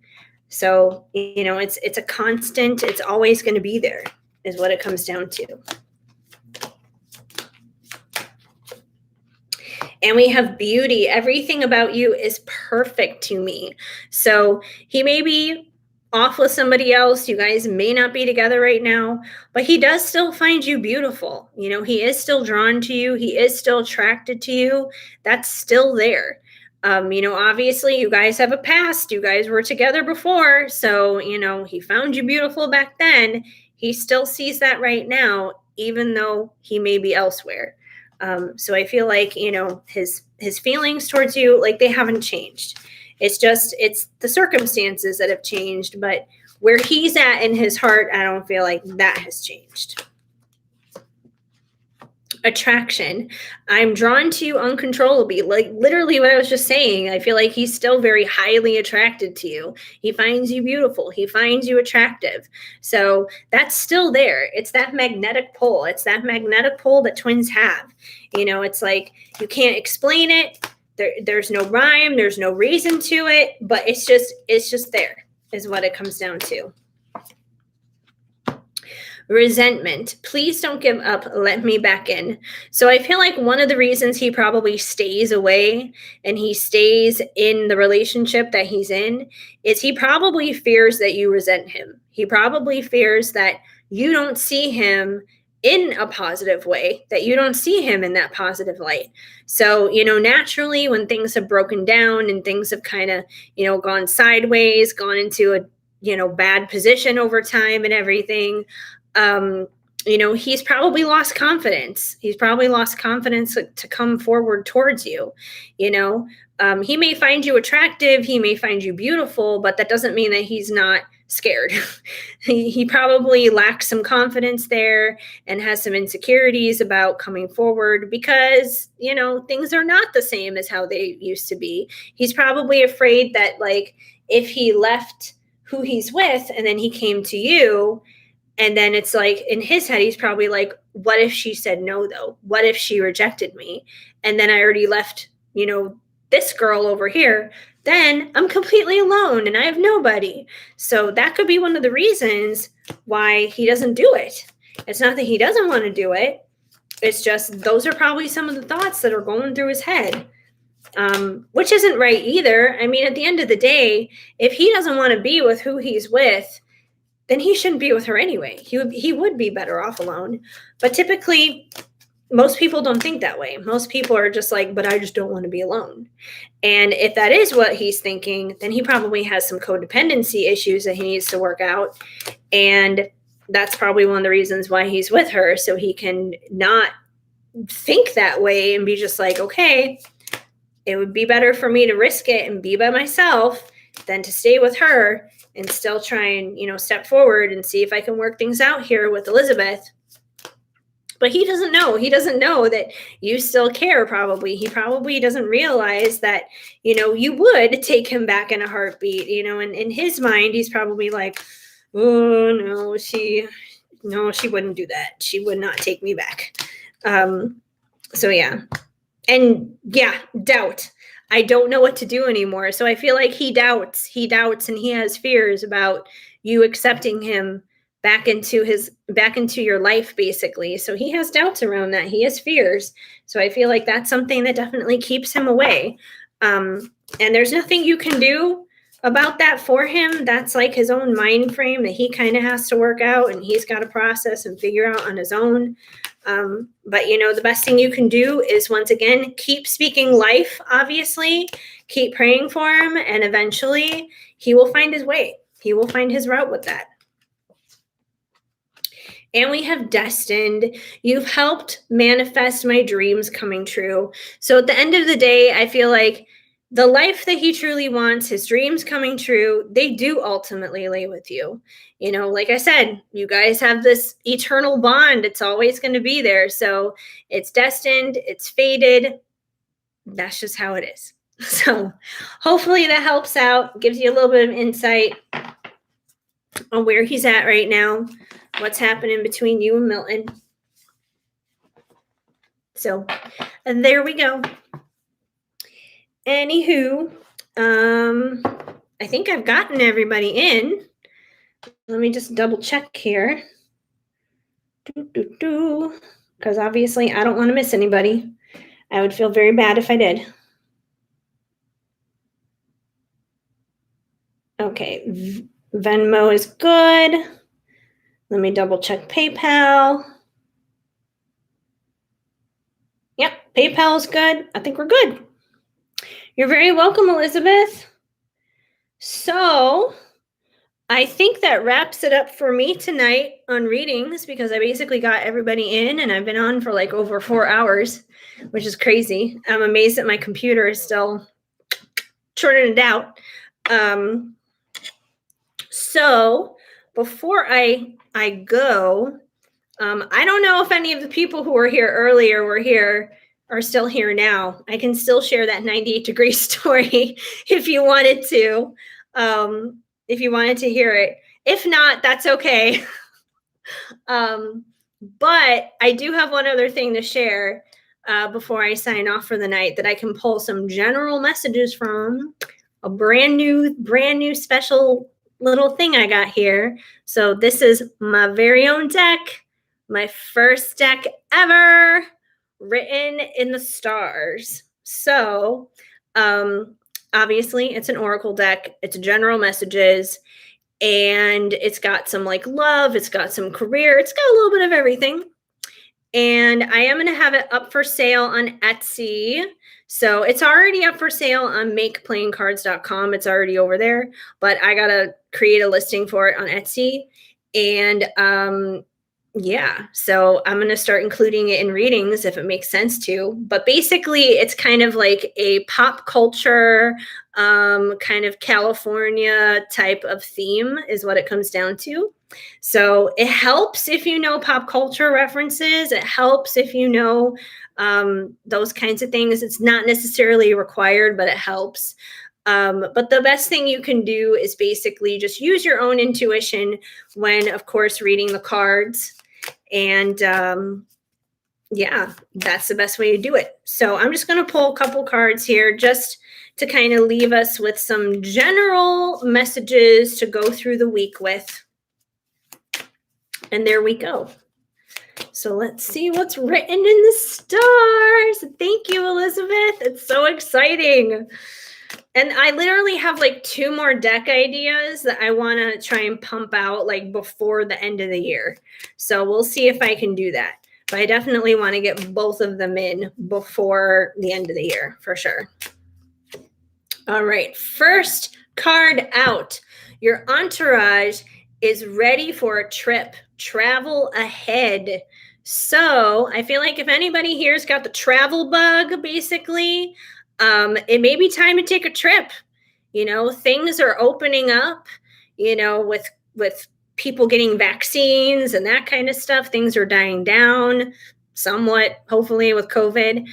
So, it's a constant, it's always going to be there, is what it comes down to. And we have beauty. Everything about you is perfect to me. So he may be off with somebody else. You guys may not be together right now, but he does still find you beautiful. He is still drawn to you. He is still attracted to you. That's still there. Obviously you guys have a past. You guys were together before. So, he found you beautiful back then. He still sees that right now, even though he may be elsewhere. So I feel like, his feelings towards you, like, they haven't changed. It's the circumstances that have changed, but where he's at in his heart, I don't feel like that has changed. Attraction. I'm drawn to you uncontrollably. Like, literally what I was just saying. I feel like he's still very highly attracted to you. He finds you beautiful. He finds you attractive. So that's still there. It's that magnetic pull. It's that magnetic pull that twins have. It's like you can't explain it. There's no rhyme. There's no reason to it, but it's just there is what it comes down to. Resentment. Please don't give up. Let me back in. So I feel like one of the reasons he probably stays away and he stays in the relationship that he's in is he probably fears that you resent him. He probably fears that you don't see him in a positive way, that you don't see him in that positive light. So, naturally when things have broken down and things have kind of, gone sideways, gone into a, bad position over time and everything, he's probably lost confidence. He's probably lost confidence to come forward towards you. He may find you attractive. He may find you beautiful, but that doesn't mean that he's not scared. he probably lacks some confidence there and has some insecurities about coming forward because, things are not the same as how they used to be. He's probably afraid that, like, if he left who he's with and then he came to you, and then it's like in his head, he's probably like, what if she said no, though? What if she rejected me? And then I already left, this girl over here. Then I'm completely alone and I have nobody. So that could be one of the reasons why he doesn't do it. It's not that he doesn't want to do it. It's just those are probably some of the thoughts that are going through his head, which isn't right either. I mean, at the end of the day, if he doesn't want to be with who he's with, then he shouldn't be with her anyway. He would be better off alone. But typically, most people don't think that way. Most people are just like, but I just don't want to be alone. And if that is what he's thinking, then he probably has some codependency issues that he needs to work out. And that's probably one of the reasons why he's with her, so he can not think that way and be just like, okay, it would be better for me to risk it and be by myself than to stay with her and still try and, step forward and see if I can work things out here with Elizabeth. But he doesn't know. He doesn't know that you still care, probably. He probably doesn't realize that, you would take him back in a heartbeat, and in his mind, he's probably like, oh, no, she wouldn't do that. She would not take me back. So, yeah. And, yeah, doubt. I don't know what to do anymore. So I feel like he doubts and he has fears about you accepting him back into your life, basically. So he has doubts around that. He has fears. So I feel like that's something that definitely keeps him away. And there's nothing you can do about that for him. That's like his own mind frame that he kind of has to work out and he's got to process and figure out on his own. But the best thing you can do is, once again, keep speaking life, obviously, keep praying for him, and eventually he will find his way. He will find his route with that. And we have destined. You've helped manifest my dreams coming true. So at the end of the day, I feel like the life that he truly wants, his dreams coming true, they do ultimately lay with you. Like I said, you guys have this eternal bond. It's always going to be there. So it's destined, it's fated. That's just how it is. So hopefully that helps out, gives you a little bit of insight on where he's at right now, what's happening between you and Milton. So, and there we go. Anywho, I think I've gotten everybody in. Let me just double check here. Because obviously I don't want to miss anybody. I would feel very bad if I did. Okay, Venmo is good. Let me double check PayPal. Yep, PayPal is good. I think we're good. You're very welcome, Elizabeth. So I think that wraps it up for me tonight on readings, because I basically got everybody in and I've been on for like over 4 hours, which is crazy. I'm amazed that my computer is still churning it out. So before I go, I don't know if any of the people who were here earlier are still here now. I can still share that 98-degree story if you wanted to. If you wanted to hear it. If not, that's okay. But I do have one other thing to share before I sign off for the night, that I can pull some general messages from a brand new special little thing I got here. So this is my very own deck, my first deck ever, written in the stars. So obviously it's an oracle deck. It's general messages, and it's got some like love, it's got some career, it's got a little bit of everything. And I am going to have it up for sale on Etsy. So it's already up for sale on makeplayingcards.com. It's already over there, but I got to create a listing for it on Etsy. And yeah, so I'm going to start including it in readings if it makes sense to. But basically, it's kind of like a pop culture, kind of California type of theme is what it comes down to. So it helps if you know pop culture references. It helps if you know those kinds of things. It's not necessarily required, but it helps. But the best thing you can do is basically just use your own intuition when, of course, reading the cards. And yeah, that's the best way to do it. So I'm just going to pull a couple cards here just to kind of leave us with some general messages to go through the week with. And there we go. So let's see what's written in the stars. Thank you, Elizabeth. It's so exciting. And I literally have like 2 more deck ideas that I want to try and pump out like before the end of the year. So we'll see if I can do that. But I definitely want to get both of them in before the end of the year for sure. All right. First card out. Your entourage is ready for a trip. Travel ahead. So I feel like if anybody here's got the travel bug, basically, it may be time to take a trip. Things are opening up, with people getting vaccines and that kind of stuff. Things are dying down somewhat, hopefully, with COVID.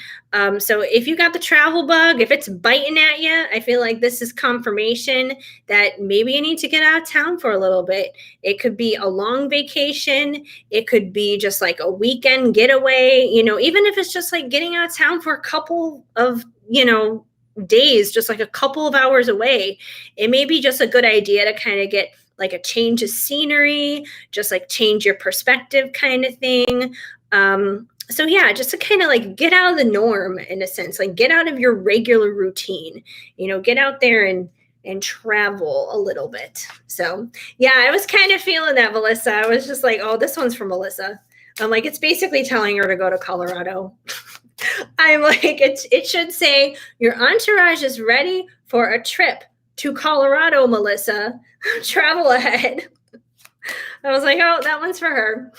So if you got the travel bug, if it's biting at you, I feel like this is confirmation that maybe you need to get out of town for a little bit. It could be a long vacation. It could be just like a weekend getaway, even if it's just like getting out of town for a couple of, days, just like a couple of hours away. It may be just a good idea to kind of get like a change of scenery, just like change your perspective kind of thing. So yeah, just to kind of like get out of the norm in a sense, like get out of your regular routine, get out there and travel a little bit. So yeah, I was kind of feeling that, Melissa. I was just like, oh, this one's for Melissa. I'm like, it's basically telling her to go to Colorado. I'm like, it should say your entourage is ready for a trip to Colorado, Melissa. Travel ahead. I was like, oh, that one's for her.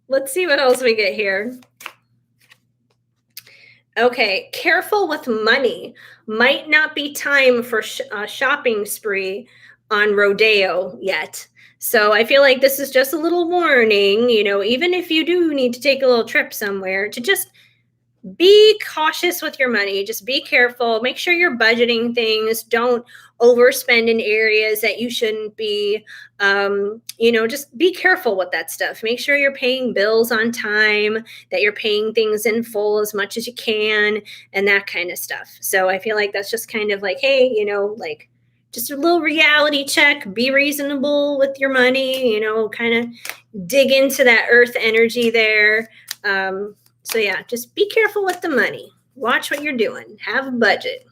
Let's see what else we get here. Okay, careful with money. Might not be time for a shopping spree on rodeo yet. So I feel like this is just a little warning, even if you do need to take a little trip somewhere, to just be cautious with your money. Just be careful. Make sure you're budgeting things. Don't overspend in areas that you shouldn't be. Just be careful with that stuff. Make sure you're paying bills on time, that you're paying things in full as much as you can, and that kind of stuff. So I feel like that's just kind of like, hey, like just a little reality check. Be reasonable with your money, kind of dig into that earth energy there. So yeah, just be careful with the money. Watch what you're doing. Have a budget.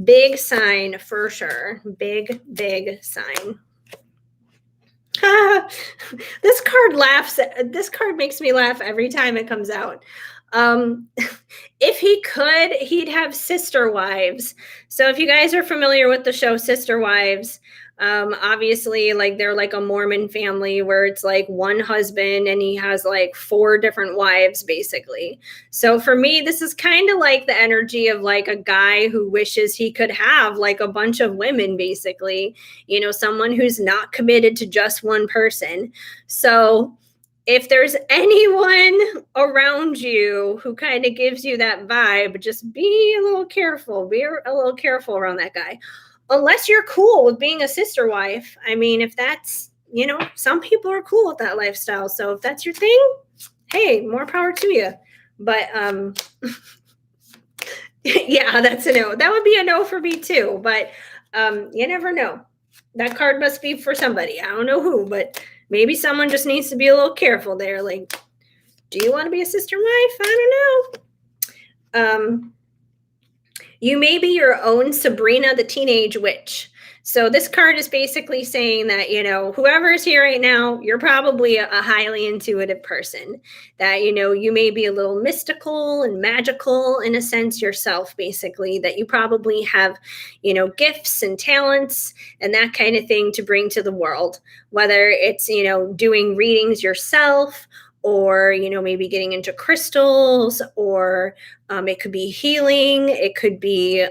Big sign for sure. Big, big sign. This card laughs. This card makes me laugh every time it comes out. If he could, he'd have sister wives. So if you guys are familiar with the show Sister Wives, obviously like they're like a Mormon family where it's like one husband and he has like four different wives basically. So for me, this is kind of like the energy of like a guy who wishes he could have like a bunch of women basically, someone who's not committed to just one person. So if there's anyone around you who kind of gives you that vibe, just be a little careful. Be a little careful around that guy. Unless you're cool with being a sister wife. I mean, if that's, some people are cool with that lifestyle. So if that's your thing, hey, more power to you. But yeah, that's a no. That would be a no for me too. But you never know. That card must be for somebody. I don't know who, but maybe someone just needs to be a little careful there. Like, do you want to be a sister wife? I don't know. You may be your own Sabrina the Teenage Witch. So this card is basically saying that, whoever is here right now, you're probably a highly intuitive person, that, you may be a little mystical and magical in a sense yourself, basically, that you probably have, gifts and talents and that kind of thing to bring to the world, whether it's, doing readings yourself, or maybe getting into crystals, or it could be healing, it could be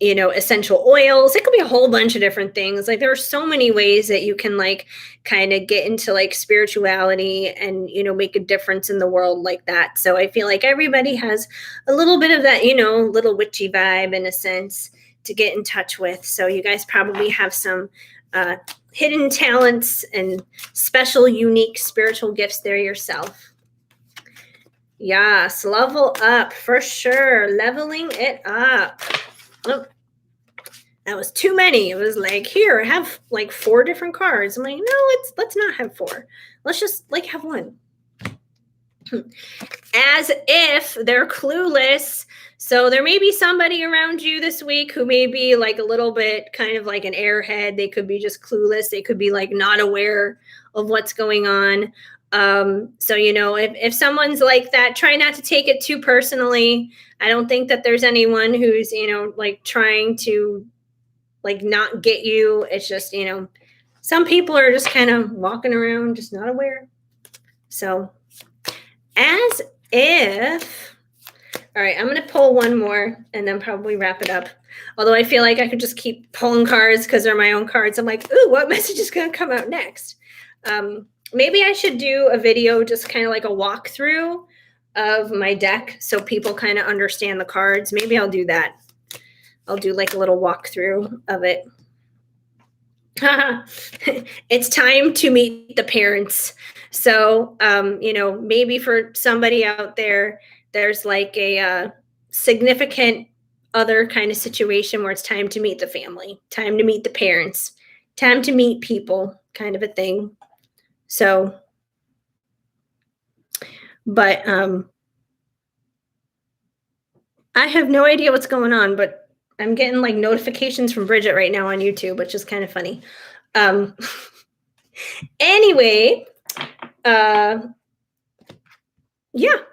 essential oils, it could be a whole bunch of different things. Like there are so many ways that you can like kind of get into like spirituality and make a difference in the world like that. So I feel like everybody has a little bit of that little witchy vibe in a sense to get in touch with. So you guys probably have some hidden talents and special, unique spiritual gifts there yourself. Yes, level up for sure. Leveling it up. Oh, that was too many. It was like, here, have like 4 different cards. I'm like, no, let's not have 4. Let's just like have one. As if they're clueless. So there may be somebody around you this week who may be like a little bit kind of like an airhead. They could be just clueless. They could be like not aware of what's going on. So, if someone's like that, try not to take it too personally. I don't think that there's anyone who's, like trying to like not get you. It's just, some people are just kind of walking around, just not aware. So as if, all right, I'm going to pull one more and then probably wrap it up. Although I feel like I could just keep pulling cards because they're my own cards. I'm like, ooh, what message is going to come out next? Maybe I should do a video, just kind of like a walkthrough of my deck so people kind of understand the cards. Maybe I'll do that. I'll do like a little walkthrough of it. It's time to meet the parents. So, maybe for somebody out there, there's like a significant other kind of situation where it's time to meet the family, time to meet the parents, time to meet people kind of a thing. So, but I have no idea what's going on, but I'm getting like notifications from Bridget right now on YouTube, which is kind of funny. Anyway, yeah,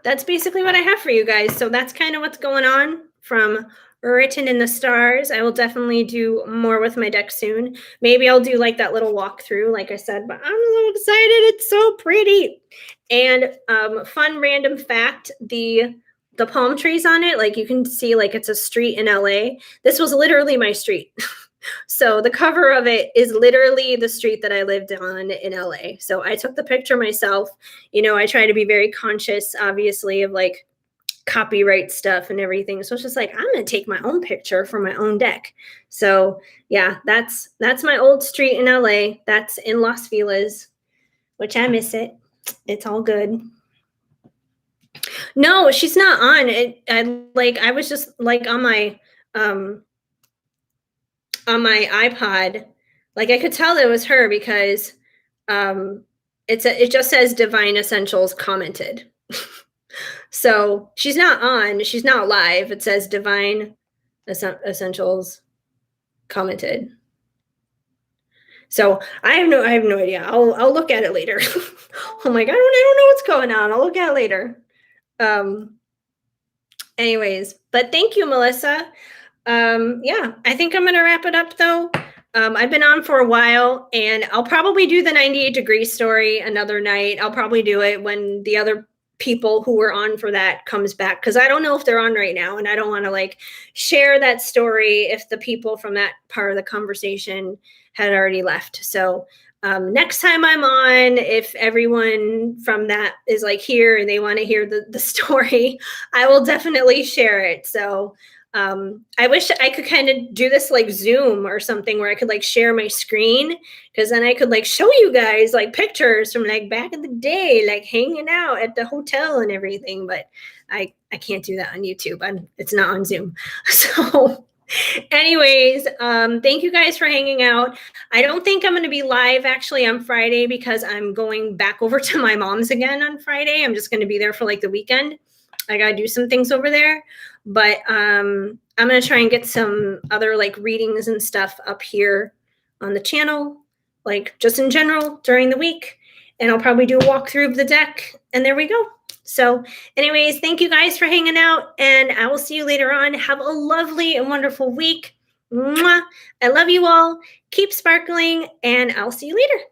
that's basically what I have for you guys. So that's kind of what's going on from Written in the Stars. I will definitely do more with my deck soon. Maybe I'll do like that little walkthrough, like I said, but I'm so excited. It's so pretty. And fun random fact, the the palm trees on it, like you can see like it's a street in LA. This was literally my street. So the cover of it is literally the street that I lived on in LA. So I took the picture myself. I try to be very conscious, obviously, of like copyright stuff and everything. So it's just like, I'm going to take my own picture for my own deck. So yeah, that's my old street in LA. That's in Los Feliz, which I miss it. It's all good. No, she's not on it. I was just like um on my iPod. Like I could tell it was her because it just says Divine Essentials commented. So she's not on, she's not live. It says Divine Essentials commented. So I have no idea. I'll look at it later. I'm like, I don't know what's going on. I'll look at it later. Anyways, but thank you, Melissa. Yeah, I think I'm gonna wrap it up though. I've been on for a while, and I'll probably do the 98-degree story another night. I'll probably do it when the other people who were on for that comes back, because I don't know if they're on right now, and I don't want to like share that story if the people from that part of the conversation had already left. So next time I'm on, if everyone from that is like here and they want to hear the story, I will definitely share it. So I wish I could kind of do this like Zoom or something where I could like share my screen, because then I could like show you guys like pictures from like back in the day, like hanging out at the hotel and everything. But I can't do that on YouTube. It's not on Zoom. So anyways, thank you guys for hanging out. I don't think I'm going to be live actually on Friday, because I'm going back over to my mom's again on Friday. I'm just going to be there for like the weekend. I got to do some things over there. But I'm going to try and get some other like readings and stuff up here on the channel, like just in general during the week. And I'll probably do a walkthrough of the deck. And there we go. So anyways, thank you guys for hanging out, and I will see you later on. Have a lovely and wonderful week. Mwah. I love you all. Keep sparkling, and I'll see you later.